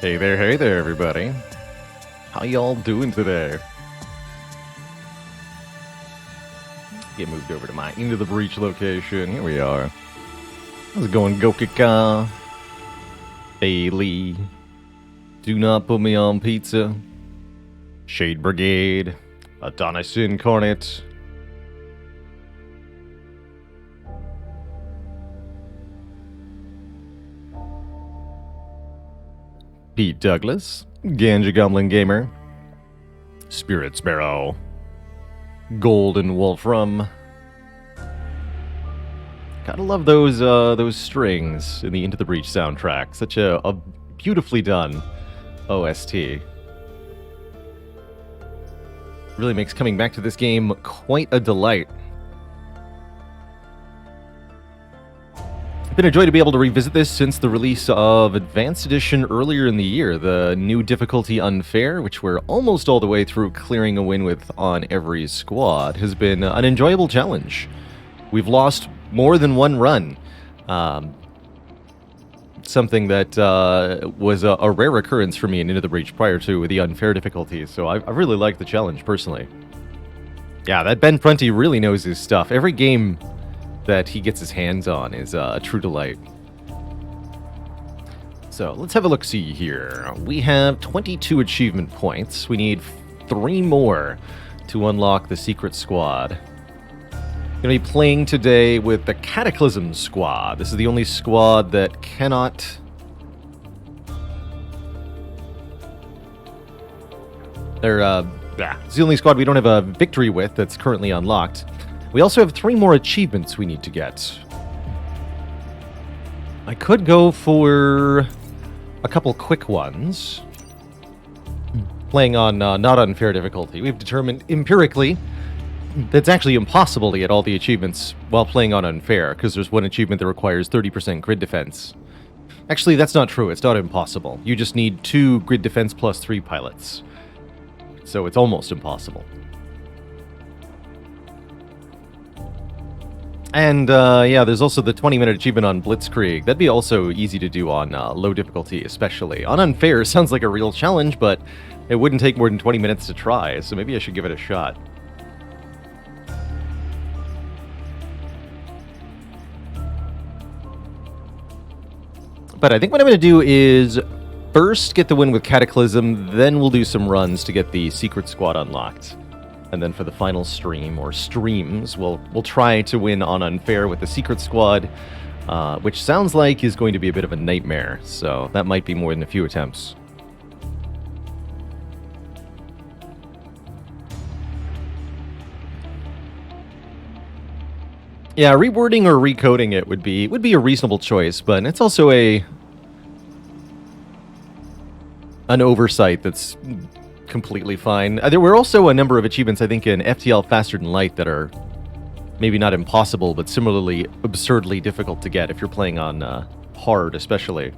Hey there, everybody. How y'all doing today? Get moved over to my Into the Breach location. Here we are. How's it going, Gokika? Bailey. Do not put me on pizza. Shade Brigade. Adonis Incarnate. Pete Douglas. Ganja Goblin Gamer. Spirit Sparrow. Golden Wolfram. Gotta love those strings in the Into the Breach soundtrack. Such a beautifully done OST. Really makes coming back to this game quite a delight. It's been a joy to be able to revisit this since the release of Advanced Edition earlier in the year. The new difficulty Unfair, which we're almost all the way through clearing a win with on every squad, has been an enjoyable challenge. We've lost more than one run. Something that was a rare occurrence for me in Into the Breach prior to the Unfair difficulty, so I really liked the challenge personally. Yeah, that Ben Prunty really knows his stuff. Every game that he gets his hands on is a true delight. So let's have a look-see here. We have 22 achievement points. We need 3 more to unlock the secret squad. Going to be playing today with the Cataclysm squad. This is the only squad that cannot... It's the only squad we don't have a victory with that's currently unlocked. We also have 3 more achievements we need to get. I could go for a couple quick ones. Playing on not unfair difficulty. We've determined empirically that it's actually impossible to get all the achievements while playing on unfair, because there's one achievement that requires 30% grid defense. Actually, that's not true. It's not impossible. You just need 2 grid defense plus 3 pilots. So it's almost impossible. And, yeah, there's also the 20-minute achievement on Blitzkrieg. That'd be also easy to do on low difficulty, especially. On Unfair, sounds like a real challenge, but it wouldn't take more than 20 minutes to try, so maybe I should give it a shot. But I think what I'm going to do is first get the win with Cataclysm, then we'll do some runs to get the Secret Squad unlocked. And then for the final stream, or streams, we'll try to win on Unfair with the Secret Squad, which sounds like is going to be a bit of a nightmare, so that might be more than a few attempts. Yeah, rewording or recoding it would be a reasonable choice, but it's also an oversight that's completely fine. There were also a number of achievements, I think, in FTL Faster Than Light that are maybe not impossible, but similarly absurdly difficult to get if you're playing on hard, especially.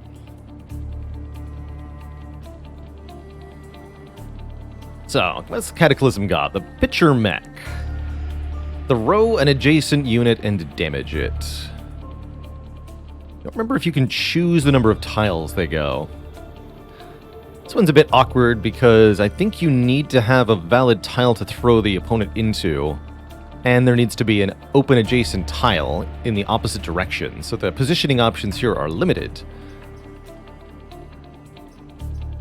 So, what's Cataclysm got? The Pitcher Mech. Throw an adjacent unit and damage it. I don't remember if you can choose the number of tiles they go. This one's a bit awkward because I think you need to have a valid tile to throw the opponent into, and there needs to be an open adjacent tile in the opposite direction, so the positioning options here are limited.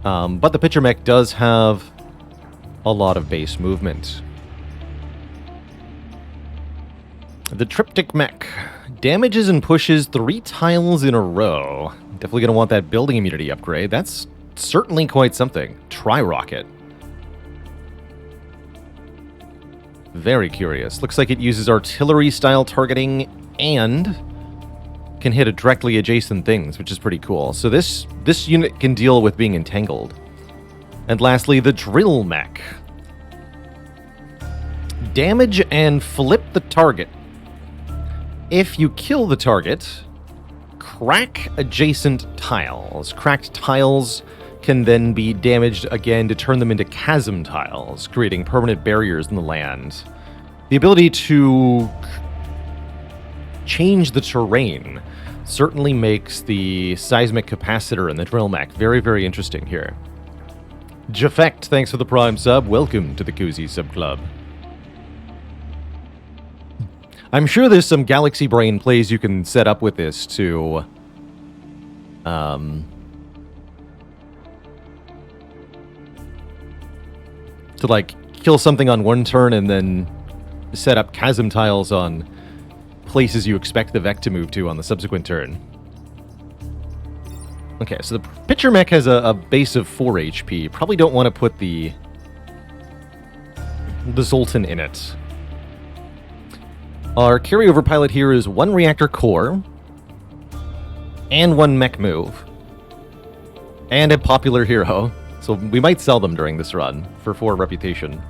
But the Pitcher Mech does have a lot of base movement. The Triptych Mech damages and pushes 3 tiles in a row. Definitely going to want that building immunity upgrade. That's certainly quite something. Tri-rocket. Very curious. Looks like it uses artillery-style targeting and can hit directly adjacent things, which is pretty cool. So this unit can deal with being entangled. And lastly, the Drill Mech. Damage and flip the target. If you kill the target, crack adjacent tiles. Cracked tiles can then be damaged again to turn them into chasm tiles, creating permanent barriers in the land. The ability to change the terrain. certainly makes the seismic capacitor and the drill mech very, very interesting here. Jafect, thanks for the Prime sub. Welcome to the Cozy Sub Club. I'm sure there's some Galaxy Brain plays you can set up with this to... to, like, kill something on one turn and then set up chasm tiles on places you expect the Vec to move to on the subsequent turn. Okay, so the Pitcher Mech has a base of 4 HP. Probably don't want to put the Zoltan in it. Our carryover pilot here is 1 reactor core and 1 mech move. And a popular hero. So we might sell them during this run for 4 reputation.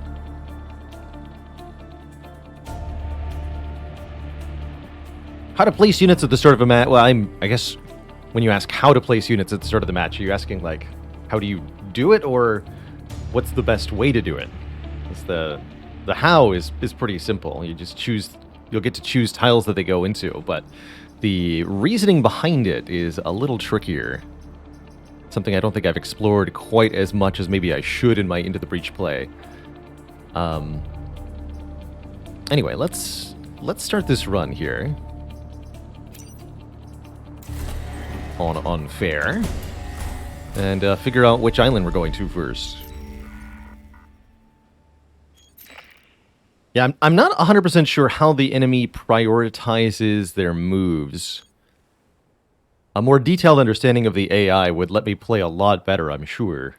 How to place units at the start of a match? Well, I guess when you ask how to place units at the start of the match, are you asking, like, how do you do it, or what's the best way to do it? It's the how is pretty simple. You just choose, you'll get to choose tiles that they go into, but the reasoning behind it is a little trickier. Something I don't think I've explored quite as much as maybe I should in my Into the Breach play. Anyway, let's start this run here on fair and figure out which island we're going to first. Yeah, I'm not 100% sure how the enemy prioritizes their moves. A more detailed understanding of the AI would let me play a lot better, I'm sure.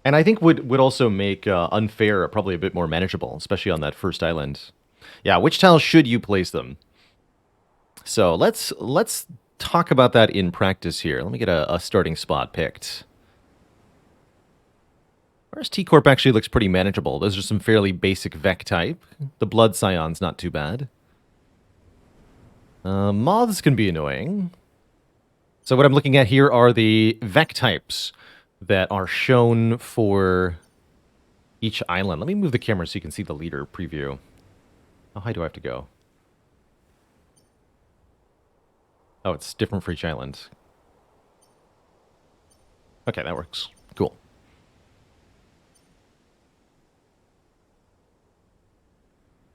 And I think would also make unfair probably a bit more manageable, especially on that first island. Yeah, which tiles should you place them? So let's talk about that in practice here. Let me get a starting spot picked. RST Corp actually looks pretty manageable. Those are some fairly basic Vec type. The Blood Scion's not too bad. Moths can be annoying. So what I'm looking at here are the Vec types that are shown for each island. Let me move the camera so you can see the leader preview. How high do I have to go? Oh, it's different for each island. Okay, that works. Cool.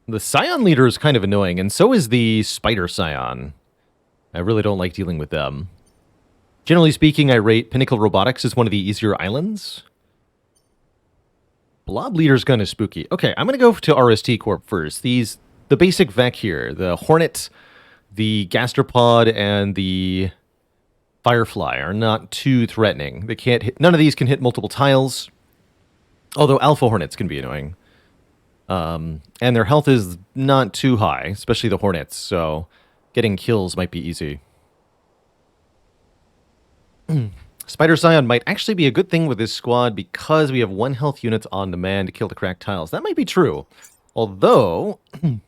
The Scion leader is kind of annoying, and so is the Spider Scion. I really don't like dealing with them. Generally speaking, I rate Pinnacle Robotics as one of the easier islands. Blob Leader's kind of spooky. Okay, I'm going to go to RST Corp first. The basic Vec here, the Hornet, the Gastropod, and the Firefly are not too threatening. They can't hit, none of these can hit multiple tiles, although Alpha Hornets can be annoying. And their health is not too high, especially the Hornets, so getting kills might be easy. Spider Scion might actually be a good thing with this squad because we have 1 health unit on demand to kill the cracked tiles. That might be true. Although, you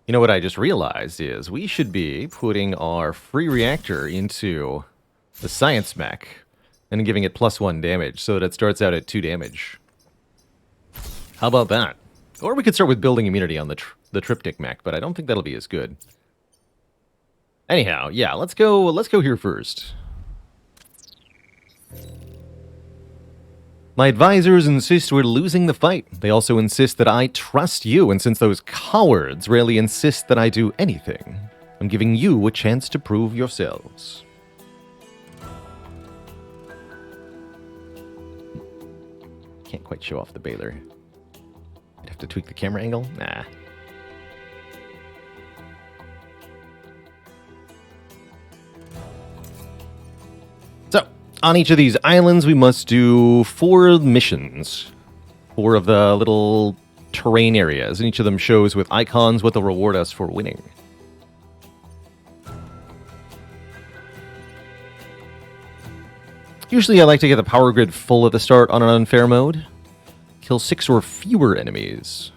know what I just realized is we should be putting our free reactor into the Science Mech and giving it +1 damage so that it starts out at 2 damage. How about that? Or we could start with building immunity on the Triptych Mech, but I don't think that'll be as good. Anyhow, yeah, let's go here first. My advisors insist we're losing the fight. They also insist that I trust you, and since those cowards rarely insist that I do anything, I'm giving you a chance to prove yourselves. Can't quite show off the Baylor. I'd have to tweak the camera angle? Nah. On each of these islands, we must do 4 missions. 4 of the little terrain areas, and each of them shows with icons what they'll reward us for winning. Usually I like to get the power grid full at the start on an unfair mode. Kill 6 or fewer enemies.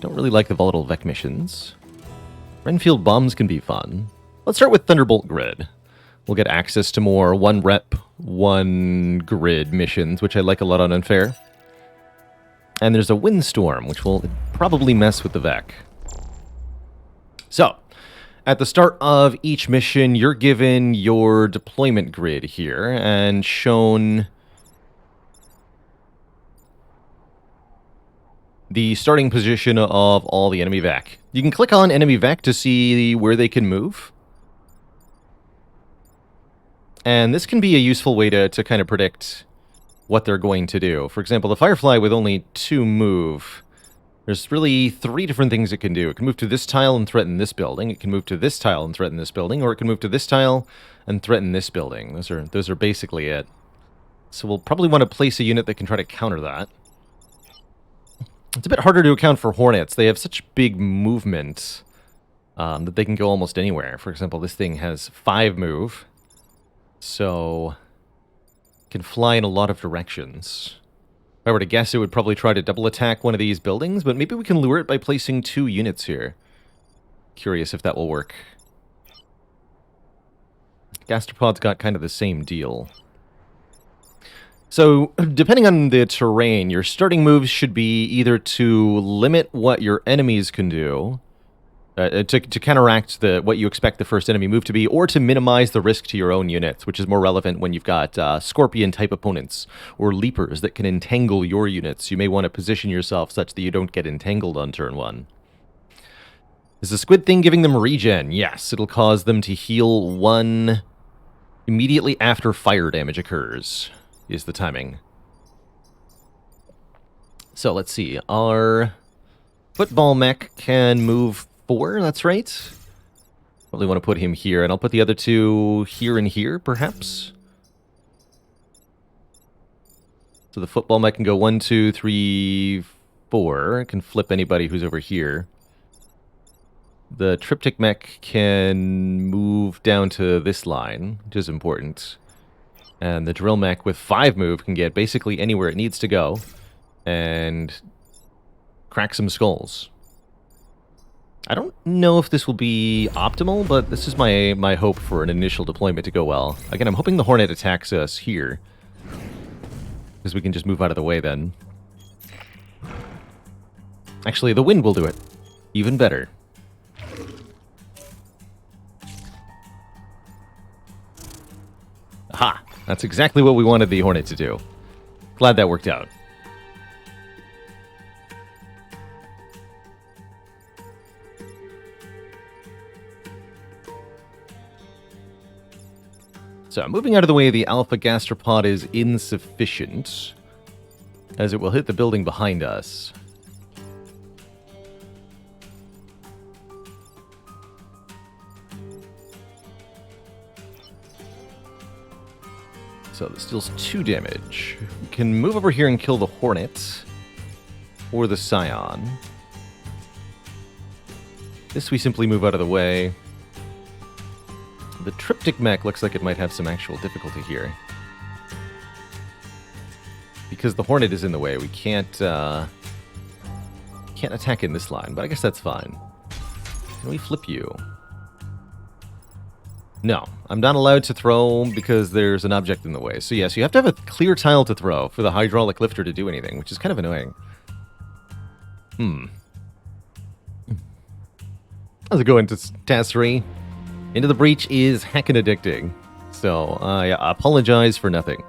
Don't really like the volatile Vec missions. Renfield bombs can be fun. Let's start with Thunderbolt Grid. We'll get access to more 1 rep, 1 grid missions, which I like a lot on Unfair. And there's a Windstorm, which will probably mess with the Vec. So, At the start of each mission, you're given your deployment grid here and shown the starting position of all the enemy VAC. You can click on enemy VAC to see where they can move. And this can be a useful way to kind of predict what they're going to do. For example, the Firefly with only 2 move, there's really 3 different things it can do. It can move to this tile and threaten this building. It can move to this tile and threaten this building, or it can move to this tile and threaten this building. Those are basically it. So we'll probably want to place a unit that can try to counter that. It's a bit harder to account for Hornets. They have such big movement that they can go almost anywhere. For example, this thing has 5 move. So, can fly in a lot of directions. If I were to guess, it would probably try to double attack one of these buildings, but maybe we can lure it by placing 2 units here. Curious if that will work. Gastropod's got kind of the same deal. So, depending on the terrain, your starting moves should be either to limit what your enemies can do, to counteract what you expect the first enemy move to be, or to minimize the risk to your own units, which is more relevant when you've got Scorpion-type opponents, or Leapers that can entangle your units. You may want to position yourself such that you don't get entangled on turn 1. Is the squid thing giving them regen? Yes, it'll cause them to heal 1 immediately after fire damage occurs, is the timing. So, let's see. Our football mech can move 4, that's right. Probably want to put him here, and I'll put the other 2 here and here, perhaps. So the football mech can go 1, 2, 3, 4. It can flip anybody who's over here. The triptych mech can move down to this line, which is important. And the drill mech with 5 move can get basically anywhere it needs to go and crack some skulls. I don't know if this will be optimal, but this is my hope for an initial deployment to go well. Again, I'm hoping the Hornet attacks us here, because we can just move out of the way then. Actually, the wind will do it. Even better. Aha! That's exactly what we wanted the Hornet to do. Glad that worked out. So, moving out of the way, the Alpha Gastropod is insufficient, as it will hit the building behind us. So, this deals 2 damage. We can move over here and kill the Hornet, or the Scion. This we simply move out of the way. The triptych mech looks like it might have some actual difficulty here. Because the Hornet is in the way, we can't attack in this line, but I guess that's fine. Can we flip you? No, I'm not allowed to throw because there's an object in the way. So yes, you have to have a clear tile to throw for the hydraulic lifter to do anything, which is kind of annoying. How's it going to Task 3? Into the Breach is heckin' addicting, so I apologize for nothing.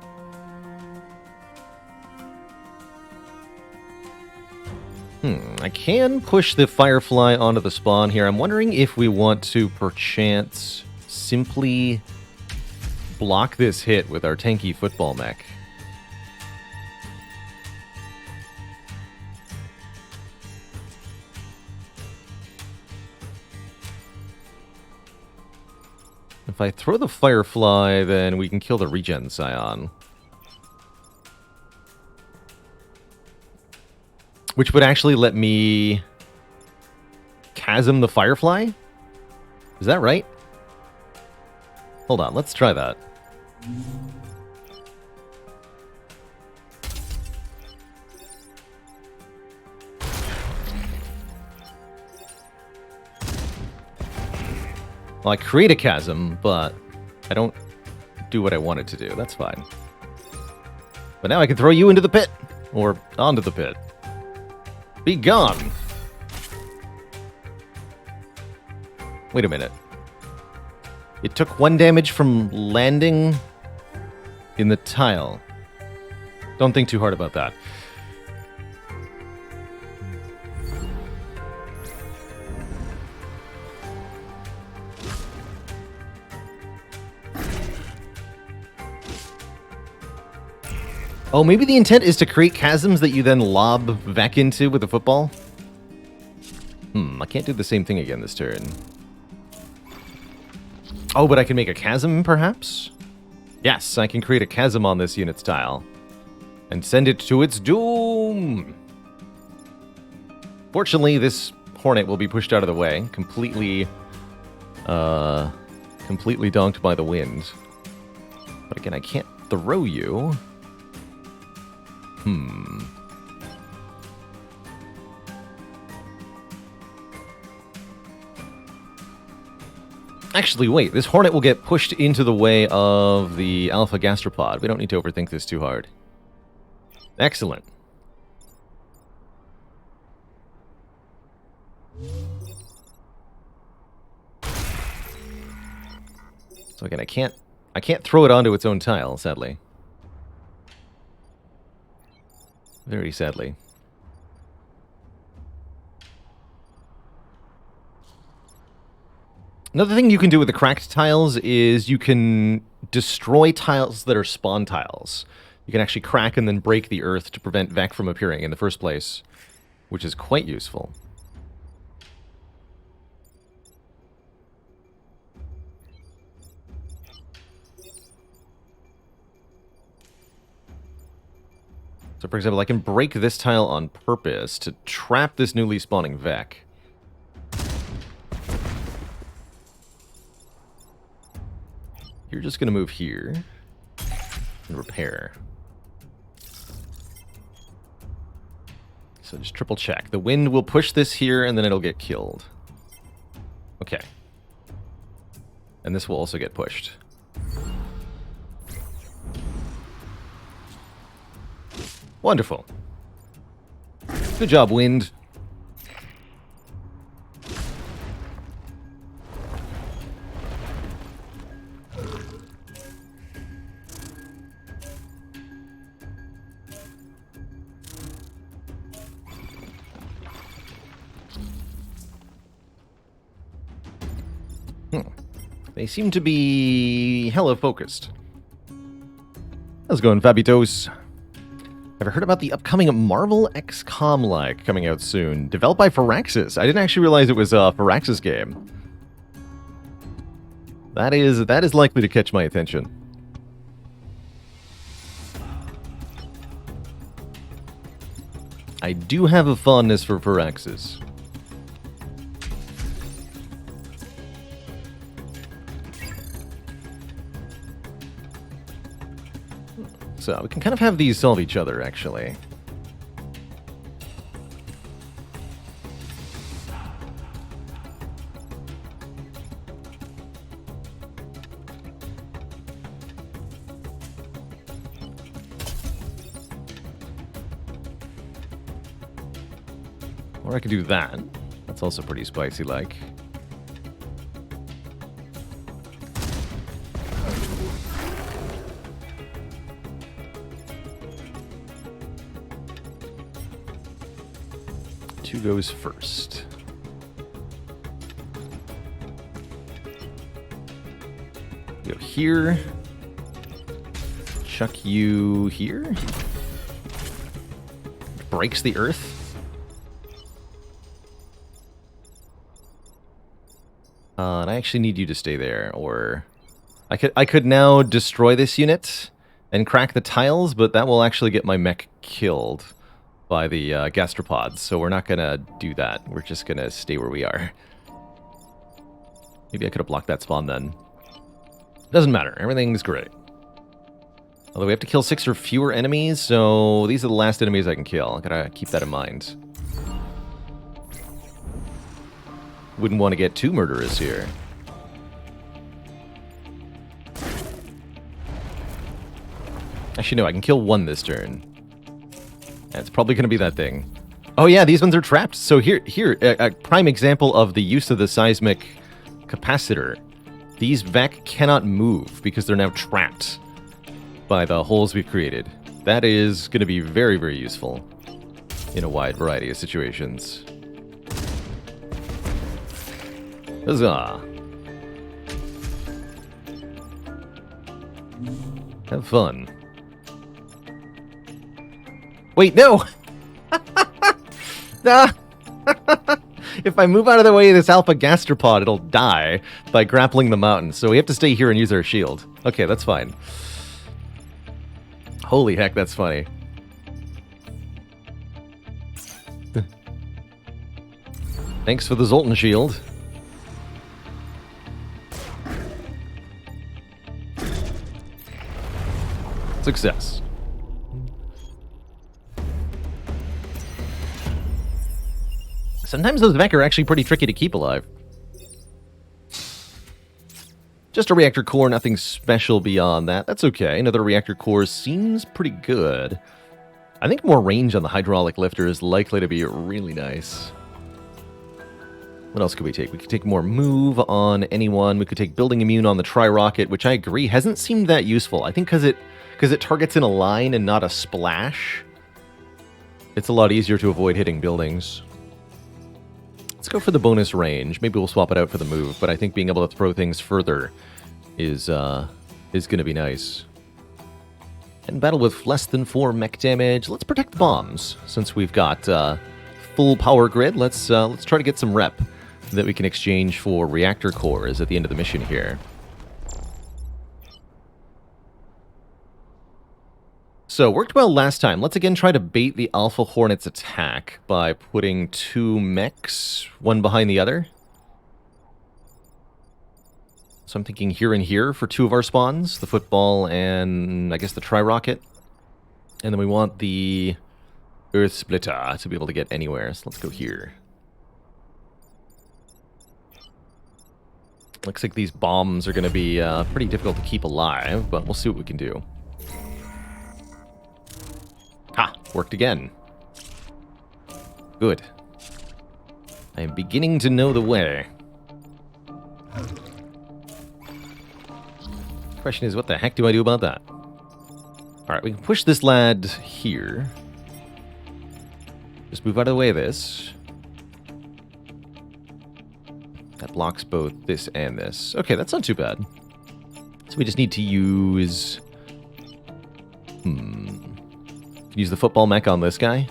I can push the Firefly onto the spawn here. I'm wondering if we want to perchance simply block this hit with our tanky football mech. If I throw the Firefly, then we can kill the Regen Scion. Which would actually let me chasm the Firefly? Is that right? Hold on, let's try that. Well, I create a chasm, but I don't do what I wanted to do. That's fine. But now I can throw you into the pit. Or onto the pit. Be gone! Wait a minute. It took 1 damage from landing in the tile. Don't think too hard about that. Oh, maybe the intent is to create chasms that you then lob back into with a football? I can't do the same thing again this turn. Oh, but I can make a chasm, perhaps? Yes, I can create a chasm on this unit's tile. And send it to its doom! Fortunately, this Hornet will be pushed out of the way, completely donked by the wind. But again, I can't throw you. Actually, wait. This Hornet will get pushed into the way of the Alpha Gastropod. We don't need to overthink this too hard. Excellent. So again, I can't throw it onto its own tile, sadly. Very sadly. Another thing you can do with the cracked tiles is you can destroy tiles that are spawn tiles. You can actually crack and then break the earth to prevent Vec from appearing in the first place, which is quite useful. So, for example, I can break this tile on purpose to trap this newly spawning Vec. You're just going to move here and repair. So just triple check. The wind will push this here and then it'll get killed. Okay. And this will also get pushed. Wonderful. Good job, wind. They seem to be hella focused. How's it going, Fabitos? Ever heard about the upcoming Marvel XCOM-like coming out soon? Developed by Firaxis. I didn't actually realize it was a Firaxis game. That is likely to catch my attention. I do have a fondness for Firaxis. So we can kind of have these solve each other, actually. Or I could do that. That's also pretty spicy-like. Two goes first. Go here. Chuck you here. Breaks the earth. And I actually need you to stay there, or I could now destroy this unit and crack the tiles, but that will actually get my mech killed by the gastropods, so we're not gonna do that. We're just gonna stay where we are. Maybe I could have blocked that spawn then. Doesn't matter. Everything's great. Although we have to kill 6 or fewer enemies, so these are the last enemies I can kill. I gotta keep that in mind. Wouldn't want to get too murderous here. Actually, no, I can kill 1 this turn. It's probably going to be that thing. Oh yeah, these ones are trapped. So here, a prime example of the use of the seismic capacitor These Vec cannot move because they're now trapped by the holes we've created. That is going to be very, very useful in a wide variety of situations. Huzzah! Have fun. Wait, no! Ah! If I move out of the way of this alpha gastropod, it'll die by grappling the mountain. So we have to stay here and use our shield. Okay, that's fine. Holy heck, that's funny. Thanks for the Zoltan shield. Success. Sometimes those Vec are actually pretty tricky to keep alive. Just a reactor core, nothing special beyond that. That's okay. Another reactor core seems pretty good. I think more range on the hydraulic lifter is likely to be really nice. What else could we take? We could take more move on anyone. We could take building immune on the tri-rocket, which I agree hasn't seemed that useful. I think because it targets in a line and not a splash, it's a lot easier to avoid hitting buildings. Let's go for the bonus range. Maybe we'll swap it out for the move, but I think being able to throw things further is going to be nice. And battle with less than 4 mech damage. Let's protect the bombs since we've got full power grid. Let's try to get some rep that we can exchange for reactor cores at the end of the mission here. So, worked well last time. Let's again try to bait the Alpha Hornet's attack by putting 2 mechs, one behind the other. So I'm thinking here and here for 2 of our spawns. The football and, I guess, the tri-rocket. And then we want the Earth Splitter to be able to get anywhere. So let's go here. Looks like these bombs are going to be pretty difficult to keep alive, but we'll see what we can do. Ha! Worked again. Good. I am beginning to know the way. Question is, what the heck do I do about that? Alright, we can push this lad here. Just move out of the way of this. That blocks both this and this. Okay, that's not too bad. So we just need to use... Use the football mech on this guy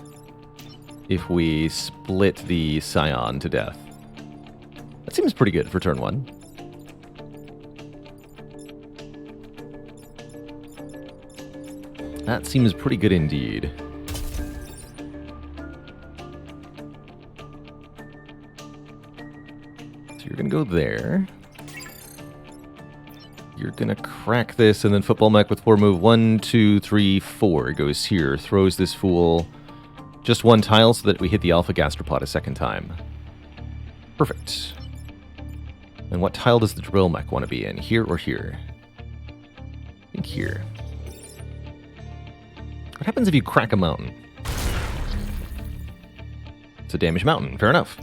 if we split the Scion to death. That seems pretty good for turn 1. That seems pretty good indeed. So you're going to go there. You're going to crack this, and then football mech with 4 move. 1, 2, 3, 4 goes here. Throws this fool just 1 tile so that we hit the alpha gastropod a second time. Perfect. And what tile does the drill mech want to be in? Here or here? I think here. What happens if you crack a mountain? It's a damaged mountain. Fair enough.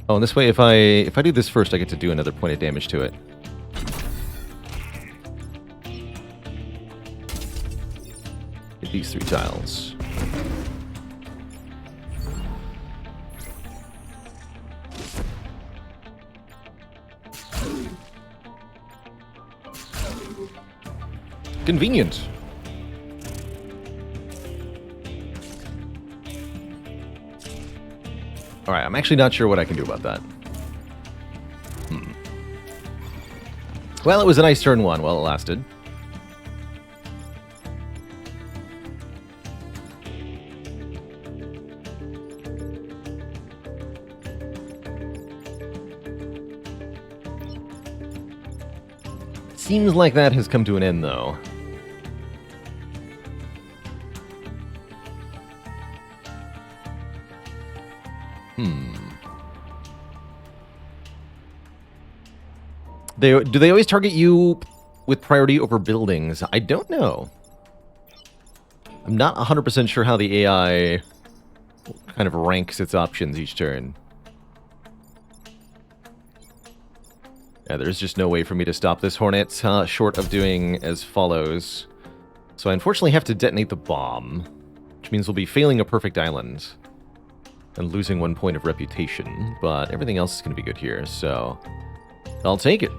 Oh, and this way, if I do this first, I get to do another point of damage to it. Hit these 3 tiles. Convenient. Alright, I'm actually not sure what I can do about that. Well, it was a nice turn 1 while it lasted. Seems like that has come to an end, though. Do they always target you with priority over buildings? I don't know. I'm not 100% sure how the AI kind of ranks its options each turn. Yeah, there's just no way for me to stop this Hornet, short of doing as follows. So I unfortunately have to detonate the bomb, which means we'll be failing a perfect island and losing 1 point of reputation, but everything else is going to be good here, so I'll take it.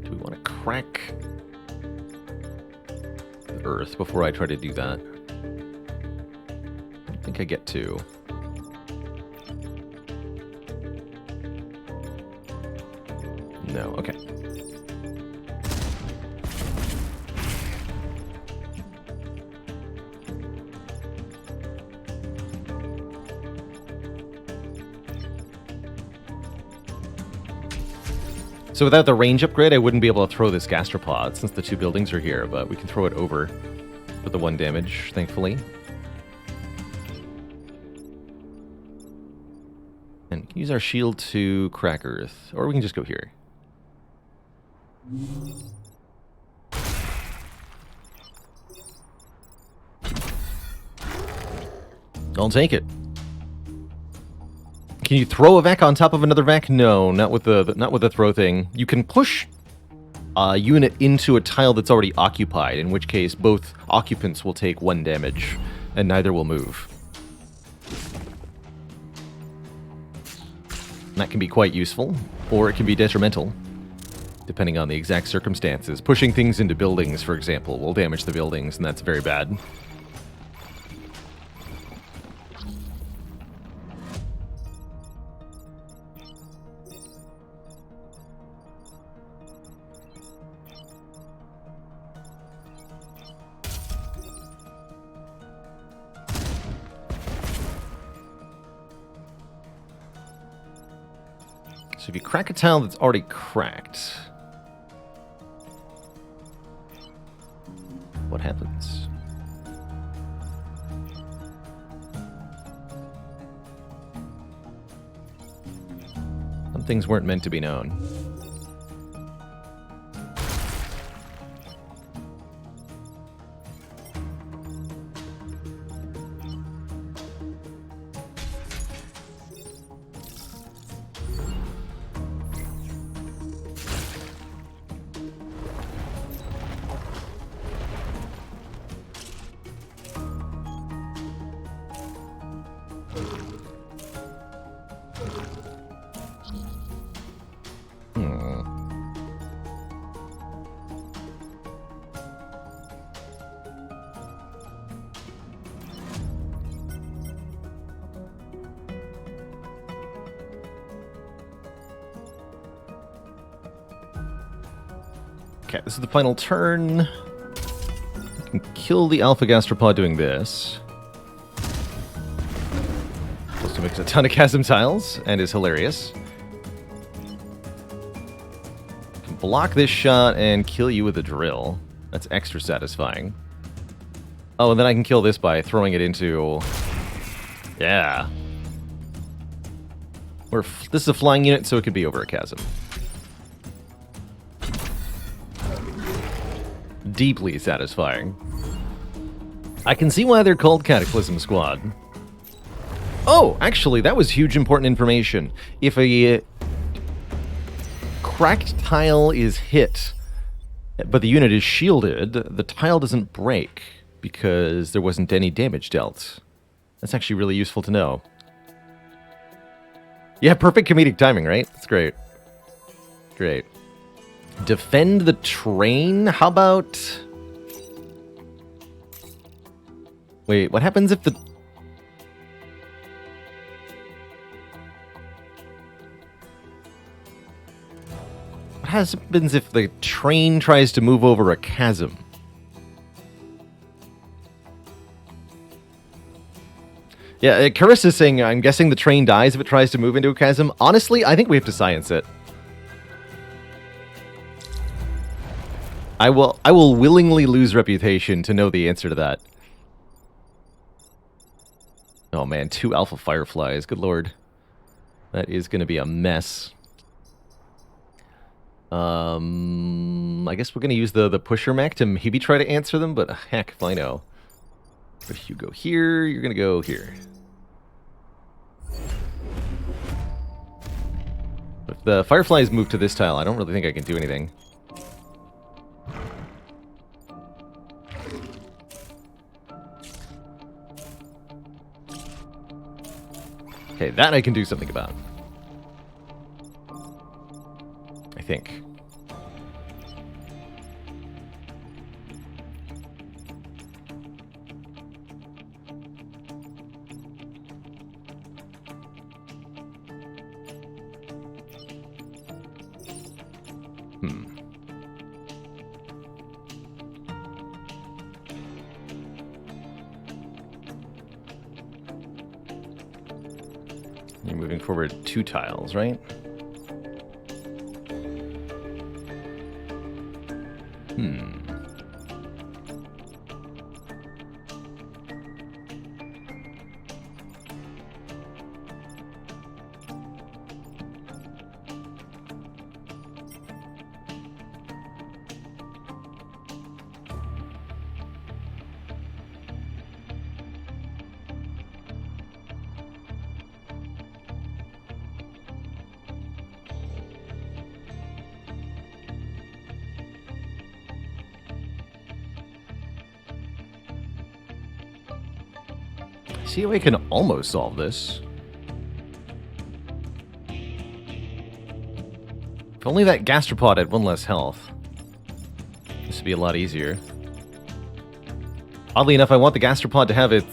Do we want to crack the Earth before I try to do that? I don't think I get to. No, okay. So without the range upgrade, I wouldn't be able to throw this gastropod since the 2 buildings are here, but we can throw it over for the 1 damage, thankfully. And we can use our shield to crack Earth, or we can just go here. I'll take it. Can you throw a vac on top of another vac? No, not with the throw thing. You can push a unit into a tile that's already occupied, in which case both occupants will take 1 damage, and neither will move. That can be quite useful, or it can be detrimental, depending on the exact circumstances. Pushing things into buildings, for example, will damage the buildings, and that's very bad. So if you crack a tile that's already cracked, what happens? Some things weren't meant to be known. Okay, this is the final turn. I can kill the Alpha Gastropod doing this. Also makes a ton of chasm tiles, and is hilarious. I can block this shot and kill you with a drill. That's extra satisfying. Oh, and then I can kill this by throwing it into... Yeah. This is a flying unit, so it could be over a chasm. Deeply satisfying. I can see why they're called Cataclysm Squad. Oh, actually, that was huge important information. If a cracked tile is hit, but the unit is shielded, the tile doesn't break because there wasn't any damage dealt. That's actually really useful to know. Yeah, perfect comedic timing, right? That's great. Great. Defend the train? How about... Wait, what happens if the... What happens if the train tries to move over a chasm? Yeah, Karis is saying, I'm guessing the train dies if it tries to move into a chasm. Honestly, I think we have to science it. I will willingly lose reputation to know the answer to that. Oh man, 2 Alpha Fireflies, good lord. That is going to be a mess. I guess we're going to use the pusher mech to maybe try to answer them, but heck if I know. If you go here, you're going to go here. If the fireflies move to this tile, I don't really think I can do anything. Okay, that I can do something about. I think. You're moving forward 2 tiles, right? See how I can almost solve this. If only that gastropod had 1 less health. This would be a lot easier. Oddly enough, I want the gastropod to have it.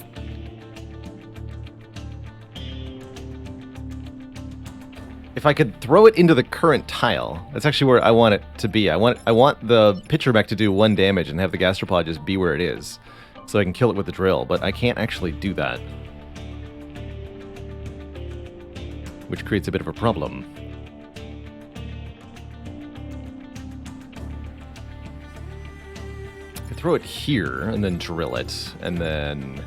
If I could throw it into the current tile, that's actually where I want it to be. I want the pitcher mech to do 1 damage and have the gastropod just be where it is. So I can kill it with the drill, but I can't actually do that. Which creates a bit of a problem. I could throw it here, and then drill it, and then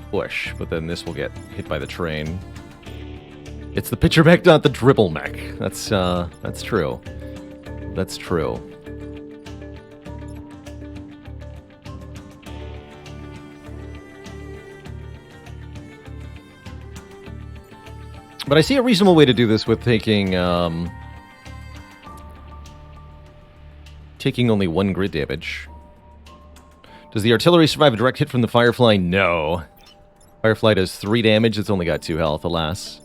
push, but then this will get hit by the train. It's the pitcher mech, not the dribble mech. That's true. That's true. But I see a reasonable way to do this with taking only 1 grid damage. Does the artillery survive a direct hit from the Firefly? No. Firefly does 3 damage, it's only got 2 health, alas.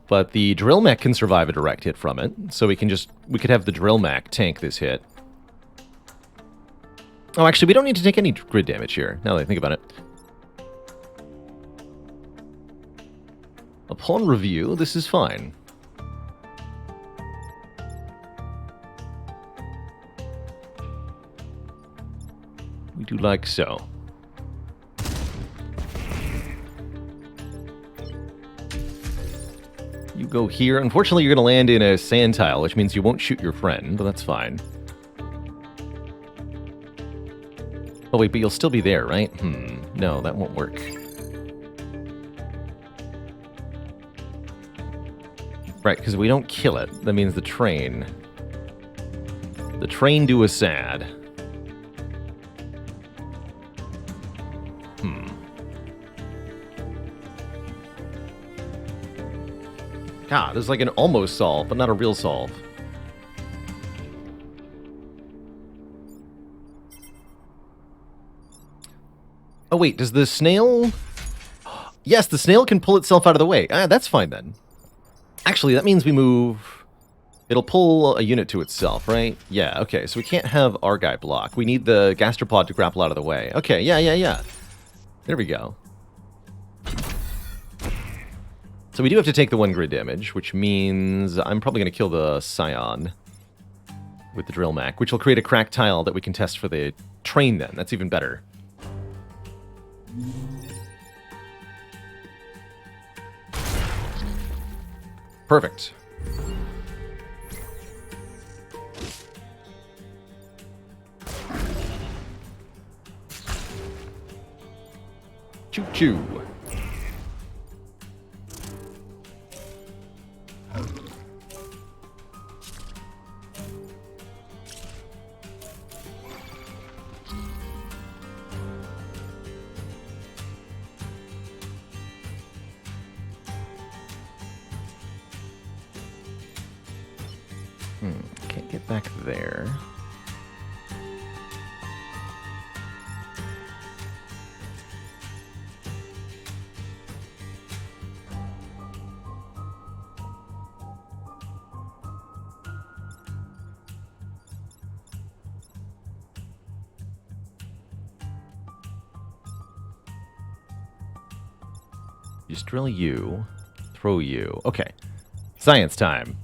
But the drill mech can survive a direct hit from it, so we could have the drill mech tank this hit. Oh, actually, we don't need to take any grid damage here, now that I think about it. Upon review, this is fine. We do like so. You go here. Unfortunately, you're going to land in a sand tile, which means you won't shoot your friend, but that's fine. Oh wait, but you'll still be there, right? No, that won't work. Right, because we don't kill it. That means the train do a sad. God, there's like an almost solve, but not a real solve. Oh wait, does the snail... Yes, the snail can pull itself out of the way. That's fine then. Actually, that means we move... It'll pull a unit to itself, right? Yeah, okay, so we can't have our guy block. We need the gastropod to grapple out of the way. Okay, yeah. There we go. So we do have to take the 1 grid damage, which means I'm probably going to kill the Scion with the drill mech, which will create a cracked tile that we can test for the train then. That's even better. Perfect. Choo-choo. Can't get back there. Just drill you, throw you. Okay, science time.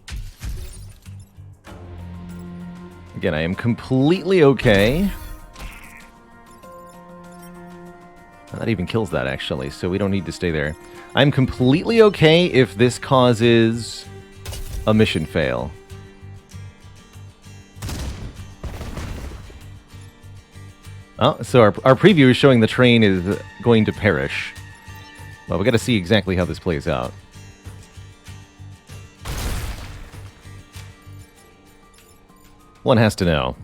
Again, I am completely okay. That even kills that, actually, so we don't need to stay there. I'm completely okay if this causes a mission fail. Oh, so our preview is showing the train is going to perish. Well, we got to see exactly how this plays out. One has to know.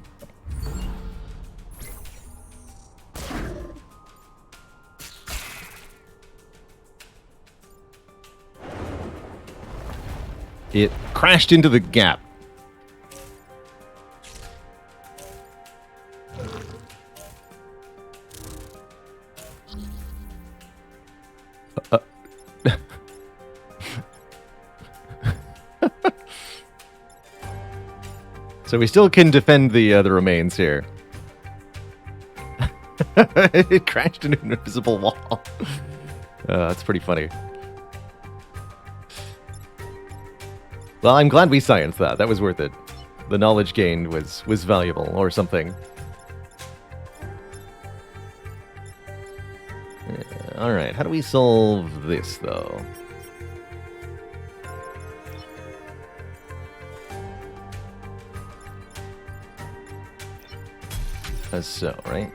It crashed into the gap. So we still can defend the remains here. It crashed into an invisible wall. That's pretty funny. Well, I'm glad we scienced that. That was worth it. The knowledge gained was valuable, or something. Alright, how do we solve this, though? As so, right?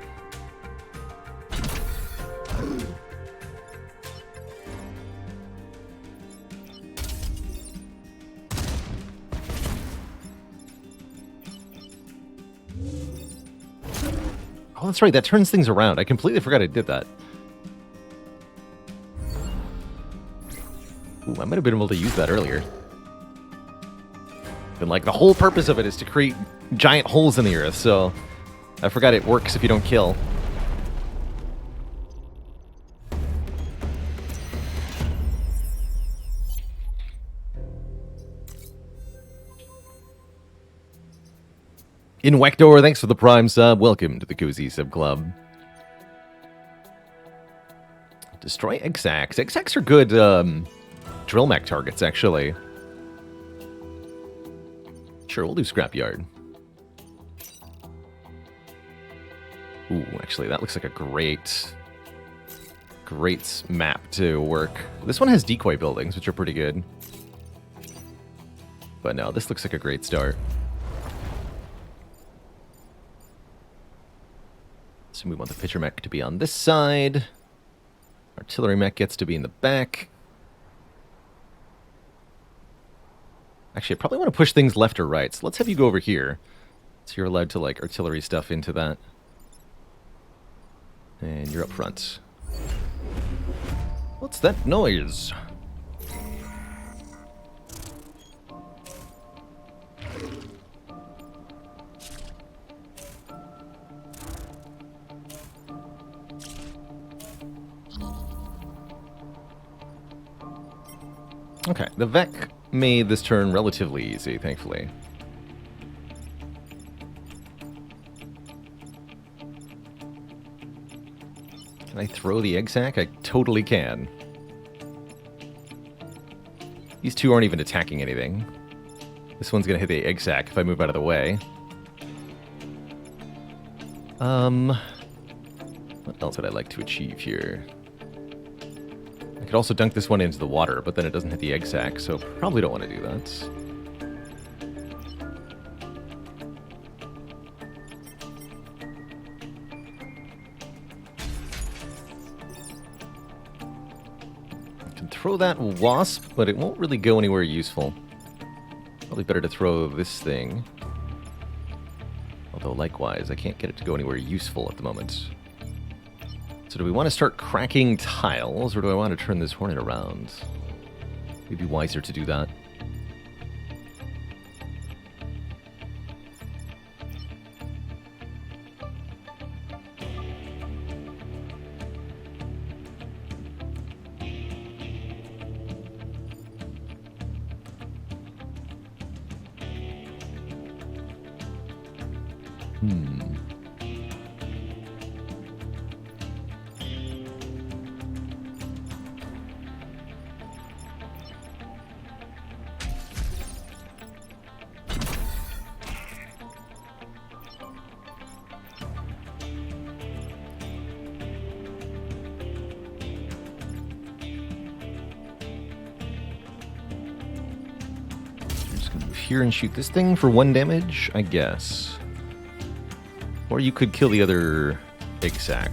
Oh, that's right, that turns things around. I completely forgot I did that. Ooh, I might have been able to use that earlier. And like, the whole purpose of it is to create giant holes in the earth, so I forgot it works if you don't kill. Inwector, thanks for the Prime sub. Welcome to the Cozy Sub Club. Destroy Exacs. Exacs are good drill mech targets, actually. Sure, we'll do Scrapyard. Ooh, actually, that looks like a great map to work. This one has decoy buildings, which are pretty good. But no, this looks like a great start. So we want the pitcher mech to be on this side. Artillery mech gets to be in the back. Actually, I probably want to push things left or right, so let's have you go over here. So you're allowed to, like, artillery stuff into that. And you're up front. What's that noise? Okay, the Vec made this turn relatively easy, thankfully. Can I throw the egg sack? I totally can. These two aren't even attacking anything. This one's gonna hit the egg sack if I move out of the way. What else would I like to achieve here? I could also dunk this one into the water, but then it doesn't hit the egg sac, so probably don't want to do that. I can throw that wasp, but it won't really go anywhere useful. Probably better to throw this thing. Although, likewise, I can't get it to go anywhere useful at the moment. So do we want to start cracking tiles, or do I want to turn this hornet around? It'd be wiser to do that. Here and shoot this thing for 1 damage, I guess. Or you could kill the other egg sack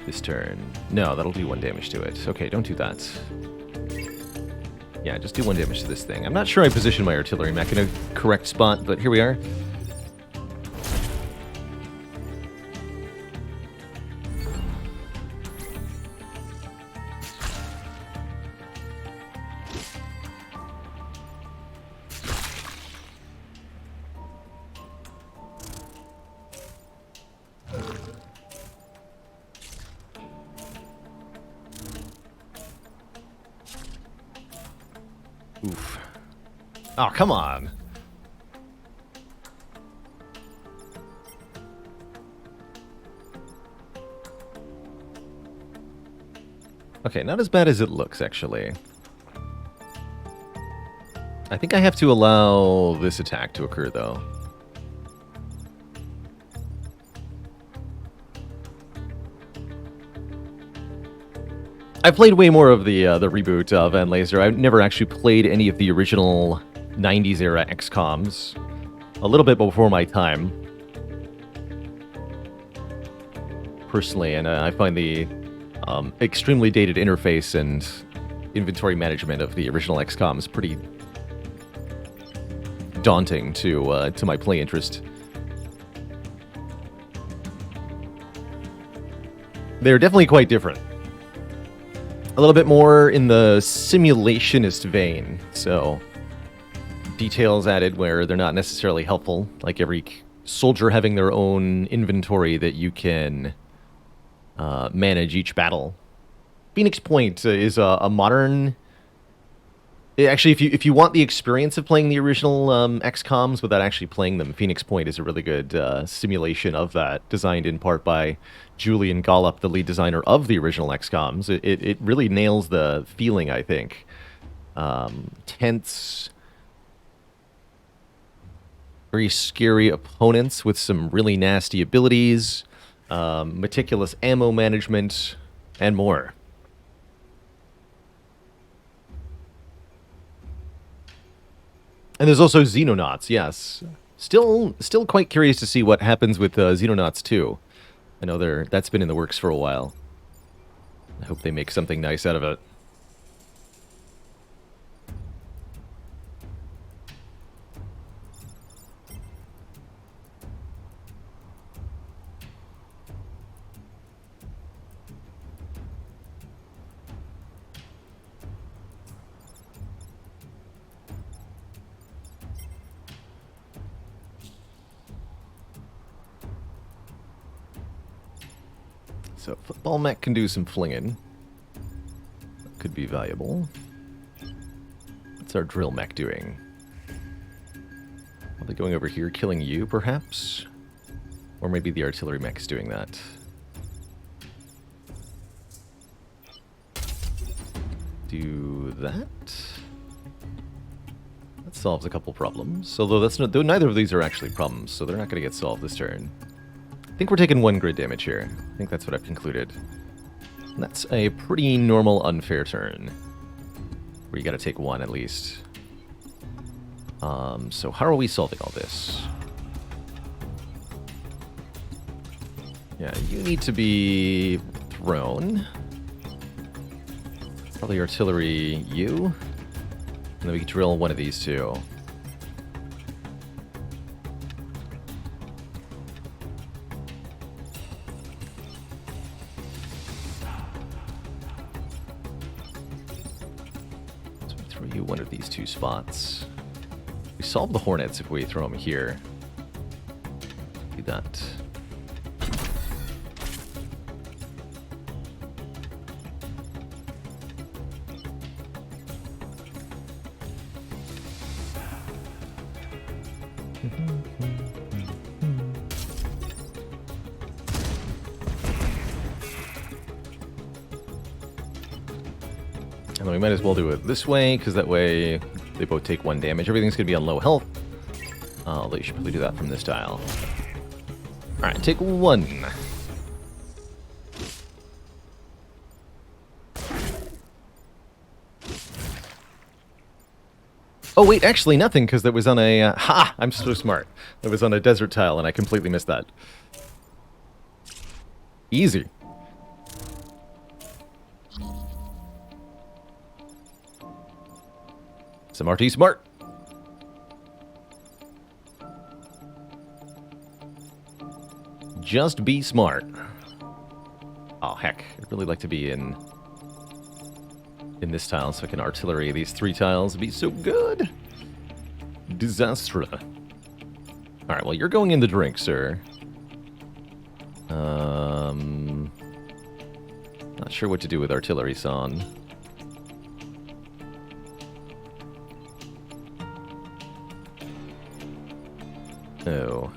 this turn. No, that'll do 1 damage to it. Okay, don't do that. Yeah, just do 1 damage to this thing. I'm not sure I positioned my artillery mech in a correct spot, but here we are. Oof. Oh, come on. Okay, not as bad as it looks, actually. I think I have to allow this attack to occur, though. I played way more of the reboot of Van Laser. I've never actually played any of the original 90s era XCOMs. A little bit before my time. Personally, and I find the extremely dated interface and inventory management of the original XCOMs pretty daunting to my play interest. They're definitely quite different. A little bit more in the simulationist vein, so details added where they're not necessarily helpful, like every soldier having their own inventory that you can manage each battle. Phoenix Point is a modern... Actually, if you want the experience of playing the original XCOMs without actually playing them, Phoenix Point is a really good simulation of that, designed in part by Julian Gollop, the lead designer of the original XCOMs. It really nails the feeling, I think. Tense, very scary opponents with some really nasty abilities, meticulous ammo management, and more. And there's also Xenonauts, yes. Still quite curious to see what happens with Xenonauts 2. I know that's been in the works for a while. I hope they make something nice out of it. So, football mech can do some flinging. That could be valuable. What's our drill mech doing? Are they going over here, killing you, perhaps? Or maybe the artillery mech is doing that. Do that. That solves a couple problems. Although though neither of these are actually problems, so they're not going to get solved this turn. I think we're taking 1 grid damage here. I think that's what I've concluded. And that's a pretty normal unfair turn. Where you gotta take 1 at least. So how are we solving all this? Yeah, you need to be thrown. Probably artillery you. And then we can drill one of these two. One of these 2 spots. We solve the Hornets if we throw them here. Do that. And then we might as well do it this way, because that way they both take 1 damage. Everything's going to be on low health. Although you should probably do that from this tile. Alright, take 1. Oh, wait, actually nothing, because that was on a... ha! I'm so smart. That was on a desert tile, and I completely missed that. Easy. Smarty smart. Just be smart. Oh, heck. I'd really like to be in this tile so I can artillery these 3 tiles. It'd be so good. Disaster. Alright, well, you're going in the drink, sir. Not sure what to do with artillery, son. Oh.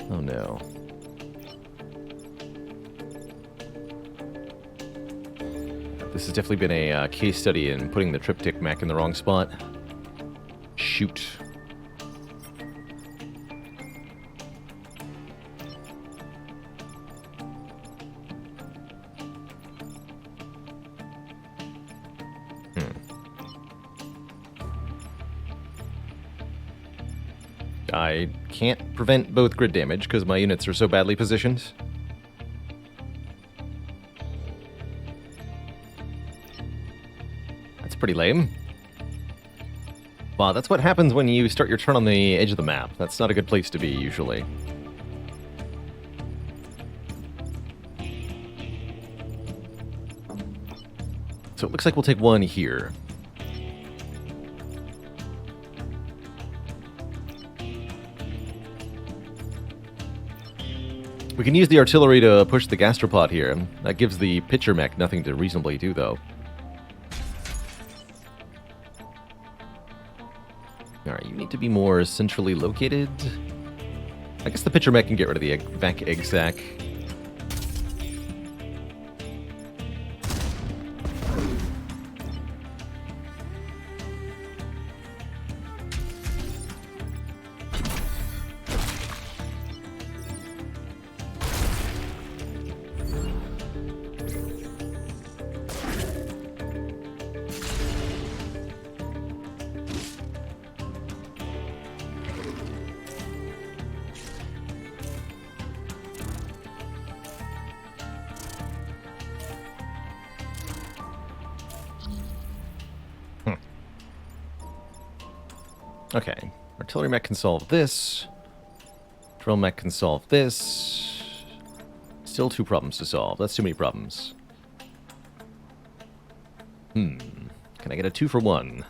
Oh no. This has definitely been a case study in putting the triptych mech in the wrong spot. Shoot. I can't prevent both grid damage because my units are so badly positioned. That's pretty lame. Wow, that's what happens when you start your turn on the edge of the map. That's not a good place to be, usually. So it looks like we'll take 1 here. We can use the artillery to push the gastropod here. That gives the pitcher mech nothing to reasonably do, though. Alright, you need to be more centrally located. I guess the pitcher mech can get rid of the vac egg sac. Okay, artillery mech can solve this. Drill mech can solve this. Still 2 problems to solve. That's too many problems. Can I get a 2 for 1?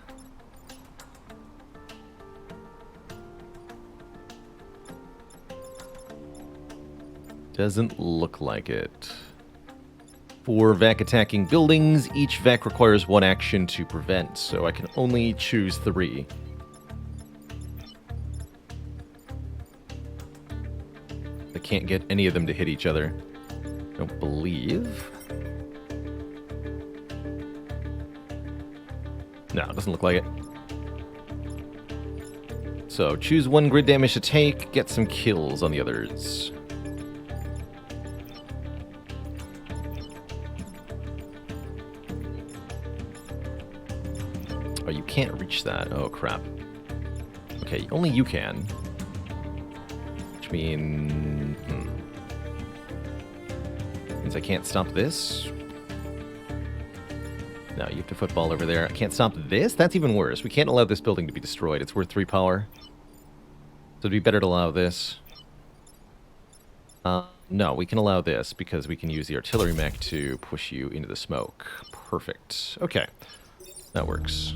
Doesn't look like it. 4 vac attacking buildings. Each vac requires 1 action to prevent, so I can only choose 3. I can't get any of them to hit each other. Don't believe. No, it doesn't look like it. So, choose 1 grid damage to take, get some kills on the others. Oh, you can't reach that. Oh, crap. Okay, only you can. Which means I can't stop this. No, you have to football over there. I can't stop this? That's even worse. We can't allow this building to be destroyed. It's worth 3 power. So it'd be better to allow this. No, we can allow this because we can use the artillery mech to push you into the smoke. Perfect. Okay. That works.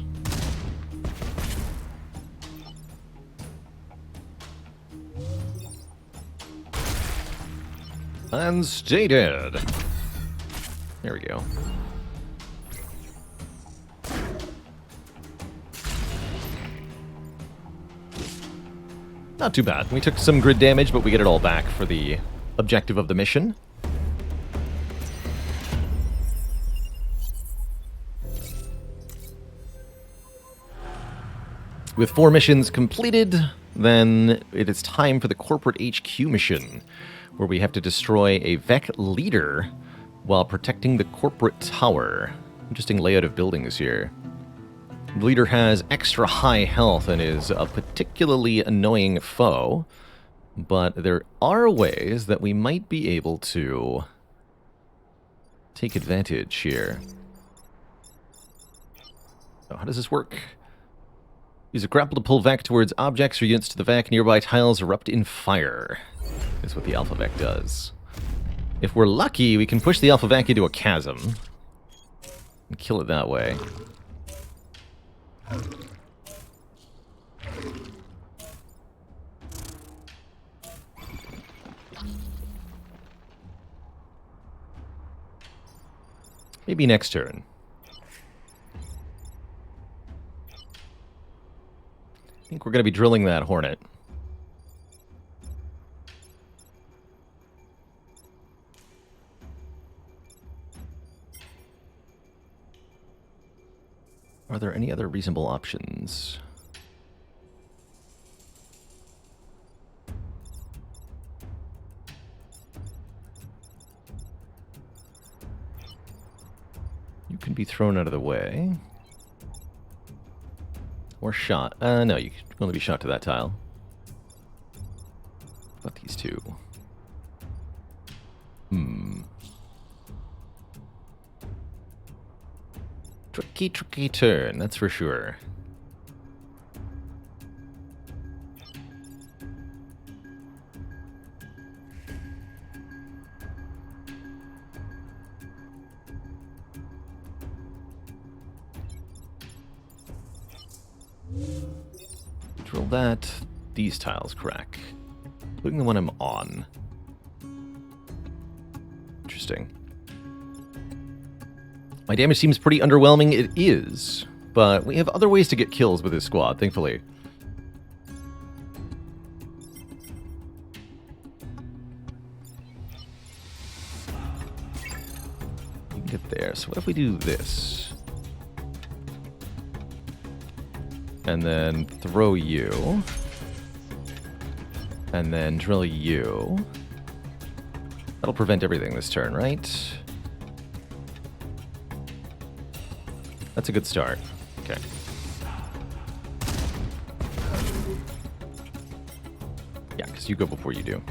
And stay dead. There we go. Not too bad. We took some grid damage, but we get it all back for the objective of the mission. With 4 missions completed, then it is time for the corporate HQ mission, where we have to destroy a Vec leader while protecting the corporate tower. Interesting layout of buildings here. The leader has extra high health and is a particularly annoying foe, but there are ways that we might be able to take advantage here. So how does this work? Use a grapple to pull Vec towards objects or units to the Vec. Nearby tiles erupt in fire. That's what the Alpha Vec does. If we're lucky, we can push the Alpha Vec into a chasm and kill it that way. Maybe next turn. I think we're going to be drilling that Hornet. Are there any other reasonable options? You can be thrown out of the way. Or shot. No, you can only be shot to that tile. What about these two? Tricky turn, that's for sure. Drill that. These tiles crack. Including the one I'm on. Interesting. My damage seems pretty underwhelming. It is. But we have other ways to get kills with this squad, thankfully. You can get there. So what if we do this? And then throw you. And then drill you. That'll prevent everything this turn, right? That's a good start. Okay. Yeah, because you go before you do.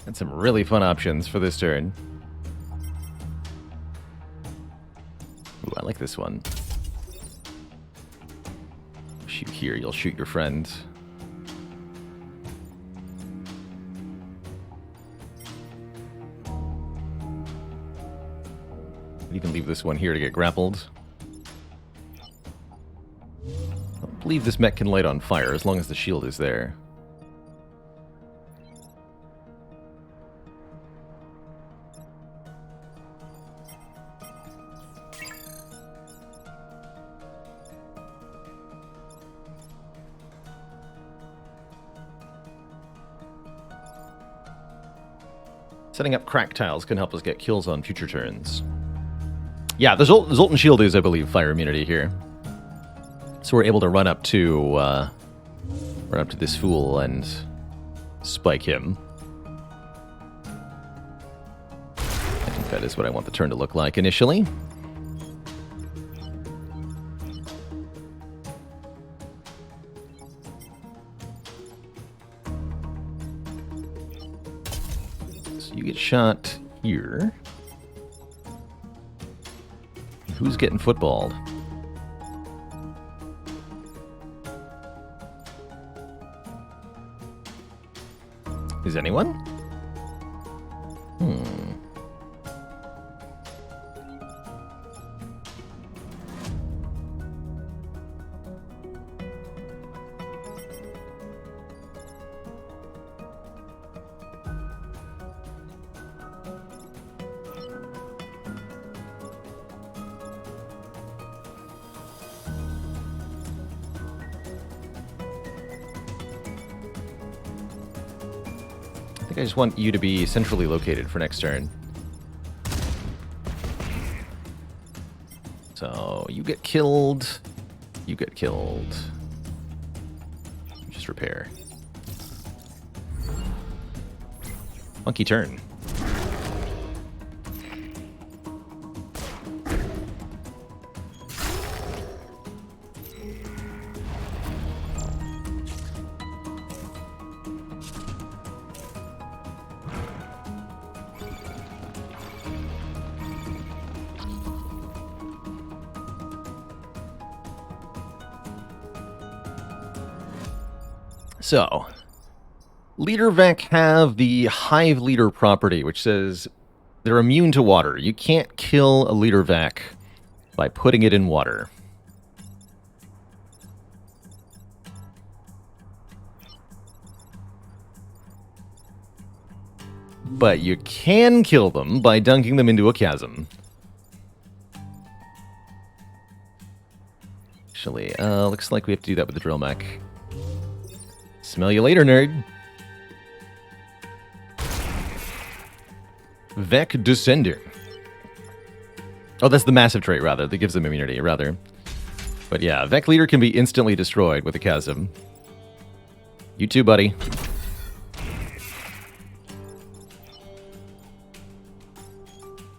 And some really fun options for this turn. Ooh, I like this one. Shoot here, you'll shoot your friend. You can leave this one here to get grappled. I don't believe this mech can light on fire as long as the shield is there. Setting up crack tiles can help us get kills on future turns. Yeah, the Zoltan Shield is, I believe, fire immunity here. So we're able to run up to this fool and spike him. I think that is what I want the turn to look like initially. get shot here. Who's getting footballed? Is anyone? I just want you to be centrally located for next turn. So, you get killed. You get killed. Just repair. Funky turn. So, Leader Vec have the Hive Leader property, which says they're immune to water. You can't kill a Leader Vec by putting it in water. But you can kill them by dunking them into a chasm. Actually, looks like we have to do that with the drill mech. Smell you later, nerd. Vec Descender. Oh, that's the massive trait, rather. That gives them immunity, rather. But yeah, Vec Leader can be instantly destroyed with a chasm. You too, buddy.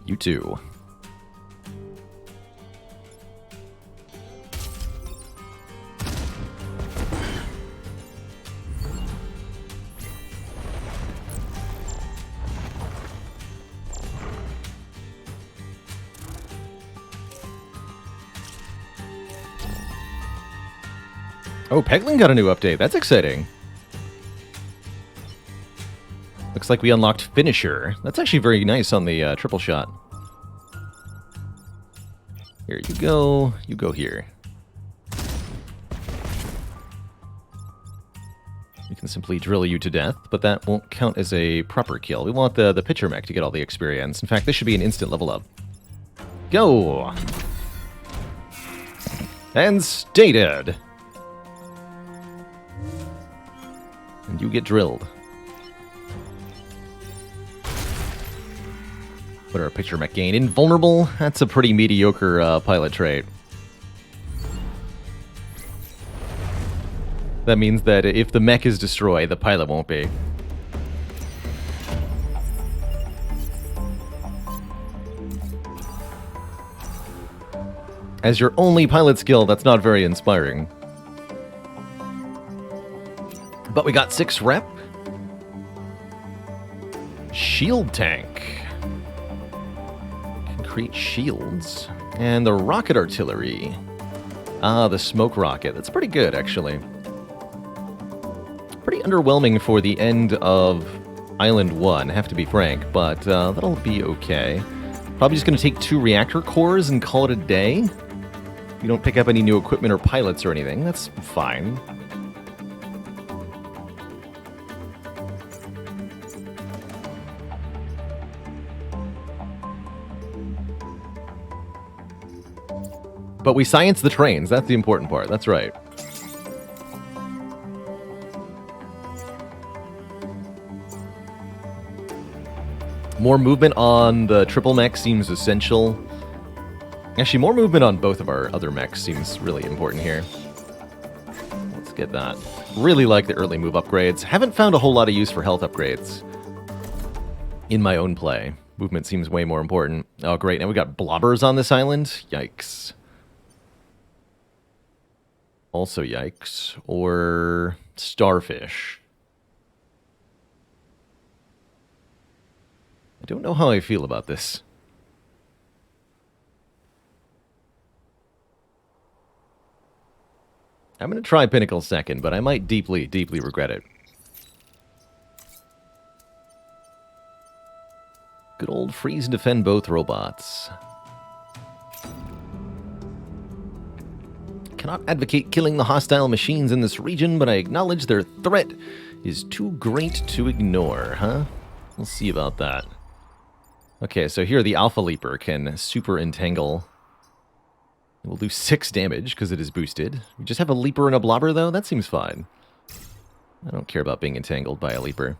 You too. Oh, Peglin got a new update. That's exciting. Looks like we unlocked Finisher. That's actually very nice on the triple shot. Here you go. You go here. We can simply drill you to death, but that won't count as a proper kill. We want the pitcher mech to get all the experience. In fact, this should be an instant level up. Go! And stay dead. And you get drilled. What are our picture mech gain? Invulnerable? That's a pretty mediocre pilot trait. That means that if the mech is destroyed, the pilot won't be. As your only pilot skill, that's not very inspiring. But we got 6 rep. Shield tank. Can create shields. And the rocket artillery. Ah, the smoke rocket. That's pretty good, actually. Pretty underwhelming for the end of Island 1, have to be frank, but that'll be okay. Probably just going to take 2 reactor cores and call it a day. You don't pick up any new equipment or pilots or anything. That's fine. But we science the trains. That's the important part. That's right. More movement on the triple mech seems essential. Actually, more movement on both of our other mechs seems really important here. Let's get that. Really like the early move upgrades. Haven't found a whole lot of use for health upgrades in my own play. Movement seems way more important. Oh, great. Now we got blobbers on this island. Yikes. Also yikes. Or starfish. I don't know how I feel about this. I'm going to try Pinnacle second, but I might deeply, deeply regret it. Good old freeze and defend both robots. Cannot advocate killing the hostile machines in this region, but I acknowledge their threat is too great to ignore, huh? We'll see about that. Okay, so here the Alpha Leaper can super entangle. It will do 6 damage because it is boosted. We just have a Leaper and a Blobber, though? That seems fine. I don't care about being entangled by a Leaper.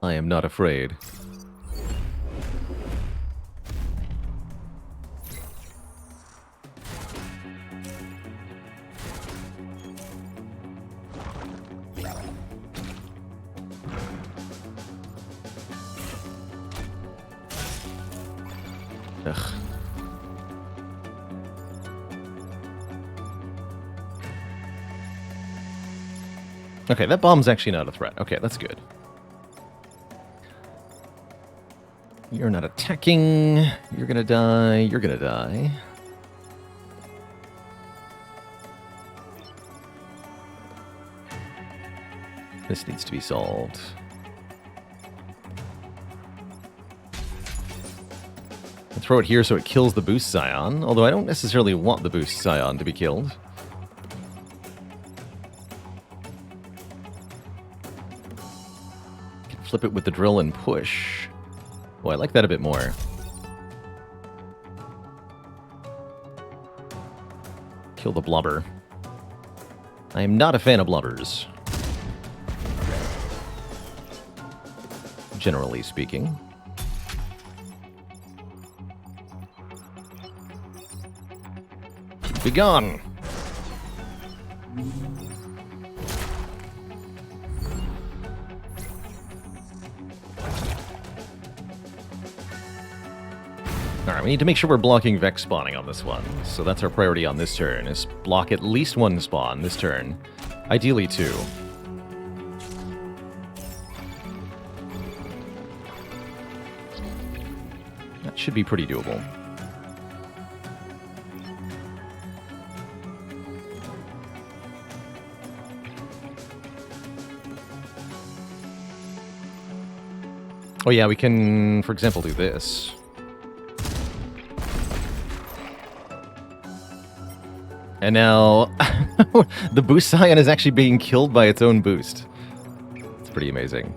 I am not afraid. Ugh. Okay, that bomb's actually not a threat. Okay, that's good. You're not attacking. You're gonna die. You're gonna die. This needs to be solved. I'll throw it here so it kills the boost scion, although I don't necessarily want the boost scion to be killed. Can flip it with the drill and push. Oh, I like that a bit more. Kill the blubber. I am not a fan of blubbers. Generally speaking. Be gone! Alright, we need to make sure we're blocking Vex spawning on this one. So that's our priority on this turn, is block at least 1 spawn this turn. Ideally 2. That should be pretty doable. Oh yeah, we can, for example, do this. And now, the boost scion is actually being killed by its own boost. It's pretty amazing.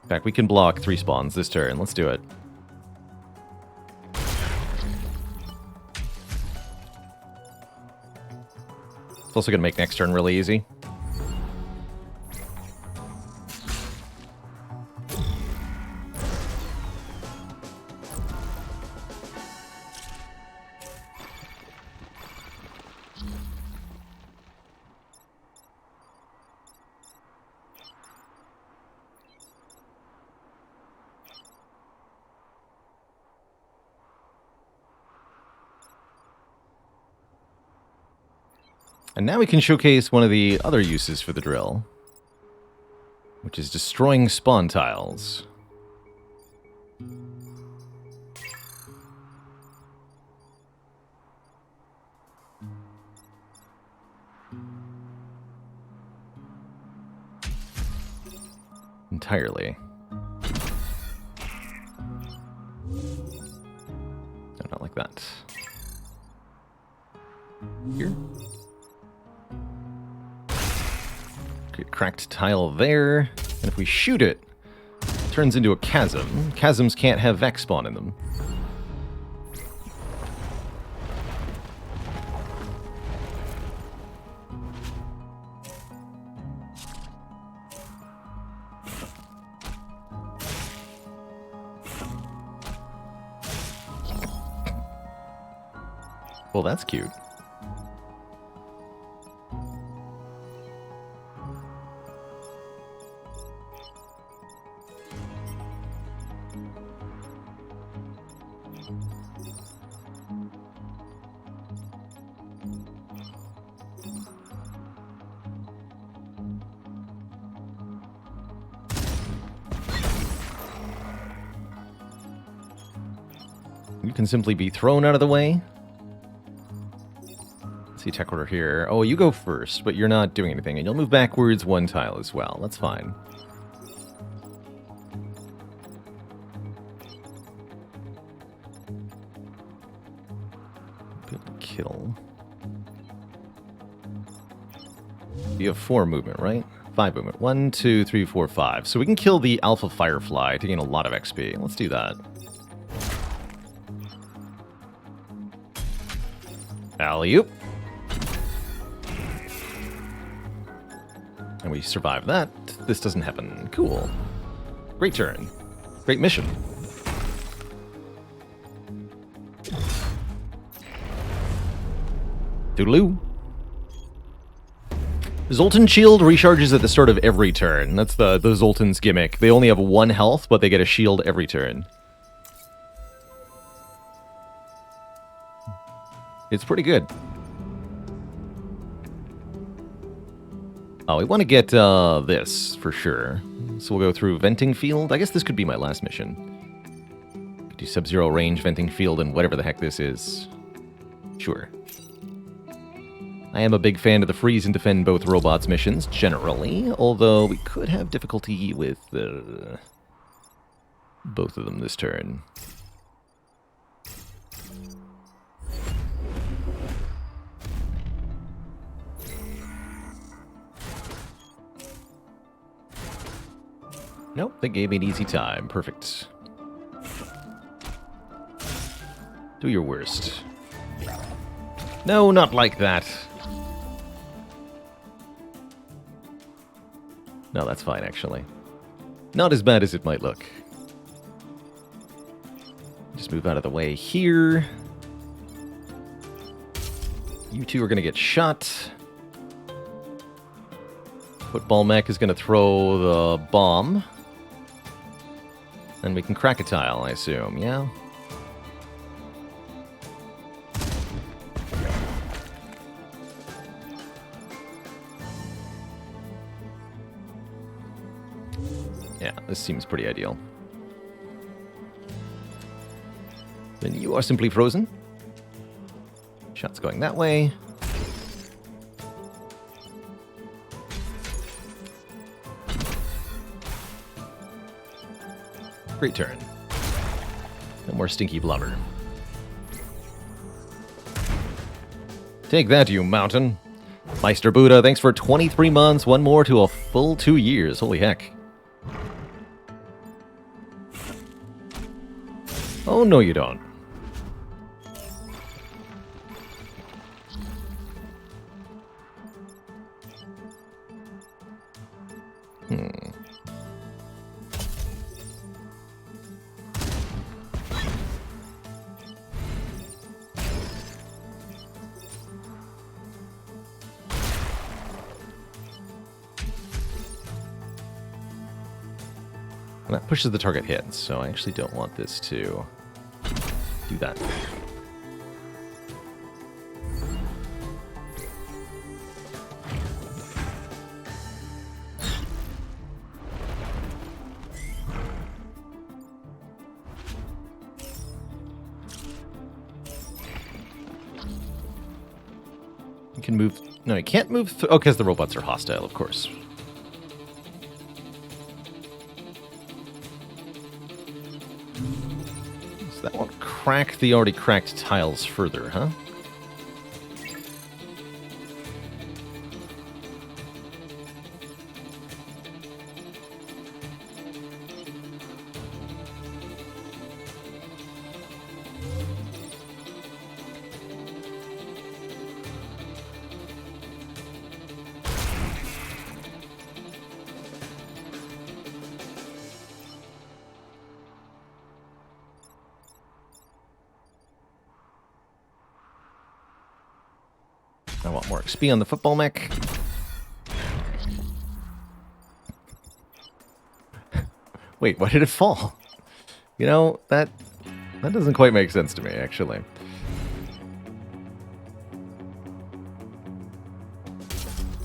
In fact, we can block 3 spawns this turn. Let's do it. It's also going to make next turn really easy. And now we can showcase one of the other uses for the drill, which is destroying spawn tiles. Entirely. No, not like that. Here. Cracked tile there, and if we shoot it, it turns into a chasm. Chasms can't have Vex spawn in them. Well, that's cute. You can simply be thrown out of the way. Let's see, tech order here. Oh, you go first, but you're not doing anything, and you'll move backwards one tile as well. That's fine. Be able to kill. You have 4 movement, right? 5 movement. 1, 2, 3, 4, 5. So we can kill the Alpha Firefly to gain a lot of XP. Let's do that. Alley-oop. And we survive that. This doesn't happen. Cool. Great turn. Great mission. Toodaloo. Zoltan Shield recharges at the start of every turn. That's the Zoltan's gimmick. They only have 1 health, but they get a shield every turn. It's pretty good. Oh, we want to get this, for sure. So we'll go through Venting Field. I guess this could be my last mission. Could do Sub-Zero range, Venting Field, and whatever the heck this is. Sure. I am a big fan of the freeze and defend both robots missions, generally. Although we could have difficulty with both of them this turn. Nope, they gave me an easy time. Perfect. Do your worst. No, not like that. No, that's fine, actually. Not as bad as it might look. Just move out of the way here. You two are going to get shot. Football mech is going to throw the bomb. And we can crack a tile, I assume, yeah? Yeah, this seems pretty ideal. Then you are simply frozen. Shot's going that way. Great turn. No more stinky blubber. Take that, you mountain. Meister Buddha, thanks for 23 months. One more to a full 2 years. Holy heck. Oh, no you don't. And that pushes the target hit, so I actually don't want this to do that. You can move... No, you can't move... Oh, because the robots are hostile, of course. So that won't crack the already cracked tiles further, huh? I want more XP on the football mech. Wait, why did it fall? You know, that That doesn't quite make sense to me, actually.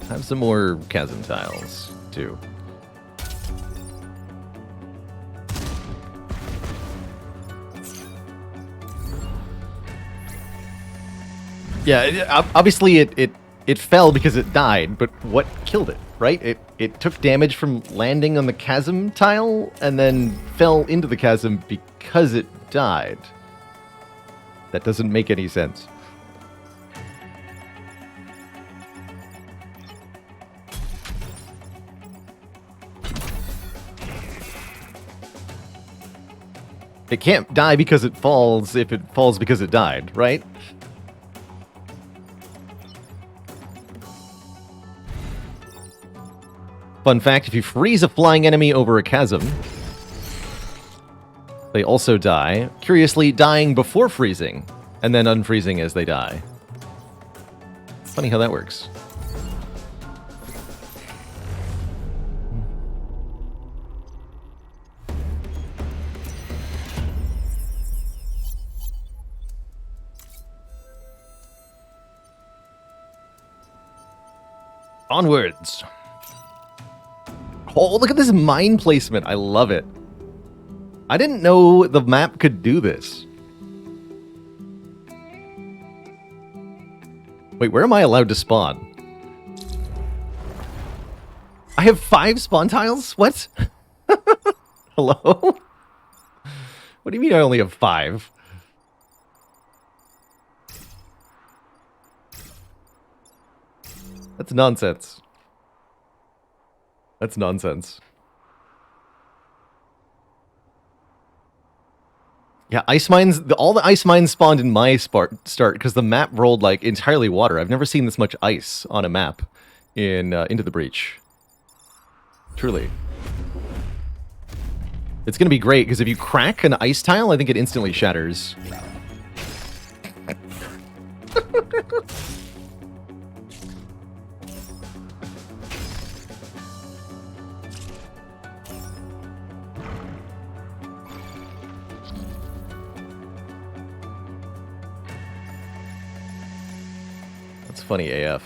Have some more chasm tiles, too. Yeah, obviously it fell because it died, but what killed it, right? It took damage from landing on the chasm tile and then fell into the chasm because it died. That doesn't make any sense. It can't die because it falls if it falls because it died, right? Fun fact, if you freeze a flying enemy over a chasm, they also die, curiously dying before freezing, and then unfreezing as they die. Funny how that works. Onwards. Oh, look at this mine placement. I love it. I didn't know the map could do this. Wait, where am I allowed to spawn? I have 5 spawn tiles? What? Hello? What do you mean I only have 5? That's nonsense. That's nonsense. Yeah, ice mines, all the ice mines spawned in my start because the map rolled like entirely water. I've never seen this much ice on a map in Into the Breach. Truly. It's going to be great because if you crack an ice tile, I think it instantly shatters. Funny AF.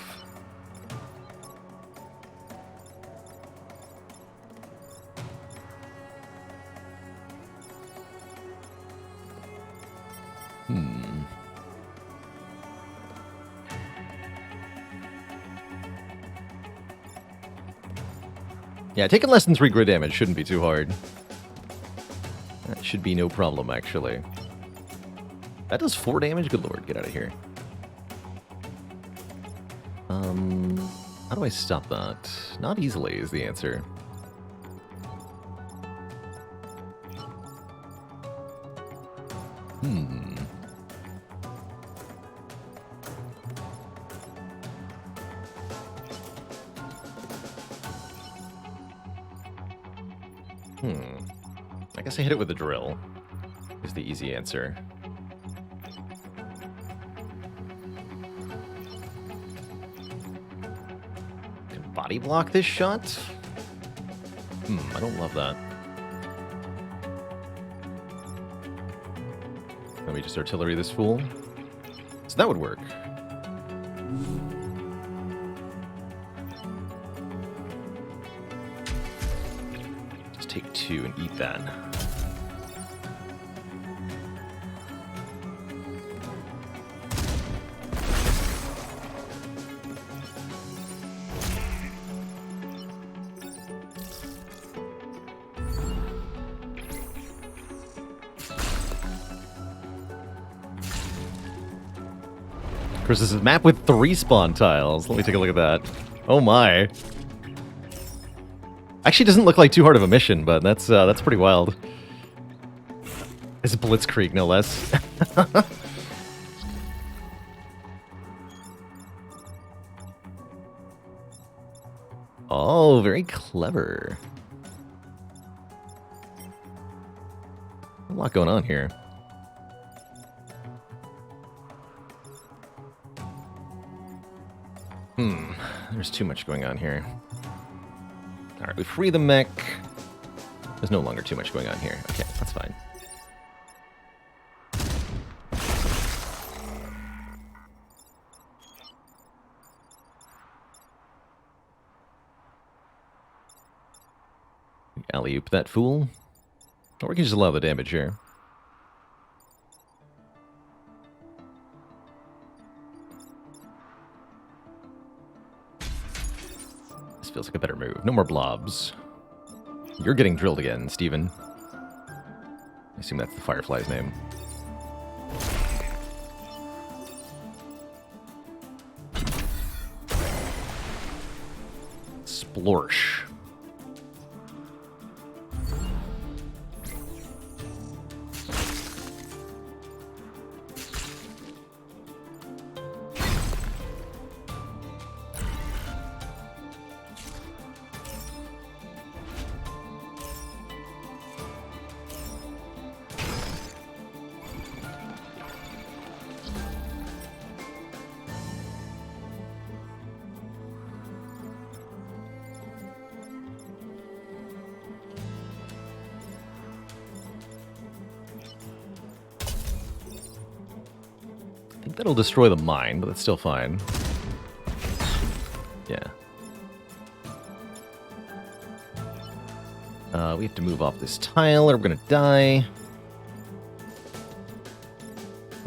Yeah, taking less than 3 grid damage shouldn't be too hard. That should be no problem, actually. That does 4 damage? Good lord, get out of here. How do I stop that? Not easily is the answer. I guess I hit it with a drill, is the easy answer. Body block this shot? I don't love that. Let me just artillery this fool. So that would work. Just take 2 and eat that. Of course, this is a map with 3 spawn tiles. Let me take a look at that. Oh my. Actually, doesn't look like too hard of a mission, but that's pretty wild. It's Blitzkrieg, no less. Oh, very clever. A lot going on here. There's too much going on here. Alright, we free the mech. There's no longer too much going on here. Okay, that's fine. Alley-oop that fool. Or we can just allow the damage here. This feels like a better move. No more blobs. You're getting drilled again, Steven. I assume that's the Firefly's name. Splorsh. I think that'll destroy the mine, but that's still fine. Yeah. We have to move off this tile or we're gonna die.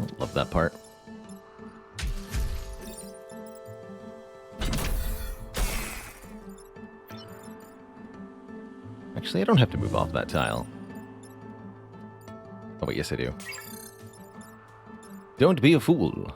Oh, love that part. Actually, I don't have to move off that tile. Oh wait, yes I do. Don't be a fool.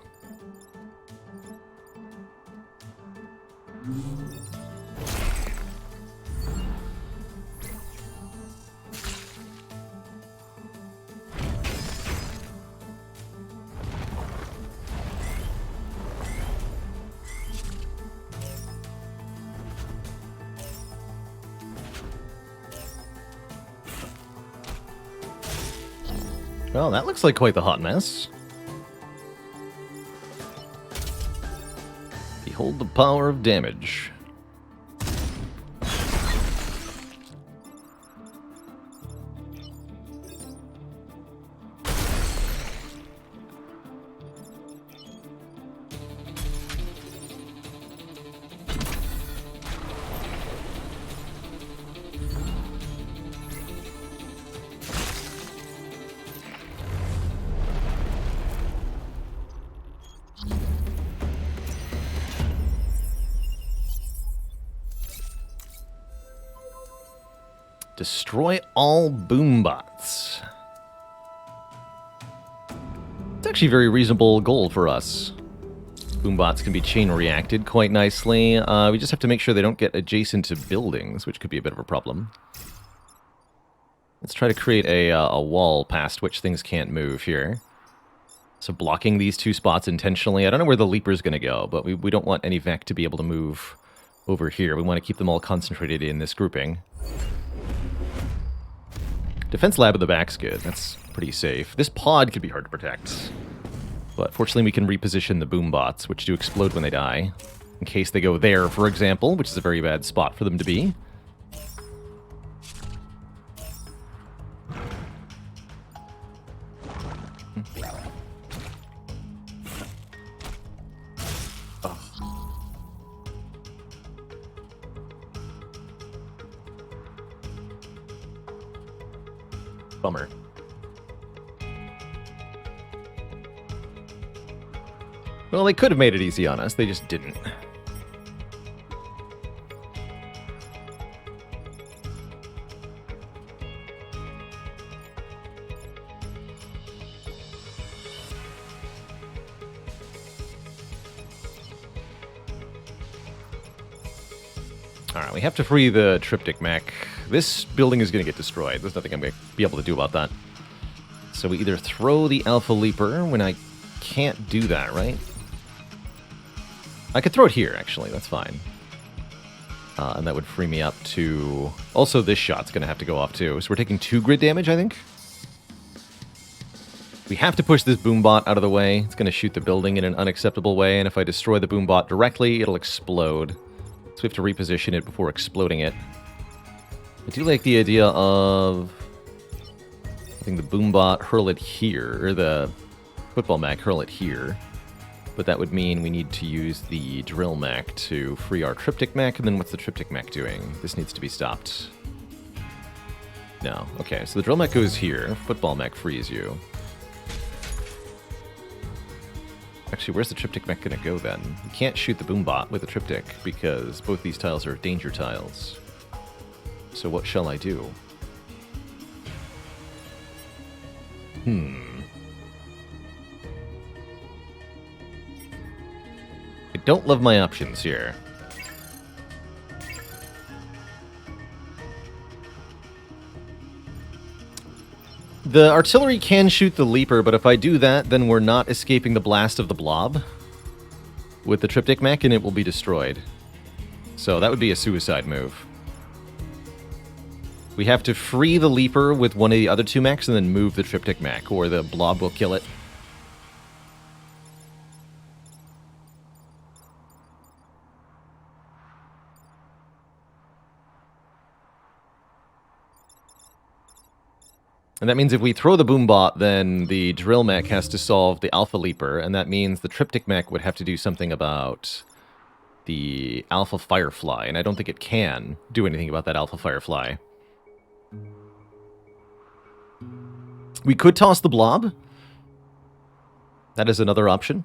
Well, that looks like quite the hot mess. Behold the power of damage. Destroy all boombots. It's actually a very reasonable goal for us. Boombots can be chain reacted quite nicely. We just have to make sure they don't get adjacent to buildings, which could be a bit of a problem. Let's try to create a wall past which things can't move here. So blocking these two spots intentionally. I don't know where the leaper's going to go, but we don't want any Vec to be able to move over here. We want to keep them all concentrated in this grouping. Defense lab in the back's good. That's pretty safe. This pod could be hard to protect. But fortunately we can reposition the boombots, which do explode when they die. In case they go there, for example, which is a very bad spot for them to be. Bummer. Well, they could have made it easy on us. They just didn't. Alright, we have to free the Triptych Mech. This building is going to get destroyed. There's nothing I'm going to be able to do about that. So we either throw the Alpha Leaper when I can't do that, right? I could throw it here, actually. That's fine. And that would free me up to... Also, this shot's going to have to go off, too. So we're taking 2 grid damage, I think? We have to push this boombot out of the way. It's going to shoot the building in an unacceptable way, and if I destroy the boombot directly, it'll explode. So we have to reposition it before exploding it. I do like the idea of having the boombot hurl it here, or the football mech hurl it here. But that would mean we need to use the drill mech to free our Triptych Mech, and then what's the Triptych Mech doing? This needs to be stopped. No. Okay, so the drill mech goes here. Football mech frees you. Actually, where's the triptych mech going to go then? You can't shoot the boombot with a triptych because both these tiles are danger tiles. So what shall I do? I don't love my options here. The artillery can shoot the leaper, but if I do that, then we're not escaping the blast of the blob with the triptych mech, and it will be destroyed. So that would be a suicide move. We have to free the leaper with one of the other two mechs and then move the triptych mech, or the blob will kill it. And that means if we throw the boombot, then the drill mech has to solve the alpha leaper, and that means the triptych mech would have to do something about the alpha firefly, and I don't think it can do anything about that alpha firefly. We could toss the blob. That is another option.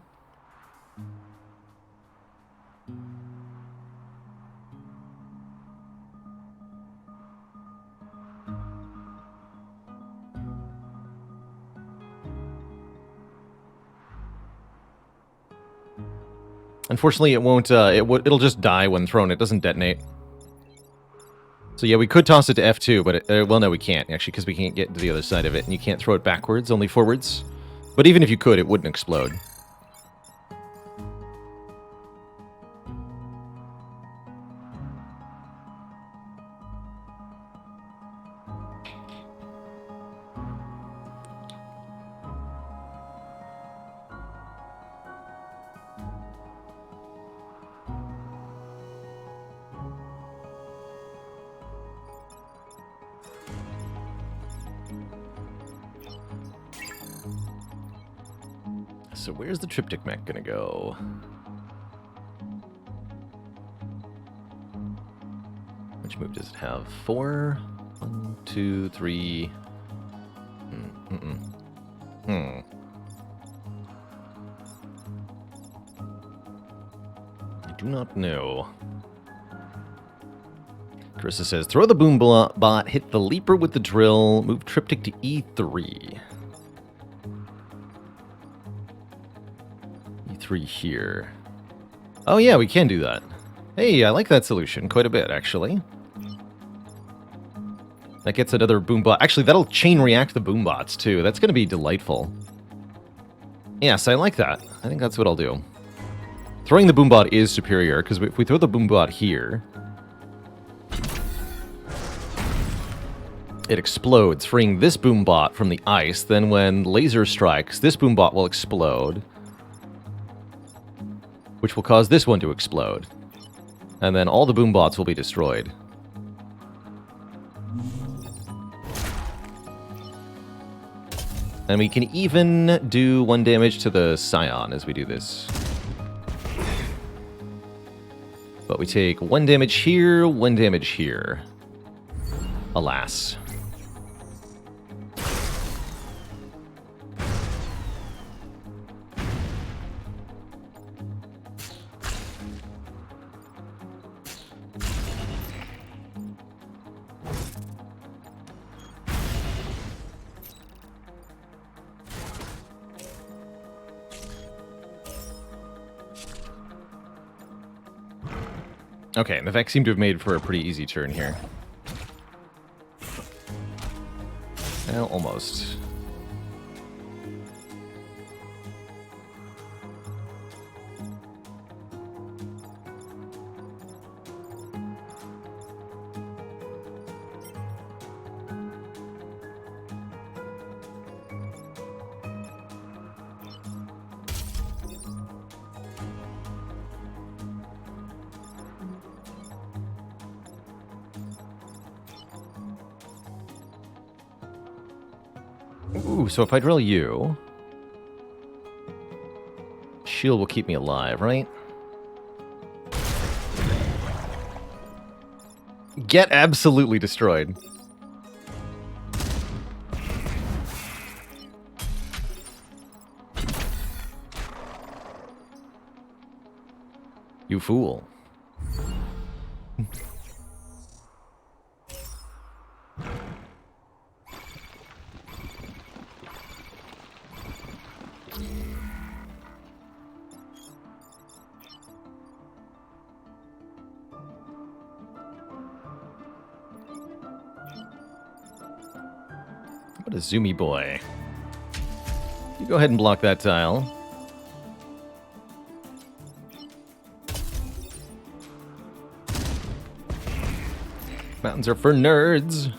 Unfortunately, it won't. It'll just die when thrown. It doesn't detonate. So yeah, we could toss it to F2, but well, no, we can't actually, because we can't get to the other side of it, and you can't throw it backwards, only forwards. But even if you could, it wouldn't explode. So where's the triptych mech gonna go? Which move does it have? 4? 1, 2, 3. I do not know. Carissa says, throw the boom bot, hit the leaper with the drill, move triptych to E3. E3 here. Oh yeah, we can do that. Hey, I like that solution quite a bit, actually. That gets another boombot. Actually, that'll chain react the boombots, too. That's going to be delightful. Yes, I like that. I think that's what I'll do. Throwing the boombot is superior, because if we throw the boombot here, it explodes, freeing this boombot from the ice. Then when laser strikes, this boombot will explode, which will cause this one to explode. And then all the boombots will be destroyed. And we can even do 1 damage to the Scion as we do this. But we take 1 damage here, 1 damage here. Alas. Okay, the Vex seem to have made for a pretty easy turn here. Well, almost. Ooh, so if I drill you, shield will keep me alive, right? Get absolutely destroyed. You fool. What a zoomy boy. You go ahead and block that tile. Mountains are for nerds.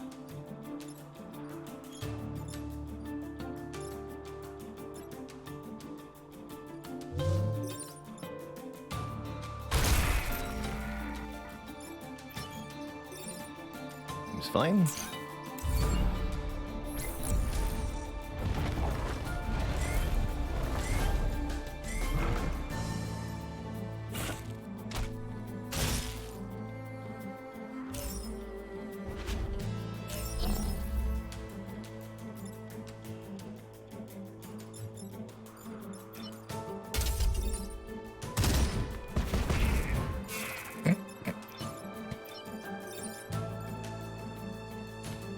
Seems fine.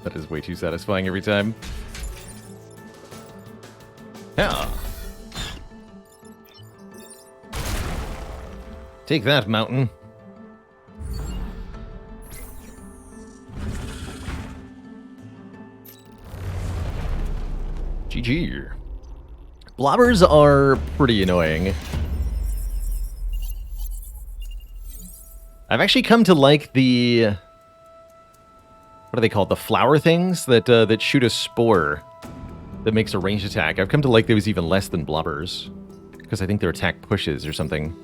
That is way too satisfying every time. Yeah. Take that, mountain. GG. Blobbers are pretty annoying. I've actually come to like the... What are they called? The flower things that that shoot a spore that makes a ranged attack. I've come to like those even less than blobbers because I think their attack pushes or something.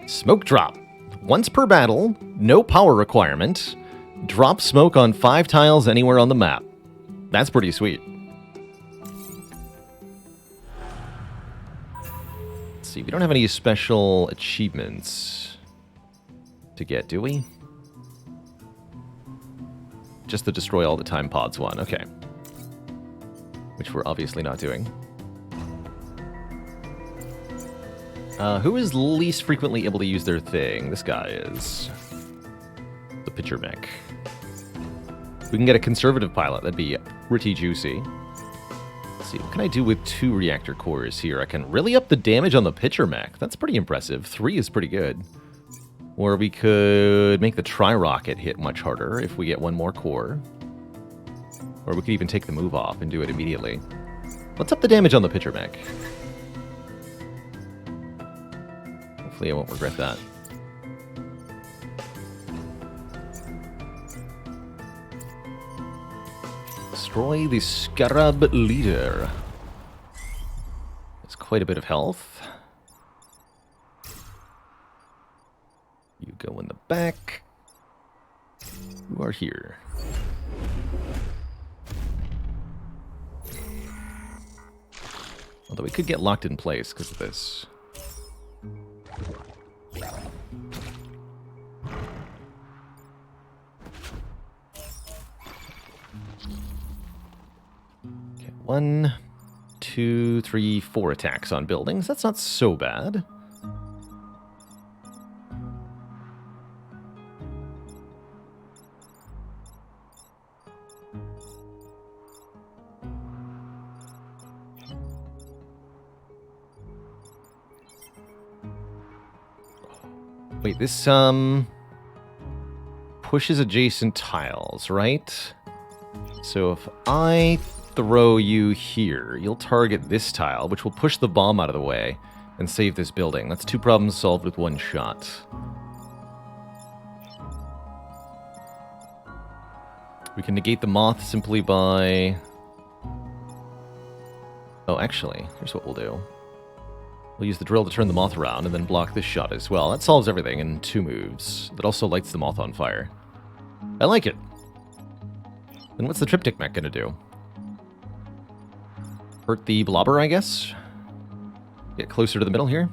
Smoke drop. Once per battle, no power requirement. Drop smoke on 5 tiles anywhere on the map. That's pretty sweet. Let's see, we don't have any special achievements to get, do we? Just the destroy all the time pods one, okay. Which we're obviously not doing. Who is least frequently able to use their thing? This guy is. The pitcher mech. We can get a conservative pilot, that'd be pretty juicy. Let's see, what can I do with 2 reactor cores here? I can really up the damage on the pitcher mech. That's pretty impressive. 3 is pretty good. Or we could make the tri-rocket hit much harder if we get 1 more core. Or we could even take the move off and do it immediately. Let's up the damage on the pitcher mech. Hopefully I won't regret that. Destroy the Scarab Leader. It's quite a bit of health. You go in the back. You are here. Although we could get locked in place because of this. Okay, 1, 2, 3, 4 attacks on buildings. That's not so bad. Wait, this, pushes adjacent tiles, right? So if I throw you here, you'll target this tile, which will push the bomb out of the way and save this building. That's 2 problems solved with 1 shot. We can negate the moth simply by... Oh, actually, here's what we'll do. We'll use the drill to turn the moth around and then block this shot as well. That solves everything in 2 moves. That also lights the moth on fire. I like it. Then what's the triptych mech gonna do? Hurt the blobber, I guess? Get closer to the middle here.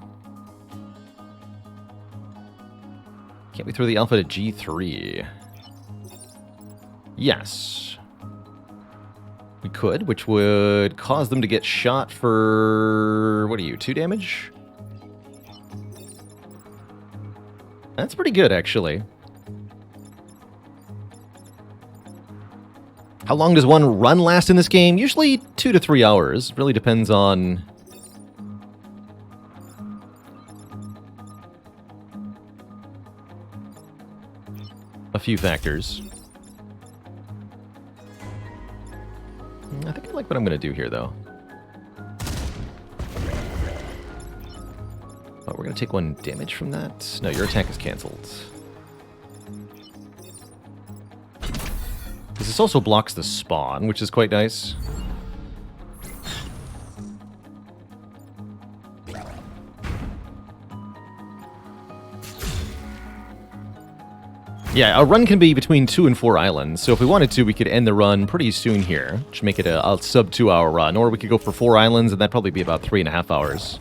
Can't we throw the alpha to G3? Yes. We could, which would cause them to get shot for... What are you, 2 damage? That's pretty good, actually. How long does one run last in this game? Usually 2 to 3 hours. Really depends on a few factors. I think I like what I'm going to do here, though. Oh, we're going to take 1 damage from that. No, your attack is cancelled. This also blocks the spawn, which is quite nice. Yeah, a run can be between 2 and 4 islands, so if we wanted to, we could end the run pretty soon here, which would make it a sub 2-hour run, or we could go for 4 islands, and that'd probably be about 3.5 hours.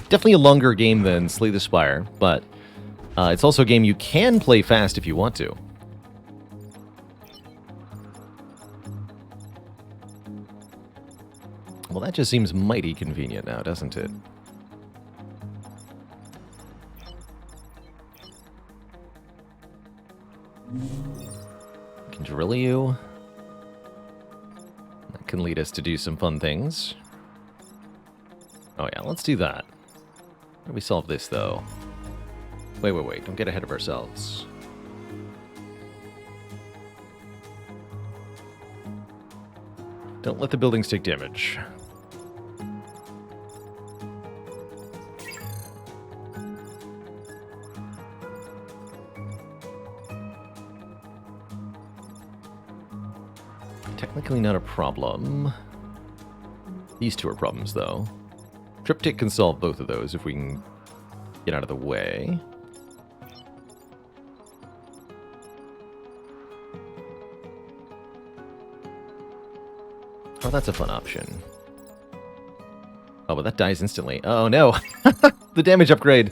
Definitely a longer game than Slay the Spire, but it's also a game you can play fast if you want to. Well, that just seems mighty convenient now, doesn't it? I can drill you. That can lead us to do some fun things. Oh yeah, let's do that. How do we solve this, though? Wait. Don't get ahead of ourselves. Don't let the buildings take damage. Technically not a problem. These 2 are problems, though. Triptych can solve both of those if we can get out of the way. Oh, that's a fun option. Oh, but that dies instantly. Oh, no. The damage upgrade.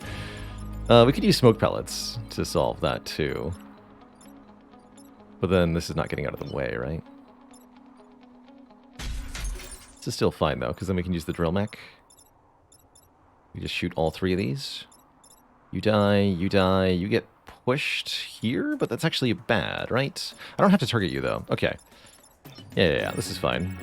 We could use smoke pellets to solve that, too. But then this is not getting out of the way, right? This is still fine, though, because then we can use the drill mech. We just shoot all 3 of these. You die, you get pushed here, but that's actually bad, right? I don't have to target you, though. Okay. Yeah, this is fine.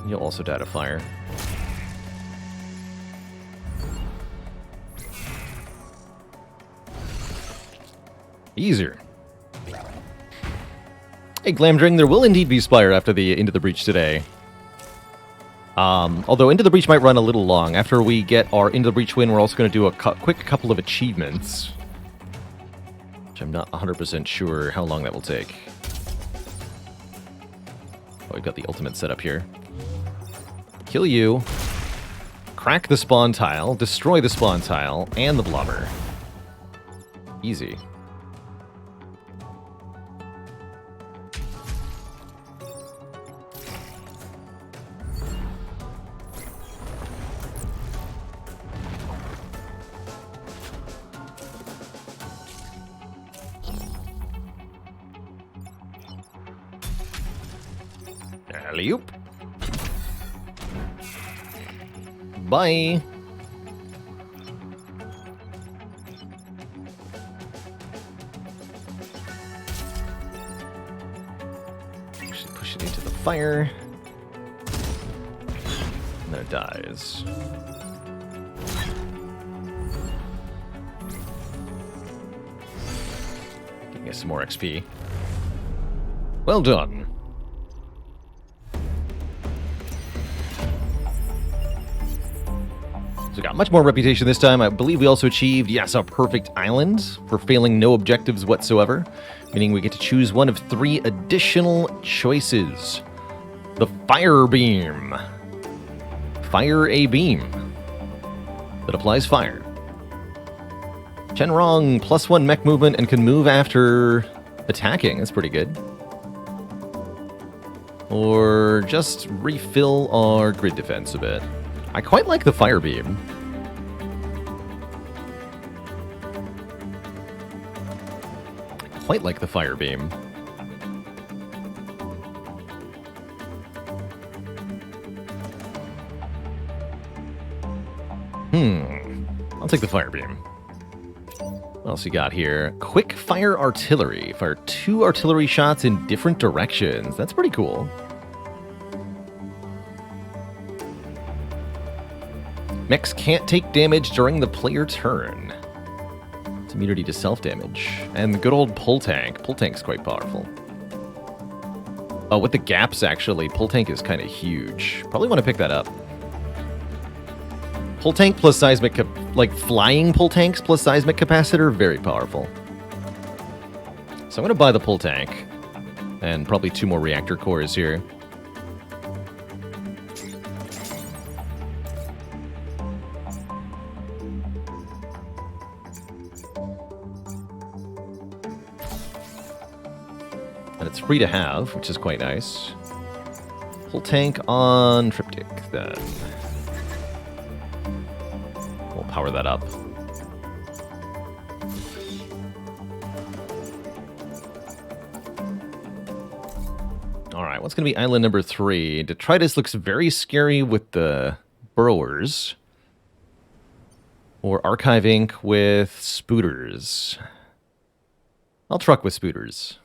You'll also die to fire. Easier. Hey, Glamdring, there will indeed be Spire after the Into the Breach today. Although Into the Breach might run a little long. After we get our Into the Breach win, we're also going to do a quick couple of achievements. Which I'm not 100% sure how long that will take. Oh, we've got the ultimate set up here. Kill you. Crack the spawn tile. Destroy the spawn tile. And the blobber. Easy. Alley-oop. Bye. Actually push it into the fire. And then it dies. Getting us some more XP. Well done. So we got much more reputation this time. I believe we also achieved, yes, a perfect island for failing no objectives whatsoever, meaning we get to choose one of 3 additional choices. The Fire Beam. Fire a beam that applies fire. Shenrong, +1 mech movement and can move after attacking. That's pretty good. Or just refill our grid defense a bit. I quite like the Fire Beam. quite like the fire beam. I'll take the fire beam. What else you got here? Quick fire artillery. Fire 2 artillery shots in different directions. That's pretty cool. Mechs can't take damage during the player turn. It's immunity to self-damage. And the good old pull tank. Pull tank's quite powerful. Oh, with the gaps, actually, pull tank is kind of huge. Probably want to pick that up. Pull tank plus seismic, like flying pull tanks plus seismic capacitor, very powerful. So I'm going to buy the pull tank. And probably 2 more reactor cores here. And it's free to have, which is quite nice. Pull tank on Triptych, then. We'll power that up. Alright, what's going to be island number 3? Detritus looks very scary with the burrowers. Or Archive Inc. with spooters. I'll truck with spooters.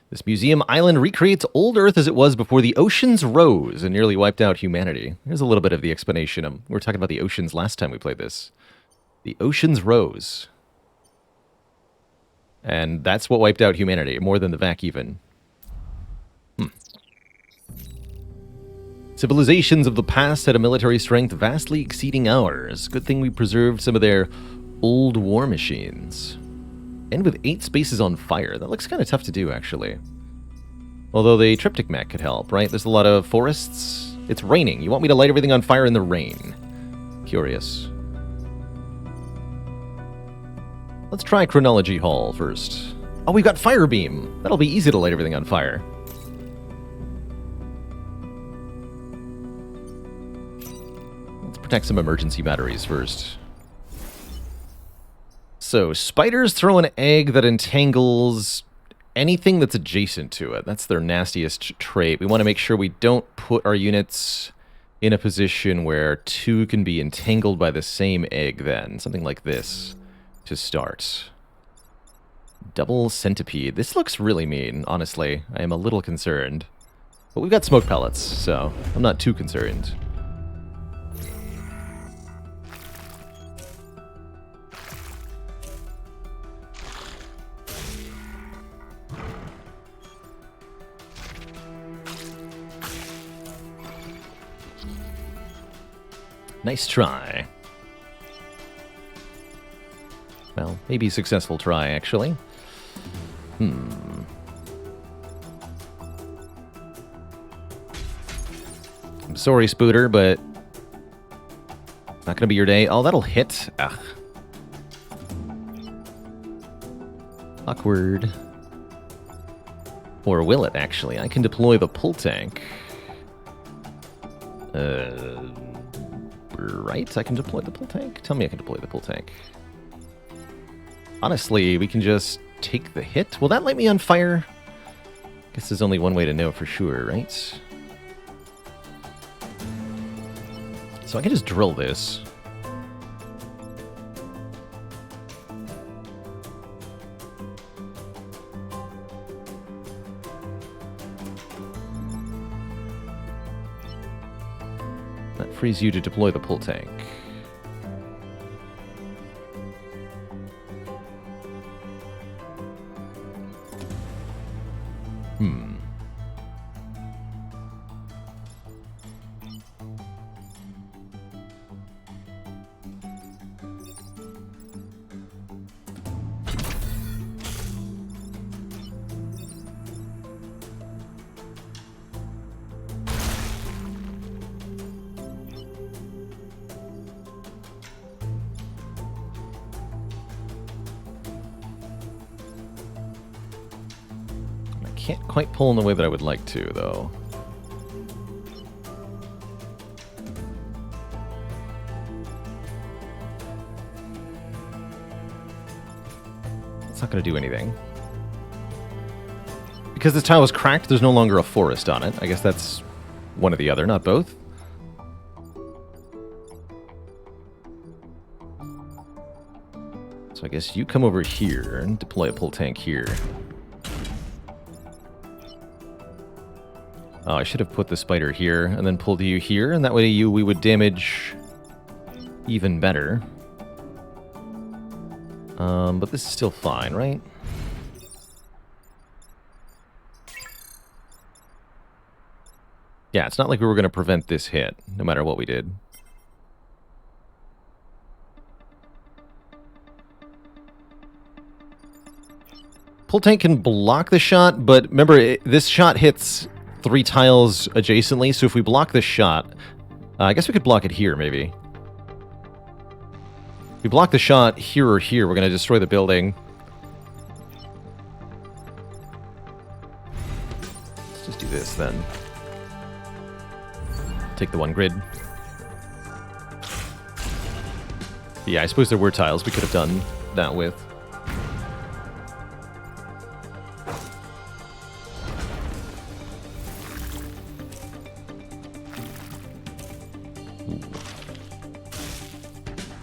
This museum island recreates old Earth as it was before the oceans rose and nearly wiped out humanity. Here's a little bit of the explanation. We were talking about the oceans last time we played this. The oceans rose. And that's what wiped out humanity, more than the vac even. Civilizations of the past had a military strength vastly exceeding ours. Good thing we preserved some of their old war machines. And with 8 spaces on fire. That looks kind of tough to do, actually. Although the Triptych mech could help, right? There's a lot of forests. It's raining. You want me to light everything on fire in the rain? Curious. Let's try Chronology Hall first. Oh, we've got Fire Beam. That'll be easy to light everything on fire. Let's protect some emergency batteries first. So, spiders throw an egg that entangles anything that's adjacent to it. That's their nastiest trait. We want to make sure we don't put our units in a position where 2 can be entangled by the same egg then. Something like this to start. Double centipede. This looks really mean, honestly. I am a little concerned. But we've got smoke pellets, so I'm not too concerned. Nice try. Well, maybe successful try, actually. I'm sorry, Spooter, but not gonna be your day. Oh, that'll hit. Ugh. Awkward. Or will it, actually? I can deploy the pull tank. Right? I can deploy the pull tank? Tell me I can deploy the pull tank. Honestly, we can just take the hit. Will that light me on fire? Guess there's only one way to know for sure, right? So I can just drill this. That frees you to deploy the pull tank. Can't quite pull in the way that I would like to, though. Let's not going to do anything. Because this tile was cracked, there's no longer a forest on it. I guess that's one or the other, not both. So I guess you come over here and deploy a pull tank here. Oh, I should have put the spider here and then pulled you here, and that way we would damage even better. But this is still fine, right? Yeah, it's not like we were going to prevent this hit, no matter what we did. Pull tank can block the shot, but remember, this shot hits 3 tiles adjacently, so if we block this shot... I guess we could block it here, maybe. If we block the shot here or here, we're going to destroy the building. Let's just do this, then. Take the 1 grid. Yeah, I suppose there were tiles we could have done that with.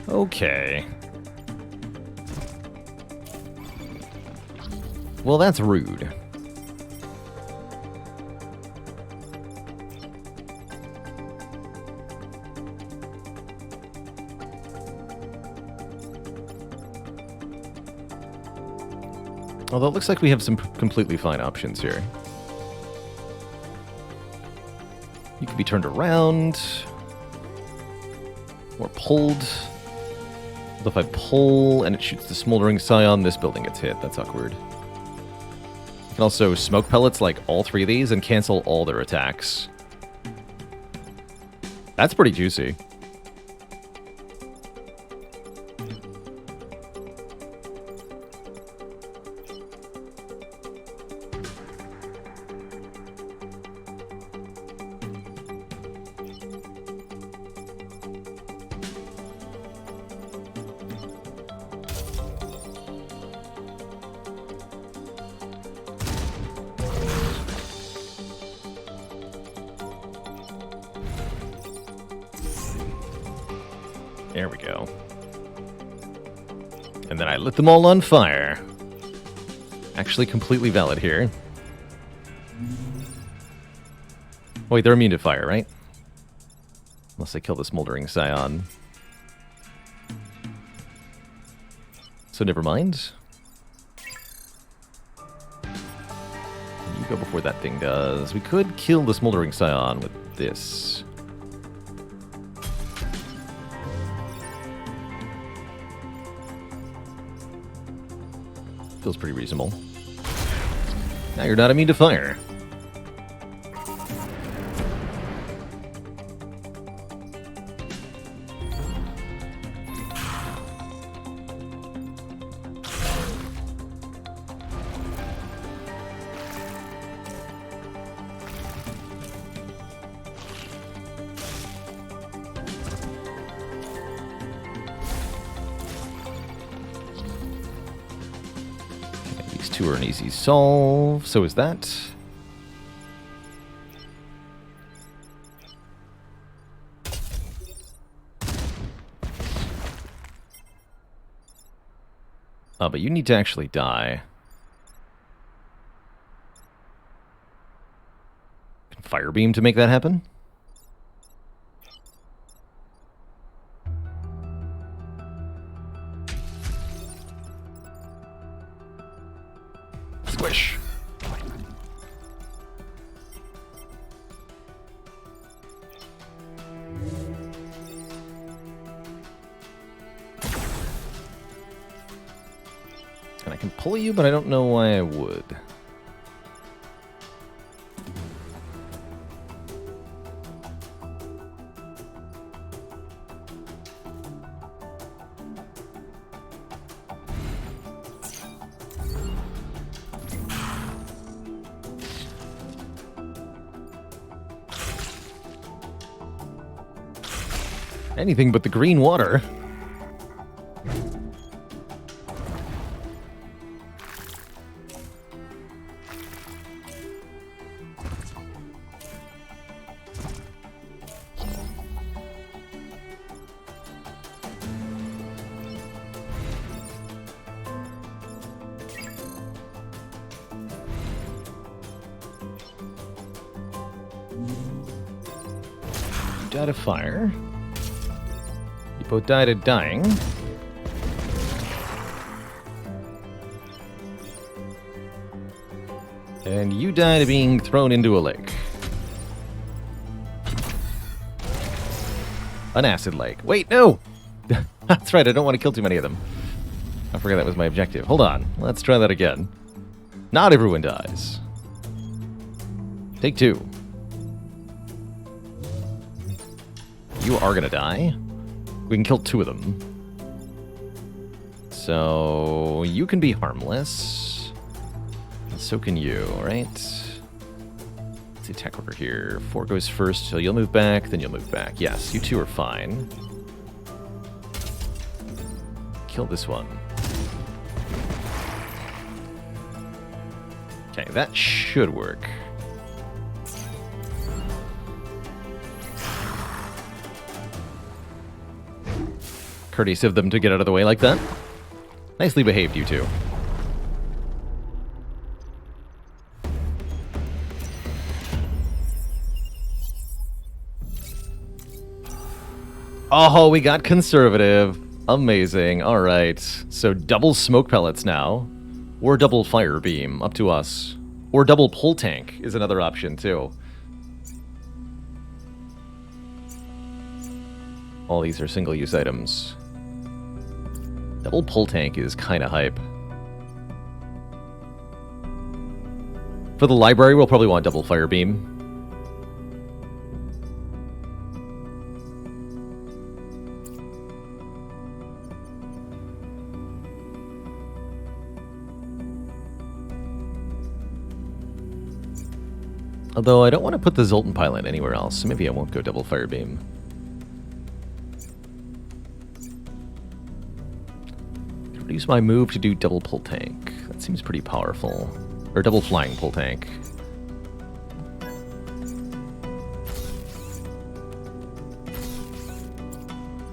Okay. Well, that's rude. Although it looks like we have some completely fine options here. You could be turned around. Or pulled. If I pull and it shoots the smoldering scion, this building gets hit. That's awkward. You can also smoke pellets like all 3 of these and cancel all their attacks. That's pretty juicy. There we go. And then I lit them all on fire. Actually completely valid here. Wait, they're immune to fire, right? Unless I kill the smoldering scion. So never mind. You go before that thing does. We could kill the smoldering scion with this. Feels pretty reasonable. Now you're not immune to fire. Two are an easy solve. So is that. Oh, but you need to actually die. Can fire beam to make that happen? Squish. And I can pull you, but I don't know why I would. Anything but the green water. die to fire. You both die to dying. And you die to being thrown into a lake. An acid lake. Wait, no! That's right, I don't want to kill too many of them. I forgot that was my objective. Hold on, let's try that again. Not everyone dies. Take 2. You are gonna die. We can kill 2 of them. So you can be harmless. So can you, right? Let's see, attack order here. 4 goes first, so you'll move back, then you'll move back. Yes, you 2 are fine. Kill this one. Okay, that should work. Courteous of them to get out of the way like that. Nicely behaved, you 2. Oh, we got conservative. Amazing. All right. So double smoke pellets now. Or double fire beam. Up to us. Or double pull tank is another option, too. All these are single-use items. Double pull tank is kind of hype. For the library, we'll probably want double fire beam. Although I don't want to put the Zoltan Pilot anywhere else, so maybe I won't go double fire beam. Use my move to do double pull tank. That seems pretty powerful. Or double flying pull tank.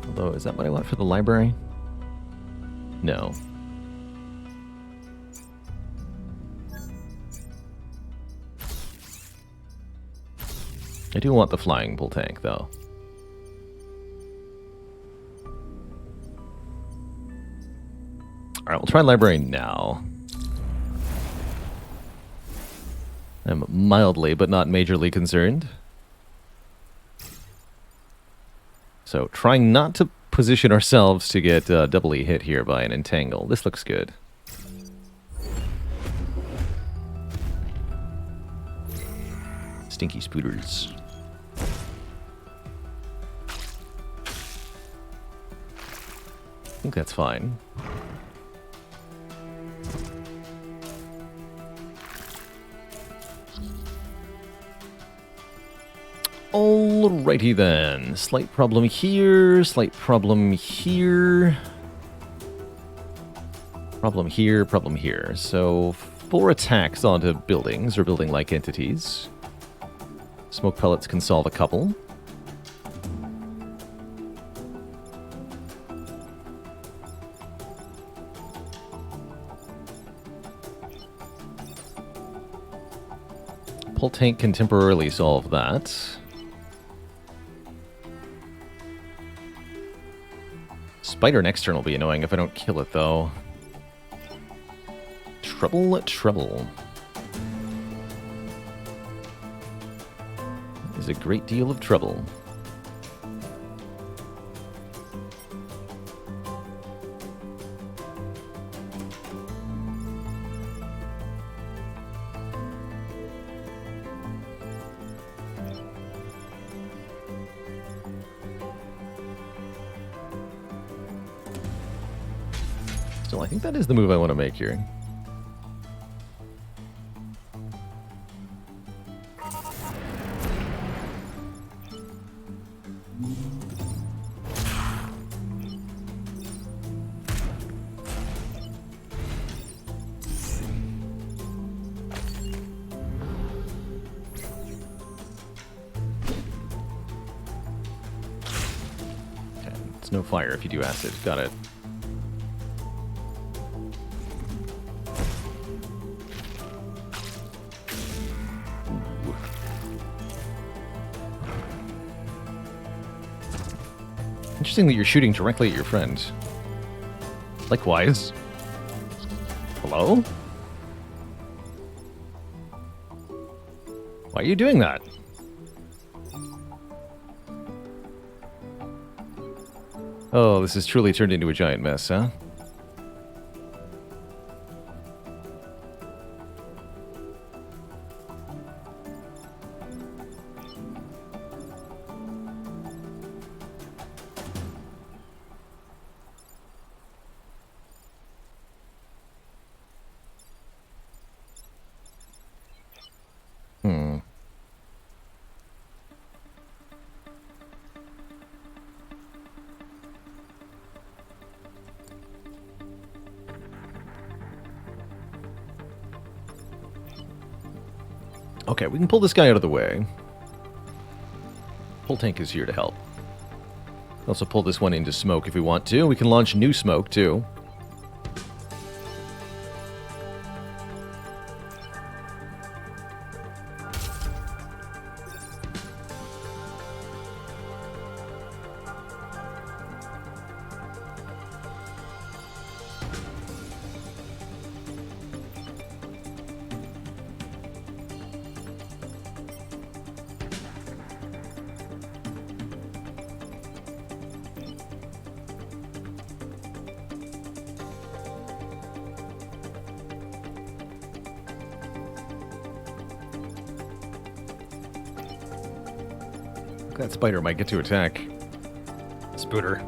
Although, is that what I want for the library? No. I do want the flying pull tank, though. Alright, we'll try library now. I'm mildly, but not majorly concerned. So, trying not to position ourselves to get doubly hit here by an entangle. This looks good. Stinky spooters. I think that's fine. Alrighty then. Slight problem here, slight problem here. Problem here, problem here. So, 4 attacks onto buildings or building-like entities. Smoke pellets can solve a couple. Pull tank can temporarily solve that. Spider next turn will be annoying if I don't kill it, though. Trouble, trouble. Is a great deal of trouble. Still, I think that is the move I want to make here. Okay, it's no fire if you do acid. Got it. Interesting that you're shooting directly at your friend. Likewise. Hello? Why are you doing that? Oh, this has truly turned into a giant mess, huh? Okay, we can pull this guy out of the way. Pull tank is here to help. Also pull this one into smoke if we want to. We can launch new smoke too. That spider might get to attack. Spooter.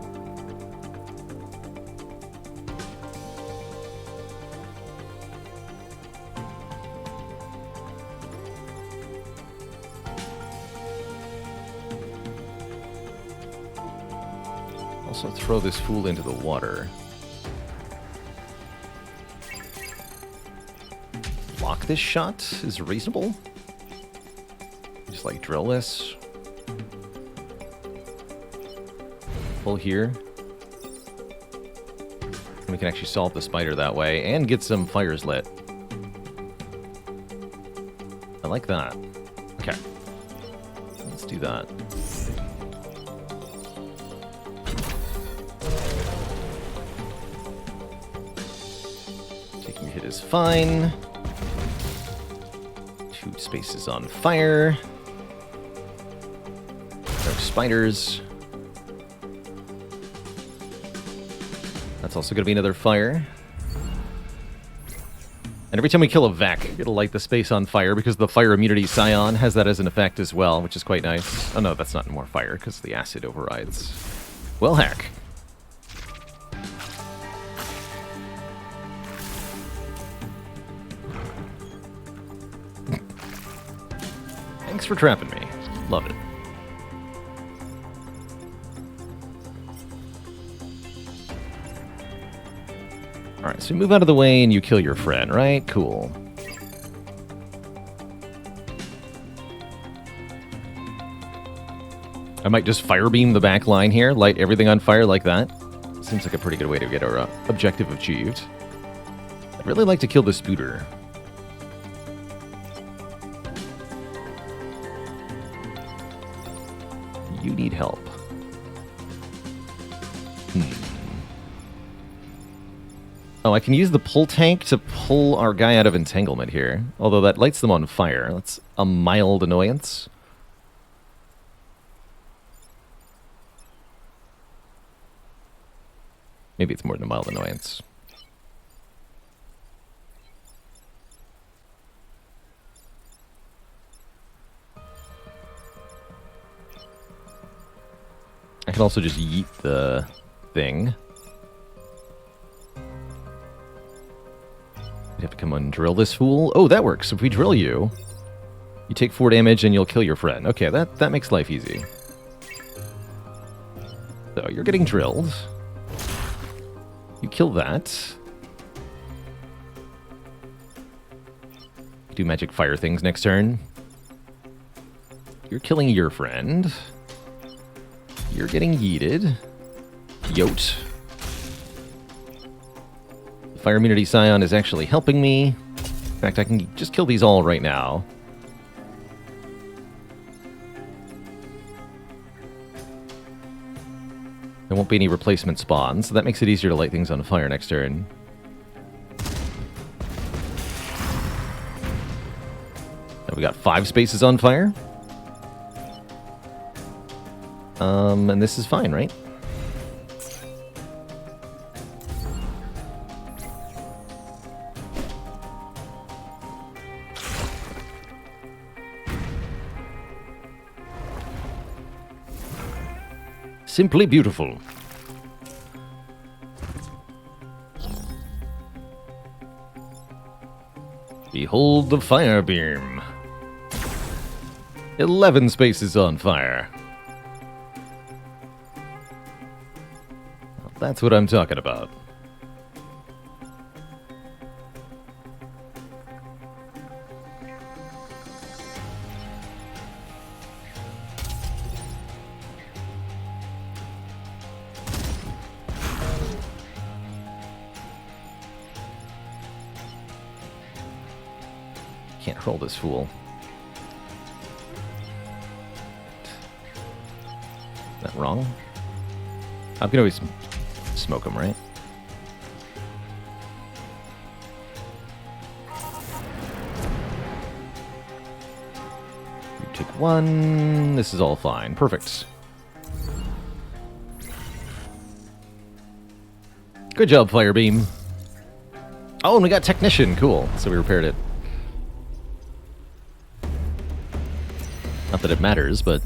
Also throw this fool into the water. Block this shot is reasonable. Just like drill this. Pull here. We can actually solve the spider that way and get some fires lit. I like that. Okay. Let's do that. Taking a hit is fine. 2 spaces on fire. No spiders. That's also going to be another fire. And every time we kill a Vec, it'll light the space on fire because the fire immunity Scion has that as an effect as well, which is quite nice. Oh no, that's not more fire because the acid overrides. Well, heck. Thanks for trapping me. Love it. Alright, so you move out of the way and you kill your friend, right? Cool. I might just fire beam the back line here, light everything on fire like that. Seems like a pretty good way to get our objective achieved. I'd really like to kill the Spooter. You need help. Oh, I can use the pull tank to pull our guy out of entanglement here. Although that lights them on fire. That's a mild annoyance. Maybe it's more than a mild annoyance. I can also just yeet the thing. We have to come and drill this fool. Oh, that works. If we drill you, you take 4 damage and you'll kill your friend. Okay, that makes life easy. So you're getting drilled. You kill that. Do magic fire things next turn. You're killing your friend. You're getting yeeted. Yote. Fire immunity Scion is actually helping me. In fact, I can just kill these all right now. There won't be any replacement spawns, so that makes it easier to light things on fire next turn. Now we got 5 spaces on fire. And this is fine, right? Simply beautiful. Behold the fire beam. 11 spaces on fire. Well, that's what I'm talking about. Can't roll this fool. Is that wrong? I can always smoke him, right? You take 1. This is all fine. Perfect. Good job, Firebeam. Oh, and we got Technician. Cool. So we repaired it. Not that it matters, but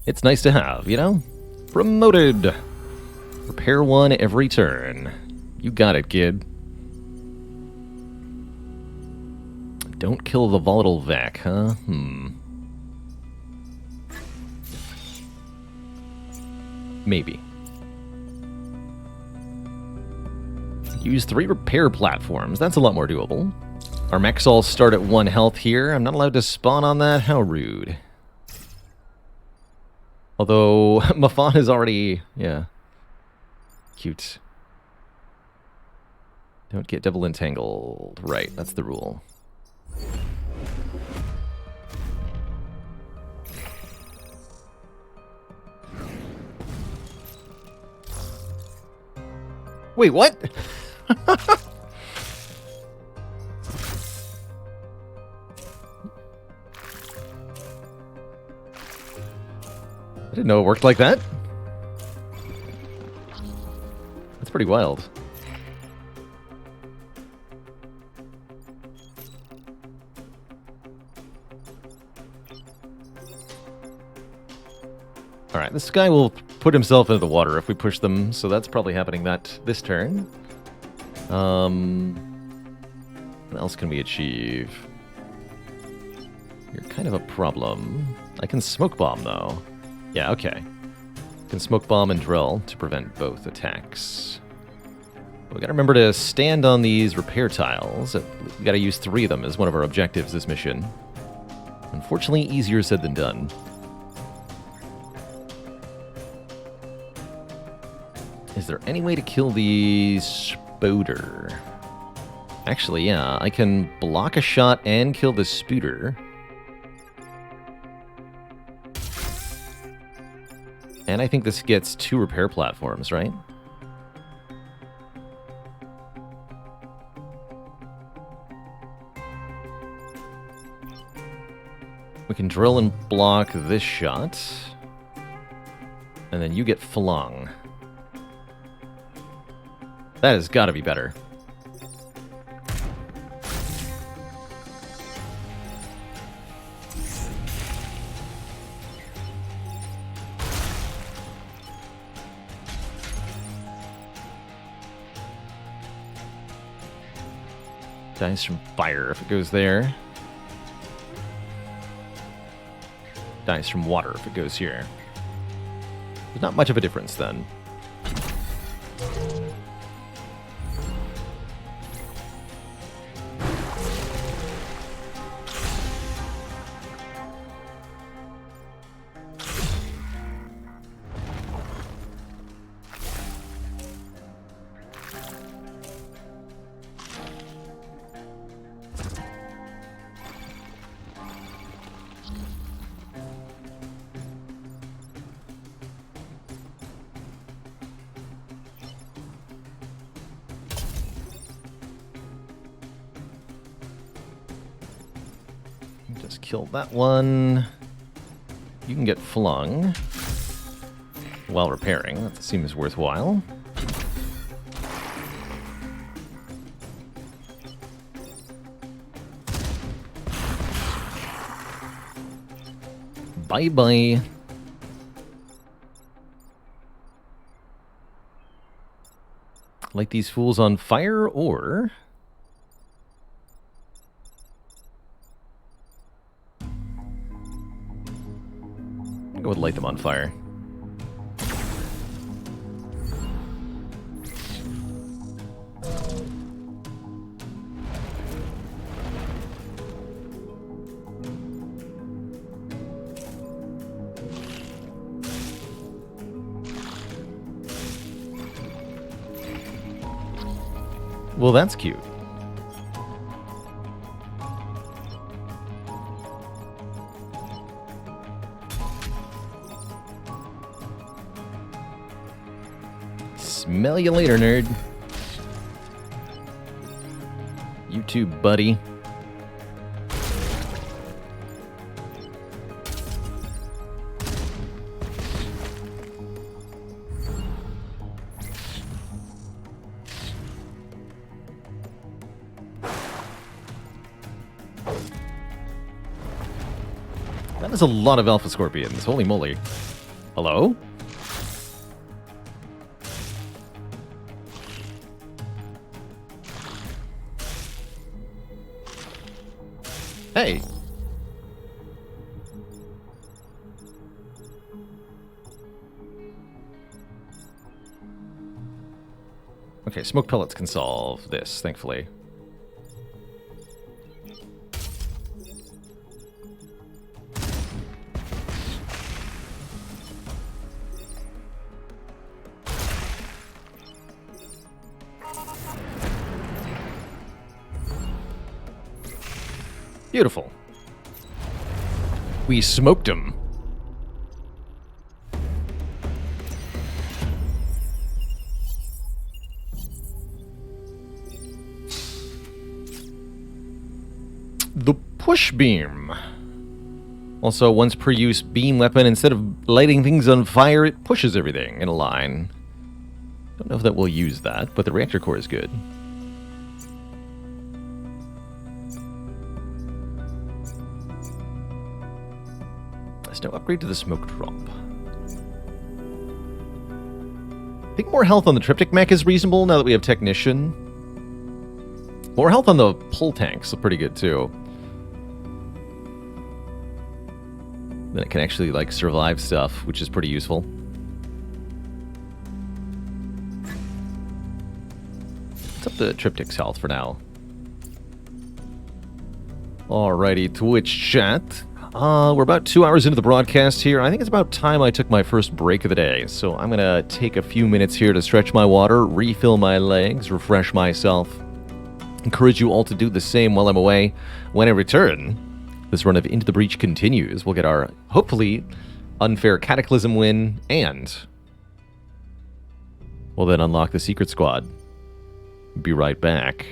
it's nice to have, you know? Promoted! Repair 1 every turn. You got it, kid. Don't kill the volatile vac, huh? Maybe. Use 3 repair platforms. That's a lot more doable. Our mechs all start at 1 health here. I'm not allowed to spawn on that? How rude. Although, Mafan is already... yeah. Cute. Don't get double entangled. Right, that's the rule. Wait, what? I didn't know it worked like that. That's pretty wild. Alright, this guy will put himself into the water if we push them, so that's probably happening this turn. What else can we achieve? You're kind of a problem. I can smoke bomb, though. Yeah, okay. Can smoke bomb and drill to prevent both attacks. But we gotta remember to stand on these repair tiles. We gotta use 3 of them as one of our objectives this mission. Unfortunately, easier said than done. Is there any way to kill the Spooter? Actually, yeah, I can block a shot and kill the Spooter. And I think this gets 2 repair platforms, right? We can drill and block this shot. And then you get flung. That has got to be better. Dice from fire if it goes there. Dice from water if it goes here. There's not much of a difference then. Just kill that one. You can get flung while repairing. That seems worthwhile. Bye-bye. Light these fools on fire, or... I'll go with light them on fire. Well, that's cute. Smell you later, nerd. You too, buddy. That is a lot of Alpha Scorpions. Holy moly. Hello? Hey. Okay, smoke pellets can solve this, thankfully. Beautiful. We smoked him. The push beam. Also, once per use beam weapon, instead of lighting things on fire, it pushes everything in a line. Don't know if that will use that, but the reactor core is good. Let's now upgrade to the smoke drop. I think more health on the triptych mech is reasonable now that we have technician. More health on the pull tanks are pretty good too. Then it can actually like survive stuff, which is pretty useful. What's up the triptych's health for now? Alrighty, Twitch chat. We're about 2 hours into the broadcast here. I think it's about time I took my first break of the day. So I'm going to take a few minutes here to stretch my water, refill my legs, refresh myself. Encourage you all to do the same while I'm away. When I return, this run of Into the Breach continues. We'll get our, hopefully, unfair Cataclysm win, and we'll then unlock the Secret Squad. Be right back.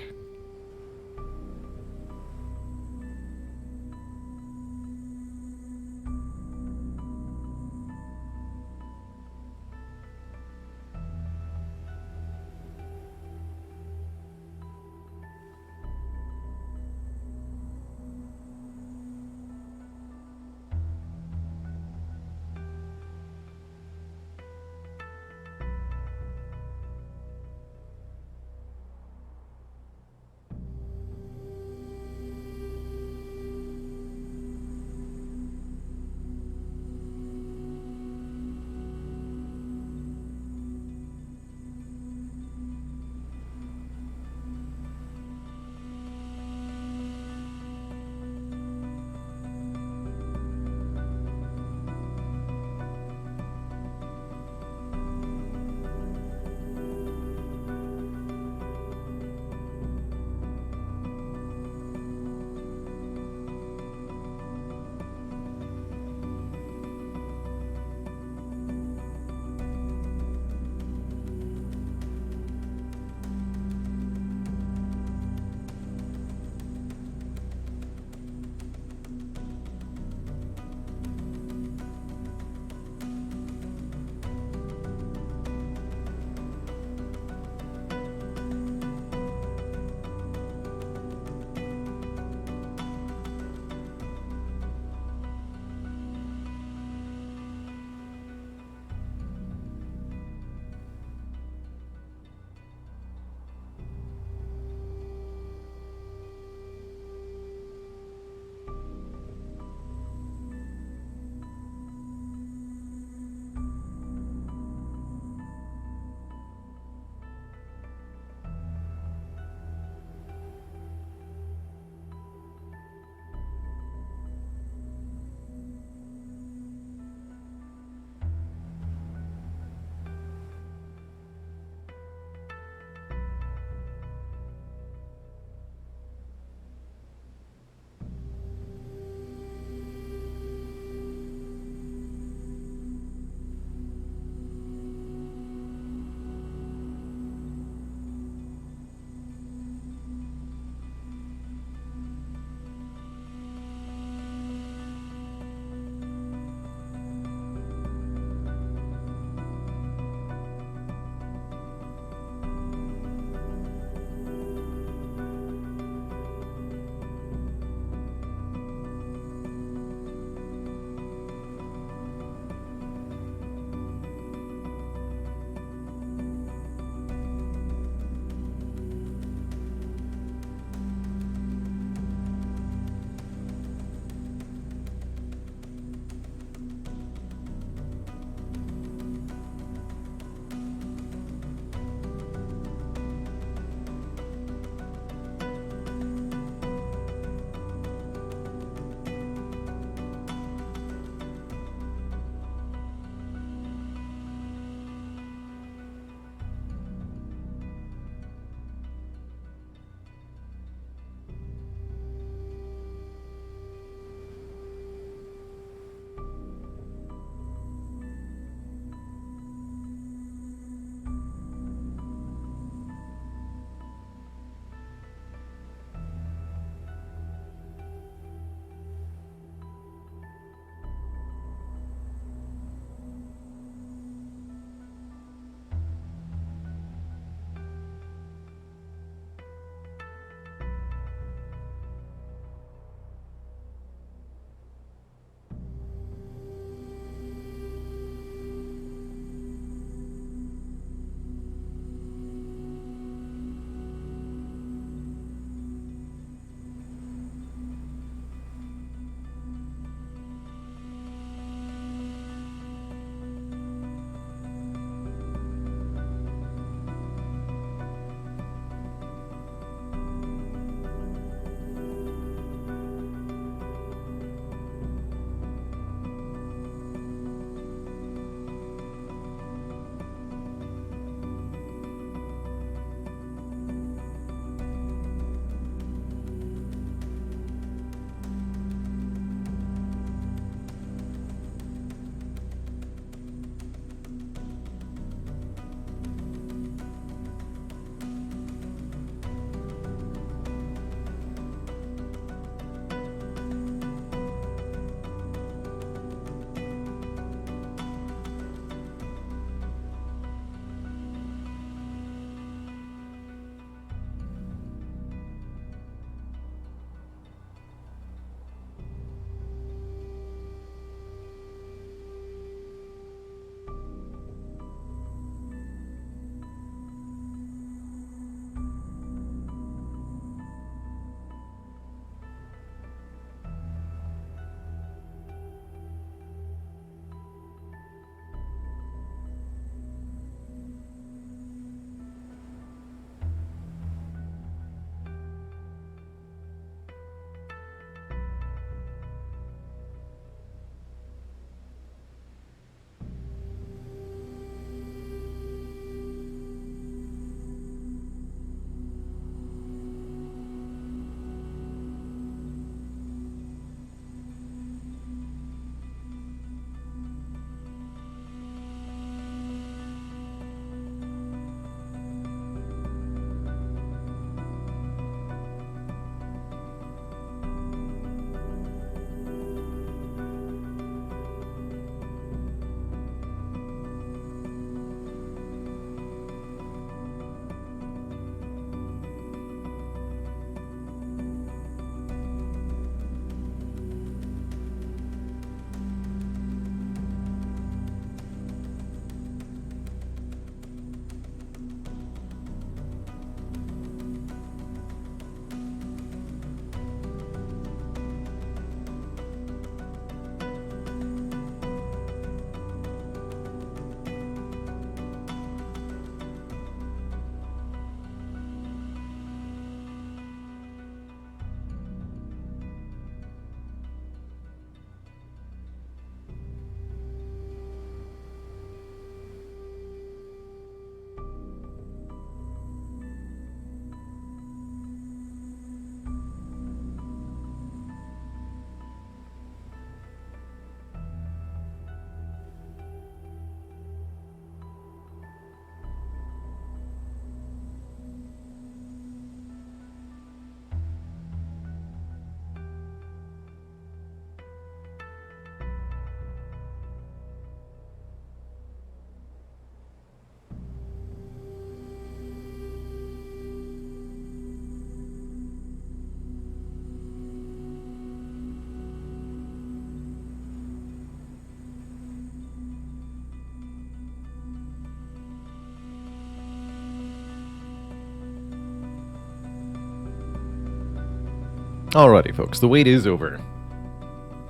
Alrighty, folks, the wait is over.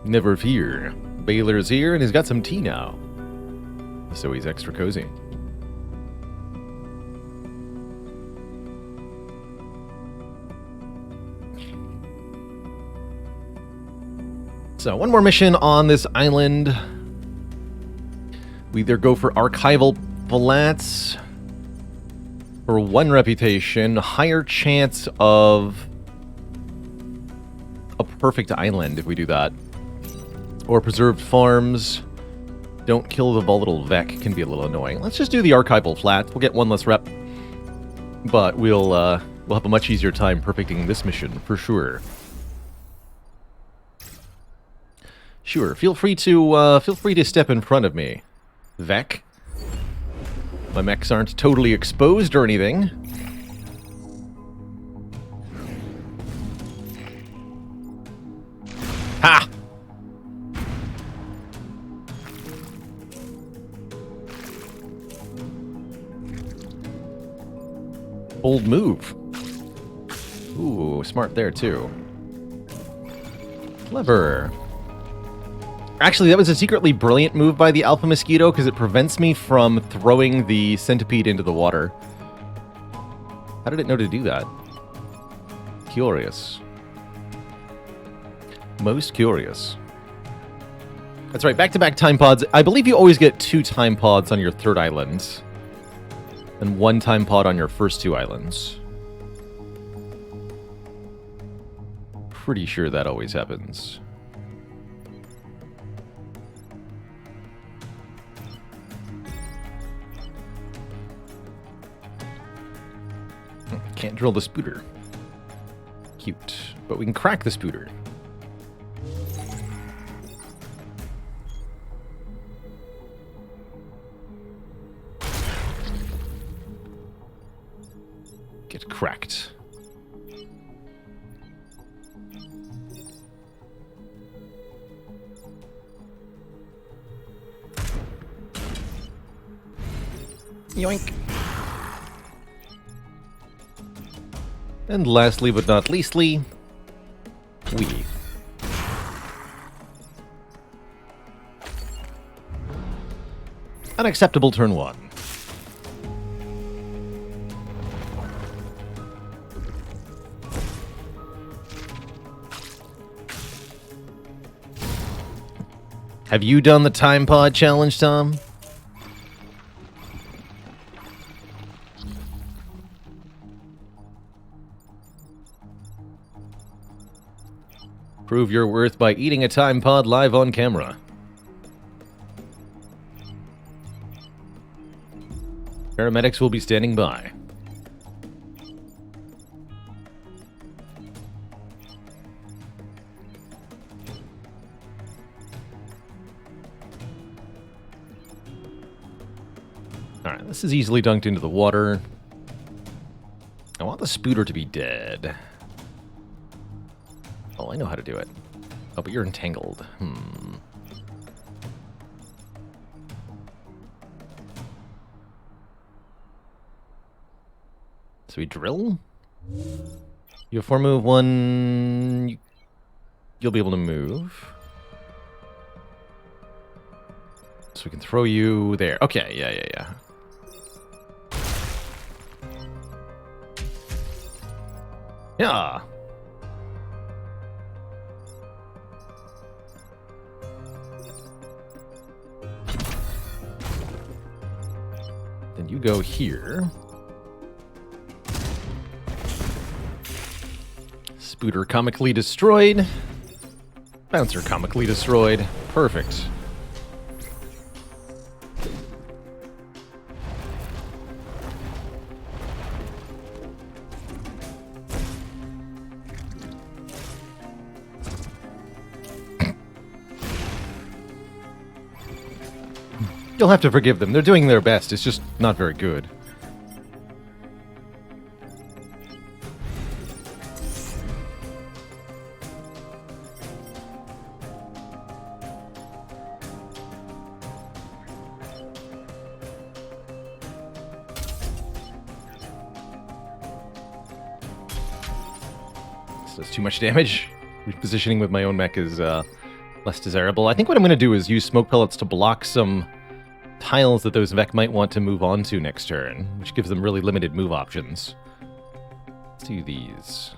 Never fear. Baylor's here, and he's got some tea now. So he's extra cozy. So, one more mission on this island. We either go for archival flats for 1 reputation, higher chance of a perfect island if we do that. Or preserved farms. Don't kill the volatile Vec, can be a little annoying. Let's just do the archival flat. We'll get 1 less rep. But we'll have a much easier time perfecting this mission, for sure. Sure, feel free to step in front of me, Vec. My mechs aren't totally exposed or anything. Ha! Bold move. Ooh, smart there too. Clever. Actually, that was a secretly brilliant move by the Alpha Mosquito because it prevents me from throwing the centipede into the water. How did it know to do that? Curious. Most curious. That's right, back-to-back time pods. I believe you always get 2 time pods on your 3rd island. And 1 time pod on your first 2 islands. Pretty sure that always happens. Can't drill the spooter. Cute. But we can crack the spooter. Get cracked. Yoink. And lastly, but not leastly, we. Unacceptable turn 1. Have you done the time pod challenge, Tom? Prove your worth by eating a time pod live on camera. Paramedics will be standing by. Alright, this is easily dunked into the water. I want the spooter to be dead. Oh, I know how to do it. Oh, but you're entangled. So we drill? You have 4 move, 1... You'll be able to move. So we can throw you there. Okay, yeah. Yeah! Then you go here. Spooter comically destroyed. Bouncer comically destroyed. Perfect. You'll have to forgive them. They're doing their best. It's just not very good. Does too much damage. Repositioning with my own mech is less desirable. I think what I'm going to do is use smoke pellets to block some tiles that those mech might want to move on to next turn, which gives them really limited move options. Let's do these.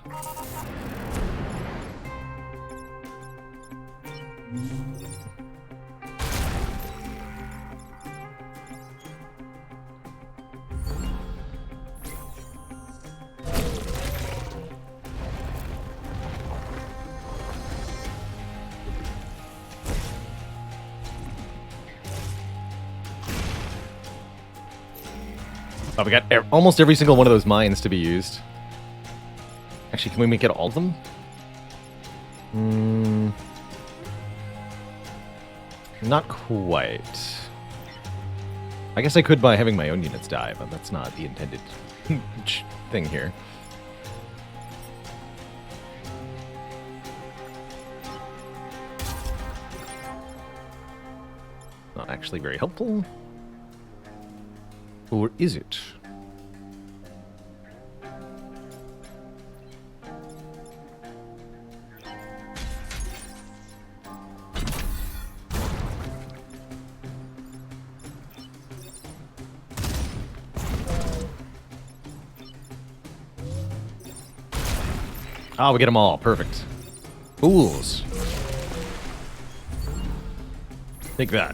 Oh, we got almost every single one of those mines to be used. Actually, can we make it all of them? Not quite. I guess I could by having my own units die, but that's not the intended thing here. Not actually very helpful. Or is it? Oh, we get them all. Perfect. Fools. Take that.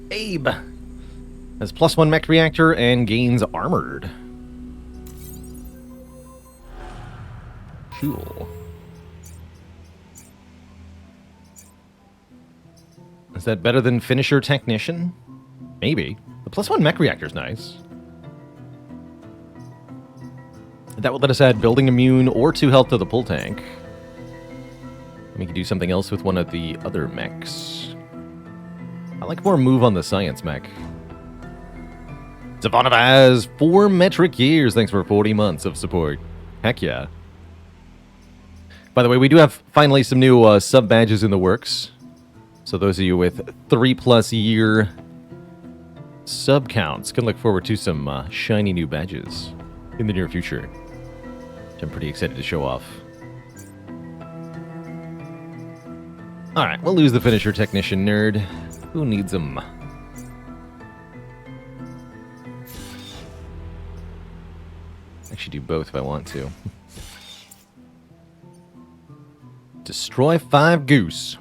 Abe has +1 mech reactor and gains armored. Cool. Is that better than finisher technician? Maybe. The +1 mech reactor's nice. That will let us add building immune or 2 health to the pull tank. We can do something else with one of the other mechs. I like more move on the science mech. Savannah has 4 metric years. Thanks for 40 months of support. Heck yeah. By the way, we do have finally some new sub badges in the works. So those of you with 3+ year sub counts can look forward to some shiny new badges in the near future, which I'm pretty excited to show off. Alright, we'll lose the finisher technician nerd. Who needs them? Actually do both if I want to. Destroy 5 goose.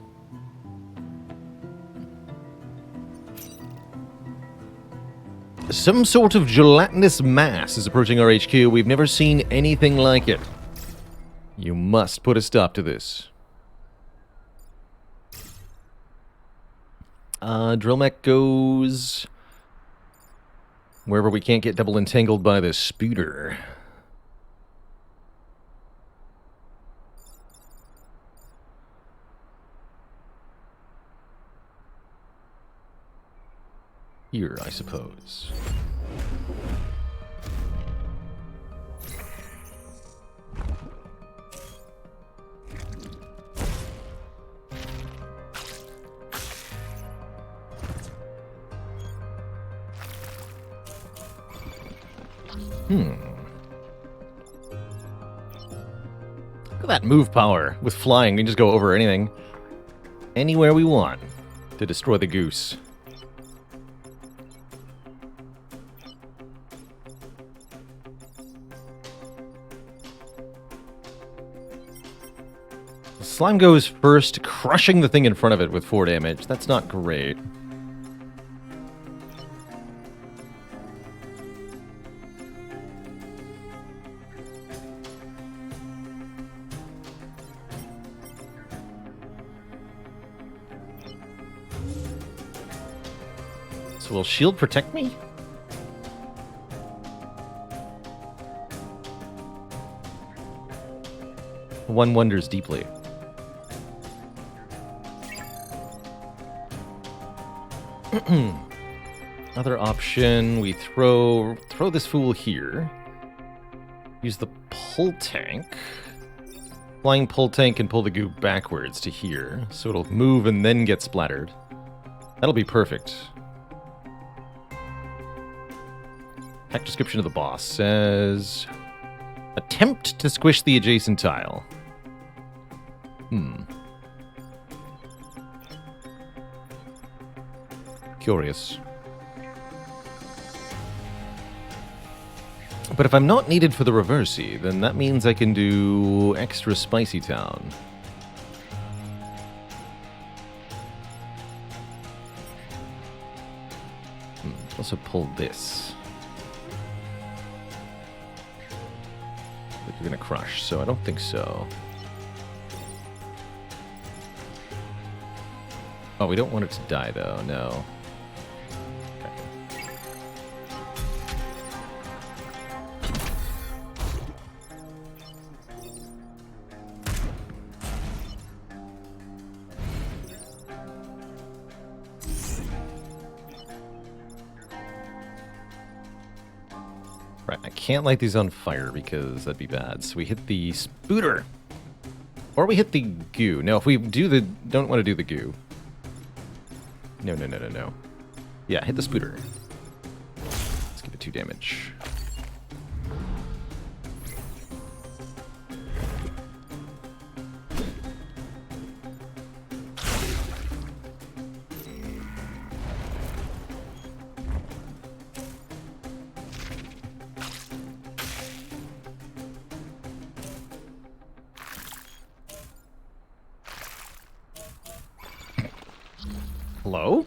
Some sort of gelatinous mass is approaching our HQ. We've never seen anything like it. You must put a stop to this. Drill mech goes wherever we can't get double entangled by the spooter. Here, I suppose. Look at that move power. With flying, we can just go over anything. Anywhere we want to destroy the goose. Slime goes first, crushing the thing in front of it with 4 damage. That's not great. So will shield protect me? One wonders deeply. Other option, we throw this fool here. Use the pull tank. Flying pull tank can pull the goo backwards to here, so it'll move and then get splattered. That'll be perfect. Hack description of the boss says... Attempt to squish the adjacent tile. Curious. But if I'm not needed for the reversey, then that means I can do extra Spicy Town. Also pull this. You're gonna crush, so I don't think so. Oh, we don't want it to die, though. No. Okay. Right, I can't light these on fire because that'd be bad. So we hit the spooter. Or we hit the goo. No, if we do the... Don't want to do the goo. No. Yeah, hit the spooter. Let's give it 2 damage. Hello?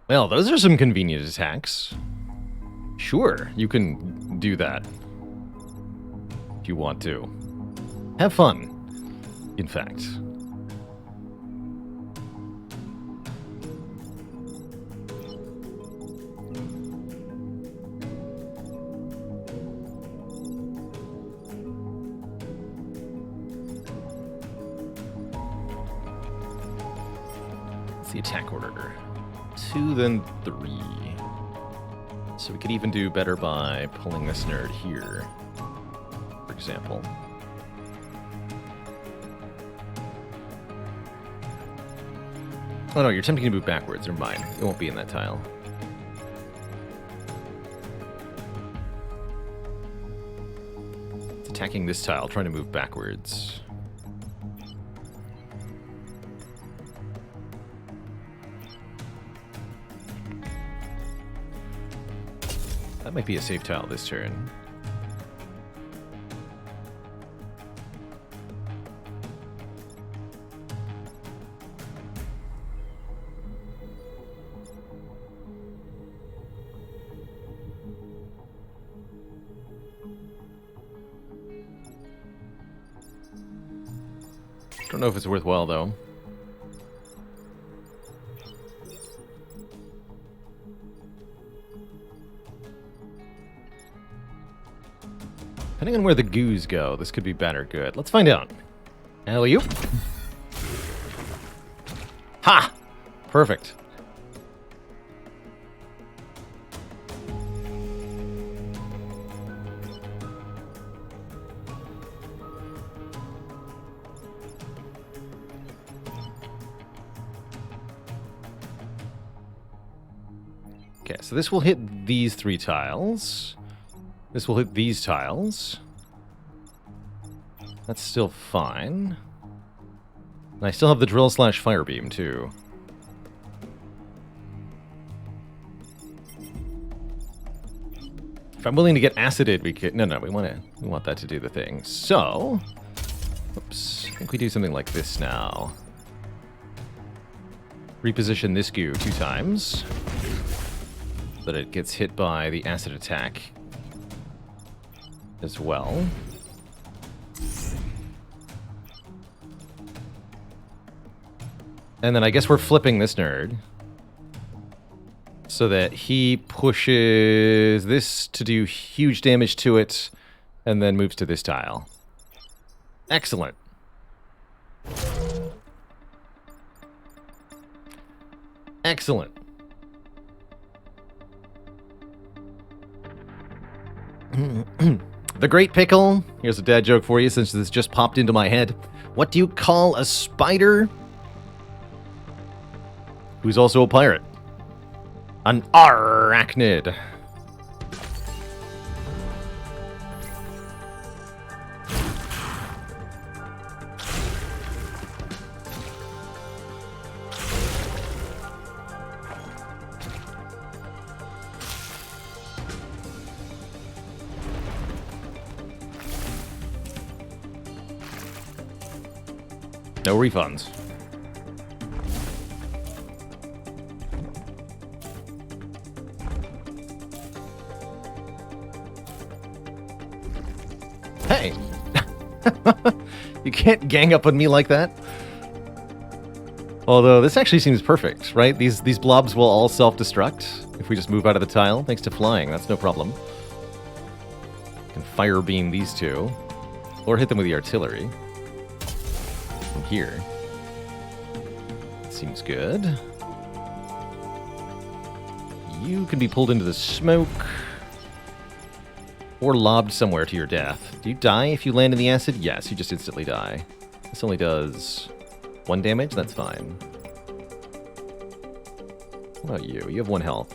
Well, those are some convenient attacks. Sure, you can do that. If you want to. Have fun, in fact. The attack order. 2, then 3. So we could even do better by pulling this nerd here, for example. Oh no, you're attempting to move backwards. Never mind. It won't be in that tile. It's attacking this tile, trying to move backwards. That might be a safe tile this turn. Don't know if it's worthwhile, though. Depending on where the goos go, this could be bad or good. Let's find out. Alley-oop. Ha! Perfect. Okay, so this will hit these 3 tiles. This will hit these tiles. That's still fine. And I still have the drill / fire beam too. If I'm willing to get acided, we could... No, we want that to do the thing. So... Oops. I think we do something like this now. Reposition this goo 2 times. So that it gets hit by the acid attack as well. And then I guess we're flipping this nerd so that he pushes this to do huge damage to it and then moves to this tile. Excellent. Excellent. The Great Pickle. Here's a dad joke for you since this just popped into my head. What do you call a spider who's also a pirate? An arachnid. No refunds. Hey! You can't gang up on me like that. Although, this actually seems perfect, right? These blobs will all self-destruct if we just move out of the tile, thanks to flying. That's no problem. Can fire beam these two. Or hit them with the artillery. From here. Seems good. You can be pulled into the smoke. Or lobbed somewhere to your death. Do you die if you land in the acid? Yes, you just instantly die. This only does 1 damage? That's fine. What about you? You have 1 health.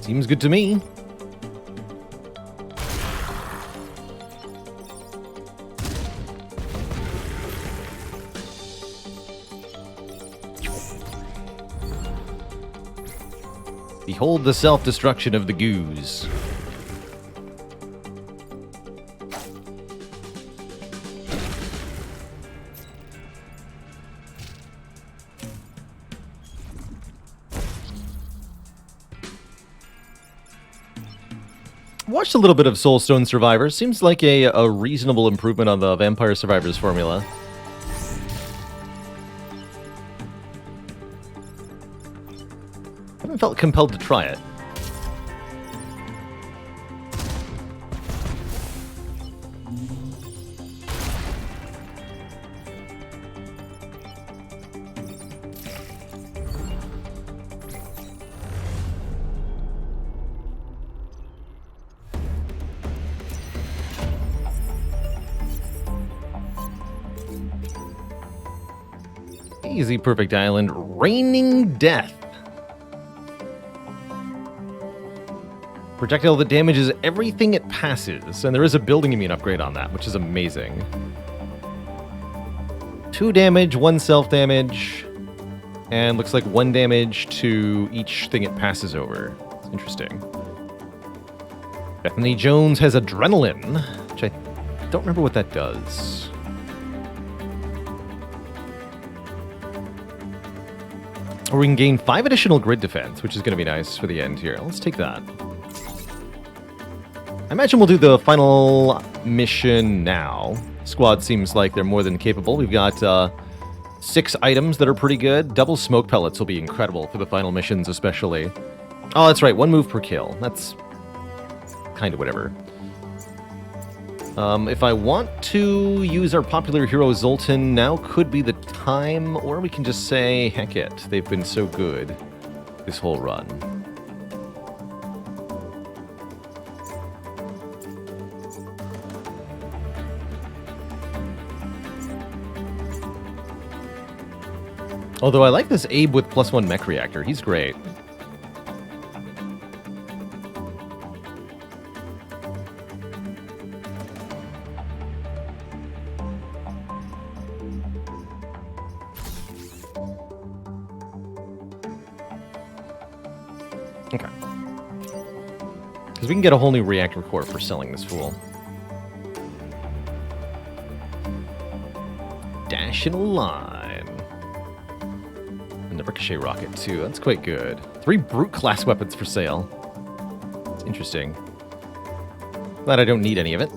Seems good to me. Behold the self-destruction of the goose. Watched a little bit of Soulstone Survivors. Seems like a reasonable improvement on the Vampire Survivors formula. Haven't felt compelled to try it. Easy, perfect island. Raining Death. Projectile that damages everything it passes, and there is a building immune upgrade on that, which is amazing. 2 damage, 1 self-damage, and looks like 1 damage to each thing it passes over. It's interesting. Bethany Jones has Adrenaline, which I don't remember what that does. Or we can gain 5 additional grid defense, which is going to be nice for the end here. Let's take that. I imagine we'll do the final mission now. Squad seems like they're more than capable. We've got 6 items that are pretty good. Double smoke pellets will be incredible for the final missions especially. Oh, that's right. 1 move per kill. That's kind of whatever. If I want to use our popular hero Zoltan, now could be the time, or we can just say, heck it, they've been so good this whole run. Although I like this Abe with +1 mech reactor, he's great. Okay. Because we can get a whole new reactor core for selling this fool. Dash in a line. And the ricochet rocket, too. That's quite good. 3 brute class weapons for sale. It's interesting. Glad I don't need any of it.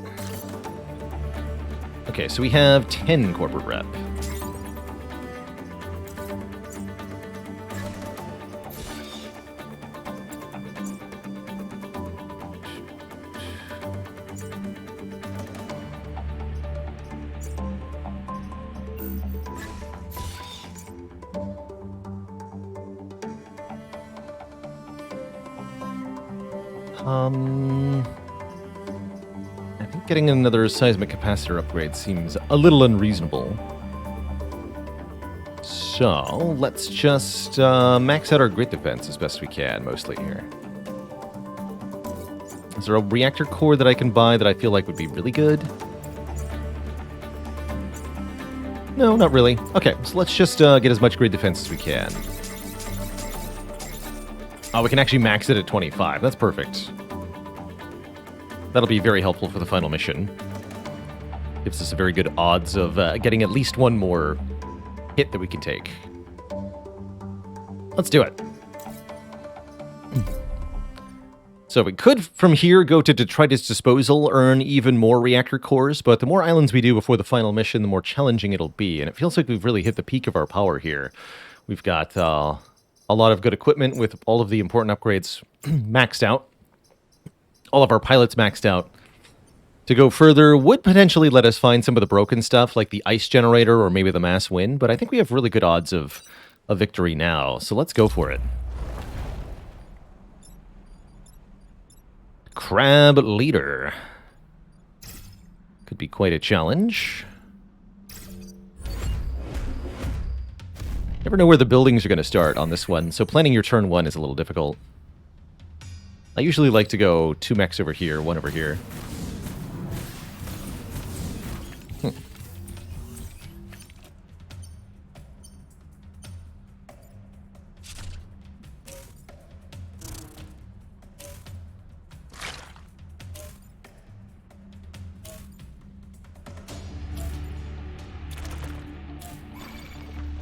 Okay, so we have 10 corporate rep. I think getting another seismic capacitor upgrade seems a little unreasonable. So, let's just max out our grid defense as best we can, mostly here. Is there a reactor core that I can buy that I feel like would be really good? No, not really. Okay, so let's just get as much grid defense as we can. Oh, we can actually max it at 25. That's perfect. That'll be very helpful for the final mission. Gives us a very good odds of getting at least one more hit that we can take. Let's do it. So we could, from here, go to Detritus Disposal, earn even more reactor cores, but the more islands we do before the final mission, the more challenging it'll be, and it feels like we've really hit the peak of our power here. We've got a lot of good equipment with all of the important upgrades maxed out. All of our pilots maxed out. To go further would potentially let us find some of the broken stuff, like the ice generator or maybe the mass wind, but I think we have really good odds of a victory now, so let's go for it. Crab Leader. Could be quite a challenge. Never know where the buildings are going to start on this one, so planning your turn 1 is a little difficult. I usually like to go 2 mechs over here, 1 over here.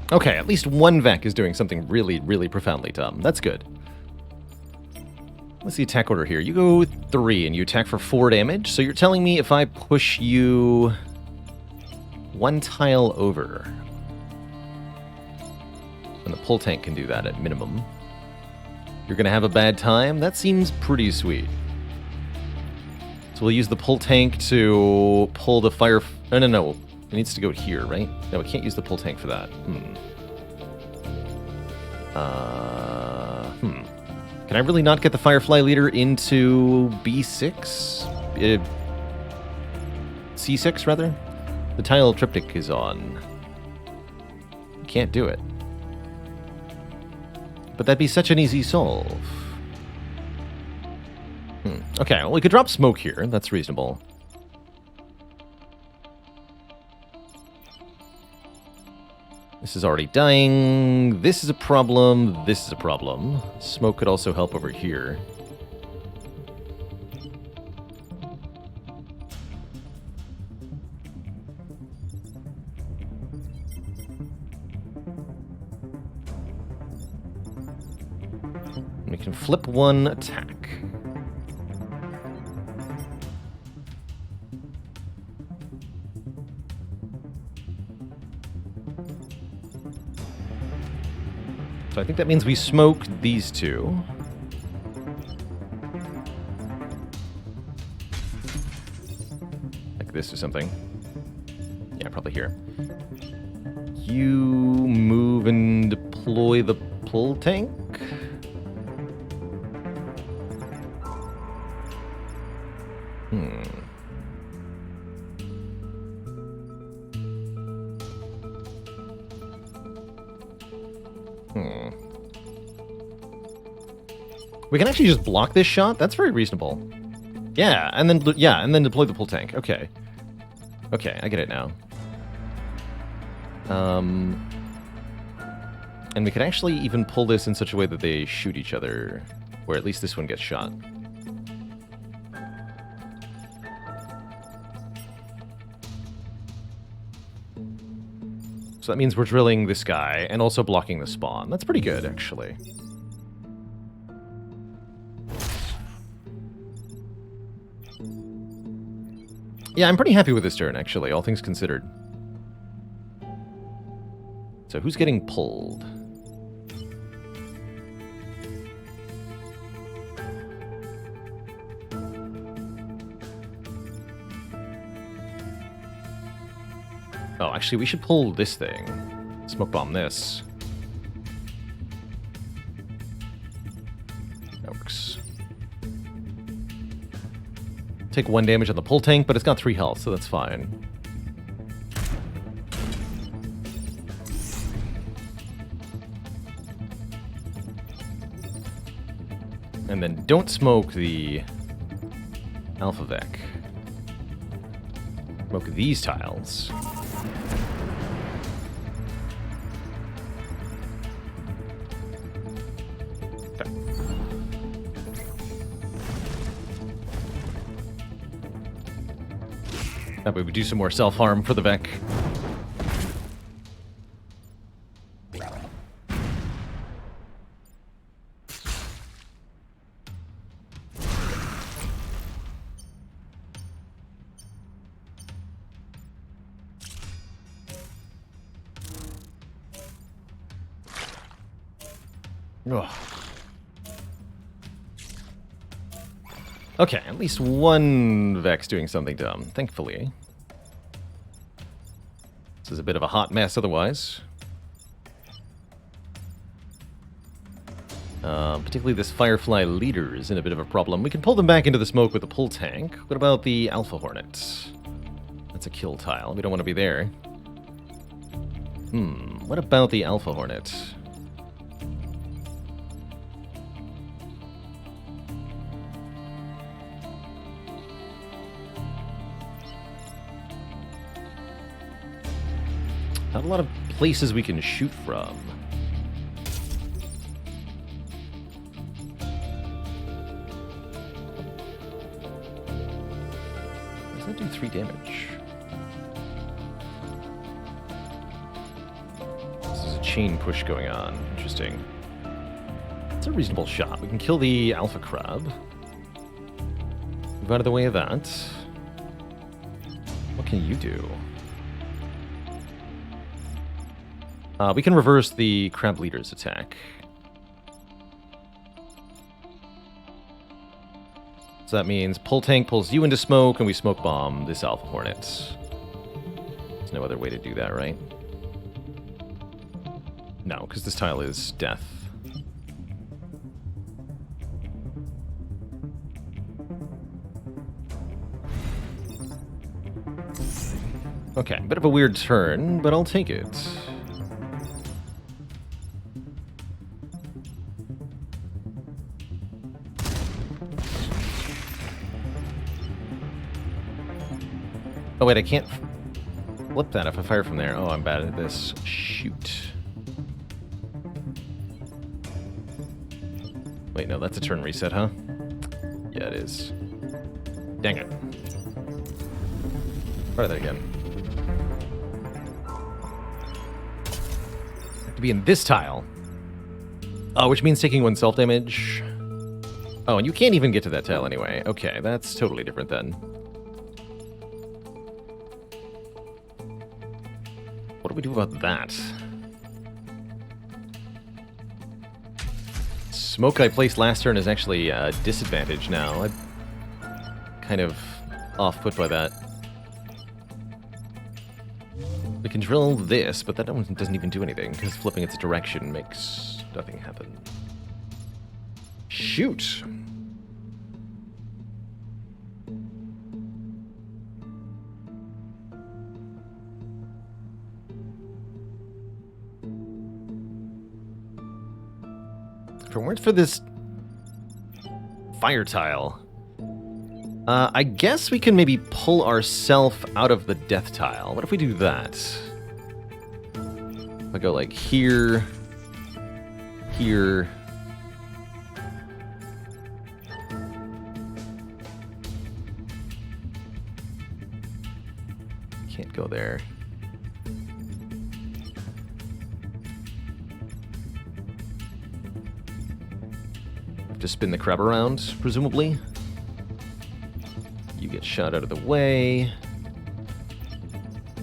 Okay, at least one Vec is doing something really, really profoundly dumb. That's good. What's the attack order here? You go 3 and you attack for 4 damage. So you're telling me if I push you 1 tile over, and the pull tank can do that at minimum, you're going to have a bad time? That seems pretty sweet. So we'll use the pull tank to pull the fire... No. It needs to go here, right? No, we can't use the pull tank for that. Can I really not get the Firefly Leader into B6? C6, rather? The tile triptych is on. Can't do it. But that'd be such an easy solve. Okay, well, we could drop smoke here. That's reasonable. This is already dying. This is a problem. This is a problem. Smoke could also help over here. We can flip 1 attack. So I think that means we smoke these 2. Like this or something. Yeah, probably here. You move and deploy the pull tank? We can actually just block this shot? That's very reasonable. Yeah, and then deploy the pull tank. Okay. Okay, I get it now. And we can actually even pull this in such a way that they shoot each other, or at least this one gets shot. So that means we're drilling this guy and also blocking the spawn. That's pretty good, actually. Yeah, I'm pretty happy with this turn, actually, all things considered. So who's getting pulled? Oh, actually, we should pull this thing. Smoke bomb this. That works. Take 1 damage on the pull tank, but it's got 3 health, so that's fine. And then don't smoke the Alpha Vec. Smoke these tiles. Okay. That way we do some more self-harm for the Vec. Ugh. Okay, at least one Vex doing something dumb, thankfully. This is a bit of a hot mess otherwise. Particularly this Firefly leader is in a bit of a problem. We can pull them back into the smoke with the pull tank. What about the Alpha Hornet? That's a kill tile. We don't want to be there. What about the Alpha Hornet? Not a lot of places we can shoot from. Does that do 3 damage? This is a chain push going on. Interesting. It's a reasonable shot. We can kill the Alpha Crab. Move out of the way of that. What can you do? We can reverse the Crab Leader's attack. So that means pull tank pulls you into smoke, and we smoke bomb this Alpha Hornet. There's no other way to do that, right? No, because this tile is death. Okay, bit of a weird turn, but I'll take it. Oh wait, I can't flip that if I fire from there. Oh, I'm bad at this. Shoot. Wait, no, that's a turn reset, huh? Yeah, it is. Dang it. Try that again. Have to be in this tile. Oh, which means taking 1 self-damage. Oh, and you can't even get to that tile anyway. Okay, that's totally different then. What do we do about that? Smoke I placed last turn is actually a disadvantage now. I'm kind of off-put by that. We can drill this, but that doesn't even do anything, because flipping its direction makes nothing happen. Shoot! If it weren't for this fire tile, I guess we can maybe pull ourselves out of the death tile. What if we do that? If I go like here, here. Can't go there. To spin the crab around, presumably. You get shot out of the way.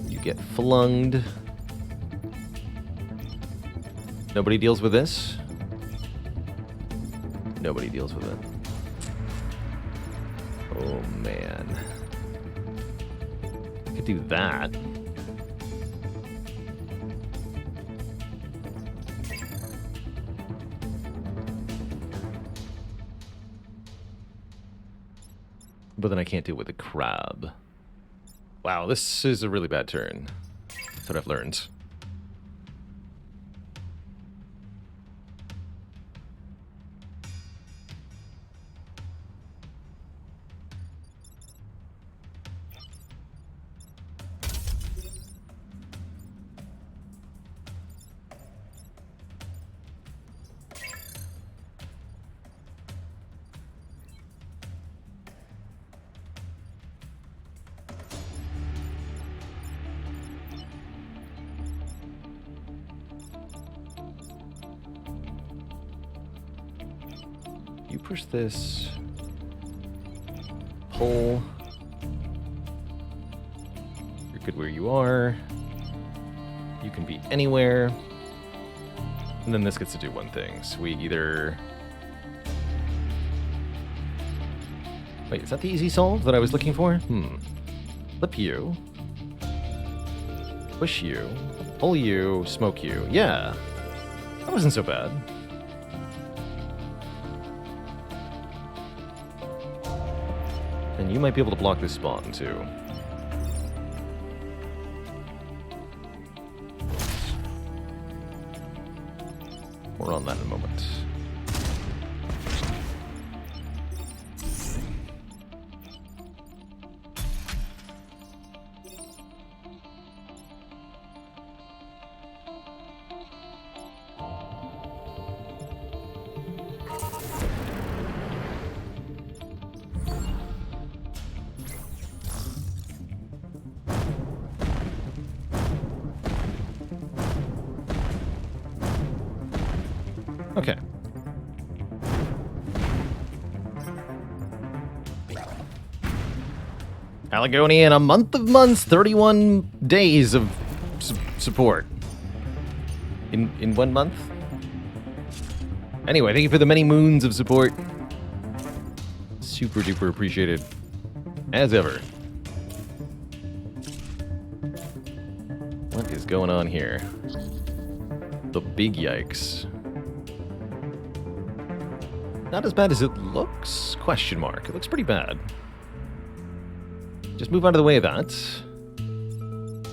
You get flunged. Nobody deals with this. Nobody deals with it. Oh, man. I could do that. But then I can't deal with the crab. Wow, this is a really bad turn. That's what I've learned. You push this. Pull. You're good where you are. You can be anywhere. And then this gets to do one thing. So we either... Wait, is that the easy solve that I was looking for? Flip you. Push you. Pull you. Smoke you. Yeah. That wasn't so bad. And you might be able to block this spawn, too. More on that in a moment. Okay. Allegheny in a month of months, 31 days of support. In 1 month? Anyway, thank you for the many moons of support. Super duper appreciated. As ever. What is going on here? The big yikes. Not as bad as it looks? Question mark. It looks pretty bad. Just move out of the way of that.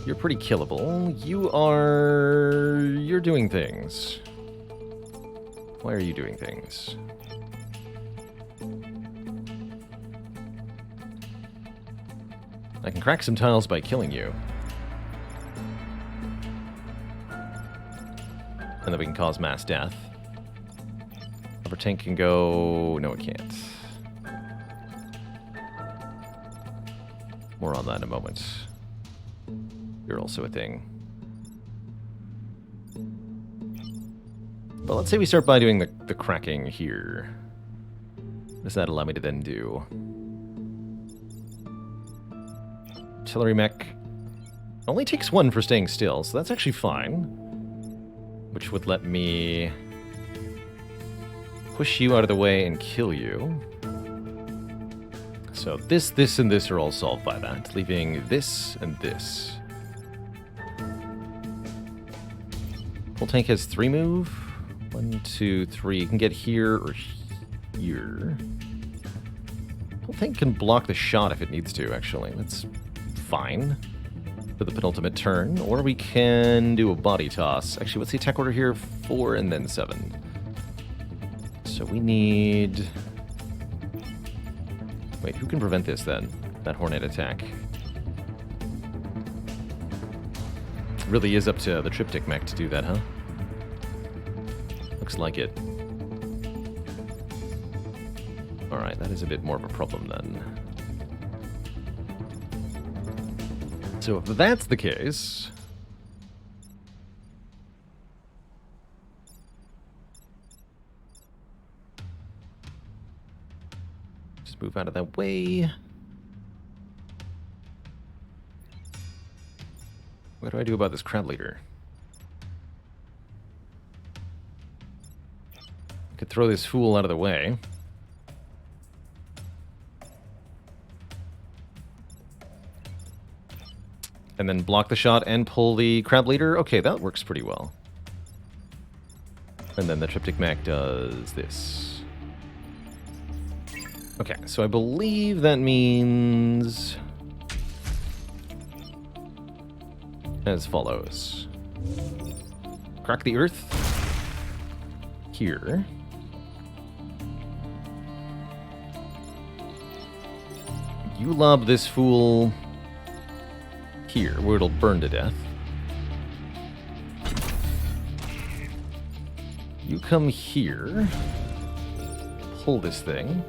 You're pretty killable. You're doing things. Why are you doing things? I can crack some tiles by killing you. And then we can cause mass death. Upper tank can go... No, it can't. More on that in a moment. You're also a thing. But let's say we start by doing the cracking here. What does that allow me to then do? Artillery mech only takes 1 for staying still, so that's actually fine. Which would let me push you out of the way and kill you. So this, and this are all solved by that, leaving this and this. Full tank has 3 move. 1, 2, 3. You can get here or here. Full tank can block the shot if it needs to, actually. That's fine for the penultimate turn. Or we can do a body toss. Actually, what's the attack order here? 4 and then 7. So we need... Wait, who can prevent this then? That Hornet attack. Really is up to the Triptych mech to do that, huh? Looks like it. Alright, that is a bit more of a problem then. So if that's the case... Just move out of that way. What do I do about this crab leader? I could throw this fool out of the way. And then block the shot and pull the crab leader. Okay, that works pretty well. And then the Triptych mech does this. Okay, so I believe that means as follows. Crack the earth here. You lob this fool here, where it'll burn to death. You come here, pull this thing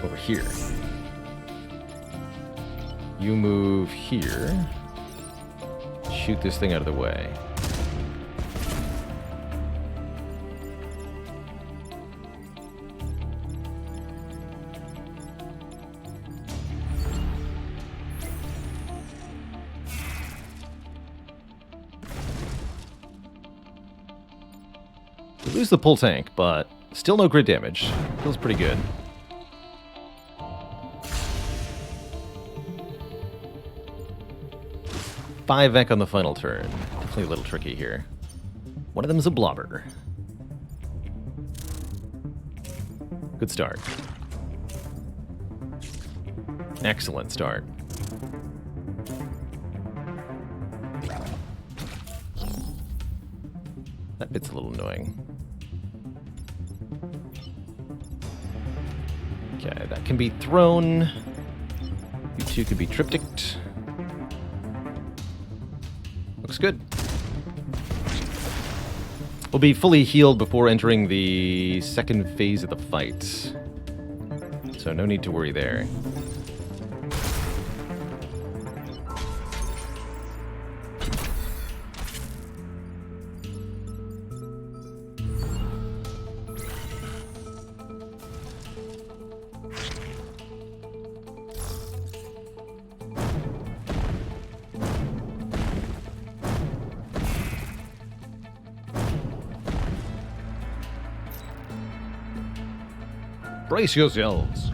over here. You move here, shoot this thing out of the way. We lose the pull tank, but still no grid damage. Feels pretty good. Five Vec on the final turn. Definitely a little tricky here. One of them is a blobber. Good start. Excellent start. That bit's a little annoying. Okay, that can be thrown. You two can be triptych'd. Looks good. We'll be fully healed before entering the second phase of the fight. So no need to worry there. Brace yourselves.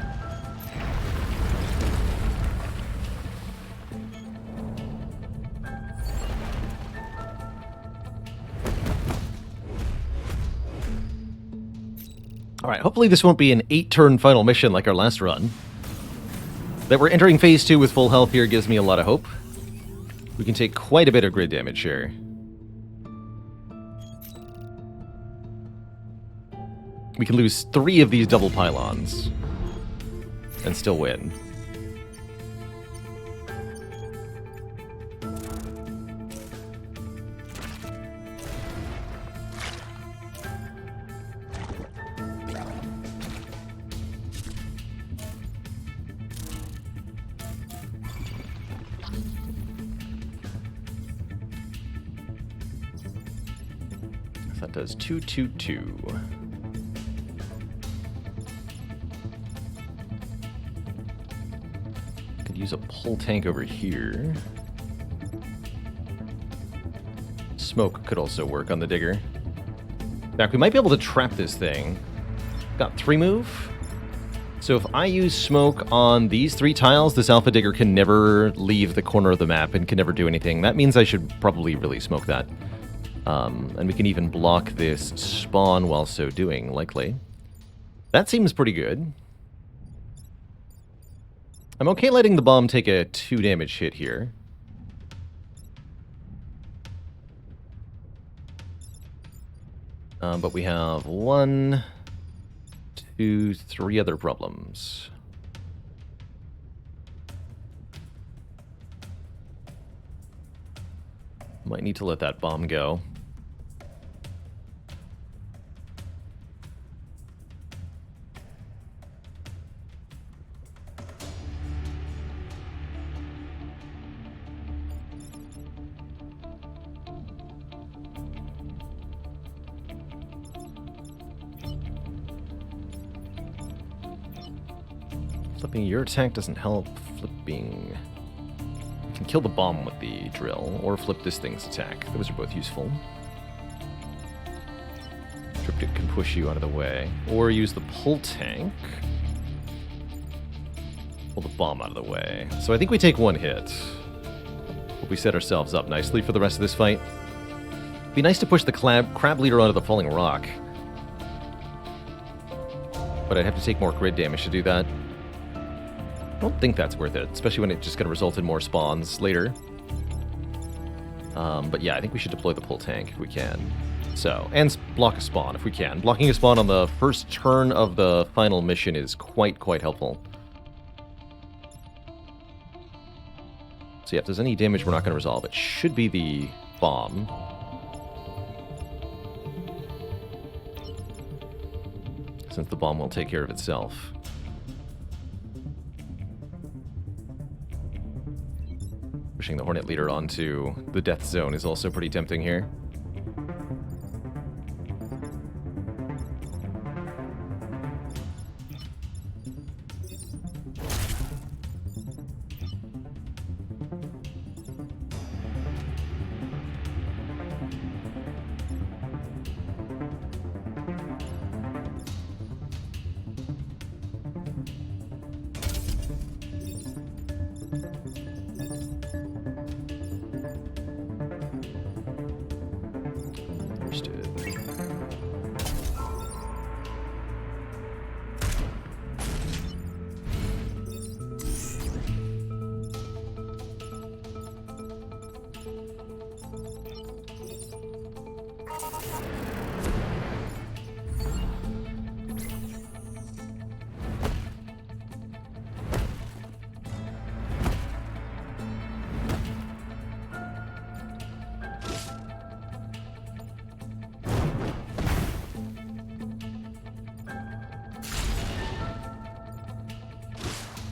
Alright, hopefully this won't be an 8-turn final mission like our last run. That we're entering phase 2 with full health here gives me a lot of hope. We can take quite a bit of grid damage here. We can lose 3 of these double pylons and still win. So that does 2, 2, 2. Use a pull tank over here. Smoke could also work on the digger. In fact, we might be able to trap this thing. Got 3 move. So if I use smoke on these 3 tiles, this alpha digger can never leave the corner of the map and can never do anything. That means I should probably really smoke that. And we can even block this spawn while so doing, likely. That seems pretty good. I'm okay letting the bomb take a 2 damage hit here. But we have 1, 2, 3 other problems. Might need to let that bomb go. Flipping your attack doesn't help. Flipping... You can kill the bomb with the drill, or flip this thing's attack. Those are both useful. Triptych can push you out of the way. Or use the pull tank. Pull the bomb out of the way. So I think we take 1 hit. But we set ourselves up nicely for the rest of this fight. Be nice to push the crab leader onto the falling rock. but I'd have to take more grid damage to do that. I don't think that's worth it, especially when it's just going to result in more spawns later. But yeah, I think we should deploy the pull tank if we can. So, and block a spawn if we can. Blocking a spawn on the first turn of the final mission is quite helpful. So yeah, if there's any damage we're not going to resolve, it should be the bomb. Since the bomb will take care of itself. Pushing the Hornet Leader onto the death zone is also pretty tempting here.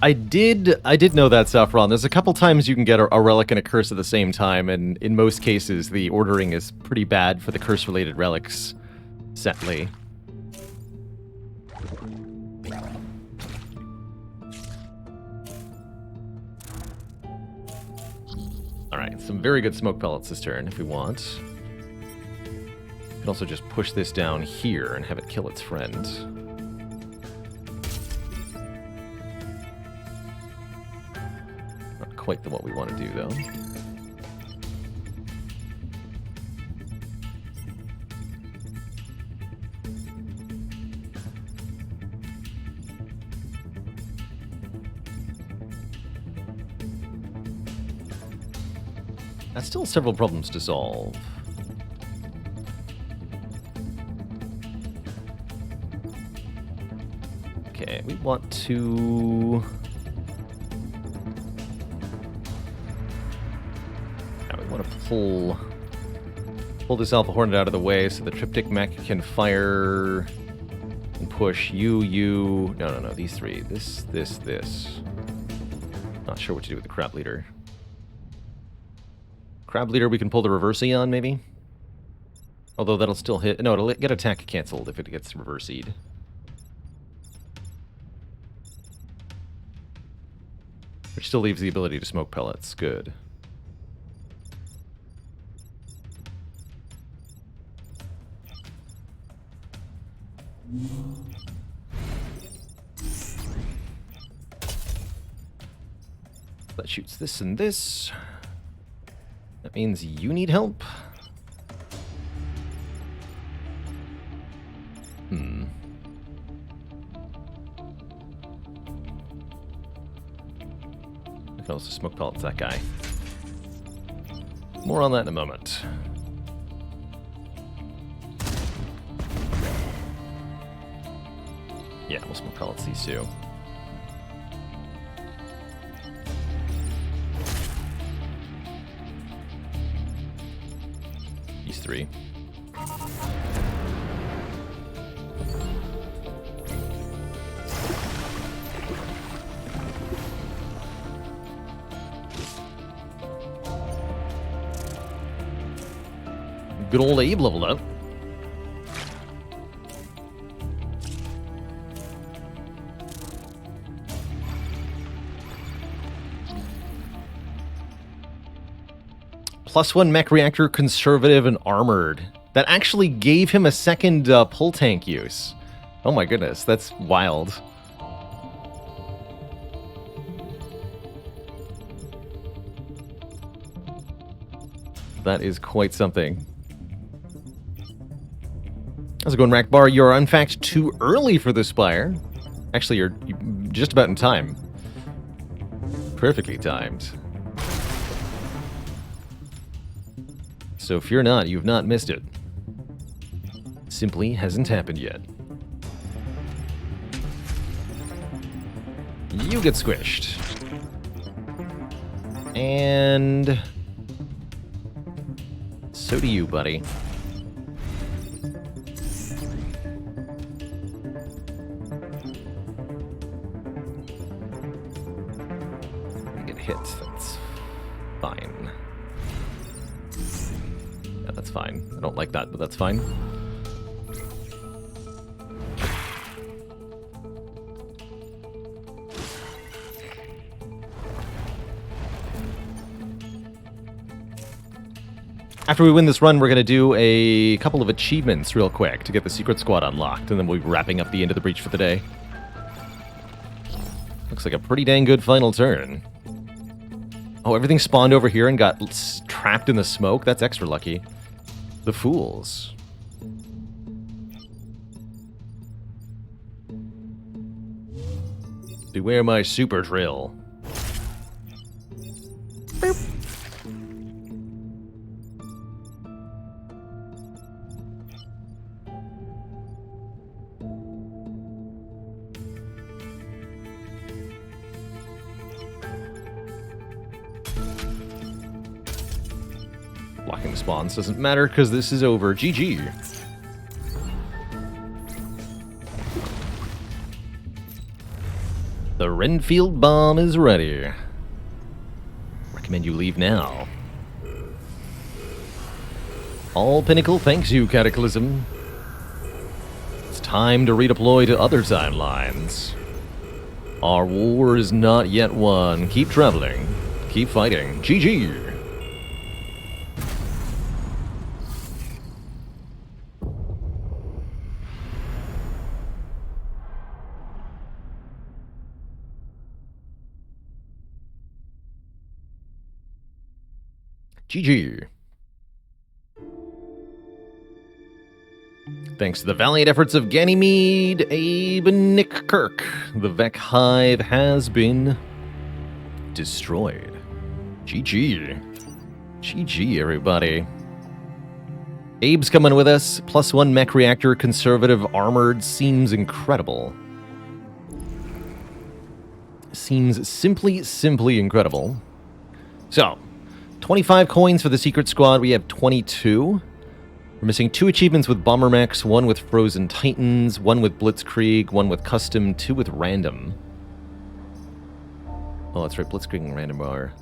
I did know that, Saffron. There's a couple times you can get a relic and a curse at the same time, and in most cases, the ordering is pretty bad for the curse-related relics, setly. Alright, some very good smoke pellets this turn, if we want. We can also just push this down here and have it kill its friend. Quite what we want to do, though. That's still several problems to solve. Okay, we want to... pull this Alpha Hornet out of the way so the Triptych Mech can fire and push you. No, these three. This. Not sure what to do with the Crab Leader. Crab Leader we can pull the Reverse-y on, maybe? Although that'll still hit... No, it'll get attack cancelled if it gets Reverse-y'd. Which still leaves the ability to smoke pellets. Good. That shoots this and this. That means you need help. I can also smoke pellets that guy. More on that in a moment. Yeah, we'll smoke pellets these two. These three. Good old Abe leveled up. +1 mech reactor, conservative, and armored. That actually gave him a second pull tank use. Oh my goodness, that's wild. That is quite something. How's it going, Rackbar? You're, in fact, too early for the Spire. Actually, you're just about in time. Perfectly timed. So fear not, you've not missed it. Simply hasn't happened yet. You get squished. And so do you, buddy. Get hit, that's fine. Yeah, that's fine. I don't like that, but that's fine. After we win this run, we're going to do a couple of achievements real quick to get the secret squad unlocked, and then we'll be wrapping up the end of the breach for the day. Looks like a pretty dang good final turn. Oh, everything spawned over here and got trapped in the smoke? That's extra lucky. The fools. Beware my super drill. Boop. Blocking spawns doesn't matter because this is over. GG. The Renfield bomb is ready. Recommend you leave now. All Pinnacle thanks you, Cataclysm. It's time to redeploy to other timelines. Our war is not yet won. Keep traveling. Keep fighting. GG. GG. Thanks to the valiant efforts of Ganymede, Abe, and Nick Kirk, the Vec Hive has been destroyed. GG. GG, everybody. Abe's coming with us. +1 mech reactor, conservative, armored. Seems incredible. Seems simply incredible. So, 25 coins for the secret squad. We have 22. We're missing 2 achievements with bomber mechs, 1 with frozen titans, 1 with blitzkrieg, 1 with custom, 2 with random. Oh, that's right, blitzkrieg and random are.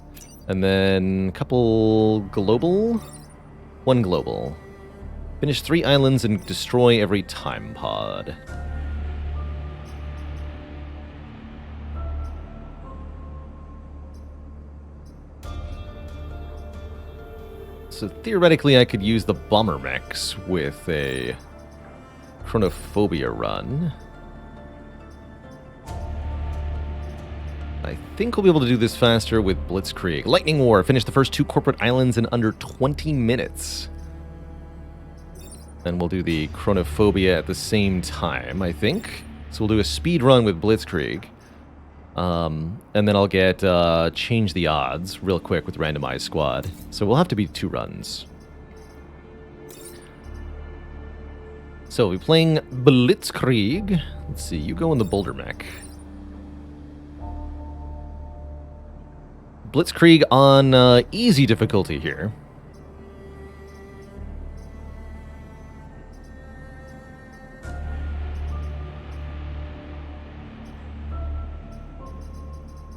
And then a couple global, 1 global. Finish 3 islands and destroy every time pod. So theoretically, I could use the bomber mechs with a chronophobia run. I think we'll be able to do this faster with Blitzkrieg. Lightning War. Finish the first 2 corporate islands in under 20 minutes. Then we'll do the chronophobia at the same time, I think. So we'll do a speed run with Blitzkrieg. And then I'll get change the odds real quick with randomized squad. So we'll have to be 2 runs. So we're playing Blitzkrieg. Let's see, you go in the Boulder mech. Blitzkrieg on easy difficulty here.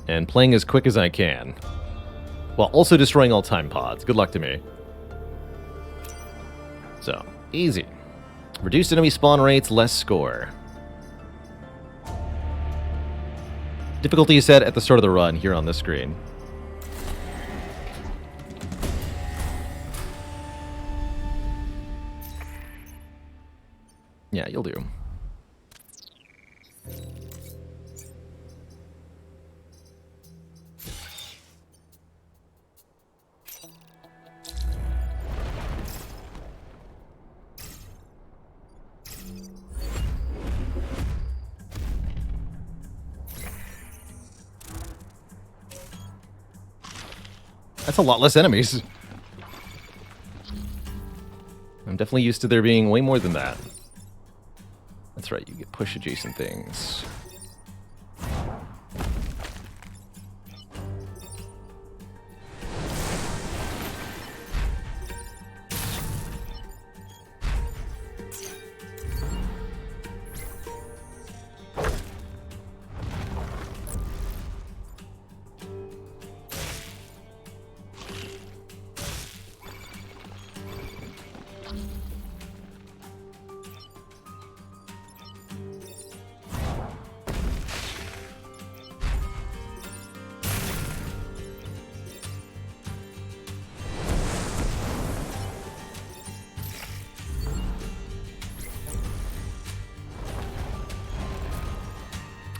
And playing as quick as I can. While also destroying all time pods. Good luck to me. So, easy. Reduced enemy spawn rates, less score. Difficulty is set at the start of the run here on this screen. Yeah, you'll do. That's a lot less enemies. I'm definitely used to there being way more than that. That's right, you get push adjacent things.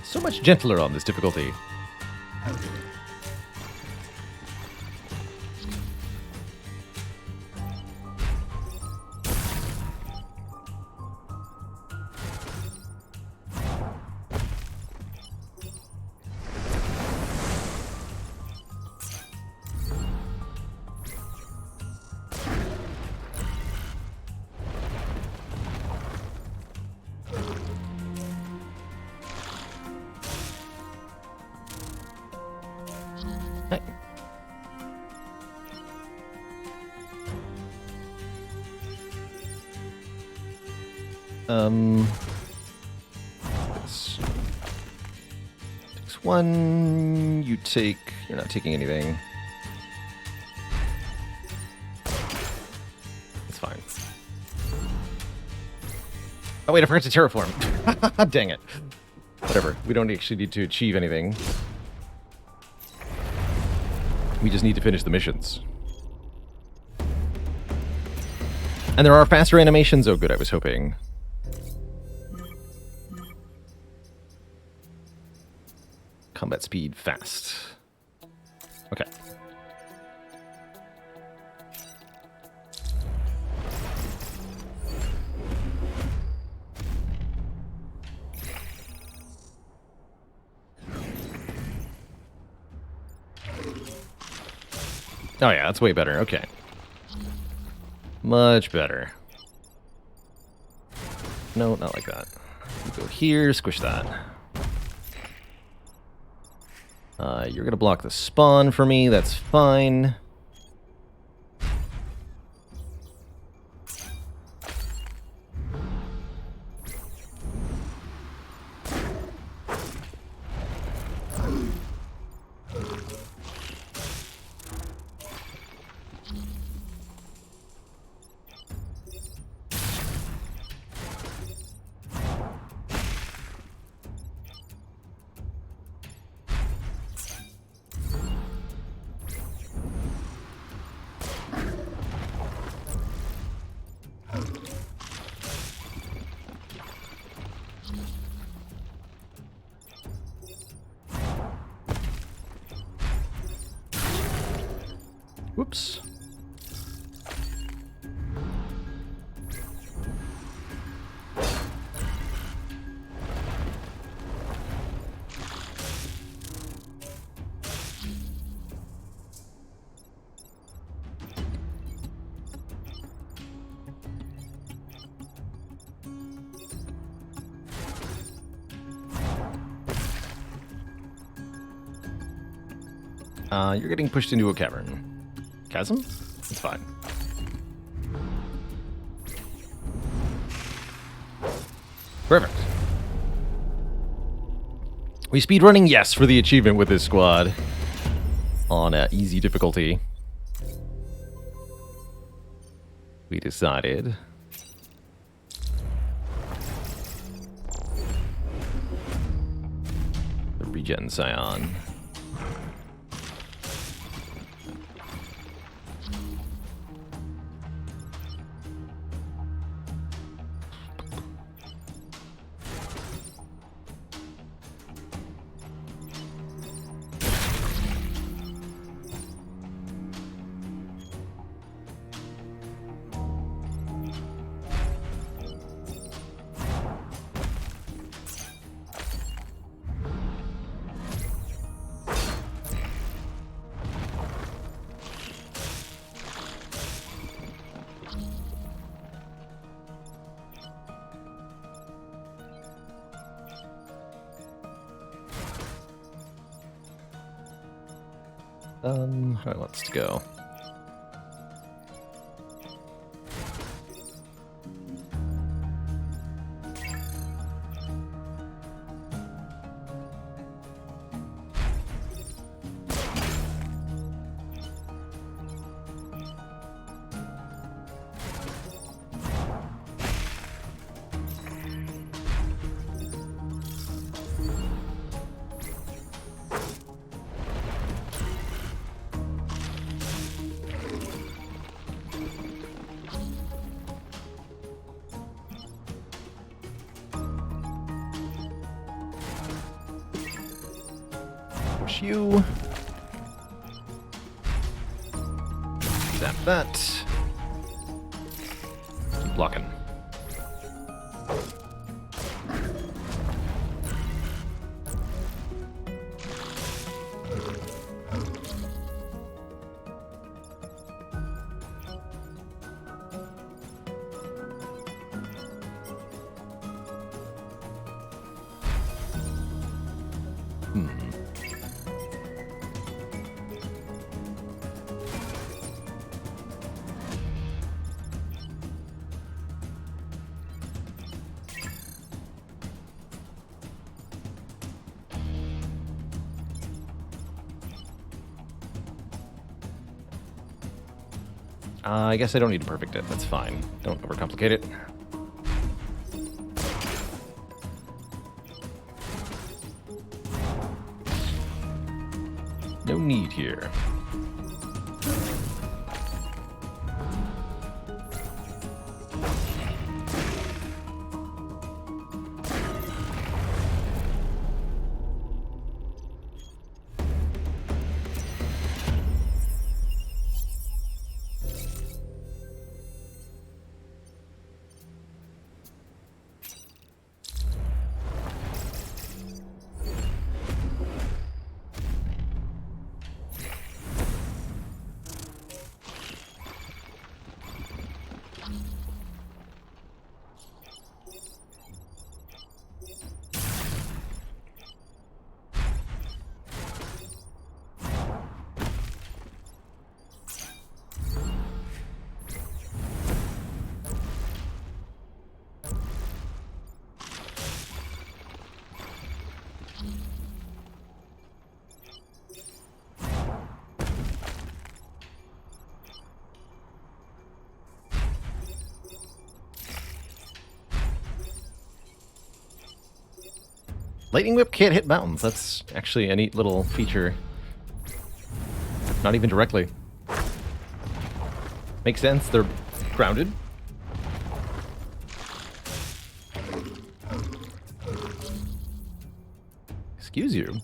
So much gentler on this difficulty. Hey. This takes one. You take. You're not taking anything. It's fine. Oh wait, I forgot to terraform. Dang it. Whatever. We don't actually need to achieve anything. We just need to finish the missions. And there are faster animations. Oh, good. I was hoping. Combat speed fast. Okay. Oh yeah, that's way better. Okay. Much better. No, not like that. You go here, squish that. You're gonna block the spawn for me, that's fine. Whoops. You're getting pushed into a cavern. Chasm? It's fine. Perfect. We speedrunning? Yes, for the achievement with this squad. On easy difficulty. We decided. The regen scion. How do I want this to go? You. Zap that. Keep blocking. I guess I don't need to perfect it. That's fine. Don't overcomplicate it. No need here. Lightning Whip can't hit mountains. That's actually a neat little feature. Not even directly. Makes sense. They're grounded. Excuse you.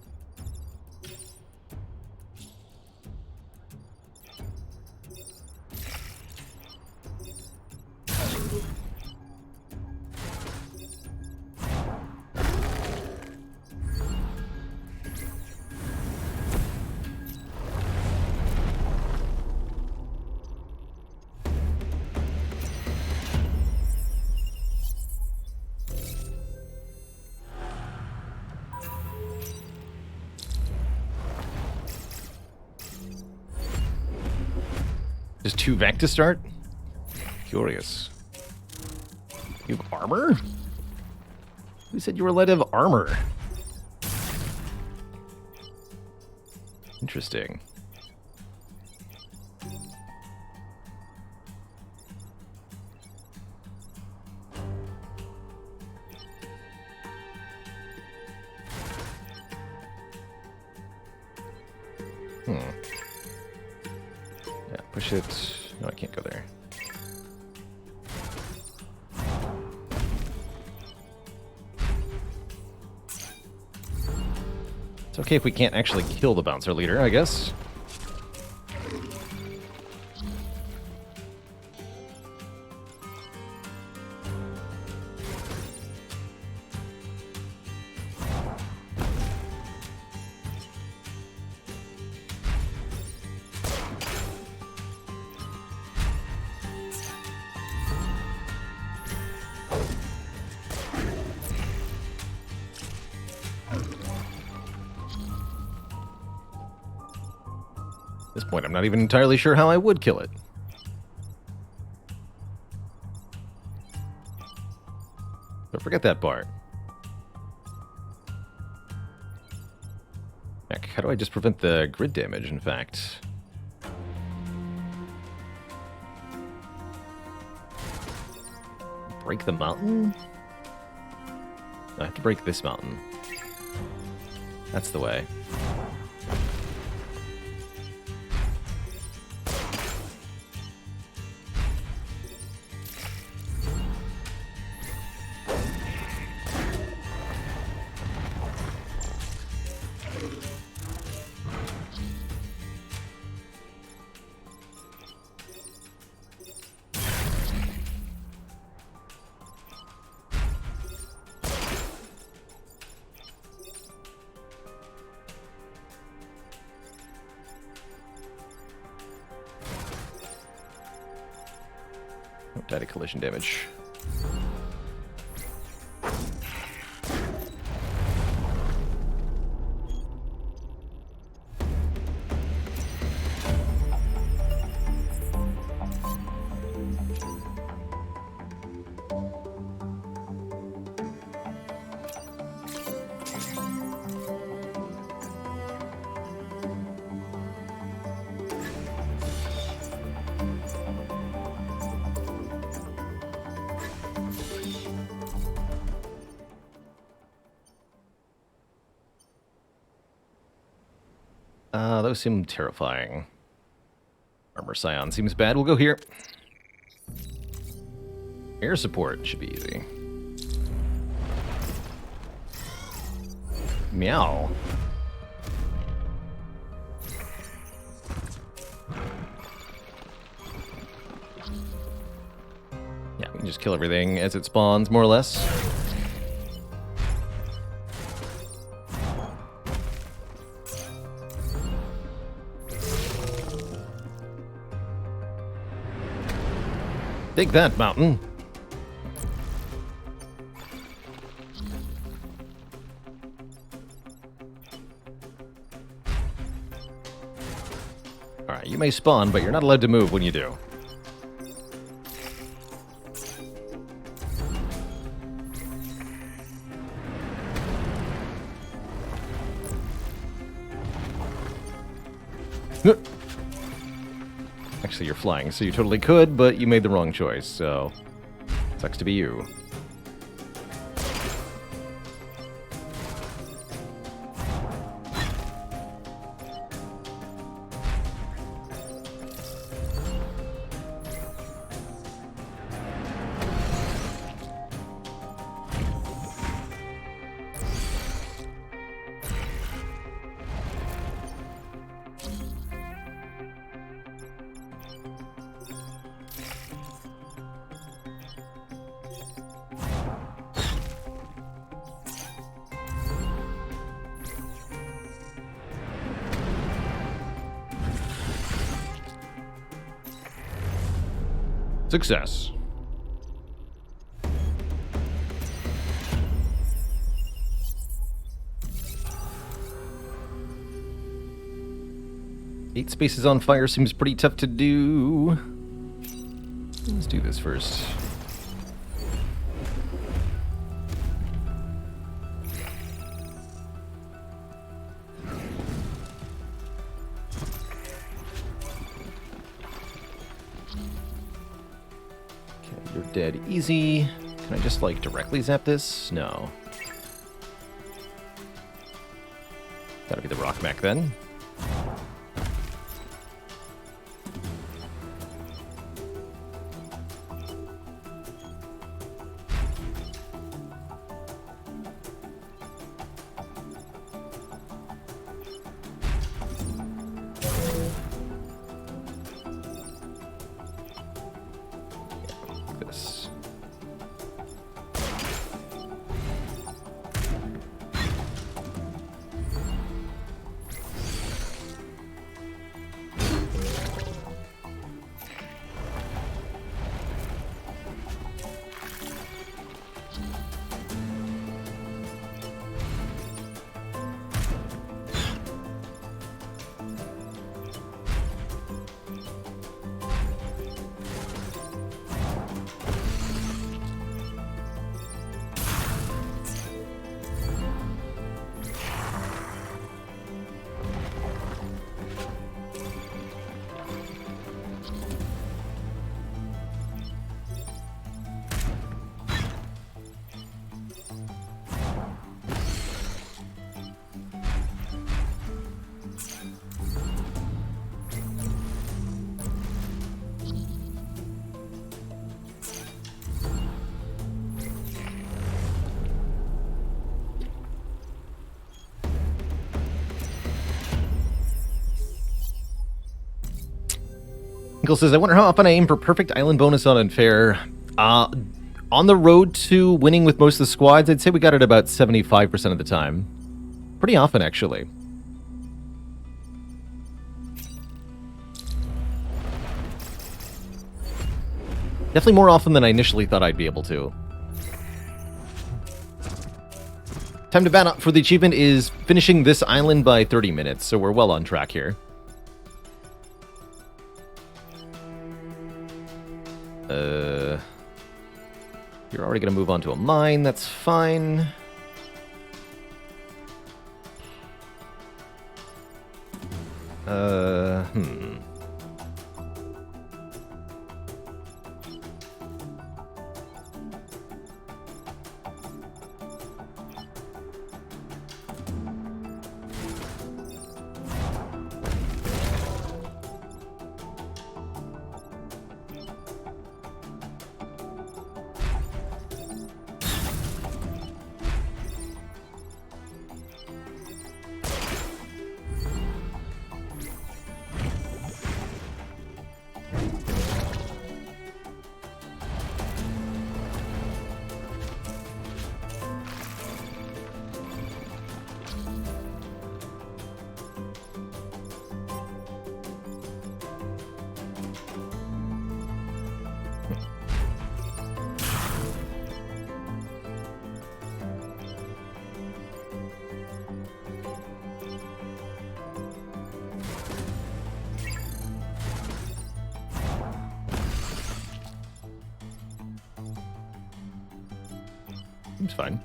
Just 2 Vec to start? Curious. You have armor? Who said you were allowed to have armor? Interesting. Yeah, push it. No, I can't go there. It's okay if we can't actually kill the bouncer leader, I guess. At this point, I'm not even entirely sure how I would kill it. So forget that part. Heck, how do I just prevent the grid damage, in fact? Break the mountain? I have to break this mountain. That's the way. Died of collision damage. Those seem terrifying. Armor Scion seems bad. We'll go here. Air support should be easy. Meow. Yeah, we can just kill everything as it spawns, more or less. Take that, mountain. Alright, you may spawn, but you're not allowed to move when you do. Actually, you're flying, so you totally could, but you made the wrong choice, so sucks to be you. Success. Eight spaces on fire seems pretty tough to do. Let's do this first. Dead easy. Can I just, like, directly zap this? No. Gotta be the rock mech then. Michael says, I wonder how often I aim for perfect island bonus on Unfair. On the road to winning with most of the squads, I'd say we got it about 75% of the time. Pretty often, actually. Definitely more often than I initially thought I'd be able to. Time to ban up for the achievement is finishing this island by 30 minutes, so we're well on track here. You're already going to move on to a mine, that's fine. Seems fine.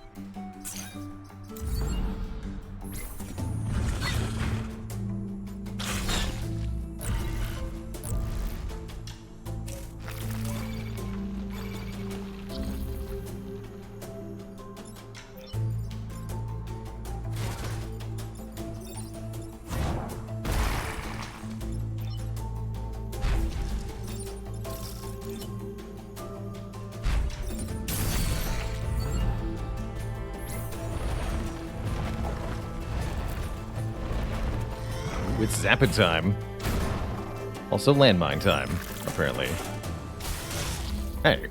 It's Zappin' time. Also landmine time, apparently. Hey.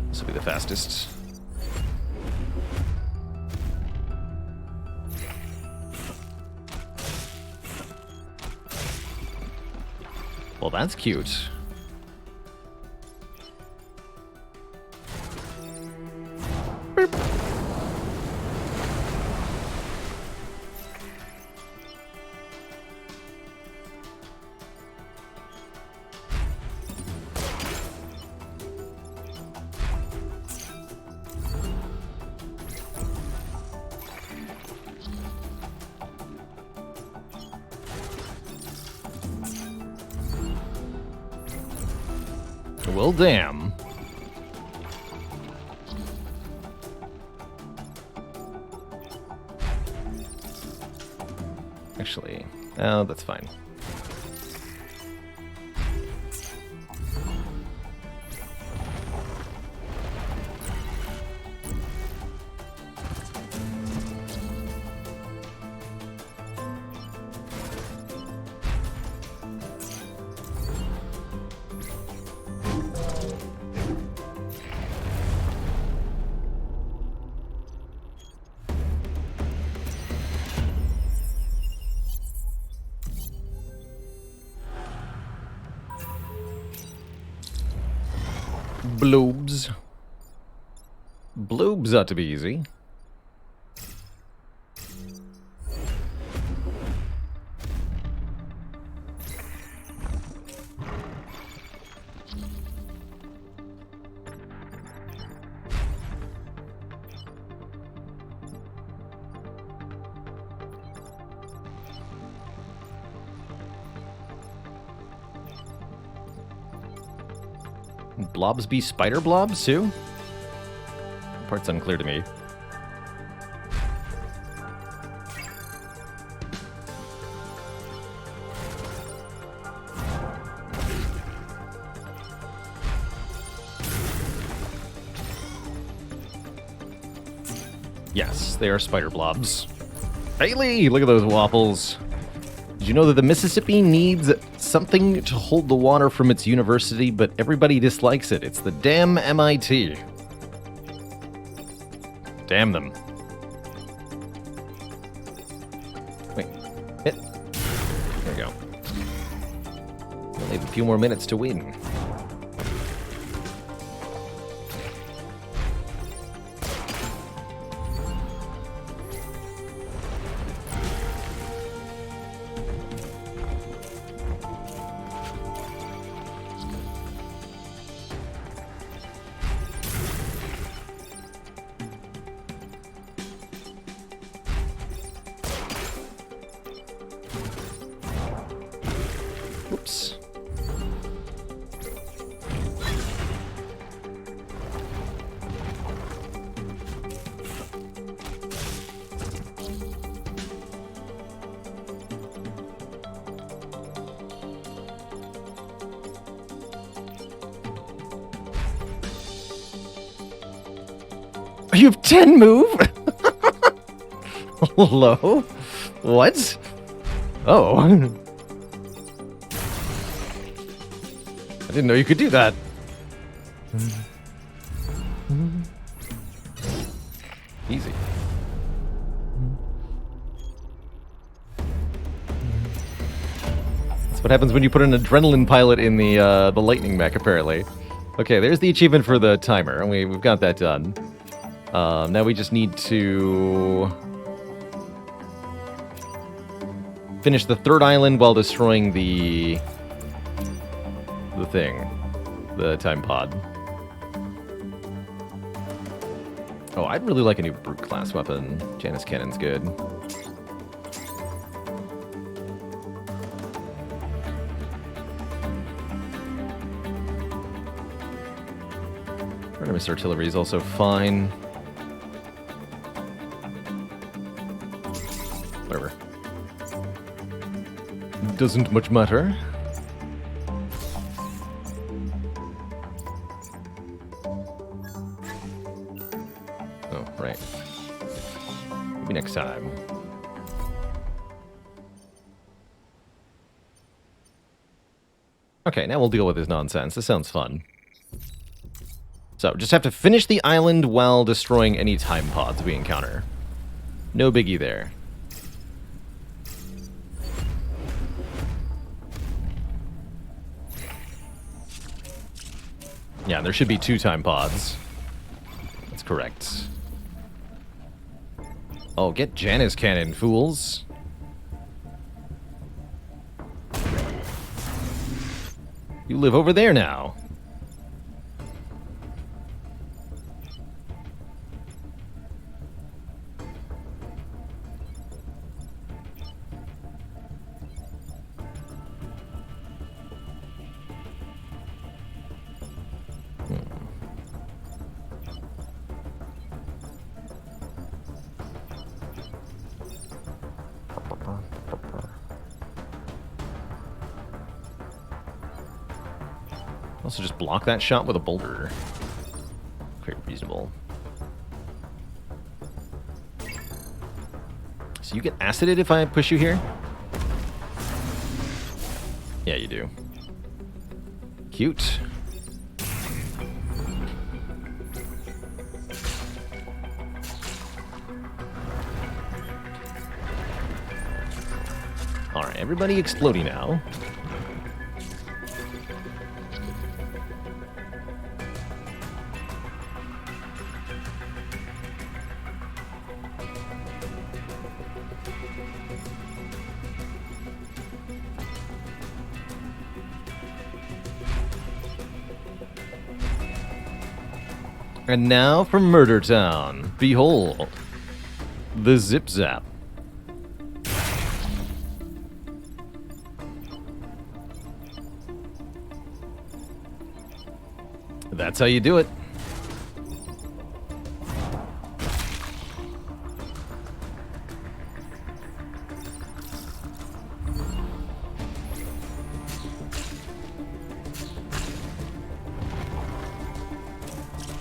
This will be the fastest. Well, that's cute. Boop. Well, damn. Actually, oh, that's fine. Bloobs. Bloobs ought to be easy. Blobs be spider blobs, too? That part's unclear to me. Yes, they are spider blobs. Haley, look at those waffles. Did you know that the Mississippi needs something to hold the water from its university, but everybody dislikes it? It's the damn MIT. Damn them. Wait. Hit. There we go. Only have a few more minutes to win. Oops. You have 10 move? Hello? What? Oh. I didn't know you could do that. Easy. That's what happens when you put an adrenaline pilot in the lightning mech, apparently. Okay, there's the achievement for the timer, and we've got that done. Now we just need to finish the third island while destroying the thing, the time pod. Oh, I'd really like a new brute class weapon. Janus Cannon's good. Artemis Artillery is also fine. Whatever. Doesn't much matter. Oh, right. Maybe next time. Okay, now we'll deal with this nonsense. This sounds fun. So, just have to finish the island while destroying any time pods we encounter. No biggie there. Yeah, there should be 2 time pods. That's correct. Oh, get Janus Cannon, fools. You live over there now. Also, just block that shot with a boulder. Quite reasonable. So you get acided if I push you here? Yeah, you do. Cute. Alright, everybody exploding now. And now for Murder Town. Behold, the Zip Zap. That's how you do it.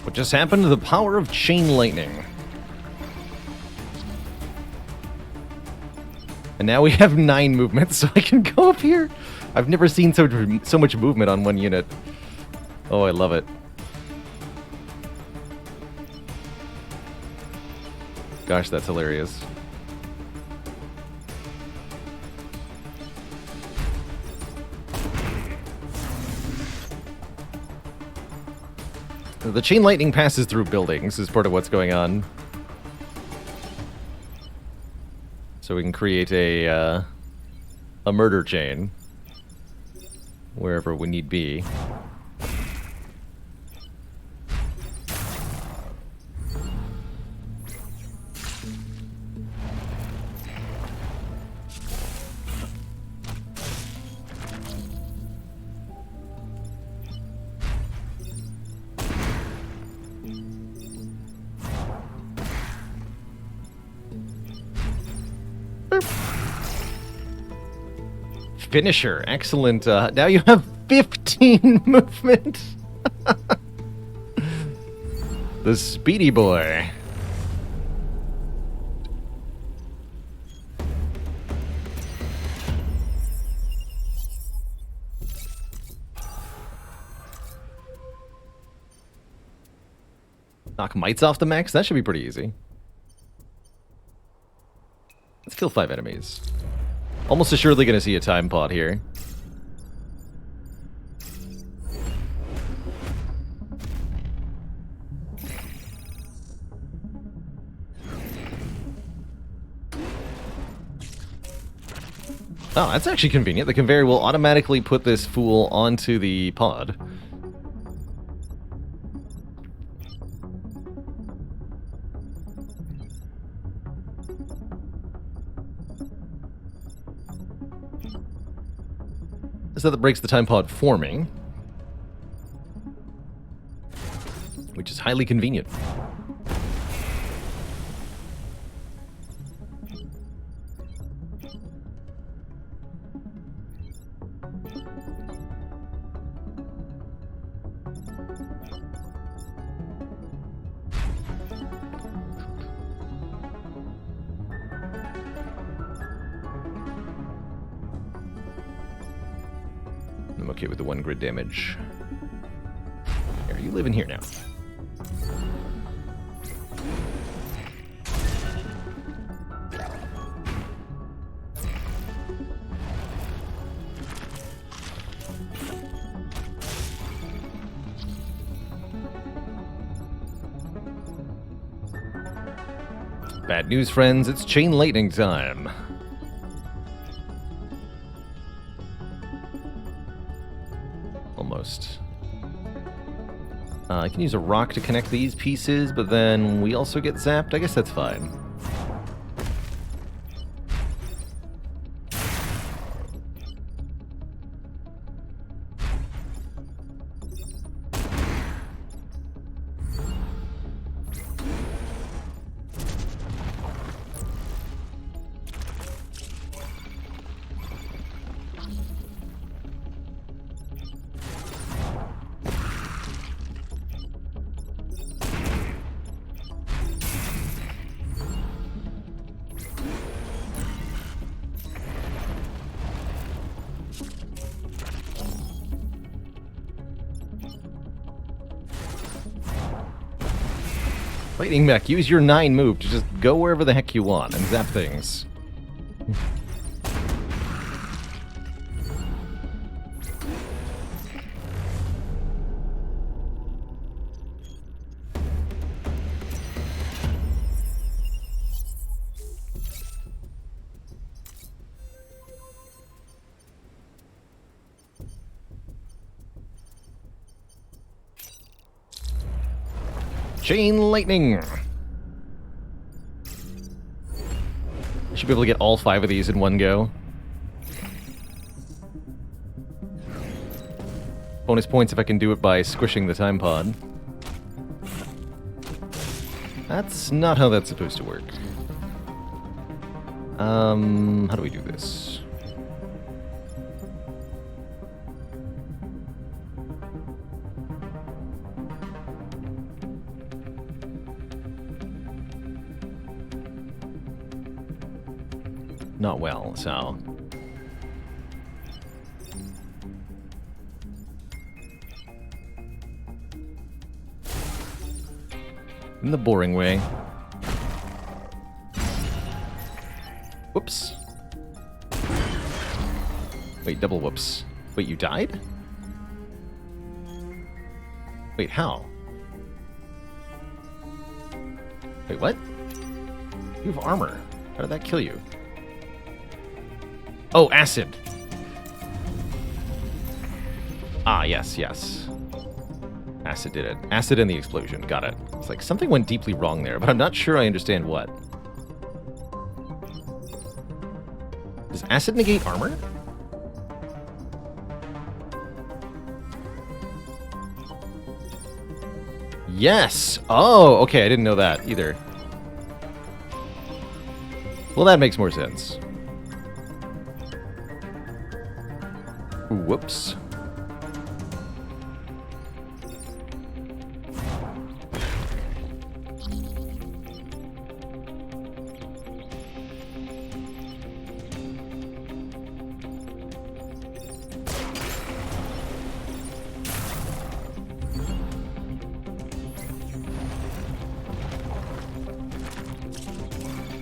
What just happened to the power of chain lightning? And now we have 9 movements, so I can go up here. I've never seen so much movement on one unit. Oh, I love it. Gosh, that's hilarious. The chain lightning passes through buildings is part of what's going on. So we can create a murder chain wherever we need be. Finisher, excellent. Now you have 15 movement. The speedy boy. Knock mites off the max? That should be pretty easy. Let's kill 5 enemies. Almost assuredly going to see a time pod here. Oh, that's actually convenient. The conveyor will automatically put this fool onto the pod. So that breaks the time pod forming, which is highly convenient. I'm okay with the 1 grid damage. Here, you live in here now. Bad news, friends. It's chain lightning time. Almost. I can use a rock to connect these pieces, but then we also get zapped. I guess that's fine. Lightning Mech, use your 9 move to just go wherever the heck you want and zap things. Chain lightning! I should be able to get all 5 of these in one go. Bonus points if I can do it by squishing the time pod. That's not how that's supposed to work. How do we do this? Not well, so... in the boring way. Whoops. Wait, double whoops. Wait, you died? Wait, how? Wait, what? You have armor. How did that kill you? Oh, acid. Ah, yes, yes. Acid did it. Acid and the explosion. Got it. It's like something went deeply wrong there, but I'm not sure I understand what. Does acid negate armor? Yes! Oh, okay, I didn't know that either. Well, that makes more sense. Whoops.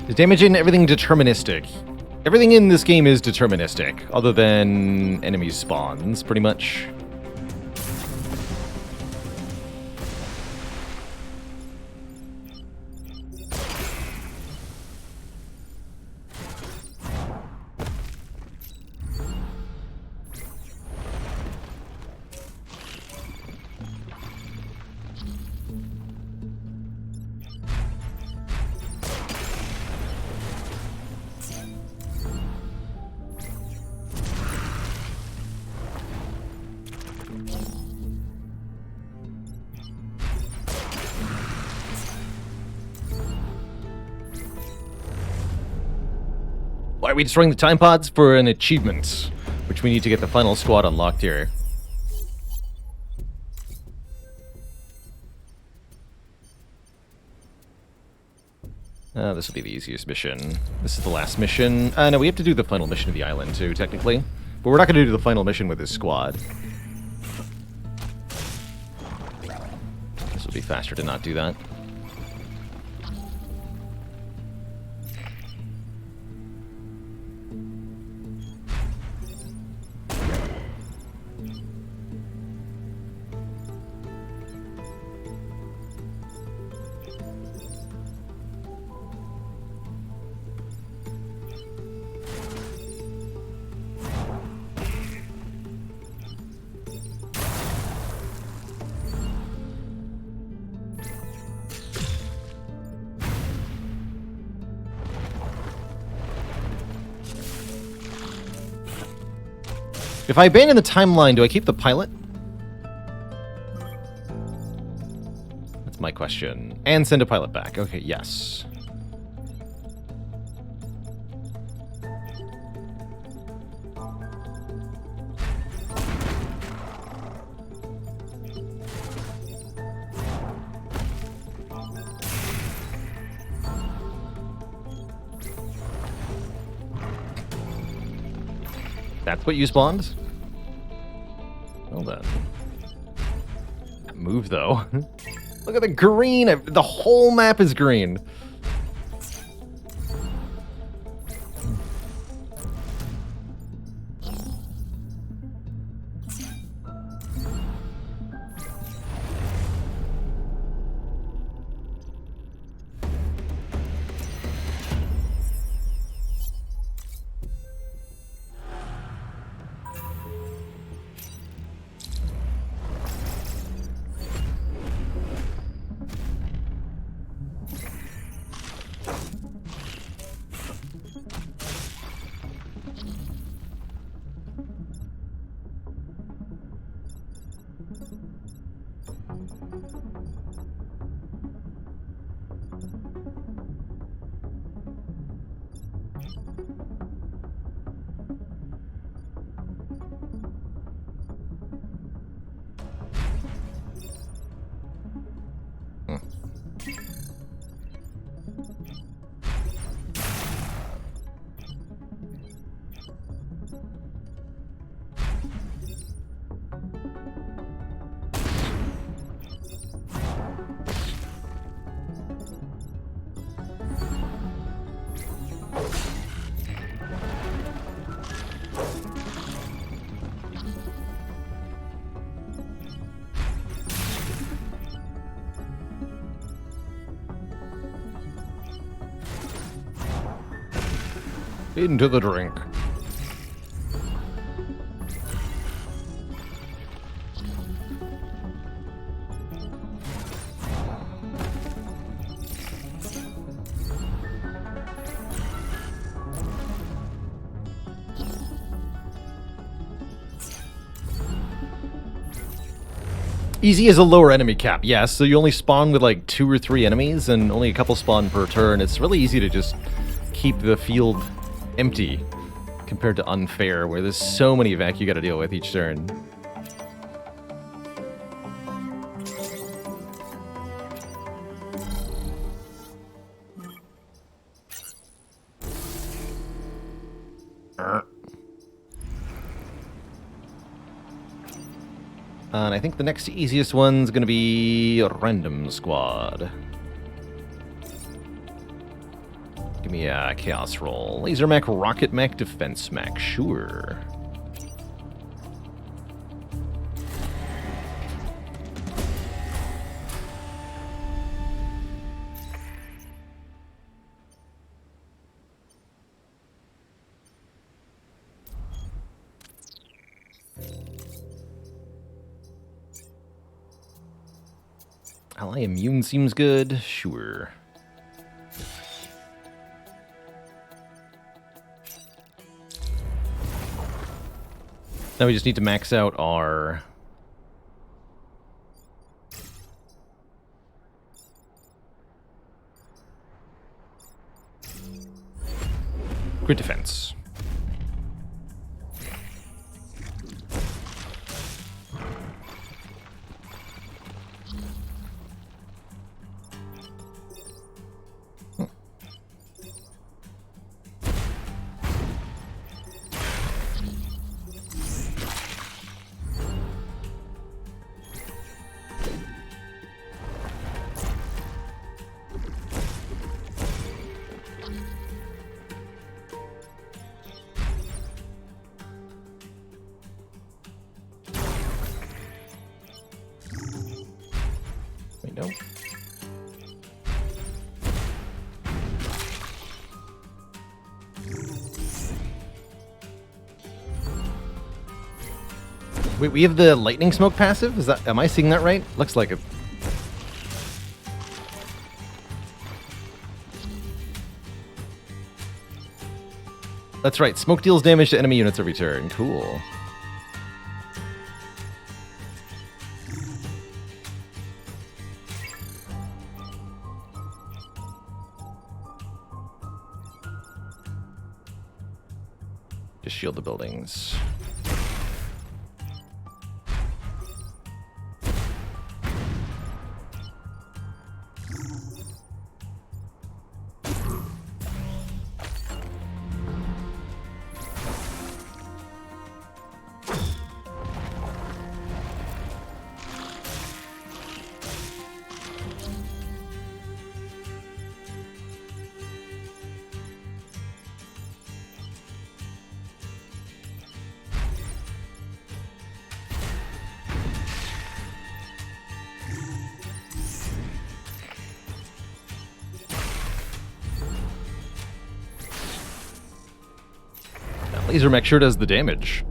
Is damage in everything deterministic? Everything in this game is deterministic, other than enemy spawns, pretty much. Why are we destroying the time pods? For an achievement, which we need to get the final squad unlocked here. This will be the easiest mission. This is the last mission. No, we have to do the final mission of the island too, technically. But we're not going to do the final mission with this squad. This will be faster to not do that. If I abandon the timeline, do I keep the pilot? That's my question. And send a pilot back. Okay, yes. That's what you spawned? Well then. That move, though. Look at the green! The whole map is green. Into the drink. Easy is a lower enemy cap, yes, so you only spawn with like 2 or 3 enemies and only a couple spawn per turn. It's really easy to just keep the field empty compared to unfair, where there's so many vac you gotta deal with each turn. And I think the next easiest one's gonna be Random Squad. Give me a Chaos Roll. Laser Mech, Rocket Mech, Defense Mech, sure. Ally Immune seems good, sure. Now we just need to max out our... Grid defense. Wait, no. Wait, we have the lightning smoke passive? Is that, am I seeing that right? Looks like it. That's right, smoke deals damage to enemy units every turn. Cool. Just shield the buildings. Laser Mech sure does the damage.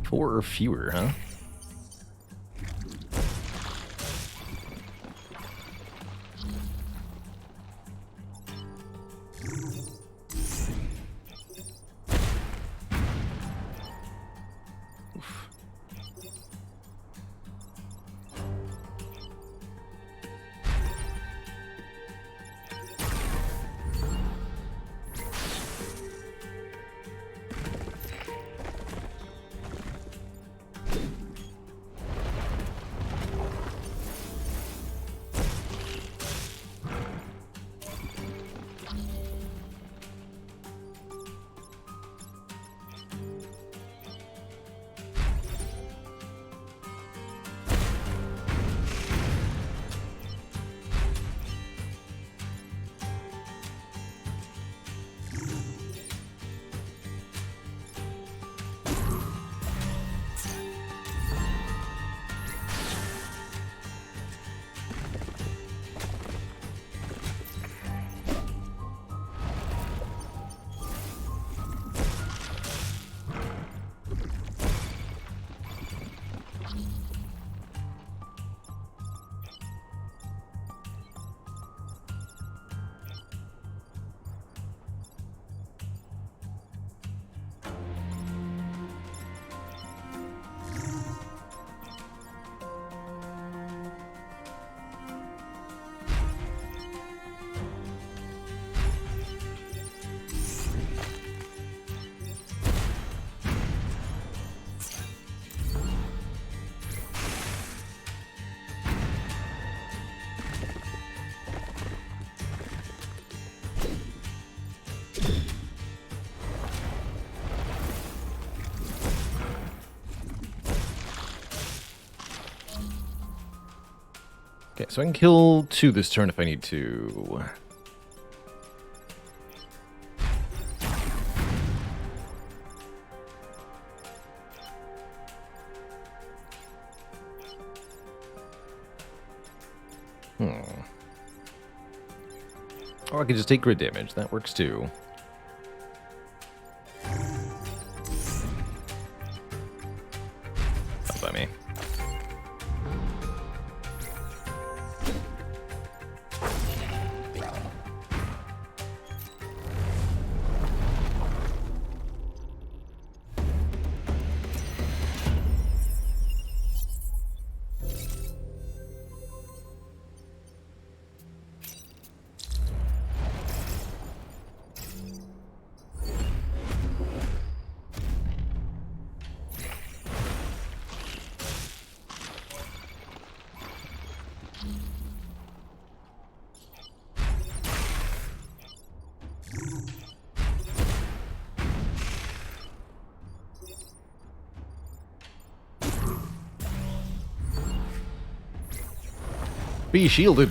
Four or fewer, huh? Okay, so I can kill 2 this turn if I need to. Or I could just take grid damage. That works too. Fine by me. Be shielded.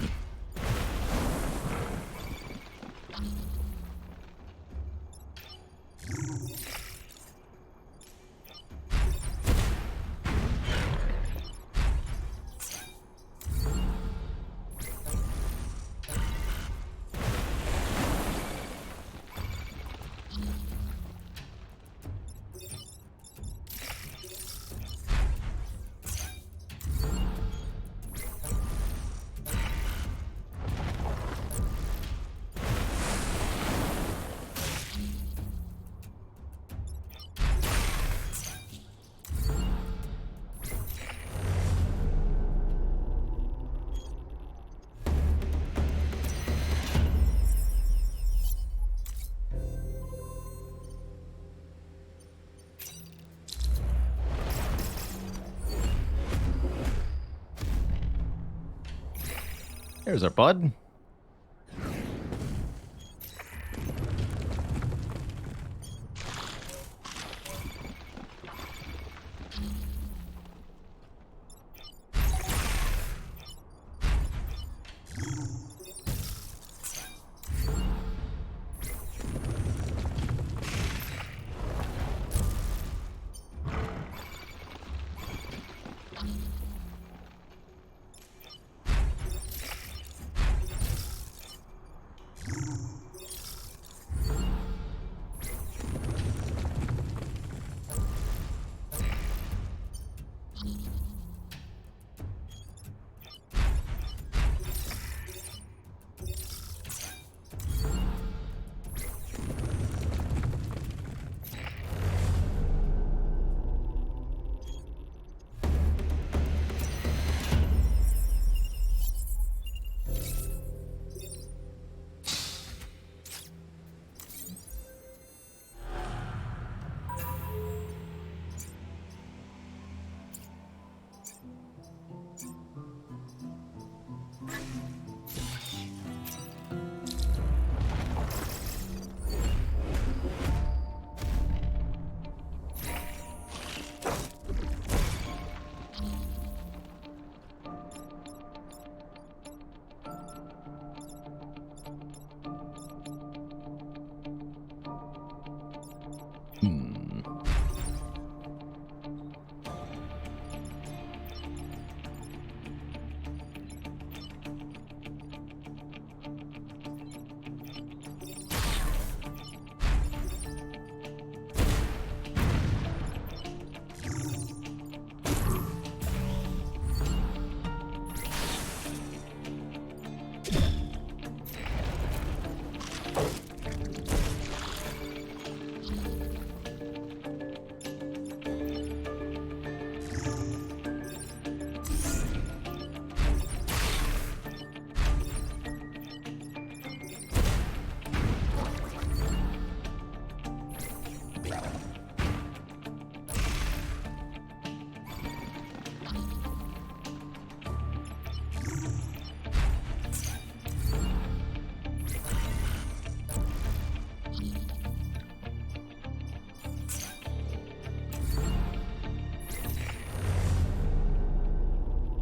There's our bud.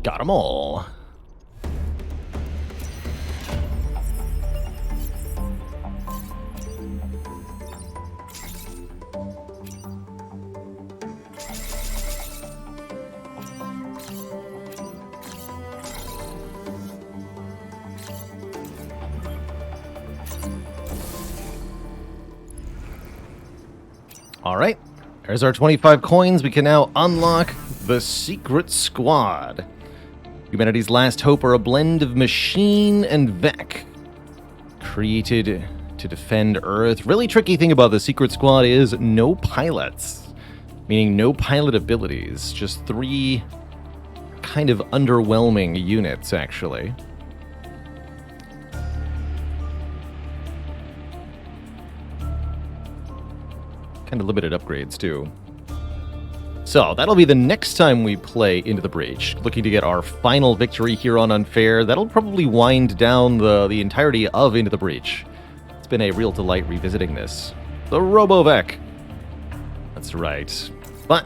Got them all. Alright, there's our 25 coins. We can now unlock the Secret Squad. Humanity's last hope are a blend of machine and Vec, created to defend Earth. Really tricky thing about the Secret Squad is no pilots, meaning no pilot abilities. Just 3 kind of underwhelming units, actually. Kind of limited upgrades, too. So, that'll be the next time we play Into the Breach. Looking to get our final victory here on Unfair. That'll probably wind down the entirety of Into the Breach. It's been a real delight revisiting this. The RoboVec. That's right. But,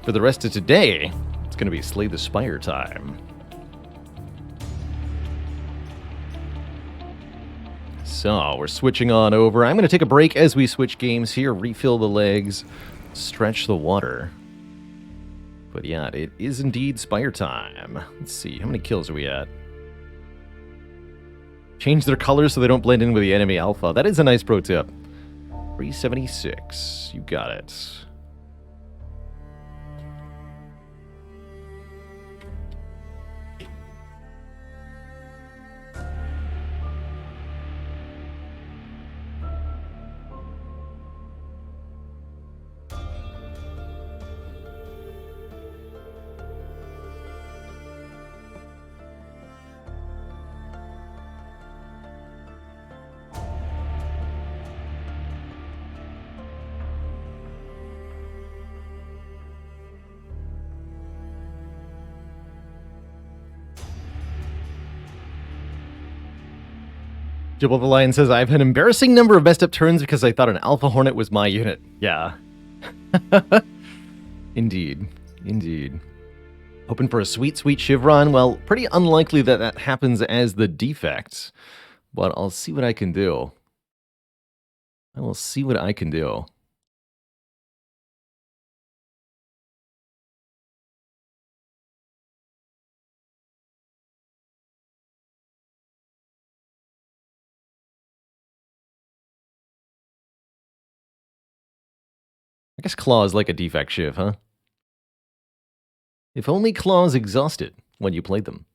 for the rest of today, it's going to be Slay the Spire time. So, we're switching on over. I'm going to take a break as we switch games here, refill the legs, stretch the water. But yeah, it is indeed Spire time. Let's see, how many kills are we at? Change their colors so they don't blend in with the enemy alpha. That is a nice pro tip. 376, you got it. Jibble the Lion says, I have an embarrassing number of messed up turns because I thought an Alpha Hornet was my unit. Yeah. Indeed. Indeed. Hoping for a sweet, sweet Chevron. Well, pretty unlikely that that happens as the defect. But I'll see what I can do. I will see what I can do. I guess Claw is like a defect Shiv, huh? If only Claws exhausted when you played them.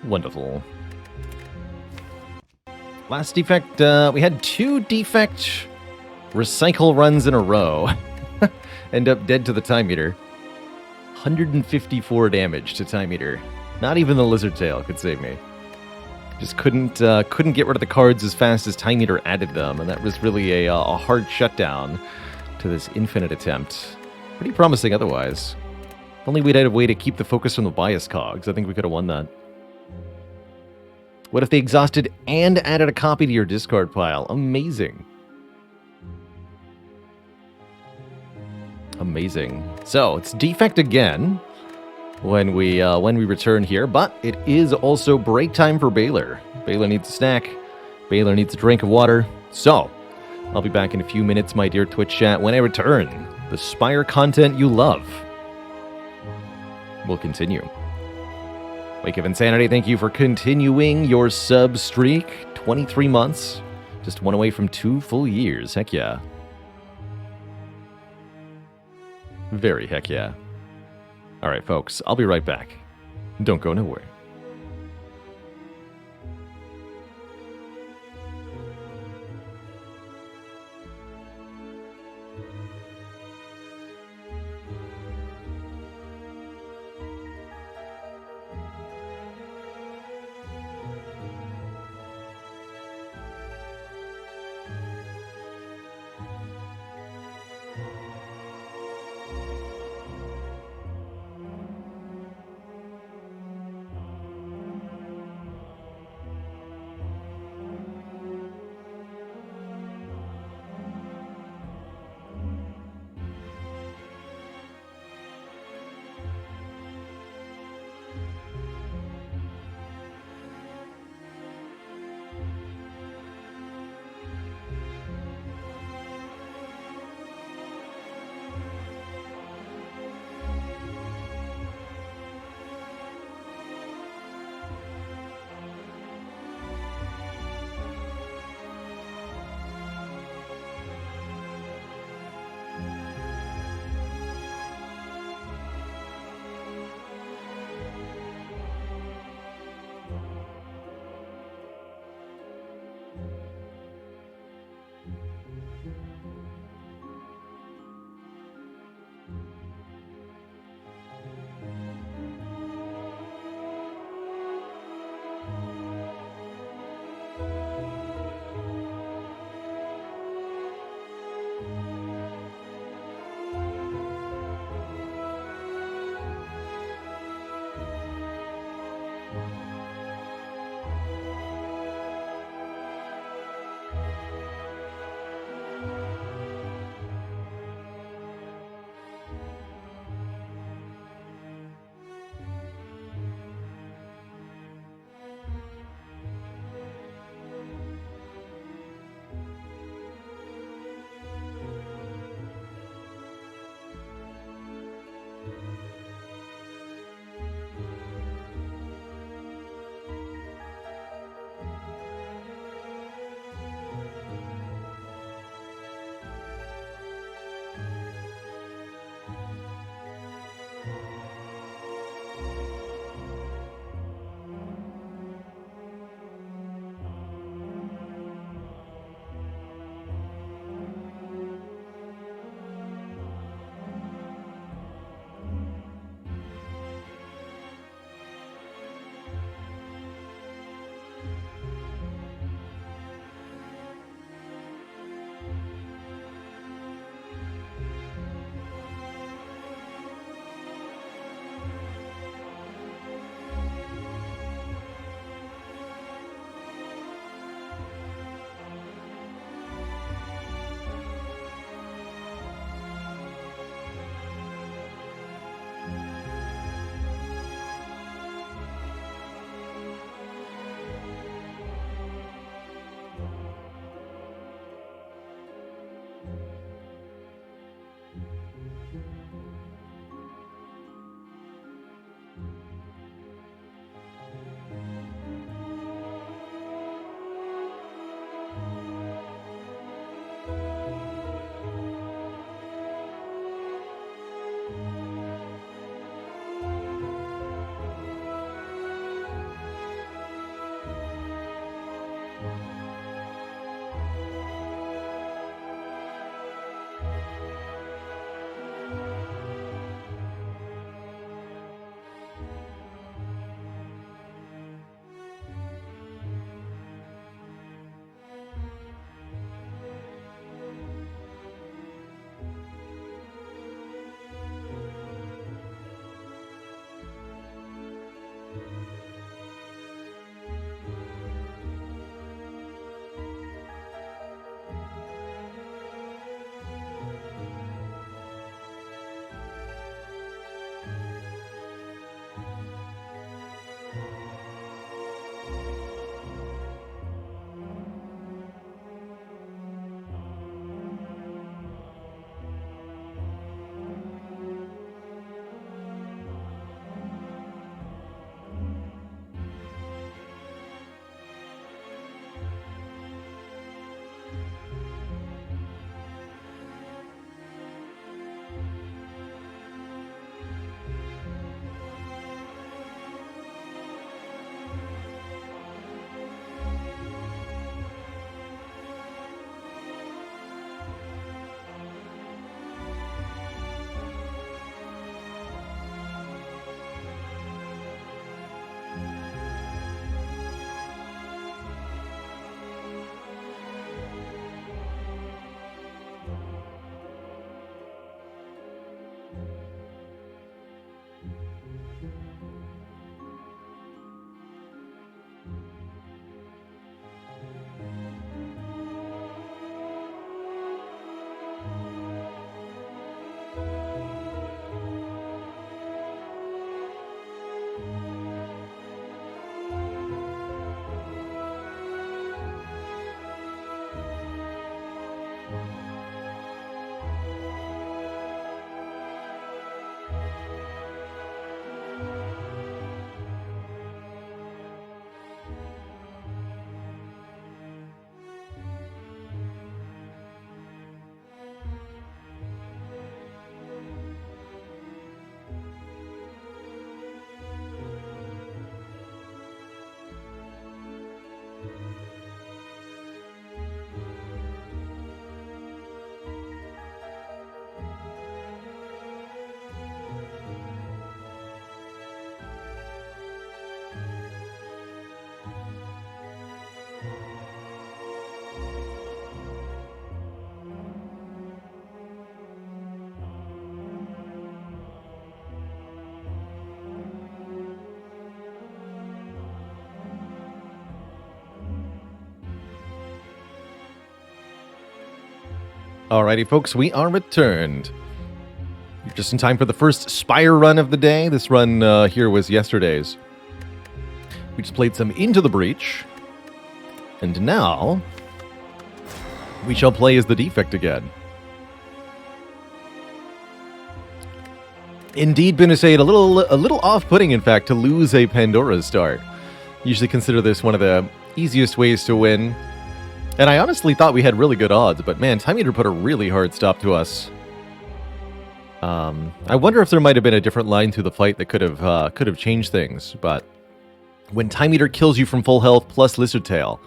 Wonderful. Last defect, we had 2 defect recycle runs in a row. End up dead to the Time Eater. 154 damage to Time Eater. Not even the Lizard Tail could save me. Just couldn't get rid of the cards as fast as Time Eater added them, and that was really a hard shutdown to this infinite attempt. Pretty promising otherwise. If only we'd had a way to keep the focus on the bias cogs, I think we could have won that. What if they exhausted and added a copy to your discard pile? Amazing. Amazing. So, it's defect again when we return here, but it is also break time for Baylor. Baylor needs a snack. Baylor needs a drink of water. So, I'll be back in a few minutes, my dear Twitch chat, when I return. The Spire content you love will continue. Wake of Insanity, thank you for continuing your sub streak. 23 months. Just one away from 2 full years. Heck yeah. Very heck yeah. Alright, folks, I'll be right back. Don't go nowhere. Alrighty, folks, we are returned. You're just in time for the first Spire run of the day. This run here was yesterday's. We just played some Into the Breach. And now, we shall play as the Defect again. Indeed, Bunusade, a little off-putting, in fact, to lose a Pandora's start. Usually consider this one of the easiest ways to win. And I honestly thought we had really good odds, but man, Time Eater put a really hard stop to us. I wonder if there might have been a different line through the fight that could have changed things, but when Time Eater kills you from full health plus Lizard Tail,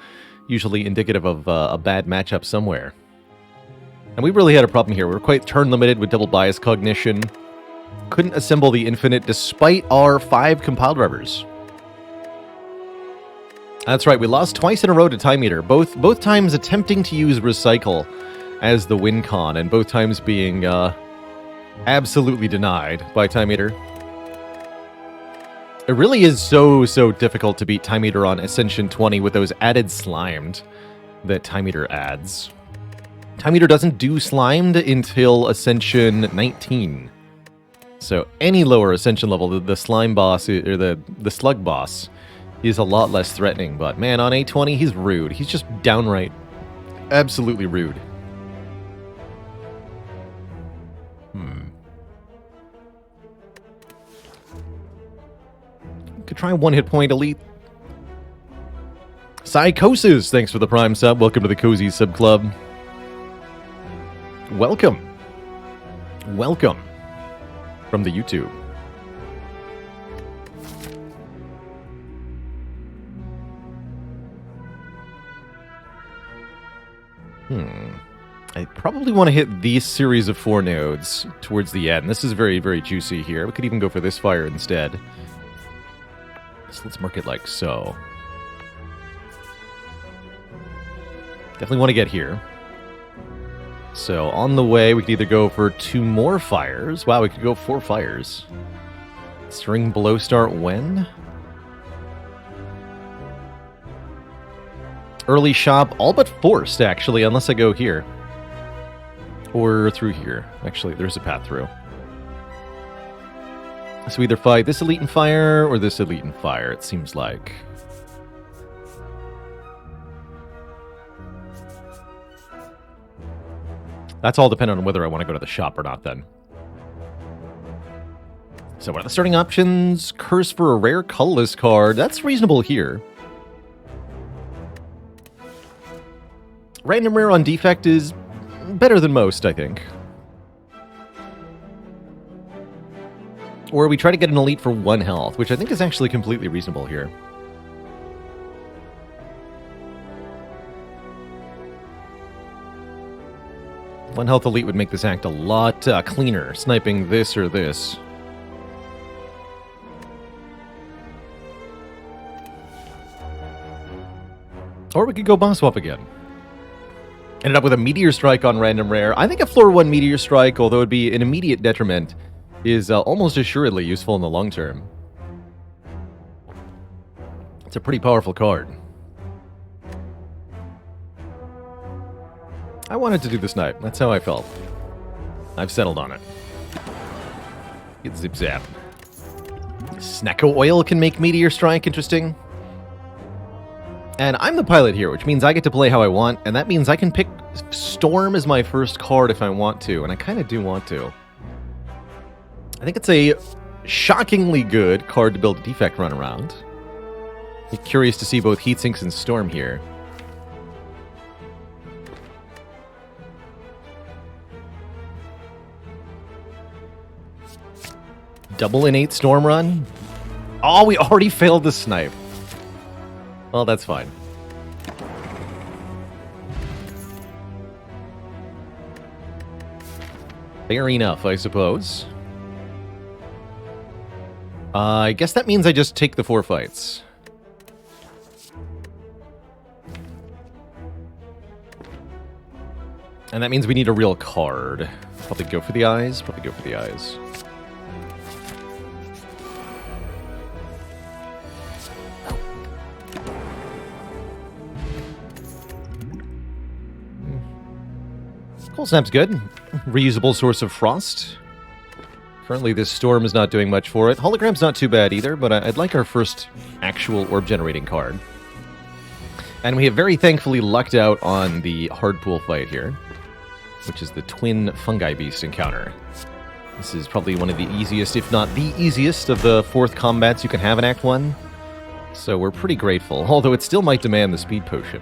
usually indicative of a bad matchup somewhere. And we really had a problem here. We were quite turn limited with double bias cognition. Couldn't assemble the infinite despite our 5 compiled rubbers. That's right, we lost twice in a row to Time Eater, both times attempting to use Recycle as the win con, and both times being absolutely denied by Time Eater. It really is so difficult to beat Time Eater on Ascension 20 with those added slimed that Time Eater adds. Time Eater doesn't do slimed until Ascension 19. So any lower Ascension level, the slime boss, or the slug boss, is a lot less threatening, but man, on A20, he's rude. He's just downright, absolutely rude. Could try one hit point elite. Psychosis, thanks for the Prime sub. Welcome to the Cozy Sub Club. Welcome. Welcome from the YouTube. I probably want to hit these series of 4 nodes towards the end. This is very juicy here. We could even go for this fire instead. So let's mark it like so. Definitely want to get here. So on the way, we could either go for 2 more fires. Wow, we could go 4 fires. String below start when? Early shop, all but forced, actually, unless I go here. Or through here. Actually, there's a path through. So either fight this Elite and Fire, or this Elite and Fire, it seems like. That's all dependent on whether I want to go to the shop or not, then. So what are the starting options? Curse for a rare colorless card. That's reasonable here. Random rare on Defect is better than most, I think. Or we try to get an Elite for 1 health, which I think is actually completely reasonable here. One health Elite would make this act a lot cleaner, sniping this or this. Or we could go boss swap again. Ended up with a Meteor Strike on random rare. I think a floor 1 Meteor Strike, although it'd be an immediate detriment, is almost assuredly useful in the long term. It's a pretty powerful card. I wanted to do the snipe. That's how I felt. I've settled on it. Get zip zap. Snacko Oil can make Meteor Strike interesting. And I'm the pilot here, which means I get to play how I want, and that means I can pick Storm as my first card if I want to, and I kind of do want to. I think it's a shockingly good card to build a Defect run around. I'm curious to see both Heatsinks and Storm here. Double innate Storm run? Oh, we already failed the snipe. Well, that's fine. Fair enough, I suppose. I guess that means I just take the 4 fights. And that means we need a real card. Probably go for the eyes. Probably go for the eyes. Cold Snap's good. Reusable source of frost. Currently, this storm is not doing much for it. Hologram's not too bad either, but I'd like our first actual orb-generating card. And we have very thankfully lucked out on the hard pool fight here, which is the Twin Fungi Beast encounter. This is probably one of the easiest, if not the easiest, of the 4th combats you can have in Act 1. So we're pretty grateful, although it still might demand the speed potion.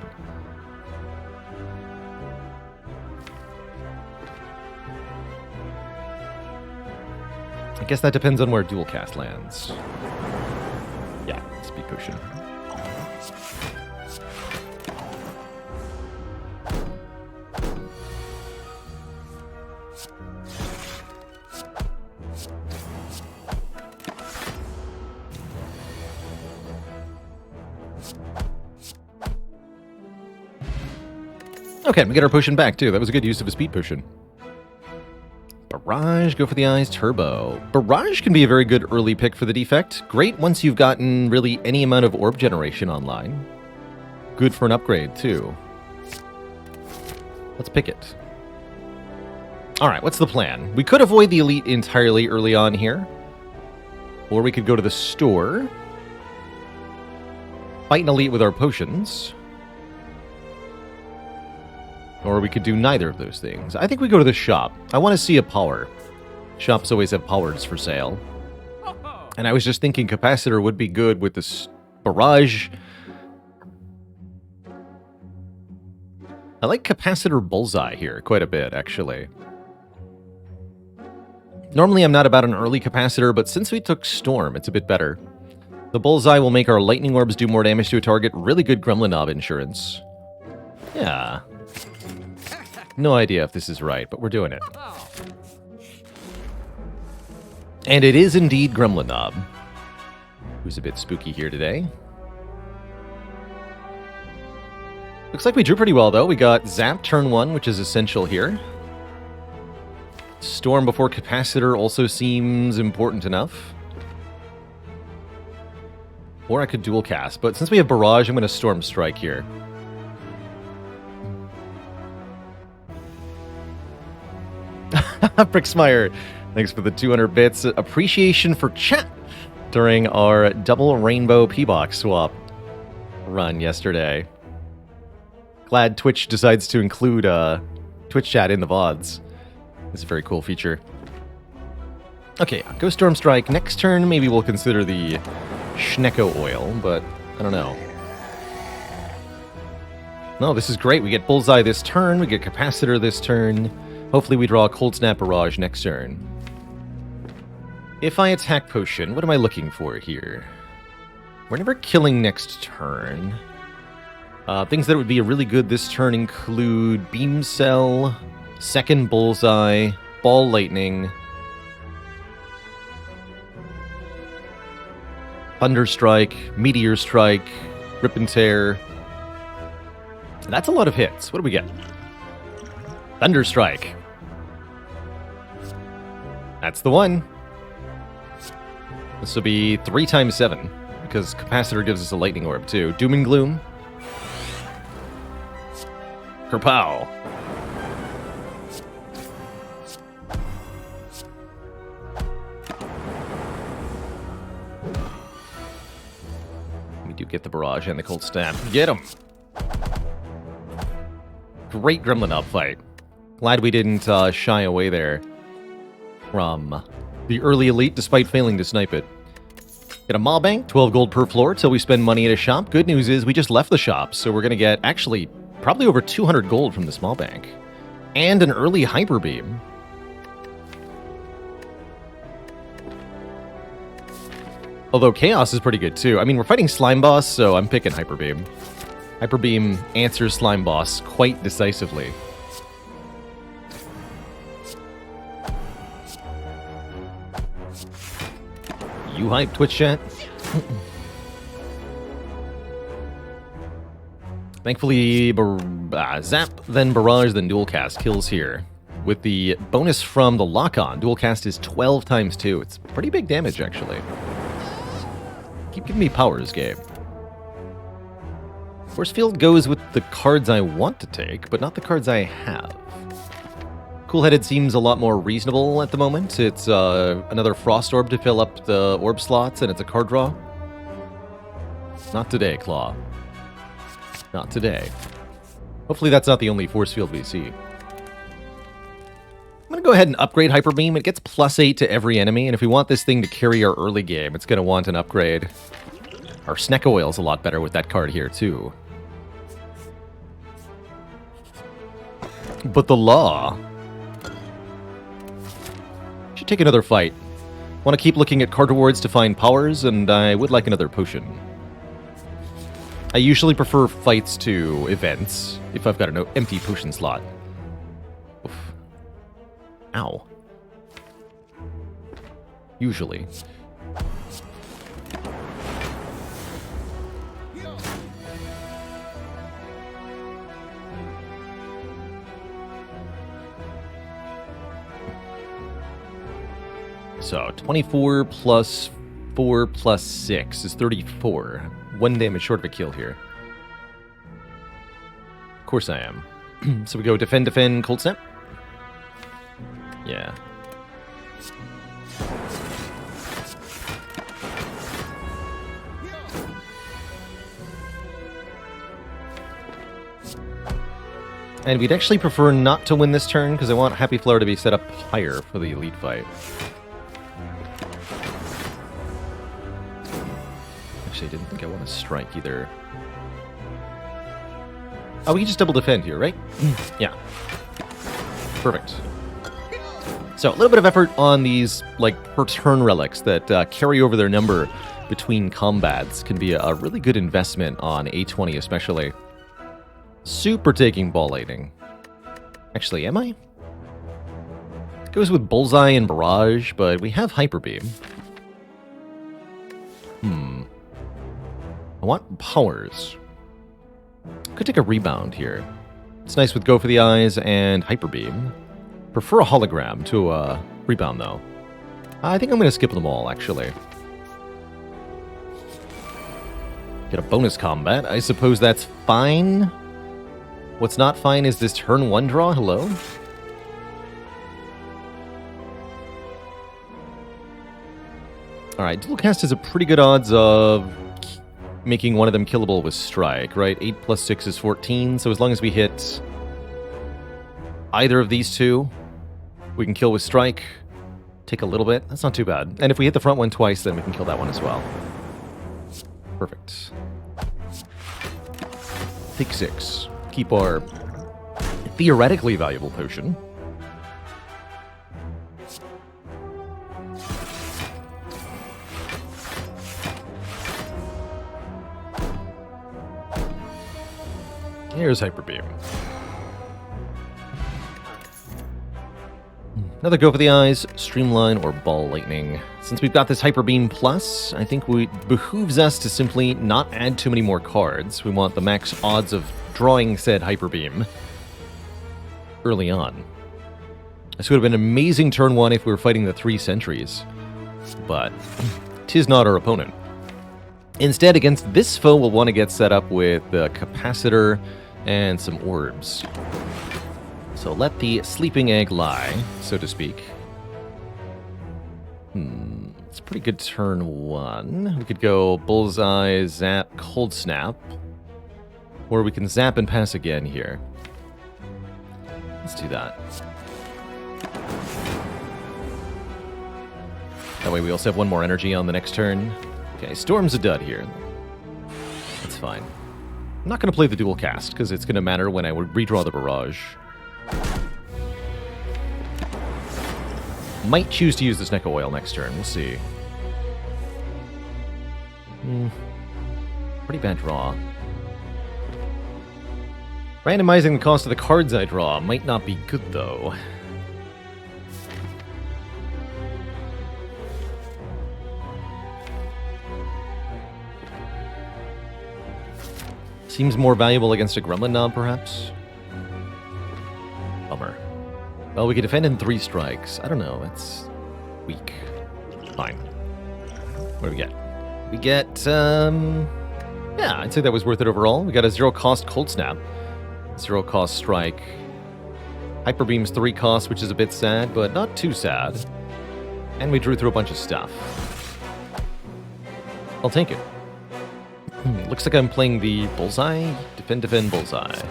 I guess that depends on where dual cast lands. Yeah, speed potion. Okay, we get our potion back too. That was a good use of a speed potion. Barrage, go for the eyes, turbo. Barrage can be a very good early pick for the defect. Great once you've gotten really any amount of orb generation online. Good for an upgrade too. Let's pick it. Alright, what's the plan? We could avoid the elite entirely early on here. Or we could go to the store. Fight an elite with our potions. Or we could do neither of those things. I think we go to the shop. I want to see a power. Shops always have powers for sale. And I was just thinking capacitor would be good with this barrage. I like capacitor bullseye here quite a bit, actually. Normally I'm not about an early capacitor, but since we took storm, it's a bit better. The bullseye will make our lightning orbs do more damage to a target. Really good Gremlin Knob insurance. Yeah. No idea if this is right, but we're doing it. And it is indeed Gremlin Knob, who's a bit spooky here today. Looks like we drew pretty well, though. We got Zap turn 1, which is essential here. Storm before Capacitor also seems important enough. Or I could dual cast, but since we have Barrage, I'm going to Storm Strike here. Brixmeyer, thanks for the 200 bits. Appreciation for chat during our double rainbow P-Box swap run yesterday. Glad Twitch decides to include Twitch chat in the VODs. It's a very cool feature. Okay, go Storm Strike. Next turn, maybe we'll consider the Schnecko Oil, but I don't know. No, this is great. We get Bullseye this turn, we get Capacitor this turn. Hopefully we draw a Cold Snap Barrage next turn. If I attack Potion, what am I looking for here? We're never killing next turn. Things that would be really good this turn include Beam Cell, Second Bullseye, Ball Lightning, Thunder Strike, Meteor Strike, Rip and Tear. That's a lot of hits. What do we get? Thunder Strike. That's the one. This will be 3 times 7, because Capacitor gives us a Lightning Orb too. Doom and Gloom. Kerpow. We do get the Barrage and the Cold Snap. Get him! Great Gremlin Knob fight. Glad we didn't shy away there from the early elite, despite failing to snipe it. Get a Maw Bank, 12 gold per floor till we spend money at a shop. Good news is we just left the shop, so we're going to get, actually, probably over 200 gold from this Maw Bank. And an early Hyper Beam. Although Chaos is pretty good, too. I mean, we're fighting Slime Boss, so I'm picking Hyper Beam. Hyper Beam answers Slime Boss quite decisively. You hype, Twitch chat? Thankfully, Zap, then Barrage, then Dual Cast kills here. With the bonus from the lock-on, Dual Cast is 12 times 2. It's pretty big damage, actually. Keep giving me powers, Gabe. Force Field goes with the cards I want to take, but not the cards I have. Cool-Headed seems a lot more reasonable at the moment. It's another Frost Orb to fill up the orb slots, and it's a card draw. Not today, Claw. Not today. Hopefully that's not the only force field we see. I'm going to go ahead and upgrade Hyper Beam. It gets +8 to every enemy, and if we want this thing to carry our early game, it's going to want an upgrade. Our Snecko Oil's a lot better with that card here, too. But the Law... should take another fight. Want to keep looking at card rewards to find powers, and I would like another potion. I usually prefer fights to events, if I've got an empty potion slot. Oof. Ow. Usually. So, 24 plus 4 plus 6 is 34. 1 damage short of a kill here. Of course I am. So we go defend, defend, cold snap. Yeah. And we'd actually prefer not to win this turn, because I want Happy Flower to be set up higher for the elite fight. Actually, I didn't think I want to strike either. Oh, we can just double defend here, right? Yeah. Perfect. So, a little bit of effort on these, like, per turn relics that carry over their number between combats can be a really good investment on A20 especially. Super taking ball lightning. Actually, am I? It goes with Bullseye and Barrage, but we have Hyper Beam. I want powers. Could take a rebound here. It's nice with Go for the Eyes and Hyper Beam. Prefer a hologram to a rebound, though. I think I'm going to skip them all, actually. Get a bonus combat. I suppose that's fine. What's not fine is this turn 1 draw. Hello? Alright, Dual Cast has a pretty good odds of making one of them killable with Strike, right? 8 plus 6 is 14, so as long as we hit either of these two, we can kill with Strike. Take a little bit. That's not too bad. And if we hit the front one twice, then we can kill that one as well. Perfect. Take 6. Keep our theoretically valuable potion. Here's Hyper Beam. Another Go for the Eyes, Streamline, or Ball Lightning. Since we've got this Hyper Beam Plus, I think it behooves us to simply not add too many more cards. We want the max odds of drawing said Hyper Beam early on. This would have been an amazing turn 1 if we were fighting the 3 sentries, but 'tis not our opponent. Instead, against this foe, we'll want to get set up with the Capacitor and some orbs. So let the sleeping egg lie, so to speak. It's a pretty good turn 1. We could go Bullseye, Zap, Cold Snap. Or we can Zap and pass again here. Let's do that. That way we also have one more energy on the next turn. Okay, Storm's a dud here. That's fine. I'm not going to play the Dual Cast, because it's going to matter when I redraw the Barrage. Might choose to use the Snecko Oil next turn. We'll see. Pretty bad draw. Randomizing the cost of the cards I draw might not be good, though. Seems more valuable against a Gremlin Knob, perhaps? Bummer. Well, we could defend in 3 strikes. I don't know, it's weak. Fine. What do we get? We get, yeah, I'd say that was worth it overall. We got a 0-cost Cold Snap. 0-cost Strike. Hyper Beam's 3 cost, which is a bit sad, but not too sad. And we drew through a bunch of stuff. I'll take it. Looks like I'm playing the Bullseye. Defend, Bullseye.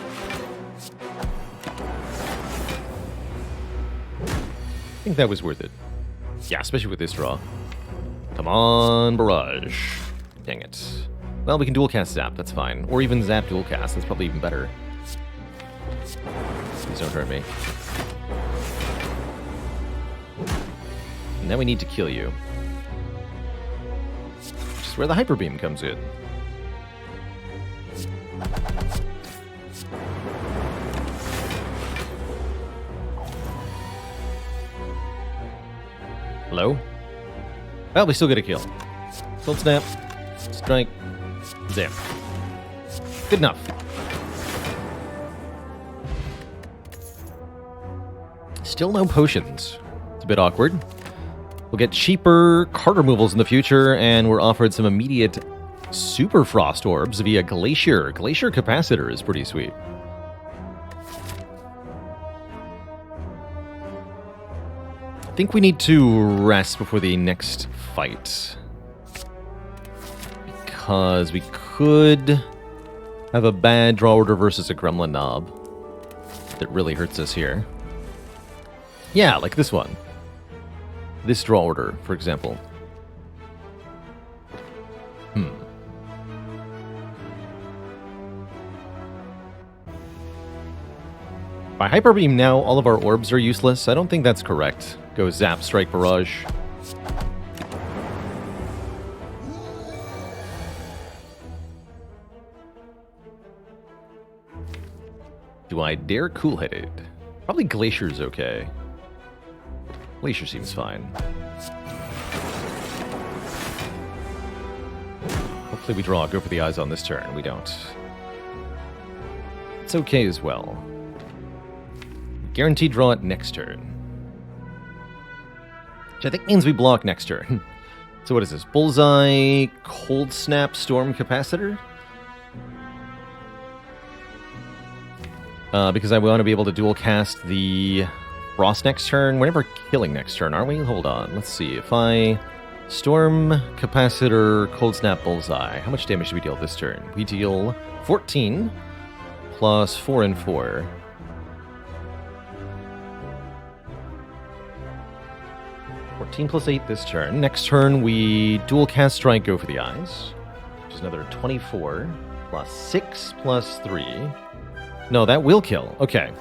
I think that was worth it. Yeah, especially with this draw. Come on, Barrage. Dang it. Well, we can dual cast Zap, that's fine. Or even Zap dual cast, that's probably even better. Please don't hurt me. And now we need to kill you. Which is where the Hyper Beam comes in. Hello? Well, we still get a kill. Cold Snap. Strike. Zap. Good enough. Still no potions. It's a bit awkward. We'll get cheaper card removals in the future, and we're offered some immediate Super Frost Orbs via Glacier. Glacier Capacitor is pretty sweet. I think we need to rest before the next fight. Because we could have a bad draw order versus a Gremlin Knob that really hurts us here. Yeah, like this one. This draw order, for example. By Hyper Beam now, all of our orbs are useless. I don't think that's correct. Go Zap, Strike, Barrage. Do I dare Cool-Headed? Probably Glacier's okay. Glacier seems fine. Hopefully we draw Go for the Eyes on this turn. We don't. It's okay as well. Guaranteed draw it next turn. Which I think means we block next turn. So what is this? Bullseye, Cold Snap, Storm Capacitor? Because I want to be able to dual cast the Frost next turn. We're never killing next turn, are we? Hold on. Let's see. If I Storm, Capacitor, Cold Snap, Bullseye. How much damage do we deal this turn? We deal 14 plus 4 and 4. 14 plus 8 this turn. Next turn, we dual cast Strike, Go for the Eyes, which is another 24 plus 6 plus 3. No, that will kill. Okay.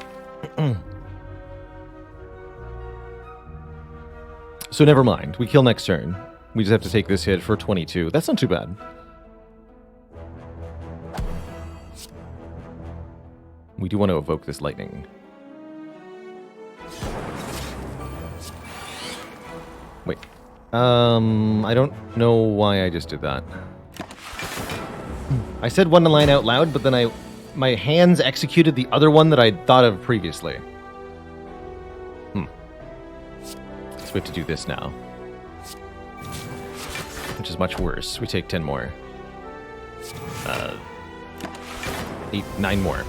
So never mind. We kill next turn. We just have to take this hit for 22. That's not too bad. We do want to evoke this lightning. Wait. I don't know why I just did that. I said one line out loud, but then my hands executed the other one that I'd thought of previously. So we have to do this now. Which is much worse. We take 10 more. 8, 9 more.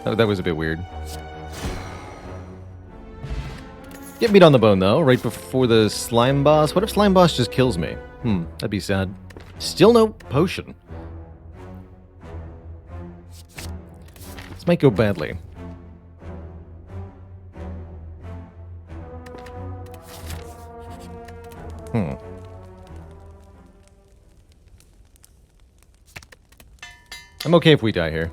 Oh, that was a bit weird. Get meat on the bone, though, right before the slime boss. What if slime boss just kills me? That'd be sad. Still no potion. This might go badly. I'm okay if we die here.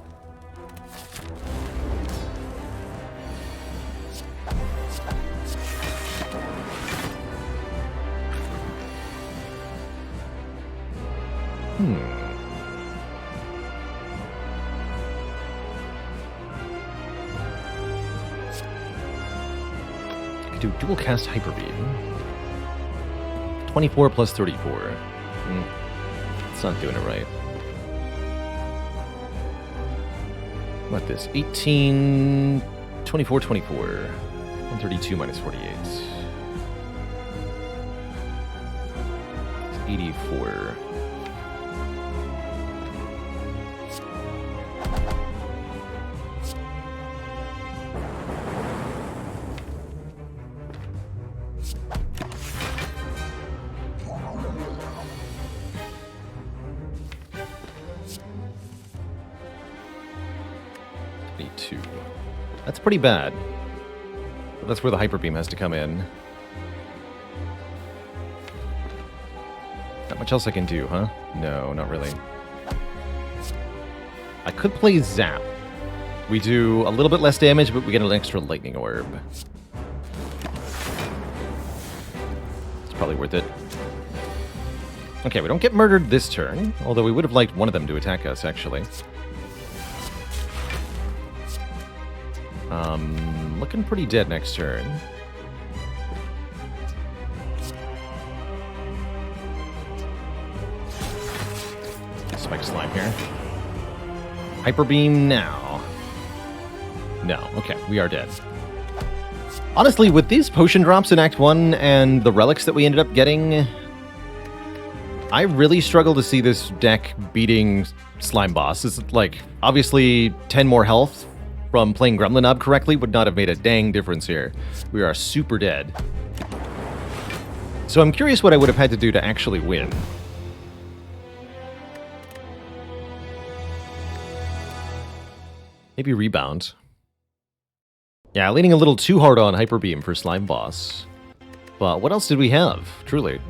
I could do dual cast Hyper Beam. 24 plus 34. It's not doing it right. What this? 18, 24, 24. 132 minus 48. It's 84. 72. That's pretty bad. But that's where the Hyper Beam has to come in. Not much else I can do, huh? No, not really. I could play Zap. We do a little bit less damage, but we get an extra Lightning Orb. It's probably worth it. Okay, we don't get murdered this turn, although we would have liked one of them to attack us, actually. Looking pretty dead next turn. Spike Slime here. Hyper Beam now. No, okay, we are dead. Honestly, with these potion drops in Act 1 and the relics that we ended up getting, I really struggle to see this deck beating Slime Boss. It's like, obviously, 10 more health from playing Gremlin Knob correctly would not have made a dang difference here. We are super dead. So I'm curious what I would have had to do to actually win. Maybe Rebound. Yeah, leaning a little too hard on Hyper Beam for Slime Boss. But what else did we have, truly?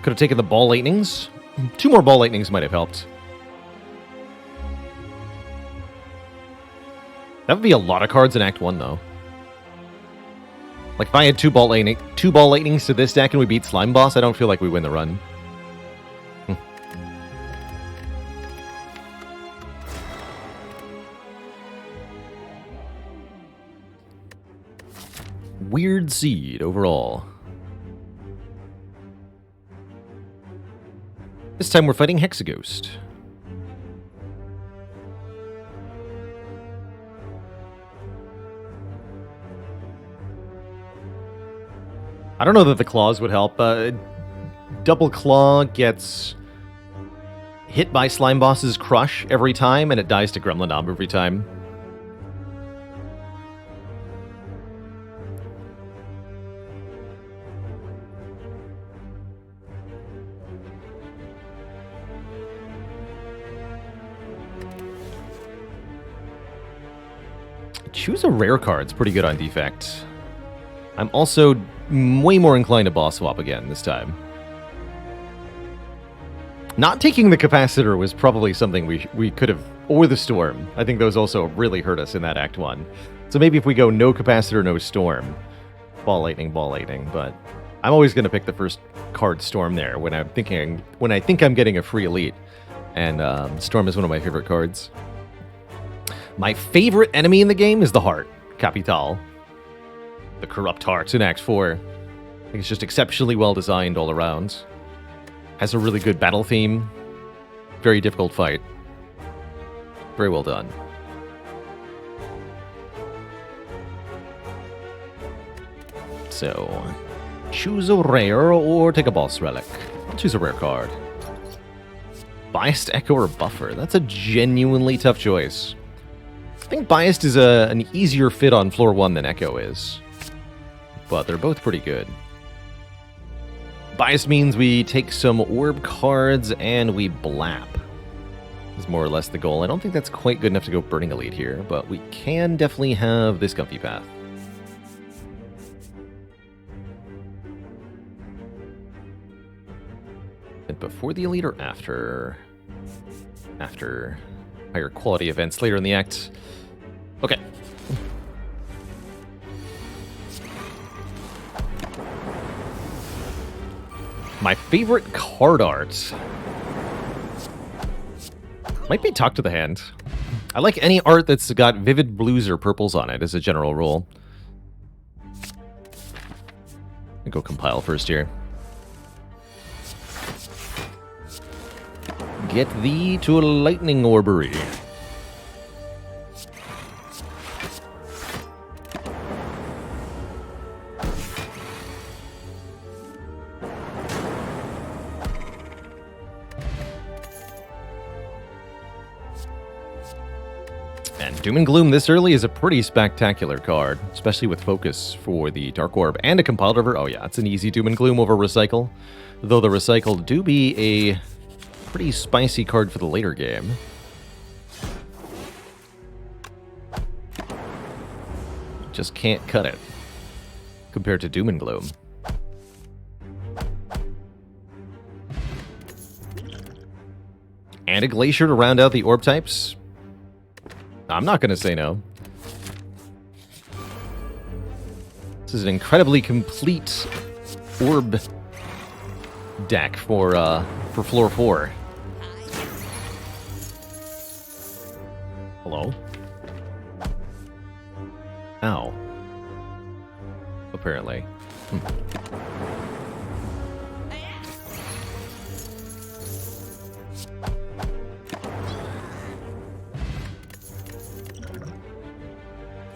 Could have taken the Ball Lightnings. 2 more Ball Lightnings might have helped. That would be a lot of cards in Act 1, though. Like, if I had 2 Ball Lightnings to this deck and we beat Slime Boss, I don't feel like we win the run. Weird seed overall. This time we're fighting Hexaghost. I don't know that the claws would help. Double Claw gets hit by Slime Boss's Crush every time, and it dies to Gremlin Knob every time. Choose a rare card. It's pretty good on defect. I'm also way more inclined to boss swap again this time. Not taking the capacitor was probably something we could have... Or the storm. I think those also really hurt us in that Act 1. So maybe if we go no capacitor, no storm. Ball lightning, but... I'm always going to pick the first card storm there when I think I'm getting a free elite. And storm is one of my favorite cards. My favorite enemy in the game is the Heart, Capital. The Corrupt Heart in Act 4. I think it's just exceptionally well designed all around. Has a really good battle theme. Very difficult fight. Very well done. So, choose a rare or take a boss relic. I'll choose a rare card. Biased Echo or Buffer? That's a genuinely tough choice. I think Biased is an easier fit on floor 1 than Echo is. But they're both pretty good. Biased means we take some orb cards and we blap. Is more or less the goal. I don't think that's quite good enough to go Burning Elite here, but we can definitely have this comfy path. And before the Elite or after? After higher quality events later in the act. Okay. My favorite card art might be Talk to the Hand. I like any art that's got vivid blues or purples on it as a general rule. I'll go compile first here. Get thee to a lightning orbery. And Doom and Gloom this early is a pretty spectacular card, especially with focus for the Dark Orb and a Compile River. Oh yeah, it's an easy Doom and Gloom over Recycle. Though the Recycle do be a pretty spicy card for the later game. Just can't cut it compared to Doom and Gloom. And a Glacier to round out the orb types? I'm not going to say no. This is an incredibly complete orb deck for floor 4. Hello? Ow. Apparently.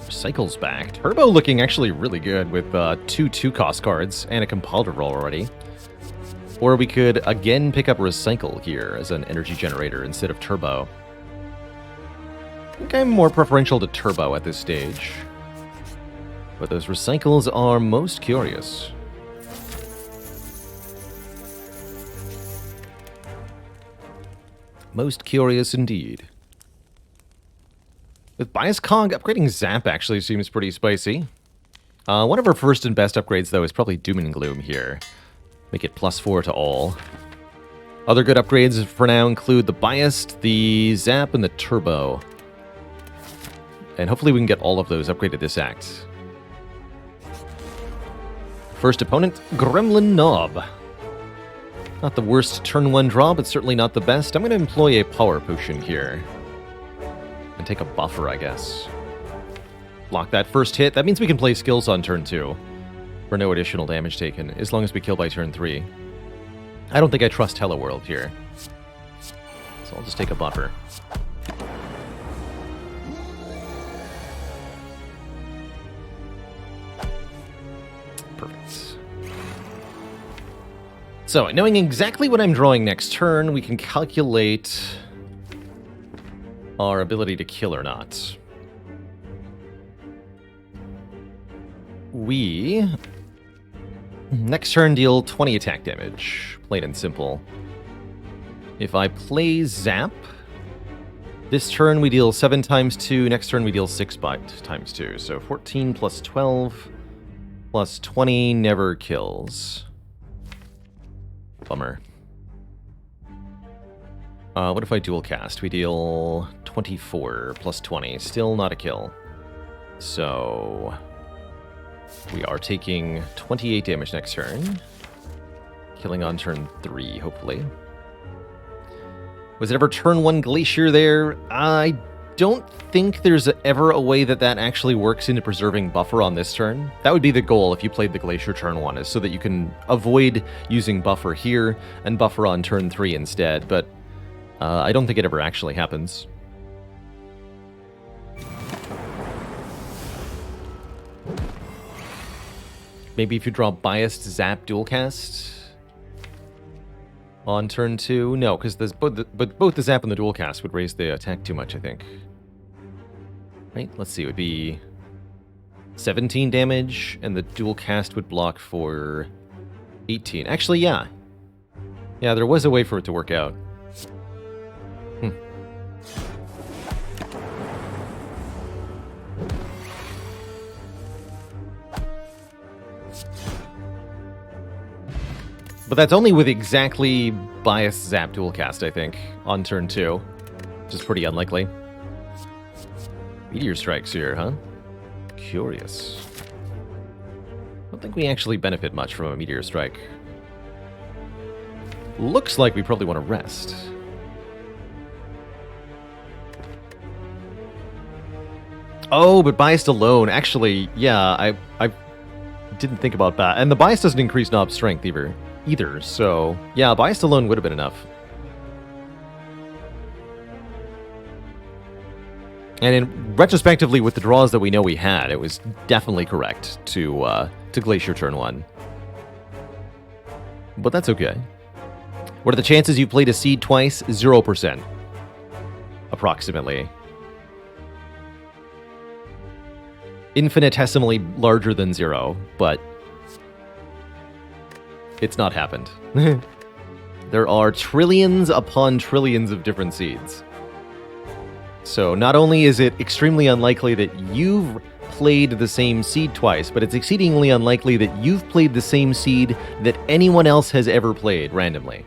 Recycle's back. Turbo looking actually really good with 2 2-cost cards and a compile to roll already. Or we could again pick up Recycle here as an energy generator instead of Turbo. I think I'm more preferential to Turbo at this stage. But those Recycles are most curious. Most curious indeed. With Bias Cog, upgrading Zap actually seems pretty spicy. One of our first and best upgrades, though, is probably Doom and Gloom here. Make it +4 to all. Other good upgrades for now include the Biased, the Zap, and the Turbo. And hopefully we can get all of those upgraded this act. First opponent, Gremlin Knob. Not the worst turn 1 draw, but certainly not the best. I'm going to employ a Power Potion here. And take a buffer, I guess. Block that first hit. That means we can play skills on turn 2. For no additional damage taken, as long as we kill by turn 3. I don't think I trust Hello World here. So I'll just take a buffer. Perfect. So, knowing exactly what I'm drawing next turn, we can calculate our ability to kill or not. We, next turn, deal 20 attack damage. Plain and simple. If I play Zap, this turn we deal 7 times 2, next turn we deal 6 times 2. So 14 plus 12 plus 20 never kills. Bummer. What if I dual cast? We deal 24 plus 20. Still not a kill. So we are taking 28 damage next turn. Killing on turn 3, hopefully. Was it ever turn 1 Glacier there? I don't think there's ever a way that that actually works into preserving buffer on this turn. That would be the goal if you played the Glacier turn 1, is so that you can avoid using buffer here and buffer on turn 3 instead, but I don't think it ever actually happens. Maybe if you draw Biased Zap Dual Cast on turn 2? No, because both the Zap and the Dual Cast would raise the attack too much, I think. Right, let's see, it would be 17 damage, and the Dual Cast would block for 18. Actually, yeah. Yeah, there was a way for it to work out. But that's only with exactly Bias Zap Dual Cast, I think, on turn 2. Which is pretty unlikely. Meteor Strikes here, huh? Curious. I don't think we actually benefit much from a Meteor Strike. Looks like we probably want to rest. Oh, but Biased alone. Actually, yeah, I didn't think about that. And the Bias doesn't increase Knob Strength either, so yeah, Biased alone would have been enough. And in retrospectively, with the draws that we know we had, it was definitely correct to Glacier turn 1. But that's okay. What are the chances you played a Seed twice? 0%. Approximately. Infinitesimally larger than 0, but It's not happened. There are trillions upon trillions of different seeds. So not only is it extremely unlikely that you've played the same seed twice, but it's exceedingly unlikely that you've played the same seed that anyone else has ever played randomly.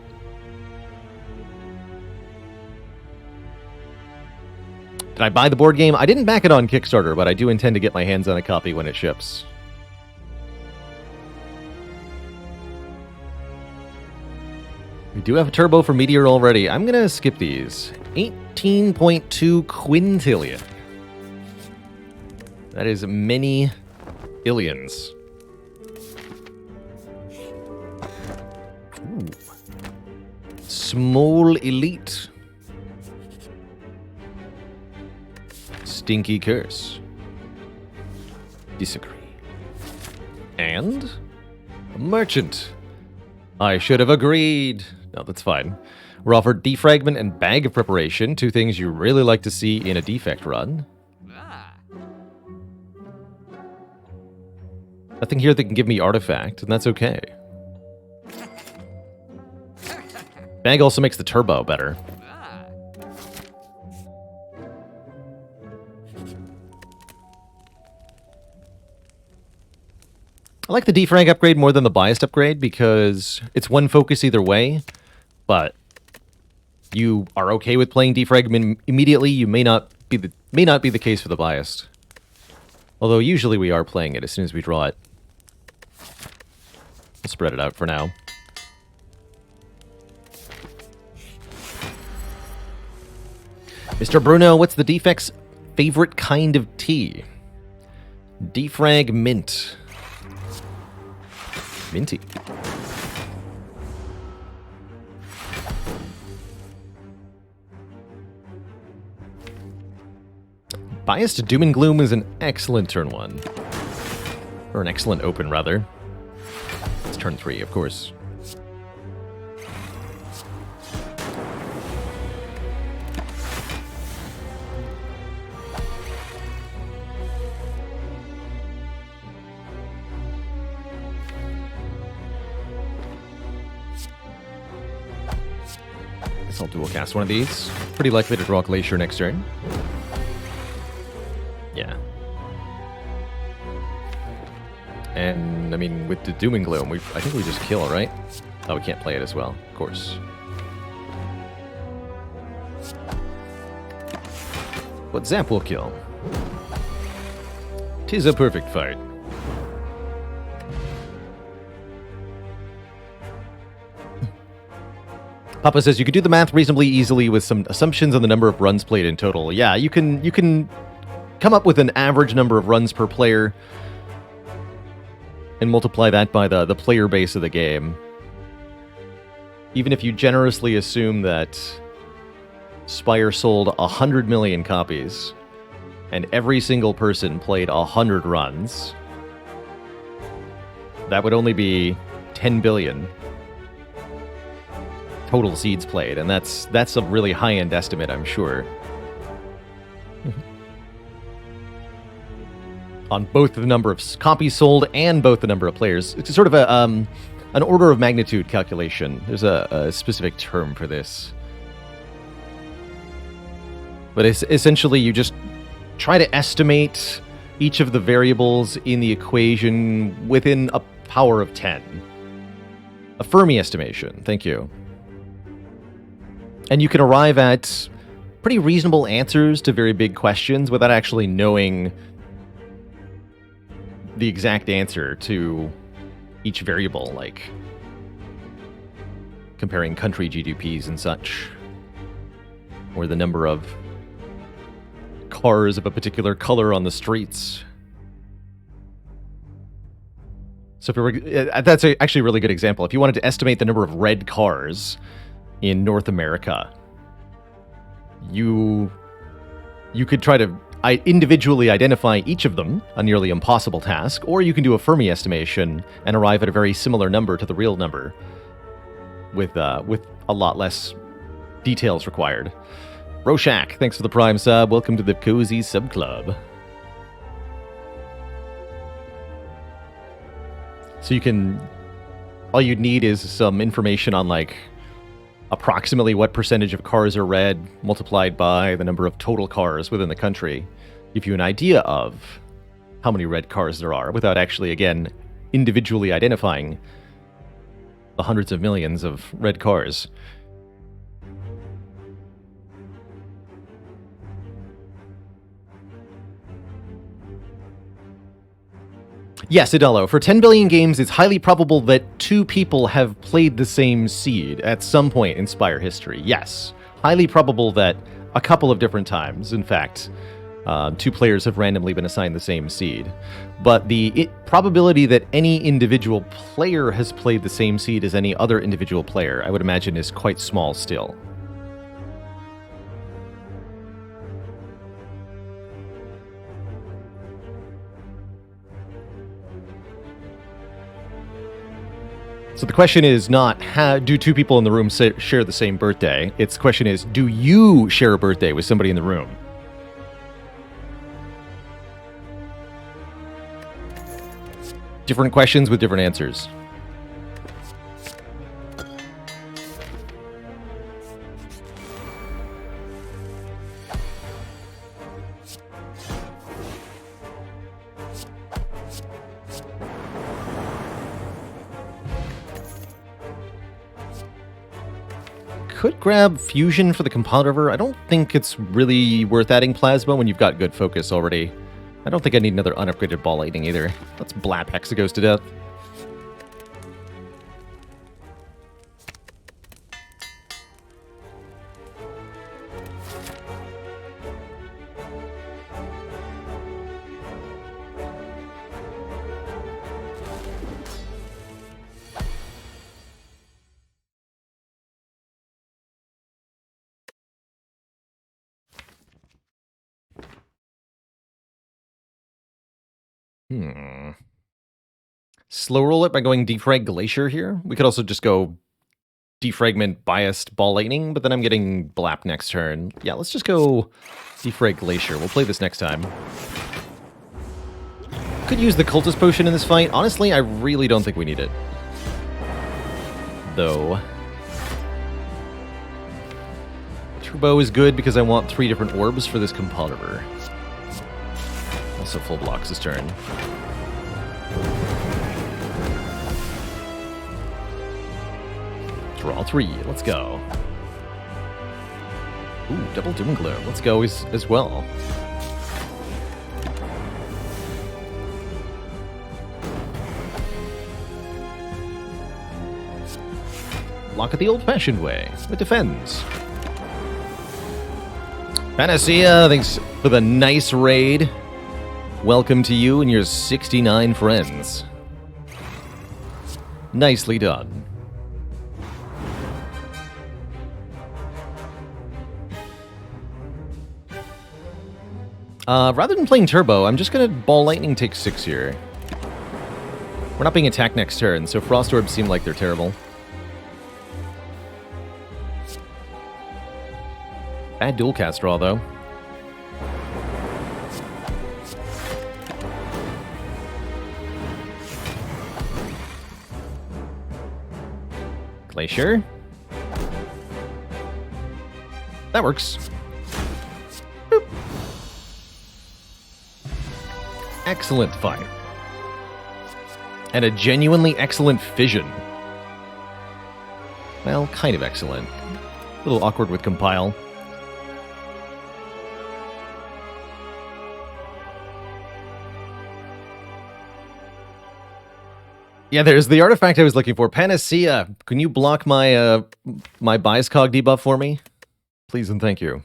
Did I buy the board game? I didn't back it on Kickstarter, but I do intend to get my hands on a copy when it ships. We do have a turbo for Meteor already. I'm going to skip these. 18.2 quintillion. That is many illions. Ooh. Small elite. Stinky curse. Disagree. And a merchant. I should have agreed. No, that's fine. We're offered defragment and bag of preparation, two things you really like to see in a defect run. Nothing here that can give me artifact, and that's okay. Bag also makes the turbo better. I like the defrag upgrade more than the biased upgrade because it's one focus either way, but you are okay with playing defrag immediately. You may not be the case for the biased. Although usually we are playing it as soon as we draw it. We'll spread it out for now. Mr. Bruno, what's the defect's favorite kind of tea? Defrag mint. Minty. Biased Doom and Gloom is an excellent turn 1. Or an excellent open, rather. It's turn 3, of course. I'll dual cast one of these. Pretty likely to draw Glacier next turn. Yeah. And, I mean, with the Doom and Gloom, I think we just kill, right? Oh, we can't play it as well, of course. But Zap will kill. 'Tis a perfect fight. Papa says you could do the math reasonably easily with some assumptions on the number of runs played in total. Yeah, you can come up with an average number of runs per player and multiply that by the player base of the game. Even if you generously assume that Spire sold 100 million copies and every single person played 100 runs, that would only be 10 billion. Total seeds played, and that's a really high-end estimate, I'm sure. On both the number of copies sold and both the number of players. It's sort of an order of magnitude calculation. There's a specific term for this. But it's essentially you just try to estimate each of the variables in the equation within a power of 10. A Fermi estimation, thank you. And you can arrive at pretty reasonable answers to very big questions without actually knowing the exact answer to each variable, like comparing country GDPs and such, or the number of cars of a particular color on the streets. So that's actually a really good example. If you wanted to estimate the number of red cars in North America, you could try to individually identify each of them, a nearly impossible task, or you can do a Fermi estimation and arrive at a very similar number to the real number with a lot less details required. Roshak, thanks for the Prime sub. Welcome to the Cozy Sub Club. So you can all you'd need is some information on, like, approximately what percentage of cars are red multiplied by the number of total cars within the country. Give you an idea of how many red cars there are without actually, again, individually identifying the hundreds of millions of red cars. Yes, Idalo, for 10 billion games, it's highly probable that 2 people have played the same seed at some point in Spire history. Yes, highly probable that a couple of different times, in fact, 2 players have randomly been assigned the same seed. But the probability that any individual player has played the same seed as any other individual player, I would imagine, is quite small still. So the question is not, do 2 people in the room share the same birthday? Its question is, do you share a birthday with somebody in the room? Different questions with different answers. Could grab fusion for the compiler. I don't think it's really worth adding plasma when you've got good focus already. I don't think I need another unupgraded ball lightning either. Let's blap Hexagos to death. Slow roll it by going defrag Glacier here. We could also just go defragment biased ball lightning, but then I'm getting blap next turn. Yeah, let's just go defrag Glacier. We'll play this next time. Could use the cultist potion in this fight. Honestly, I really don't think we need it. Though. Turbo is good because I want 3 different orbs for this compiler. Also full blocks this turn. Draw 3. Let's go. Ooh, double Doom Glow. Let's go as well. Block it the old-fashioned way. It defends. Panacea, thanks for the nice raid. Welcome to you and your 69 friends. Nicely done. Rather than playing Turbo, I'm just going to Ball Lightning take 6 here. We're not being attacked next turn, so Frost Orbs seem like they're terrible. Bad dual cast draw, though. Glacier. That works. Boop. Excellent fight. And a genuinely excellent fission. Well, kind of excellent. A little awkward with compile. Yeah, there's the artifact I was looking for. Panacea, can you block my my bias cog debuff for me? Please and thank you.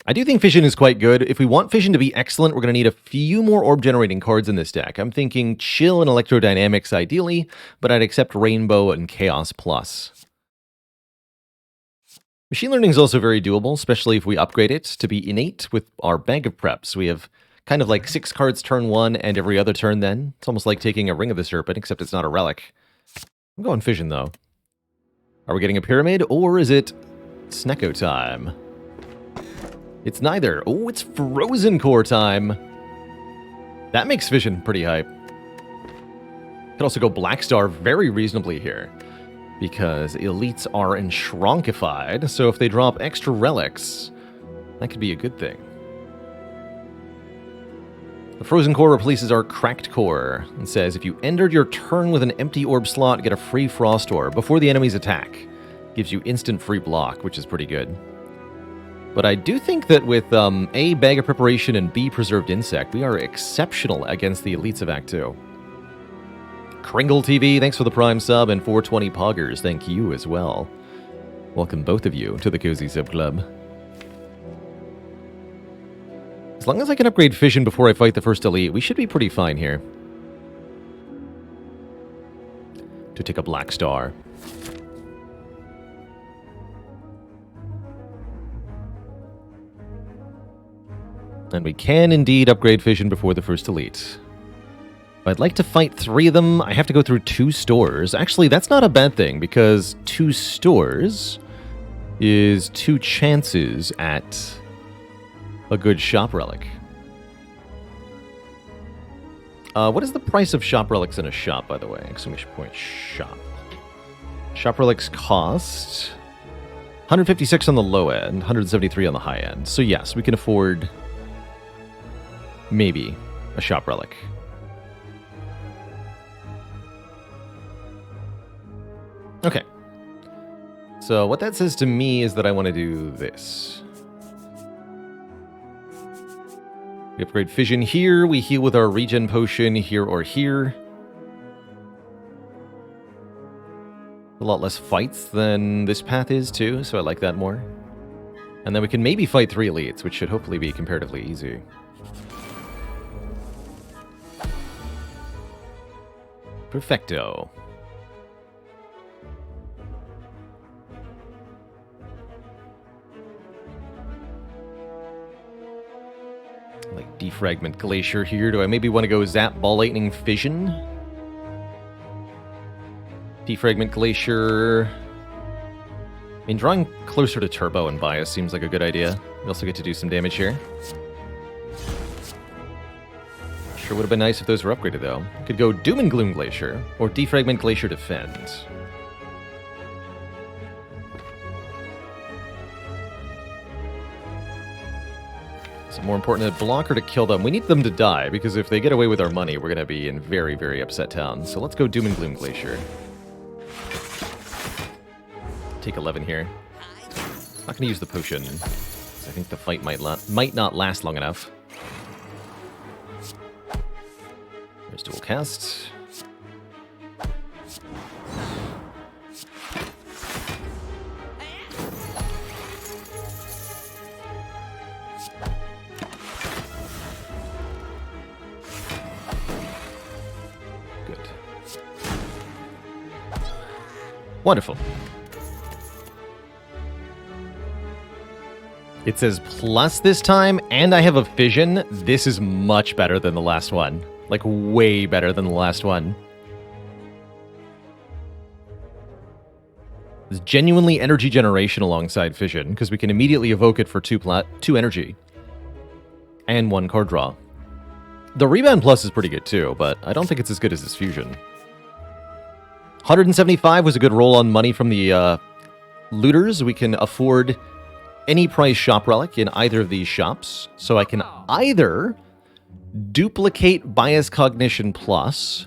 I do think Fission is quite good. If we want Fission to be excellent, we're going to need a few more orb-generating cards in this deck. I'm thinking Chill and Electrodynamics ideally, but I'd accept Rainbow and Chaos Plus. Machine Learning is also very doable, especially if we upgrade it to be innate with our Bag of Preps. We have kind of like 6 cards turn 1 and every other turn then. It's almost like taking a Ring of the Serpent, except it's not a relic. I'm going Fission, though. Are we getting a Pyramid, or is it Snecko time? It's neither. Oh, it's Frozen Core time. That makes Fission pretty hype. Could also go Black Star very reasonably here, because elites are enshronkified, so if they drop extra relics, that could be a good thing. The Frozen Core replaces our Cracked Core and says, if you entered your turn with an empty orb slot, get a free Frost Orb before the enemy's attack. Gives you instant free block, which is pretty good. But I do think that with A, Bag of Preparation, and B, Preserved Insect, we are exceptional against the elites of Act 2. Kringle TV, thanks for the Prime sub, and 420 Poggers, thank you as well. Welcome both of you to the Cozy Sub Club. As long as I can upgrade Fission before I fight the first elite, we should be pretty fine here. To take a Black Star. And we can indeed upgrade Fission before the first elite. I'd like to fight 3 of them. I have to go through 2 stores. Actually, that's not a bad thing, because 2 stores is 2 chances at a good shop relic. What is the price of shop relics in a shop, by the way? Exclamation point, shop. Shop relics cost 156 on the low end, 173 on the high end. So yes, we can afford maybe a shop relic. Okay. So what that says to me is that I want to do this. We upgrade Fission here, we heal with our regen potion here or here. A lot less fights than this path is too, so I like that more. And then we can maybe fight 3 elites, which should hopefully be comparatively easy. Perfecto. Like Defragment Glacier here. Do I maybe want to go Zap Ball Lightning Fission? Defragment Glacier. I mean, drawing closer to Turbo and Bias seems like a good idea. We also get to do some damage here. Sure would have been nice if those were upgraded, though. Could go Doom and Gloom Glacier, or Defragment Glacier Defend. Is it more important to block or to kill them? We need them to die, because if they get away with our money, we're going to be in very, very upset town. So let's go Doom and Gloom Glacier. Take 11 here. Not going to use the potion, because I think the fight might not last long enough. There's dual cast. Good. Wonderful. It says plus this time, and I have a Fission. This is much better than the last one. Like, way better than the last one. It's genuinely energy generation alongside Fission, because we can immediately evoke it for 2 energy. And 1 card draw. The Rebound Plus is pretty good too, but I don't think it's as good as this Fusion. 175 was a good roll on money from the looters. We can afford any price shop relic in either of these shops. So I can either duplicate Bias Cognition Plus,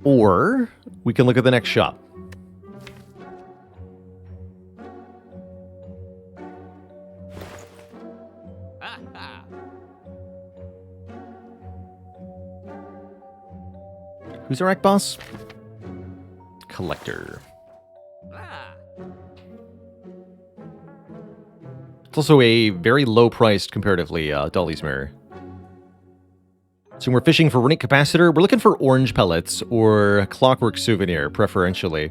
or we can look at the next shop. Who's our act boss? Collector. It's also a very low-priced, comparatively, Dolly's Mirror. So when we're fishing for Runic Capacitor, we're looking for orange pellets or Clockwork Souvenir, preferentially.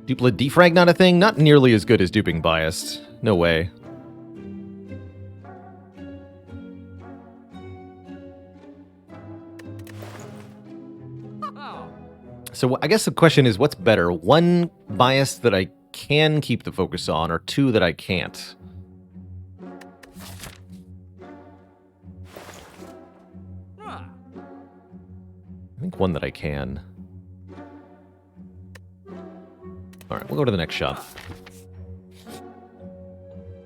Dupla Defrag not a thing? Not nearly as good as duping Biased. No way. So I guess the question is, what's better? 1 Bias that I can keep the focus on, or 2 that I can't? think one that I can. Alright, we'll go to the next shop.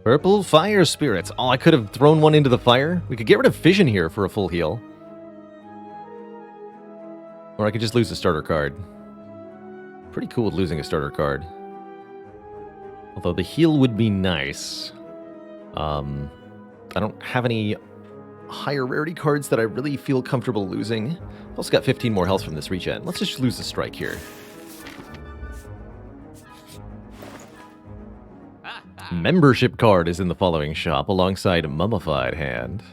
Purple Fire Spirits. Oh, I could have thrown one into the fire. We could get rid of Fission here for a full heal. Or I could just lose a starter card. Pretty cool with losing a starter card. Although the heal would be nice. I don't have any higher rarity cards that I really feel comfortable losing. I've also got 15 more health from this regen. Let's just lose the strike here. Membership card is in the following shop alongside Mummified Hand.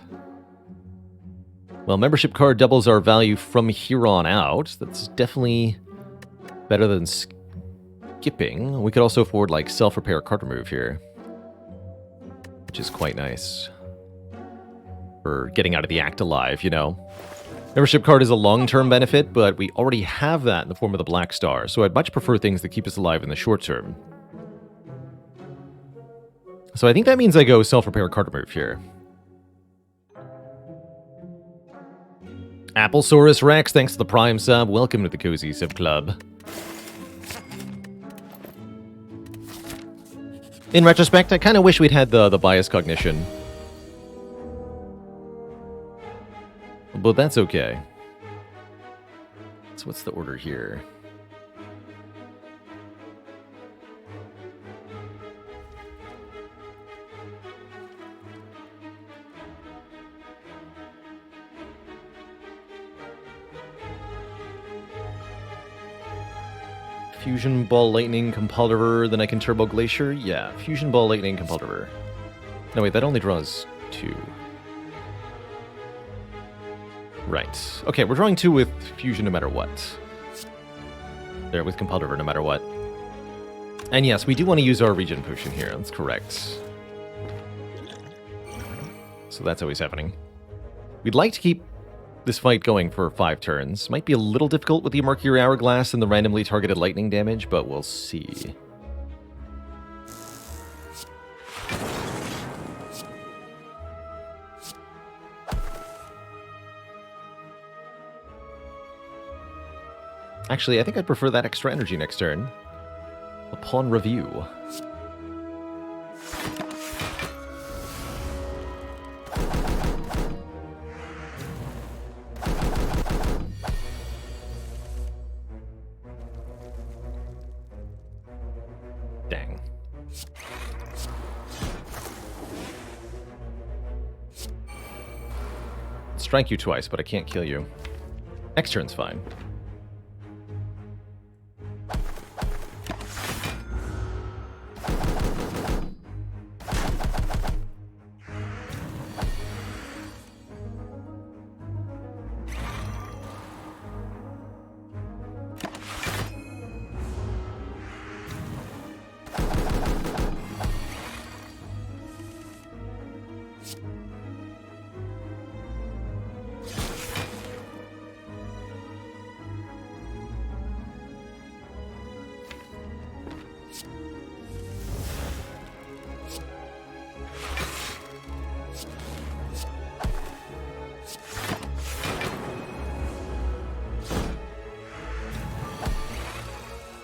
Well, membership card doubles our value from here on out. That's definitely better than skipping. We could also afford like self-repair card remove here, which is quite nice for getting out of the act alive, you know. Membership card is a long-term benefit, but we already have that in the form of the Black Star, so I'd much prefer things that keep us alive in the short term. So I think that means I go self-repair card remove here. Applesaurus Rex, thanks to the Prime sub. Welcome to the Cozy Sub Club. In retrospect, I kind of wish we'd had the bias cognition. But that's okay. So what's the order here? Fusion Ball Lightning Compulsiver, then I can Turbo Glacier? Yeah, Fusion Ball Lightning Compulsiver. No, wait, that only draws 2. Right. Okay, we're drawing 2 with Fusion no matter what. There, with Compulsiver no matter what. And yes, we do want to use our Regen Potion here, that's correct. So that's always happening. We'd like to keep this fight going for 5 turns. Might be a little difficult with the Mercury Hourglass and the randomly targeted lightning damage, but we'll see. Actually, I think I'd prefer that extra energy next turn. Upon review. Dang. Strike you twice, but I can't kill you. Next turn's fine.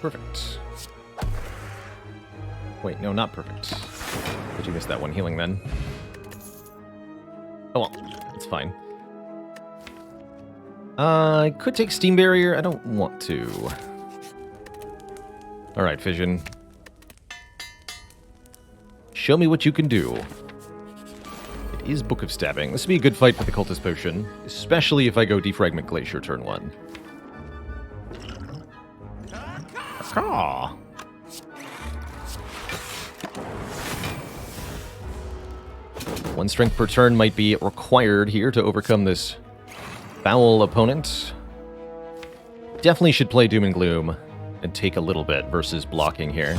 Perfect. Wait, no, not perfect. Did you miss that one healing then? Oh well, it's fine. I could take Steam Barrier. I don't want to. Alright, Fission. Show me what you can do. It is Book of Stabbing. This would be a good fight for the Cultist Potion, especially if I go Defragment Glacier turn 1. Ah. One strength per turn might be required here to overcome this foul opponent. Definitely should play Doom and Gloom and take a little bit versus blocking here.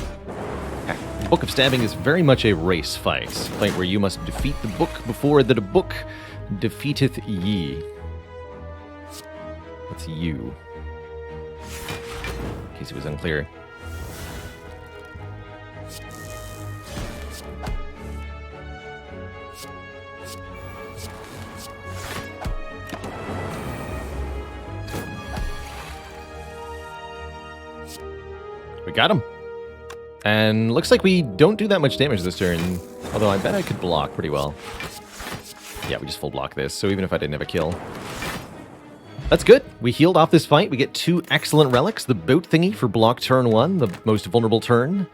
Book of Stabbing is very much a race fight where you must defeat the book before the book defeateth ye. That's you. In case it was unclear. We got him. And looks like we don't do that much damage this turn. Although I bet I could block pretty well. Yeah, we just full block this, so even if I didn't have a kill. That's good. We healed off this fight. We get 2 excellent relics. The boat thingy for block turn 1, the most vulnerable turn.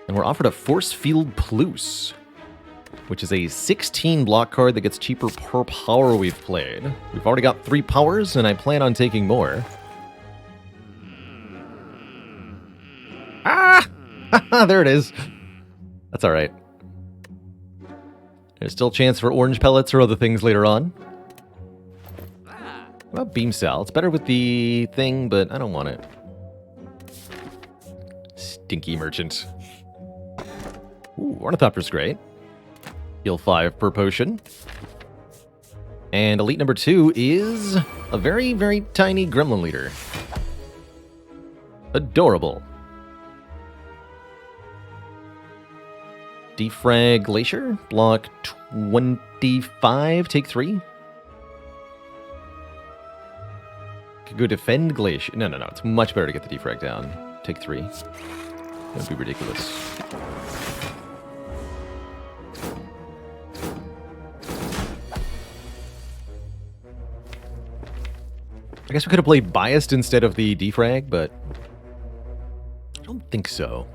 And we're offered a Force Field Plus, which is a 16 block card that gets cheaper per power we've played. We've already got 3 powers, and I plan on taking more. Ah! There it is. That's alright. There's still a chance for orange pellets or other things later on. Well, beam cell. It's better with the thing, but I don't want it. Stinky merchant. Ooh, Ornithopter's great. Heal 5 per potion. And elite number 2 is a very, very tiny gremlin leader. Adorable. Defrag Glacier. Block 25, take 3. Could go defend Glacier. No. It's much better to get the defrag down. Take 3. That would be ridiculous. I guess we could have played Biased instead of the defrag, but I don't think so.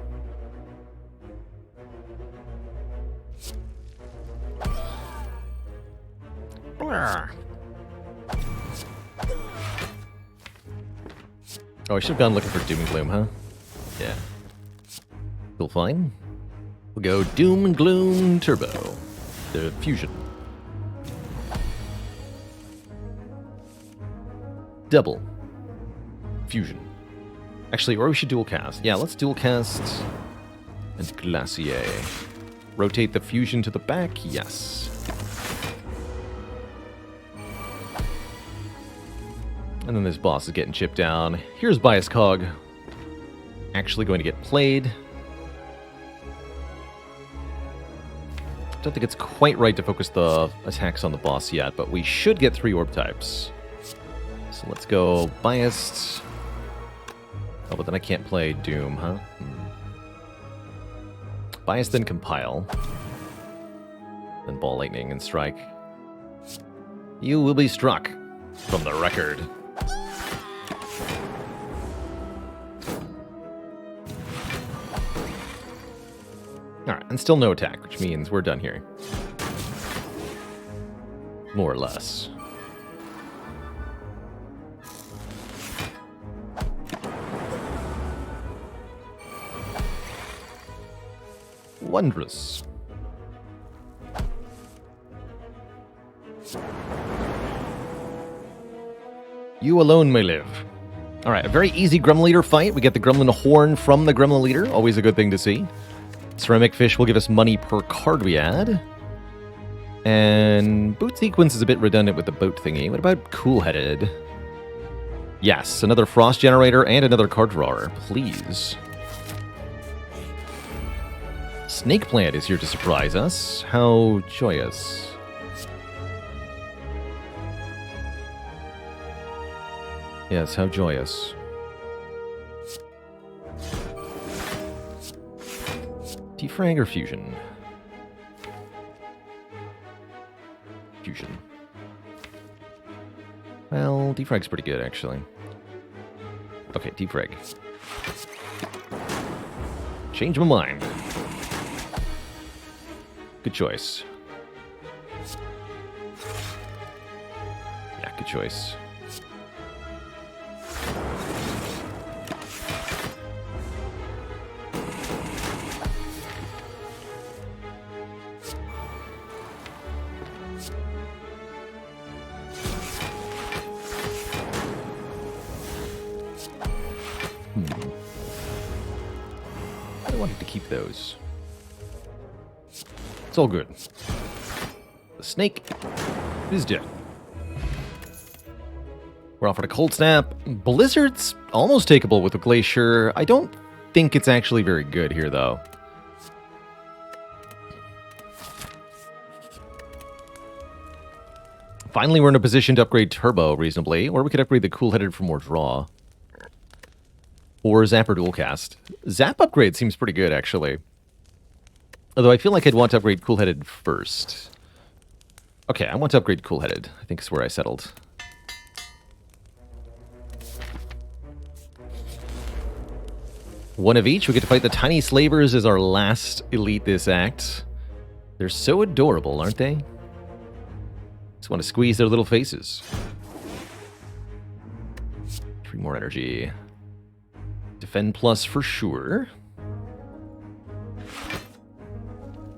Oh, I should have gone looking for Doom and Gloom, huh? Yeah. Still fine. We'll go Doom and Gloom Turbo. The fusion. Double. Fusion. Actually, or we should dual cast. Yeah, let's dual cast and Glacier. Rotate the fusion to the back. Yes. And then this boss is getting chipped down. Here's Bias Cog. Actually going to get played. Don't think it's quite right to focus the attacks on the boss yet, but we should get 3 orb types. So let's go Biased. Oh, but then I can't play Doom, huh? Biased, then Compile. Then Ball Lightning and Strike. You will be struck from the record. Alright, and still no attack, which means we're done here. More or less. Wondrous. You alone may live. Alright, a very easy Gremlin Leader fight. We get the Gremlin Horn from the Gremlin Leader. Always a good thing to see. Ceramic Fish will give us money per card we add. And Boot Sequence is a bit redundant with the boat thingy. What about Cool-Headed? Yes, another Frost Generator and another card drawer. Please. Snake Plant is here to surprise us. How joyous. Yes, how joyous. Defrag or Fusion? Fusion. Well, Defrag's pretty good, actually. Okay, Defrag. Change my mind. Good choice. Yeah, good choice. I wanted to keep those. It's all good. The snake is dead. We're offered a Cold Snap. Blizzard's almost takeable with a Glacier. I don't think it's actually very good here, though. Finally, we're in a position to upgrade Turbo reasonably, or we could upgrade the Cool-Headed for more draw. Or Zap or Dual Cast. Zap upgrade seems pretty good, actually. Although I feel like I'd want to upgrade Cool-Headed first. Okay, I want to upgrade Cool-Headed. I think is where I settled. One of each. We get to fight the Tiny Slavers as our last elite this act. They're so adorable, aren't they? Just want to squeeze their little faces. 3 more energy. Defend plus for sure.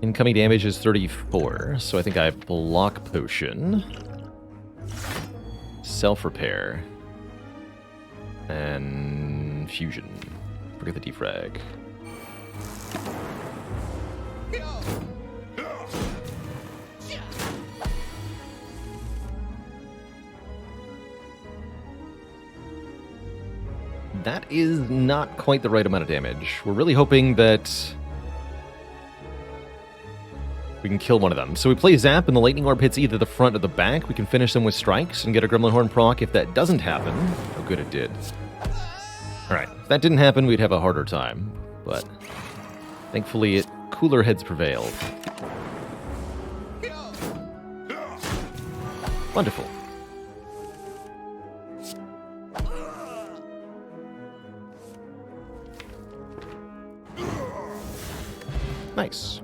Incoming damage is 34, so I think I have Block Potion. Self-Repair. And Fusion. Forget the defrag. That is not quite the right amount of damage. We're really hoping that we can kill one of them. So we play Zap, and the Lightning Orb hits either the front or the back. We can finish them with strikes and get a Gremlin Horn proc. If that doesn't happen, oh good, it did. Alright, if that didn't happen, we'd have a harder time. But thankfully, cooler heads prevailed. Wonderful. Nice.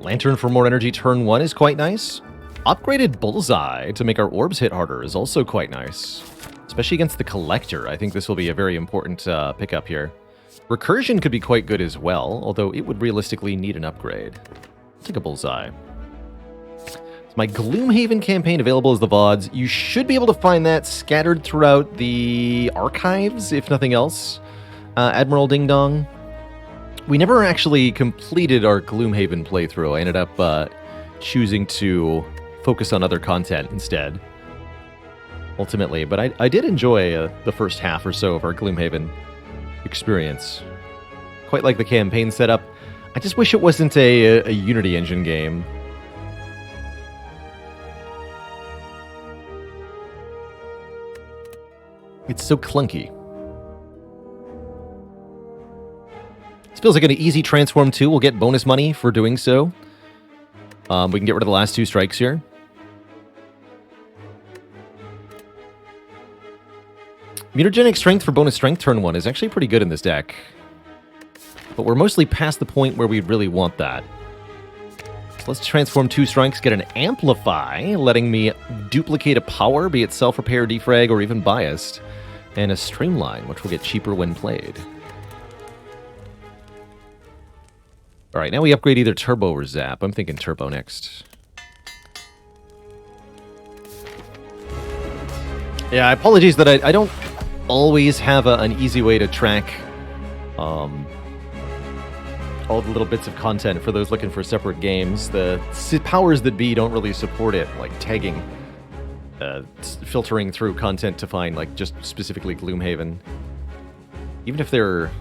Lantern for more energy turn 1 is quite nice. Upgraded Bullseye to make our orbs hit harder is also quite nice. Especially against the Collector. I think this will be a very important pickup here. Recursion could be quite good as well, although it would realistically need an upgrade. I'll take a Bullseye. It's my Gloomhaven campaign available as the VODs. You should be able to find that scattered throughout the archives, if nothing else. Admiral Ding Dong. We never actually completed our Gloomhaven playthrough. I ended up choosing to focus on other content instead. Ultimately, but I did enjoy the first half or so of our Gloomhaven experience. Quite like the campaign setup. I just wish it wasn't a Unity engine game. It's so clunky. This feels like an easy transform too. We'll get bonus money for doing so. We can get rid of the last 2 strikes here. Mutagenic Strength for bonus strength turn 1 is actually pretty good in this deck. But we're mostly past the point where we really want that. So let's transform 2 strikes, get an Amplify, letting me duplicate a power, be it self-repair, defrag, or even biased. And a Streamline, which will get cheaper when played. Alright, now we upgrade either Turbo or Zap. I'm thinking Turbo next. Yeah, apologies that I don't always have an easy way to track all the little bits of content for those looking for separate games. The powers that be don't really support it, like tagging, filtering through content to find like just specifically Gloomhaven. Even if they're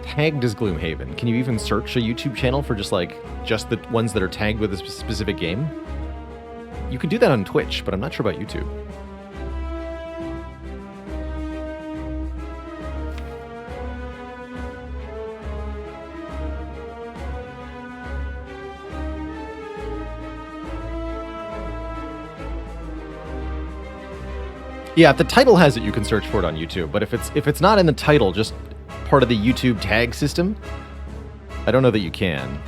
tagged as Gloomhaven, can you even search a YouTube channel for just the ones that are tagged with a specific game? You can do that on Twitch, but I'm not sure about YouTube. Yeah, if the title has it, you can search for it on YouTube. But if it's not in the title, just part of the YouTube tag system, I don't know that you can.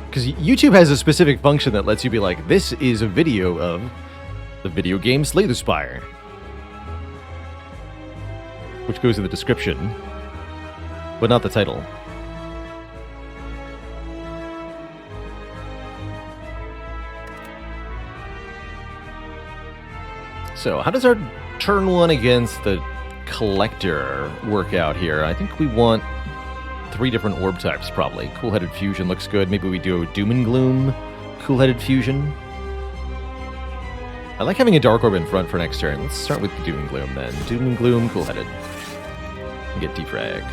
Because YouTube has a specific function that lets you be like, this is a video of the video game Slay the Spire. Which goes in the description, but not the title. So, how does our turn 1 against the Collector work out here? I think we want 3 different orb types, probably. Cool-Headed Fusion looks good. Maybe we do a Doom and Gloom Cool-Headed Fusion. I like having a Dark Orb in front for next turn. Let's start with the Doom and Gloom, then. Doom and Gloom, Cool-Headed. And get defrag.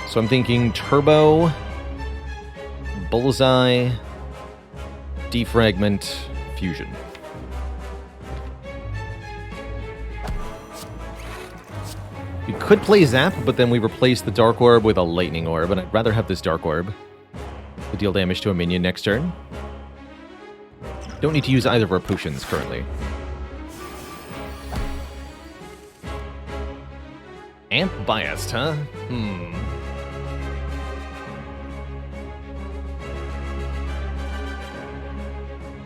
So I'm thinking Turbo, Bullseye, Defragment, fusion. We could play Zap, but then we replace the Dark Orb with a Lightning Orb, and I'd rather have this Dark Orb to deal damage to a minion next turn. Don't need to use either of our potions currently. Amp biased, huh?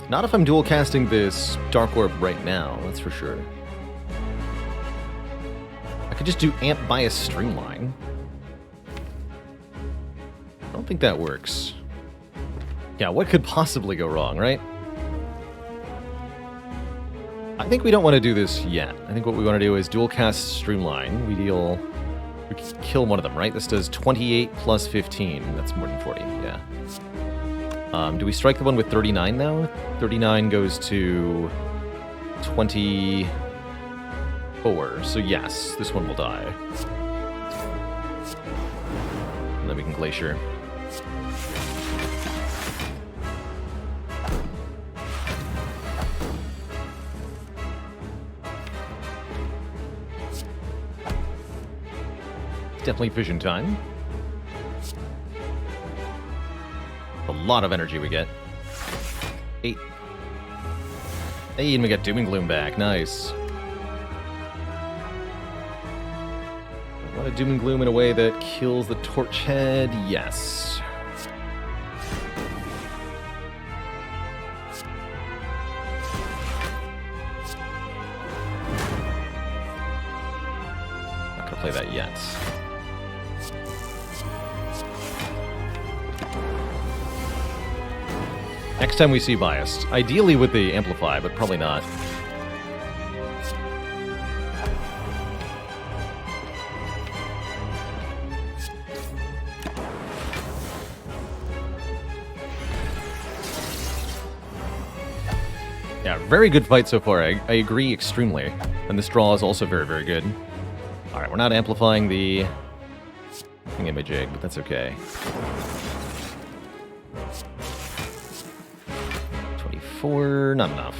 Not if I'm dual casting this Dark Orb right now, that's for sure. I could just do Amp Bias Streamline. I don't think that works. Yeah, what could possibly go wrong, right? I think we don't want to do this yet. I think what we want to do is dual cast Streamline. We kill one of them, right? This does 28 plus 15. That's more than 40, yeah. Do we strike the one with 39 now? 39 goes to 24. So yes, this one will die. And then we can Glacier. Definitely vision time. A lot of energy we get. 8. Hey, and we got Doom and Gloom back. Nice. I want to Doom and Gloom in a way that kills the Torch Head. Yes. Not gonna play that yet. Next time we see Biased. Ideally with the Amplify, but probably not. Yeah, very good fight so far. I agree extremely. And this draw is also very, very good. Alright, we're not amplifying the Thingamajig, but that's okay. 24, not enough.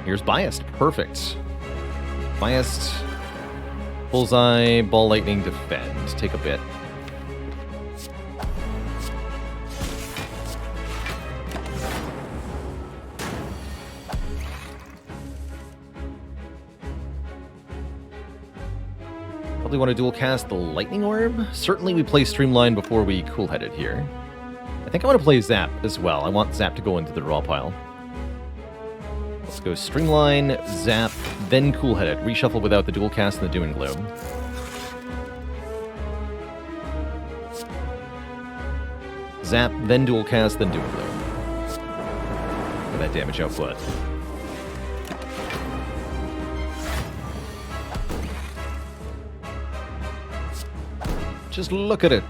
Here's Biased, perfect. Biased, Bullseye, Ball Lightning, Defend. Take a bit. Probably want to dual cast the Lightning Orb. Certainly we play Streamline before we Cool-Headed here. I think I want to play Zap as well. I want Zap to go into the draw pile. Let's go Streamline, Zap, then Cool-Headed. Reshuffle without the dual cast and the Doom and Gloom. Zap, then dual cast, then Doom and Gloom. For that damage output. Just look at it.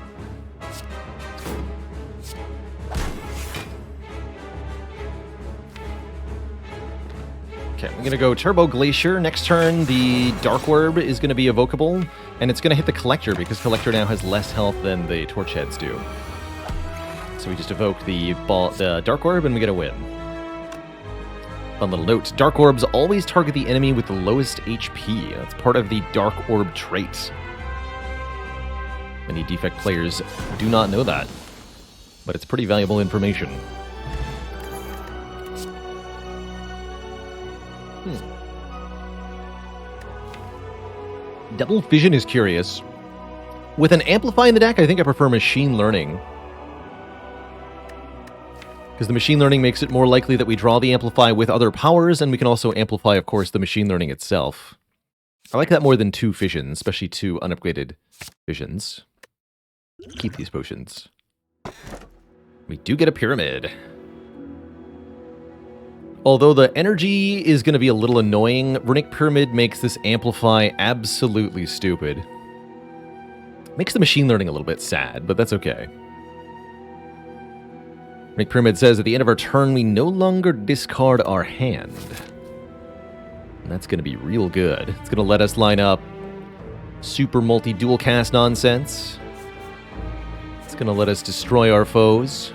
Okay, we're going to go Turbo Glacier. Next turn, the Dark Orb is going to be evocable, and it's going to hit the Collector, because Collector now has less health than the Torch Heads do. So we just evoke the Dark Orb, and we get a win. Fun little note. Dark Orbs always target the enemy with the lowest HP. That's part of the Dark Orb trait. Many Defect players do not know that, but it's pretty valuable information. Double Fission is curious. With an Amplify in the deck, I think I prefer Machine Learning. Because the Machine Learning makes it more likely that we draw the Amplify with other powers, and we can also amplify, of course, the Machine Learning itself. I like that more than 2 Fissions, especially 2 unupgraded Fissions. Keep these potions. We do get a Pyramid. Although the energy is going to be a little annoying, Runic Pyramid makes this Amplify absolutely stupid. Makes the Machine Learning a little bit sad, but that's okay. Runic Pyramid says, at the end of our turn, we no longer discard our hand. And that's going to be real good. It's going to let us line up super multi-dual cast nonsense. It's gonna let us destroy our foes.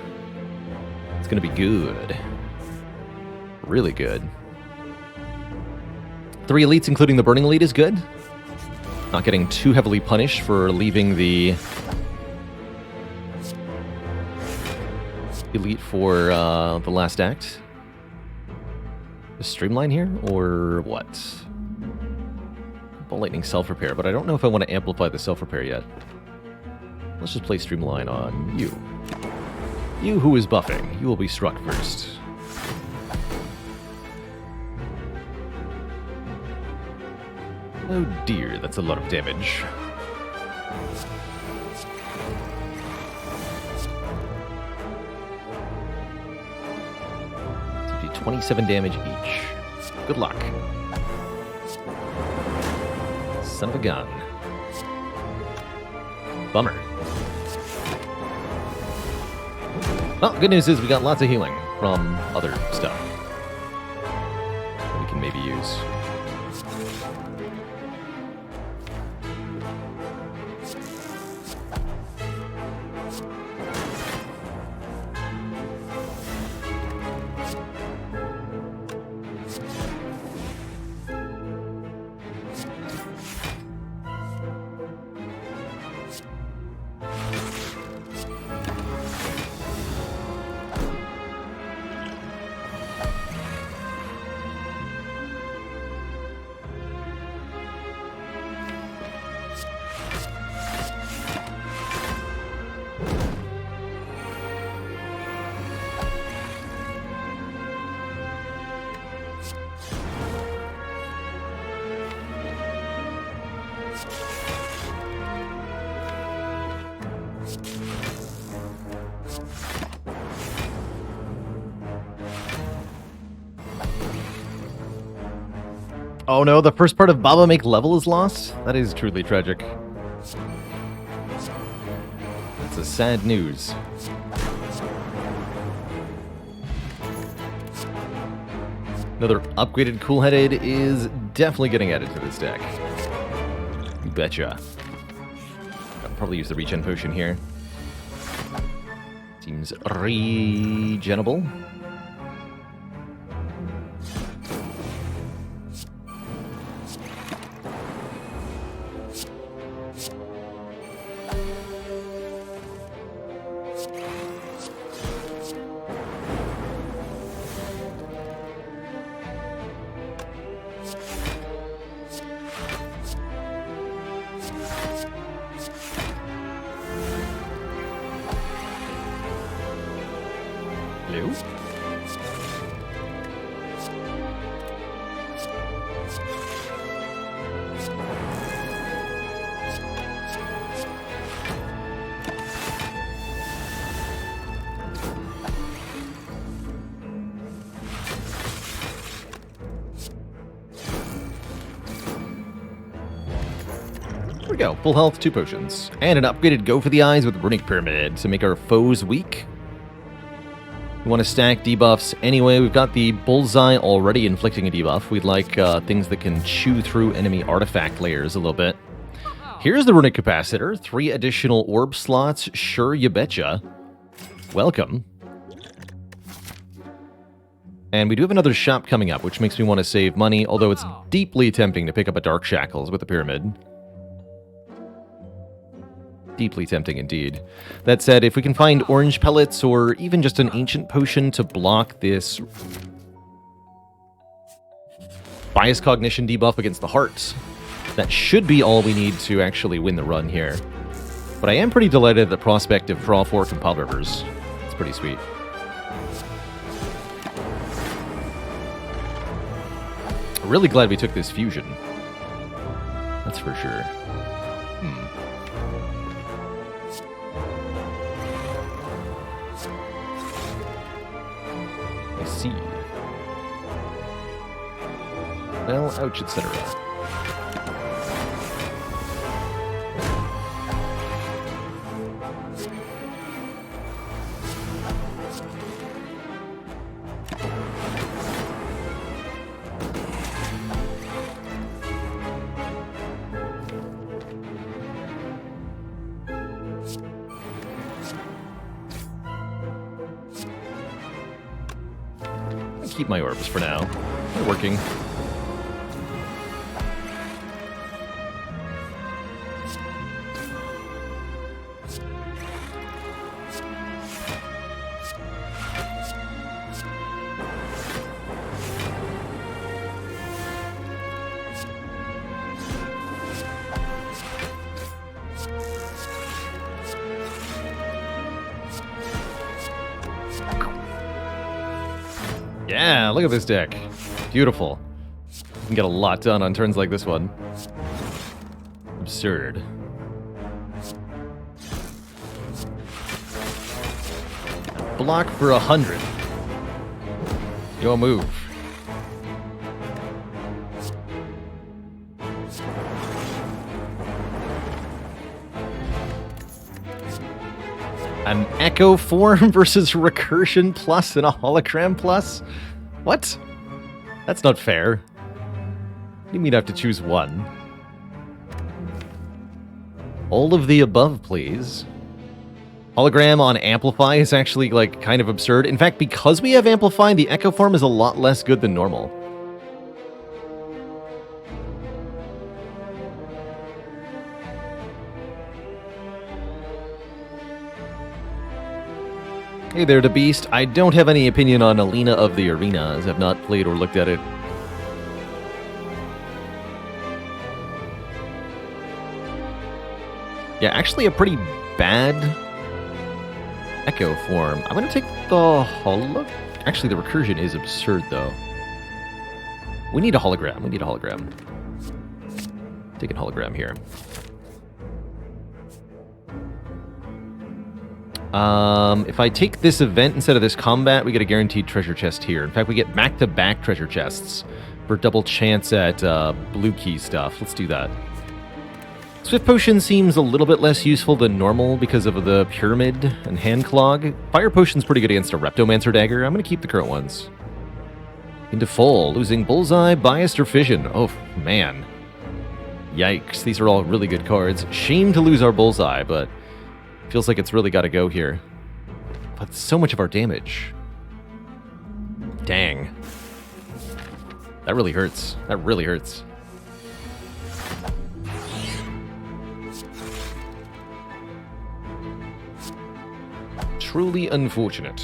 It's gonna be good. Really good. 3 elites, including the Burning Elite, is good. Not getting too heavily punished for leaving the elite for the last act. The streamline here, or what? Ball Lightning self-repair, but I don't know if I want to amplify the self-repair yet. Let's just play streamline on you. You who is buffing, you will be struck first. Oh dear, that's a lot of damage. So do 27 damage each. Good luck. Son of a gun. Bummer. Well, good news is we got lots of healing from other stuff that we can maybe use. Oh no, the first part of Baba Make Level is lost? That is truly tragic. That's a sad news. Another upgraded Cool-Headed is definitely getting added to this deck. You betcha. I'll probably use the regen potion here. Seems regenable. Hello? There we go. Full health, 2 potions. And an upgraded Go for the Eyes with Runic Pyramid to make our foes weak. We want to stack debuffs anyway. We've got the Bullseye already inflicting a debuff. We'd like things that can chew through enemy artifact layers a little bit. Here's the Runic Capacitor. 3 additional orb slots. Sure, you betcha. Welcome. And we do have another shop coming up, which makes me want to save money, although it's deeply tempting to pick up a Dark Shackles with the Pyramid. Deeply tempting indeed. That said, if we can find orange pellets or even just an ancient potion to block this bias cognition debuff against the hearts, that should be all we need to actually win the run here. But I am pretty delighted at the prospect of Draw 4 Compiled Rivers. It's pretty sweet. Really glad we took this fusion. That's for sure. See. Well, ouch, etc. keep my orbs for now. They're working. Yeah, look at this deck. Beautiful. You can get a lot done on turns like this one. Absurd. Block for 100. Your move. An Echo form versus Recursion Plus and a Hologram Plus? What? That's not fair. You mean I have to choose one? All of the above, please. Hologram on Amplify is actually, like, kind of absurd. In fact, because we have Amplify, the Echo form is a lot less good than normal. Hey there, the Beast. I don't have any opinion on Alina of the Arena, as I've not played or looked at it. Yeah, actually a pretty bad Echo form. I'm gonna take the holo... Actually, the Recursion is absurd, though. We need a hologram. We need a hologram. Taking hologram here. If I take this event instead of this combat, we get a guaranteed treasure chest here. In fact, we get back-to-back treasure chests for double chance at blue key stuff. Let's do that. Swift Potion seems a little bit less useful than normal because of the Pyramid and Hand Clog. Fire Potion's pretty good against a Reptomancer Dagger. I'm going to keep the current ones. Into Full, losing Bullseye, Biased, or Fission. Oh, man. Yikes, these are all really good cards. Shame to lose our Bullseye, but... feels like it's really got to go here. But so much of our damage. Dang. That really hurts. That really hurts. Truly unfortunate.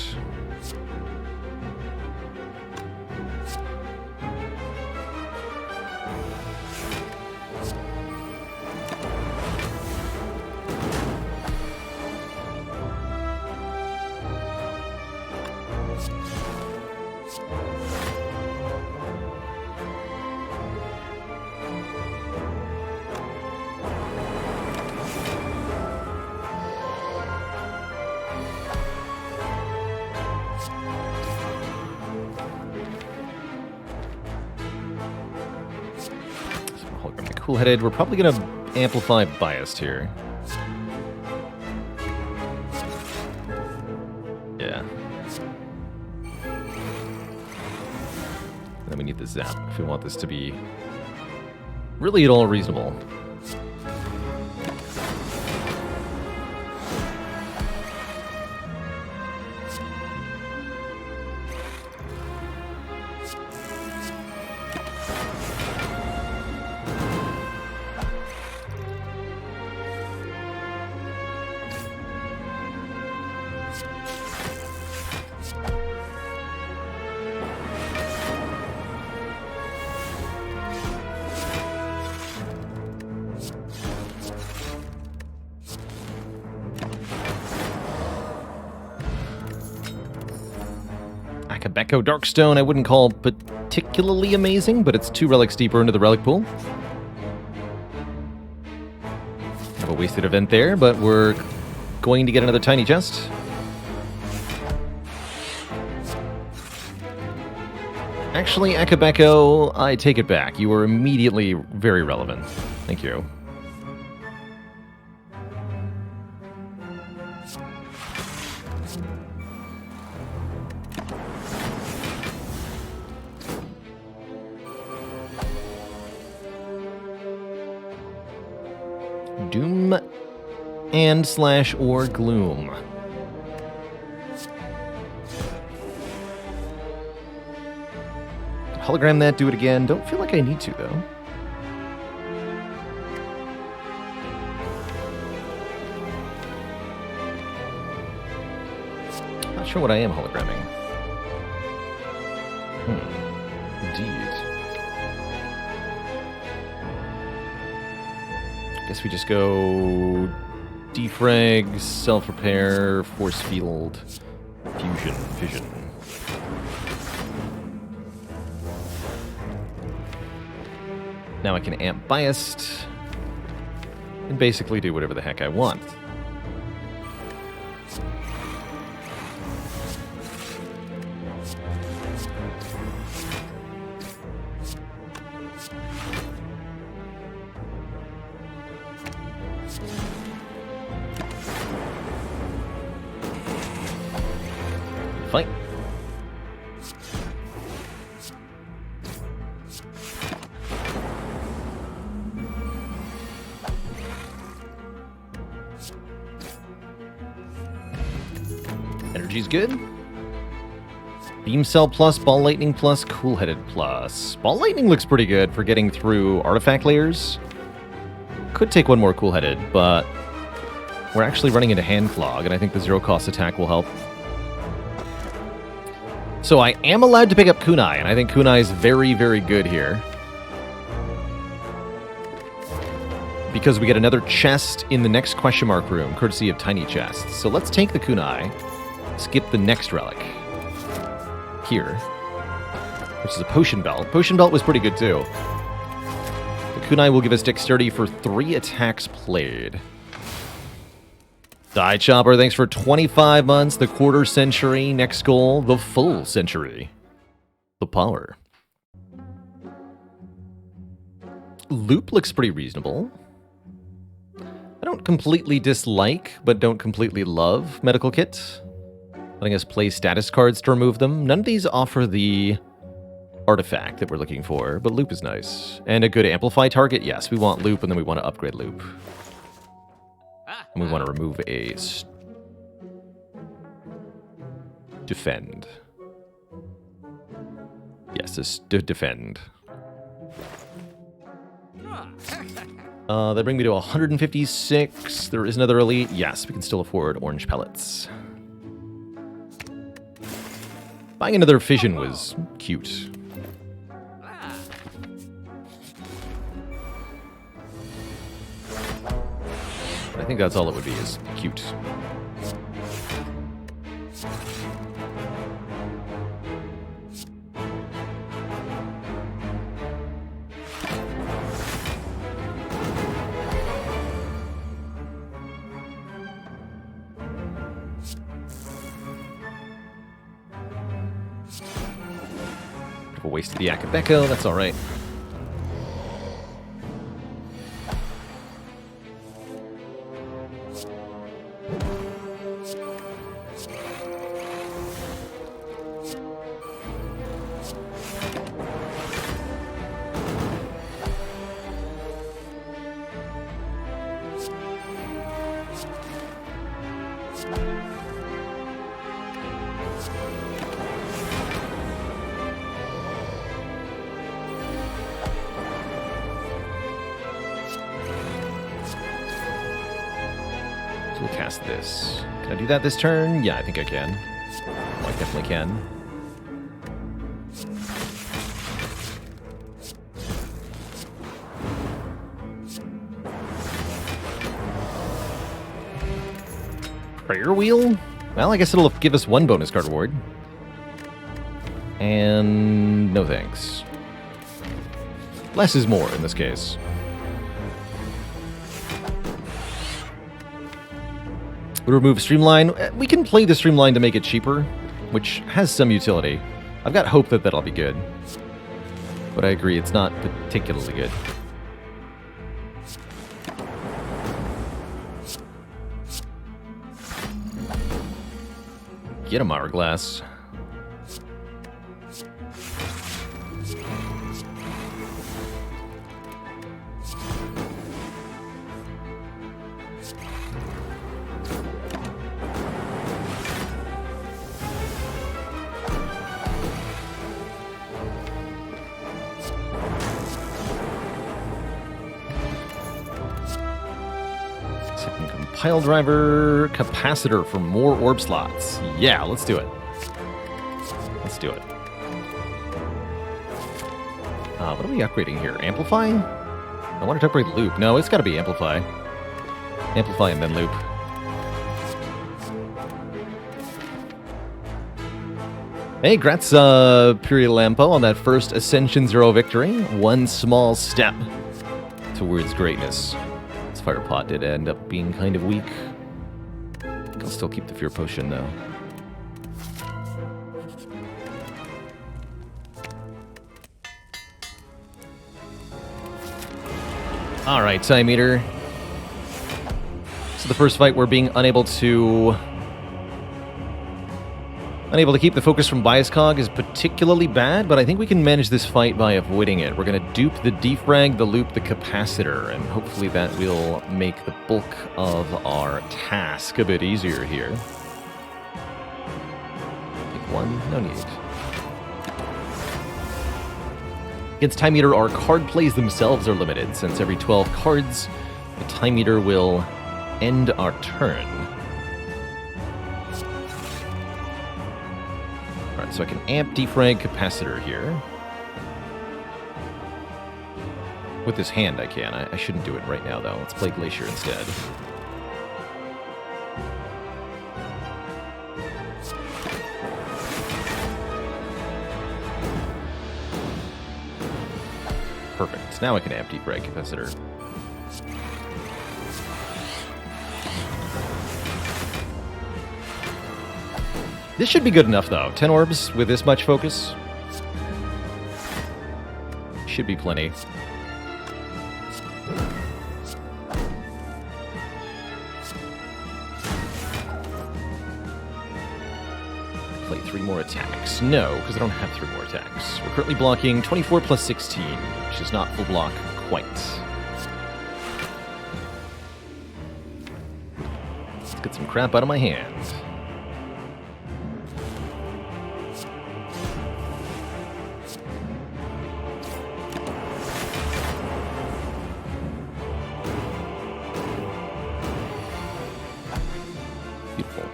Cool-headed. We're probably going to amplify Biased here. Yeah. Then we need the Zap if we want this to be really at all reasonable. Akabeko Darkstone I wouldn't call particularly amazing, but it's 2 relics deeper into the relic pool. Have a wasted event there, but we're going to get another tiny chest. Actually, Akabeko, I take it back. You were immediately very relevant. Thank you. Doom and / or Gloom. Hologram that, do it again. Don't feel like I need to, though. Not sure what I am hologramming. Indeed. Guess we just go defrag, self-repair, force field, fusion, fission. Now I can amp biased and basically do whatever the heck I want. Fight. Energy's good. Beam Cell plus, Ball Lightning plus, Cool Headed plus. Ball Lightning looks pretty good for getting through artifact layers. Could take one more Cool Headed, but we're actually running into Hand Clog, and I think the zero cost attack will help. So I am allowed to pick up Kunai, and I think Kunai is very, very good here. Because we get another chest in the next question mark room, courtesy of Tiny Chests. So let's take the Kunai, skip the next relic. Here. Which is a Potion Belt. Potion Belt was pretty good too. The Kunai will give us dexterity for 3 attacks played. Die Chopper, thanks for 25 months. The quarter century. Next goal, the full century. The power. Loop looks pretty reasonable. I don't completely dislike, but don't completely love Medical Kit. Letting us play status cards to remove them. None of these offer the artifact that we're looking for, but Loop is nice. And a good amplify target? Yes, we want Loop, and then we want to upgrade Loop. And we want to remove a defend. Yes, this defend. They bring me to 156. There is another elite. Yes, we can still afford orange pellets. Buying another fission was cute. I think that's all it would be, is cute. Bit of a waste of the Akabeko, that's alright. We'll cast this. Can I do that this turn? Yeah, I think I can. Oh, I definitely can. Prayer Wheel? Well, I guess it'll give us 1 bonus card reward. And no thanks. Less is more in this case. We remove Streamline. We can play the Streamline to make it cheaper, which has some utility. I've got hope that that'll be good. But I agree, it's not particularly good. Get him, Hourglass. Second compile driver, capacitor for more orb slots. Yeah, let's do it. Let's do it. What are we upgrading here? Amplify? I wanted to upgrade loop. No, it's got to be amplify. Amplify and then loop. Hey, grats, Purilampo, on that first Ascension 0 victory. One small step towards greatness. This fire pot did end up being kind of weak. I'll still keep the fear potion, though. Alright, time meter. So the first fight, we're being unable to keep the focus from Bias Cog is particularly bad, but I think we can manage this fight by avoiding it. We're going to dupe the defrag, the loop, the capacitor, and hopefully that will make the bulk of our task a bit easier here. Pick one, no need. Against Time Eater, our card plays themselves are limited, since every 12 cards, the Time Eater will end our turn. Alright, so I can amp defrag capacitor here. With this hand I can. I shouldn't do it right now, though. Let's play Glacier instead. Perfect. Now I can amp defrag capacitor. This should be good enough, though. 10 orbs with this much focus. Should be plenty. Play 3 more attacks. No, because I don't have 3 more attacks. We're currently blocking 24 plus 16, which is not full block quite. Let's get some crap out of my hand. Beautiful.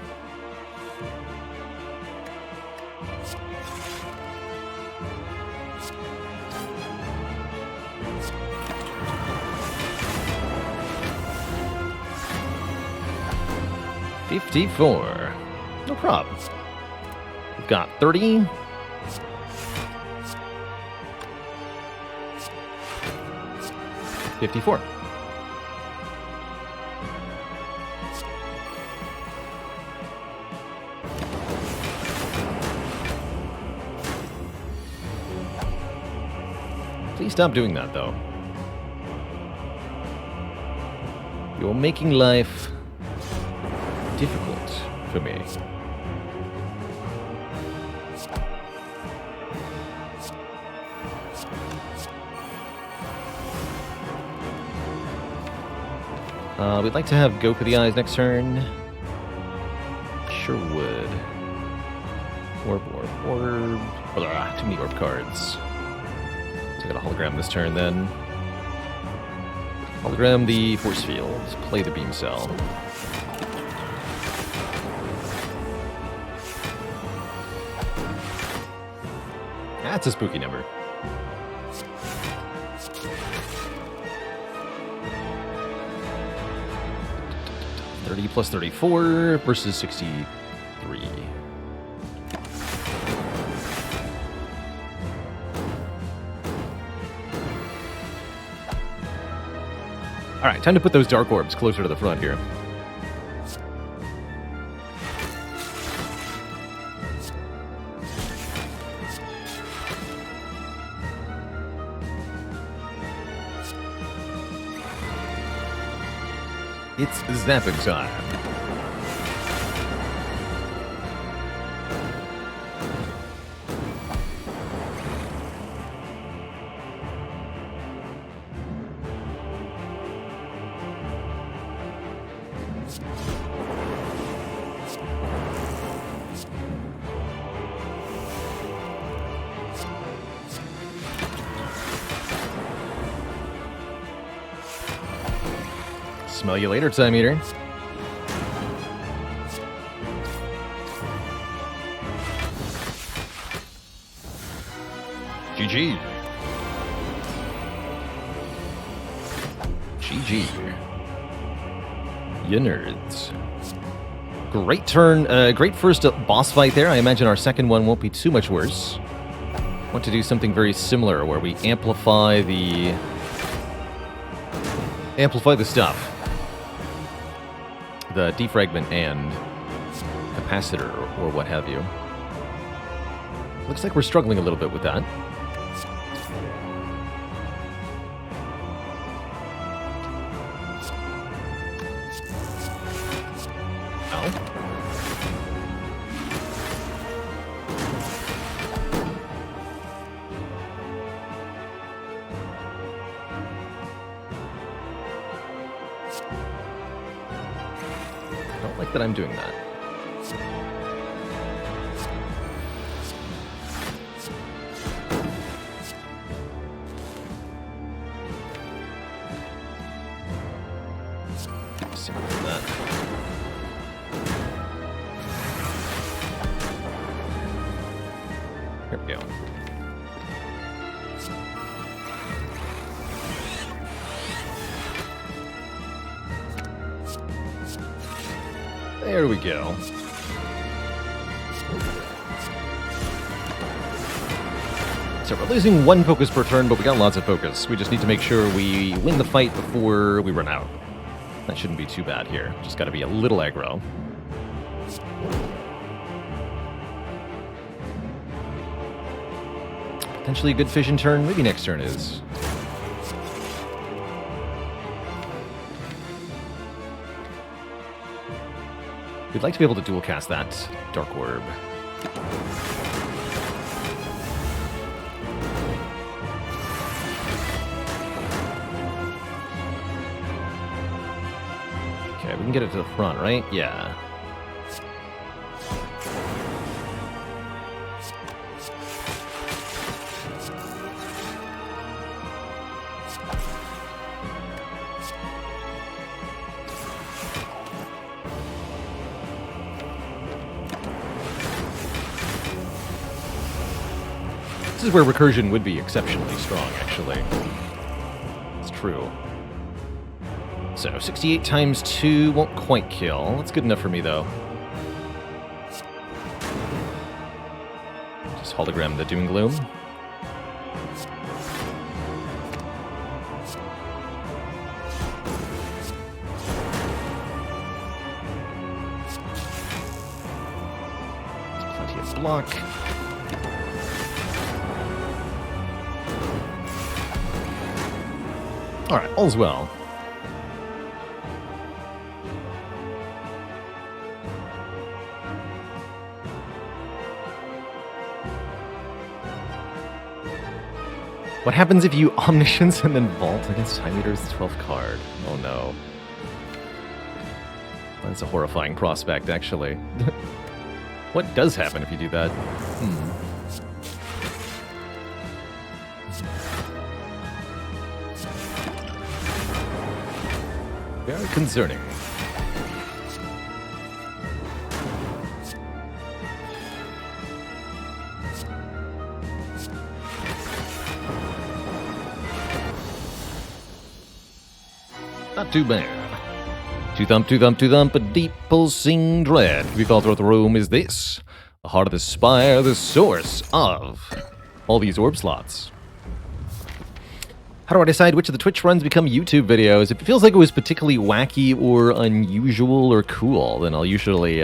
$54. No problem. We've got 30. $54. Please stop doing that, though. You're making life difficult for me. We'd like to have Goku the Eyes next turn. Sure would. Orb. Too many orb cards. So I got a hologram this turn then. Hologram the force field. Play the beam cell. That's a spooky number. $30 plus 34 versus 63. Alright, time to put those dark orbs closer to the front here. It's zapping time. Smell you later, Time Eater. GG. GG. You nerds. Great turn, great first boss fight there. I imagine our second one won't be too much worse. Want to do something very similar where we amplify the stuff. The defragment and capacitor or what have you. Looks like we're struggling a little bit with that. That I'm doing that. Simple as that. Here we go. There we go. So we're losing one focus per turn, but we got lots of focus. We just need to make sure we win the fight before we run out. That shouldn't be too bad here. Just got to be a little aggro. Potentially a good fission turn. Maybe next turn is. We'd like to be able to dual cast that Dark Orb. Okay, we can get it to the front, right? Yeah. This is where recursion would be exceptionally strong, actually. It's true. So, 68 times 2 won't quite kill. That's good enough for me, though. Just hologram the Doom and Gloom. Plenty of block. Alright, all's well. What happens if you Omniscience and then Vault against Time Eater's 12th card? Oh no. That's a horrifying prospect, actually. What does happen if you do that? Very concerning. Not too bad. To thump, a deep pulsing dread can be felt throughout the room is this. The heart of the Spire, the source of all these orb slots. How do I decide which of the Twitch runs become YouTube videos? If it feels like it was particularly wacky or unusual or cool, then I'll usually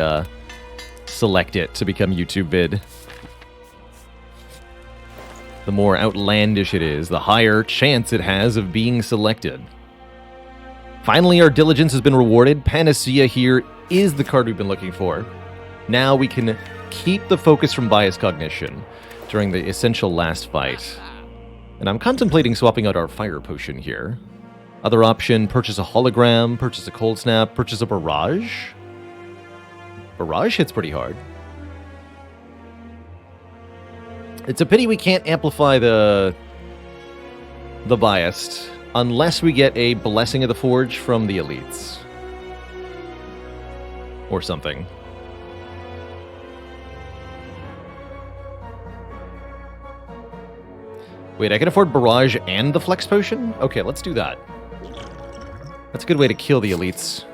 select it to become YouTube vid. The more outlandish it is, the higher chance it has of being selected. Finally, our diligence has been rewarded. Panacea here is the card we've been looking for. Now we can keep the focus from bias cognition during the essential last fight. And I'm contemplating swapping out our fire potion here. Other option, purchase a hologram, purchase a cold snap, purchase a barrage. Barrage hits pretty hard. It's a pity we can't amplify the biased Unless we get a Blessing of the Forge from the elites. Or something. Wait, I can afford Barrage and the Flex Potion? Okay, let's do that. That's a good way to kill the elites.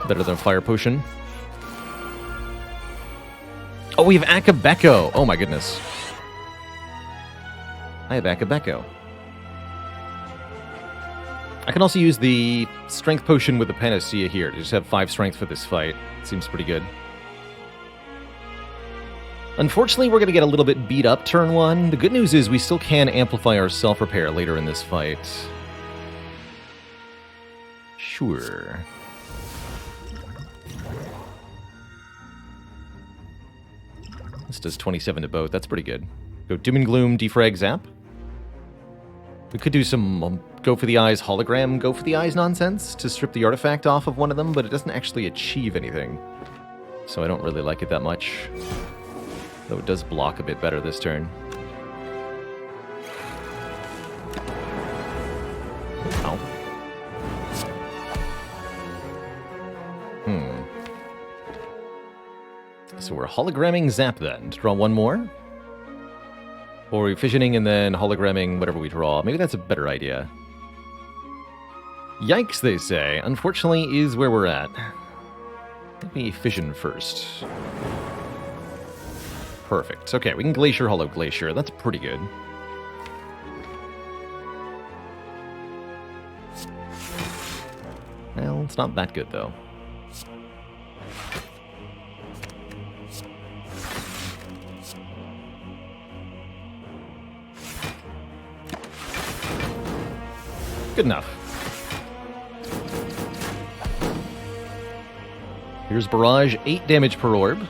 Better than a Fire Potion. Oh, we have Akabeko. Oh my goodness. I have Akabeko. I can also use the Strength Potion with the Panacea here to just have 5 strength for this fight. Seems pretty good. Unfortunately, we're going to get a little bit beat up turn 1. The good news is we still can amplify our self-repair later in this fight. Sure. This does 27 to both. That's pretty good. Go Doom and Gloom, Defrag, Zap. We could do some Go for the Eyes hologram, Go for the Eyes nonsense to strip the artifact off of one of them, but it doesn't actually achieve anything. So I don't really like it that much. Though it does block a bit better this turn. Ow. So we're hologramming Zap then, to draw one more? Or are we fissioning and then hologramming whatever we draw? Maybe that's a better idea. Yikes, they say. Unfortunately, is where we're at. Let me fission first. Perfect. Okay, we can Glacier, Hollow Glacier. That's pretty good. Well, it's not that good, though. Good enough. Here's Barrage, 8 damage per orb.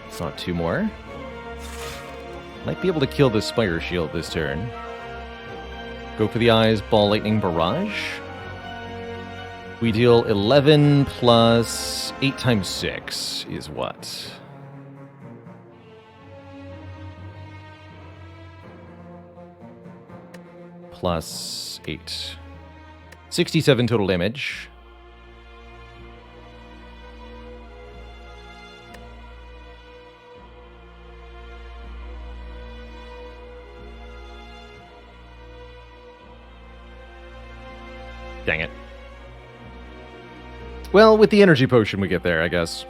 It's not 2 more. Might be able to kill the Spire Shield this turn. Go for the Eyes, Ball Lightning, Barrage. We deal 11 plus 8 times 6 is what? Plus 8. 67 total damage. Dang it. Well, with the energy potion we get there, I guess.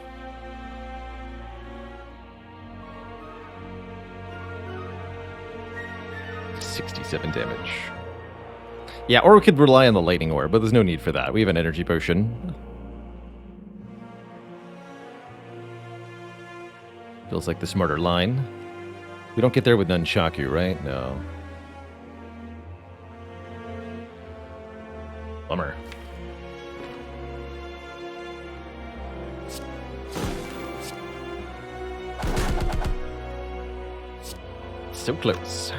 $67 damage. Yeah, or we could rely on the lightning orb, but there's no need for that. We have an energy potion. Feels like the smarter line. We don't get there with Nunchaku, right? No. Bummer. So close.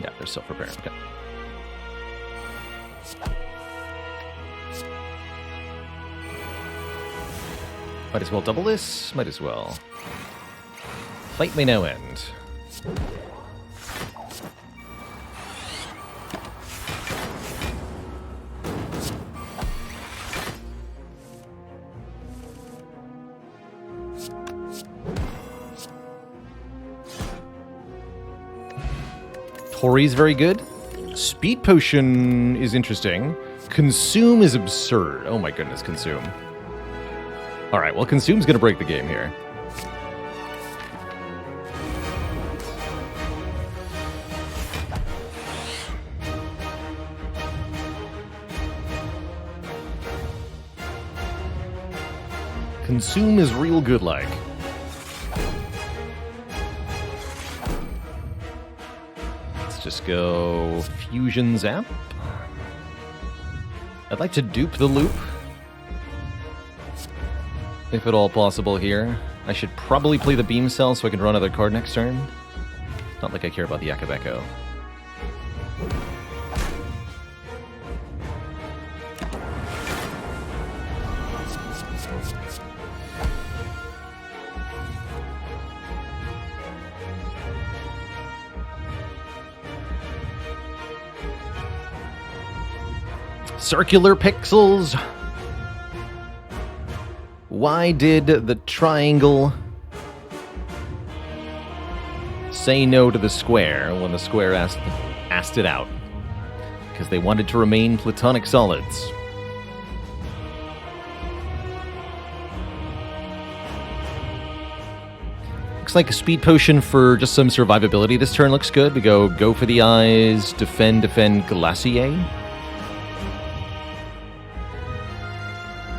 Yeah, they're self-repairing. Okay. Might as well double this. Might as well. Fight may now end. Tori's very good. Speed Potion is interesting. Consume is absurd. Oh my goodness, Consume. Alright, well, Consume's gonna break the game here. Consume is real good like. just go Fusion Zap. I'd like to dupe the loop, if at all possible here. I should probably play the Beam Cell so I can draw another card next turn. Not like I care about the Akabeko. Circular pixels. Why did the triangle say no to the square when the square asked it out? Because they wanted to remain platonic solids. Looks like a speed potion for just some survivability this turn looks good. We go for the eyes, defend, Glacier.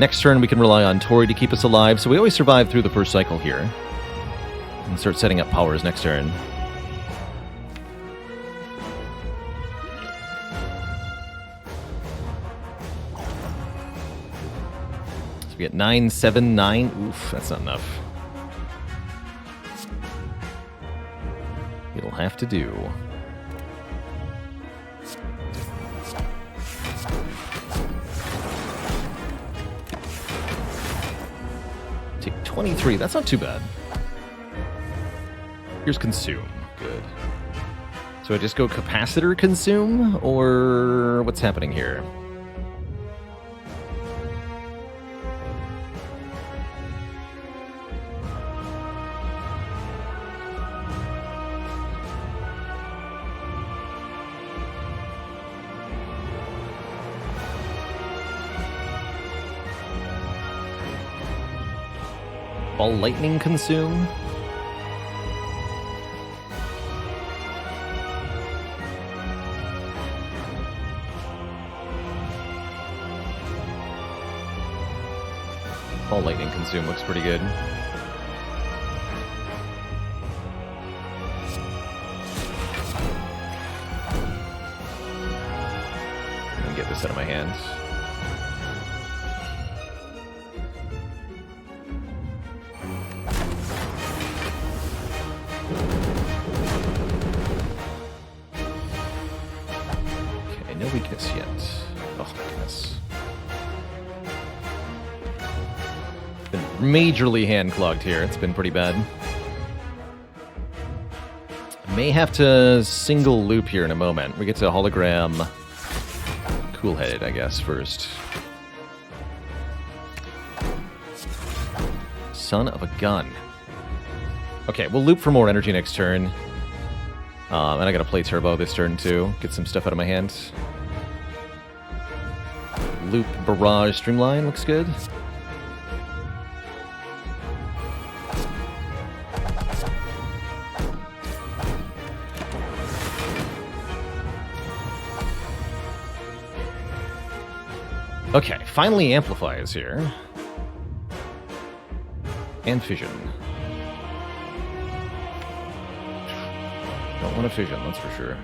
Next turn, we can rely on Tori to keep us alive, so we always survive through the first cycle here. And start setting up powers next turn. So we get 9, 7, 9. Oof, that's not enough. It'll have to do. Take 23, that's not too bad. Here's Consume, good. So I just go Capacitor Consume, or what's happening here? Ball Lightning Consume? Ball Lightning Consume looks pretty good. And get this out of my hands. No weakness yet. Oh my goodness. Been majorly hand clogged here. It's been pretty bad. May have to single loop here in a moment. We get to hologram Cool-headed, I guess, first. Son of a gun. Okay, we'll loop for more energy next turn. And I gotta play Turbo this turn too. Get some stuff out of my hands. Loop Barrage Streamline looks good. Okay, finally Amplify is here. And Fission. Don't want a Fission, that's for sure.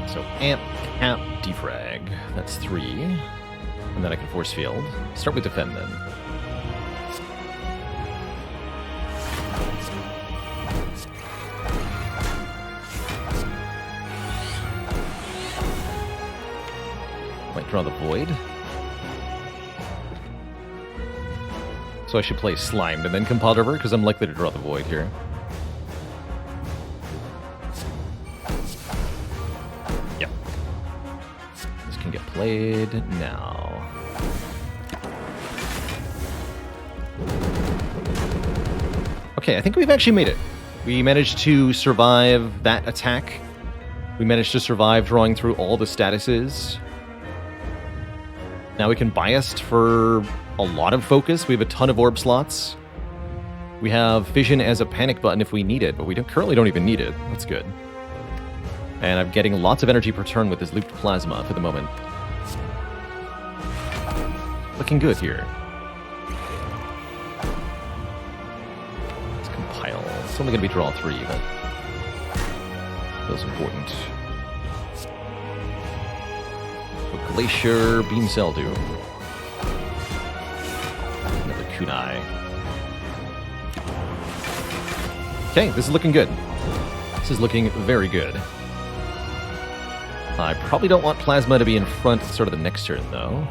So Amp, Cap, Defrag. That's 3. And then I can Force Field. Start with Defend then. Might draw the Void. So I should play Slimed and then Compile River, because I'm likely to draw the Void here. Yep. This can get played now. Okay, I think we've actually made it. We managed to survive that attack. We managed to survive drawing through all the statuses. Now we can bias for a lot of focus. We have a ton of orb slots. We have Fission as a panic button if we need it, but we currently don't even need it. That's good. And I'm getting lots of energy per turn with this looped plasma for the moment. Looking good here. It's only going to be draw 3, but feels important. Glacier, Beam Cell Doom. Another Kunai. Okay, this is looking good. This is looking very good. I probably don't want Plasma to be in front sort of the next turn, though.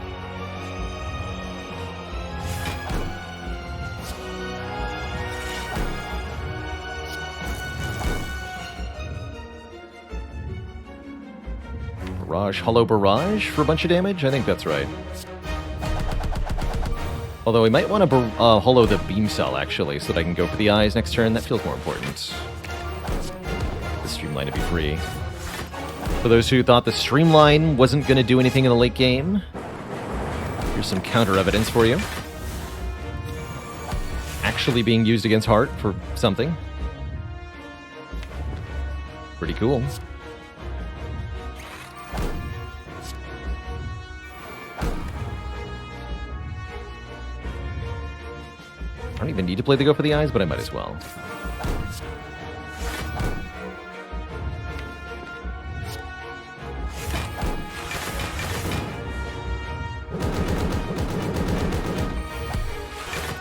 Hollow Barrage for a bunch of damage? I think that's right. Although we might want to hollow the Beam Cell, actually, so that I can go for the eyes next turn. That feels more important. The Streamline to be free. For those who thought the Streamline wasn't going to do anything in the late game, here's some counter evidence for you. Actually being used against Heart for something. Pretty cool. I don't even need to play the Go for the Eyes, but I might as well.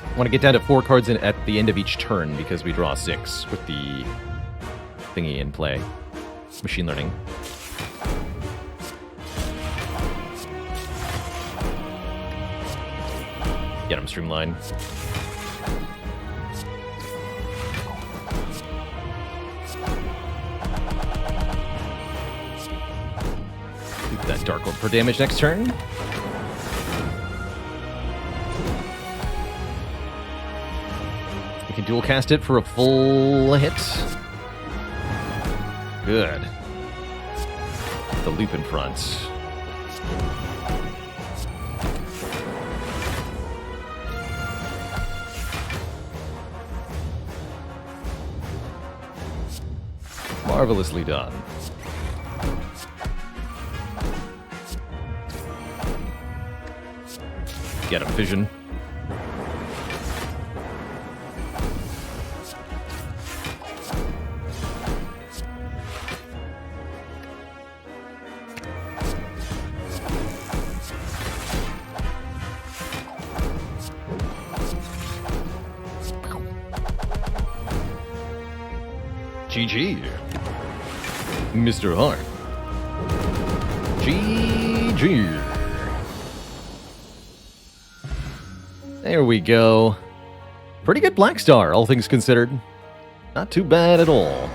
I want to get down to 4 cards at the end of each turn because we draw 6 with the thingy in play. Machine learning. Get him, Streamline. That Dark Orb for damage next turn. We can dual cast it for a full hit. Good. The loop in front. Marvelously done. Get him, Vision. GG. Mr. Hart. GG. There we go. Pretty good Black Star, all things considered. Not too bad at all.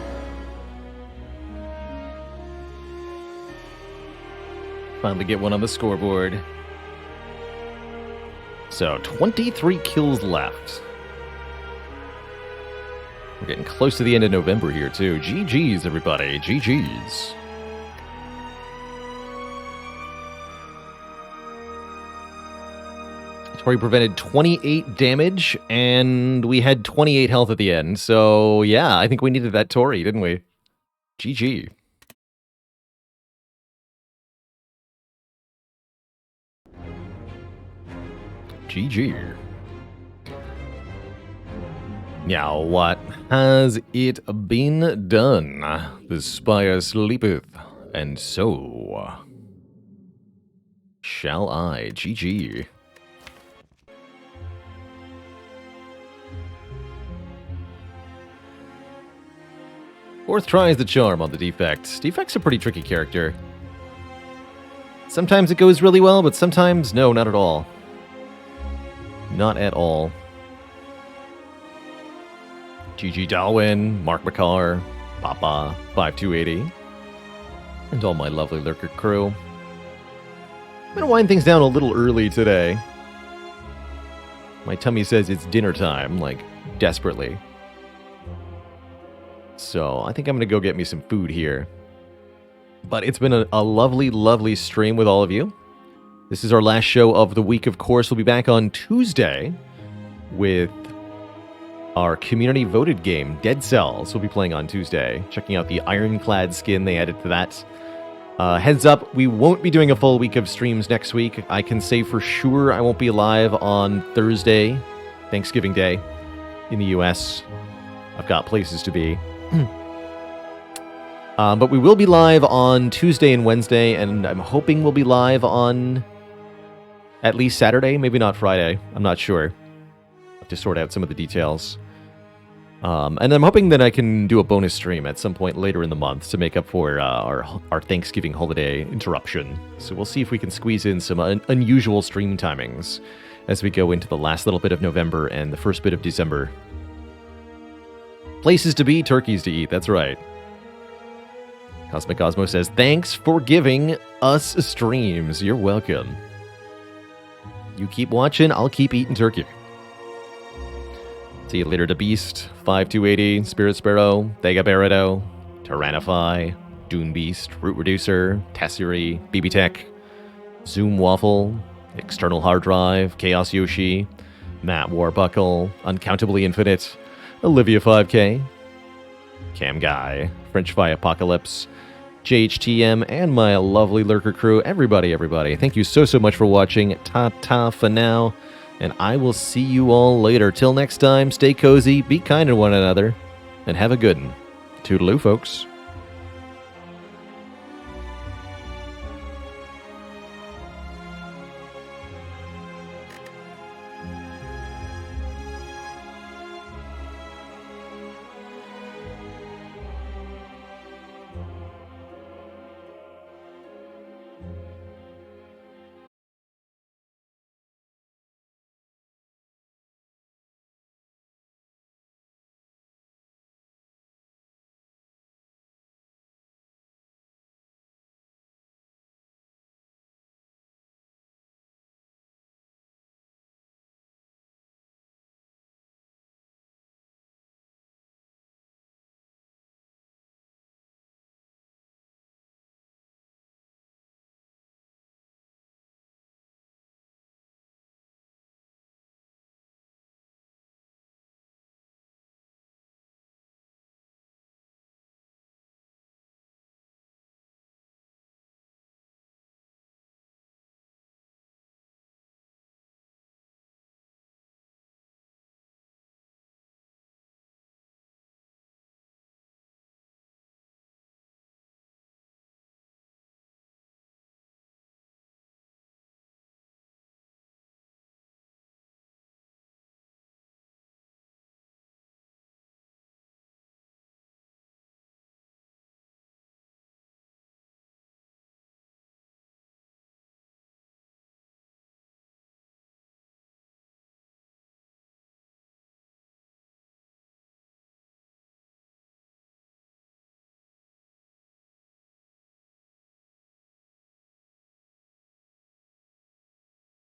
Finally get one on the scoreboard. So, 23 kills left. We're getting close to the end of November here, too. GG's, everybody. GG's. Tori prevented 28 damage, and we had 28 health at the end. So, yeah, I think we needed that Tori, didn't we? GG. GG. Now, what has it been done? The Spire sleepeth, and so shall I. GG. Fourth try is the charm on the Defect. Defect's a pretty tricky character. Sometimes it goes really well, but sometimes, no, not at all. Not at all. GG Dalwin, Mark McCarr, Papa, 5280, and all my lovely lurker crew. I'm gonna wind things down a little early today. My tummy says it's dinner time, like, desperately. So, I think I'm gonna go get me some food here. But it's been a lovely, lovely stream with all of you. This is our last show of the week, of course. We'll be back on Tuesday with our community-voted game, Dead Cells. We'll be playing on Tuesday, checking out the Ironclad skin they added to that. Heads up, we won't be doing a full week of streams next week. I can say for sure I won't be live on Thursday, Thanksgiving Day, in the US. I've got places to be. But we will be live on Tuesday and Wednesday, and I'm hoping we'll be live on at least Saturday, maybe not Friday. I'm not sure. I have to sort out some of the details. And I'm hoping that I can do a bonus stream at some point later in the month to make up for our Thanksgiving holiday interruption. So we'll see if we can squeeze in some unusual stream timings as we go into the last little bit of November and the first bit of December. Places to be, turkeys to eat, that's right. Cosmic Cosmo says, thanks for giving us streams. You're welcome. You keep watching, I'll keep eating turkey. See you later to Beast, 5280, Spirit Sparrow, Thega Barado, Tyrannify, Dune Beast, Root Reducer, Tessuri, BB Tech, Zoom Waffle, External Hard Drive, Chaos Yoshi, Matt Warbuckle, Uncountably Infinite, Olivia 5K, Cam Guy, French Fry Apocalypse, JHTM, and my lovely lurker crew. Everybody, thank you so much for watching. Ta-ta for now, and I will see you all later. Till next time, stay cozy, be kind to one another, and have a good one. Toodaloo, folks.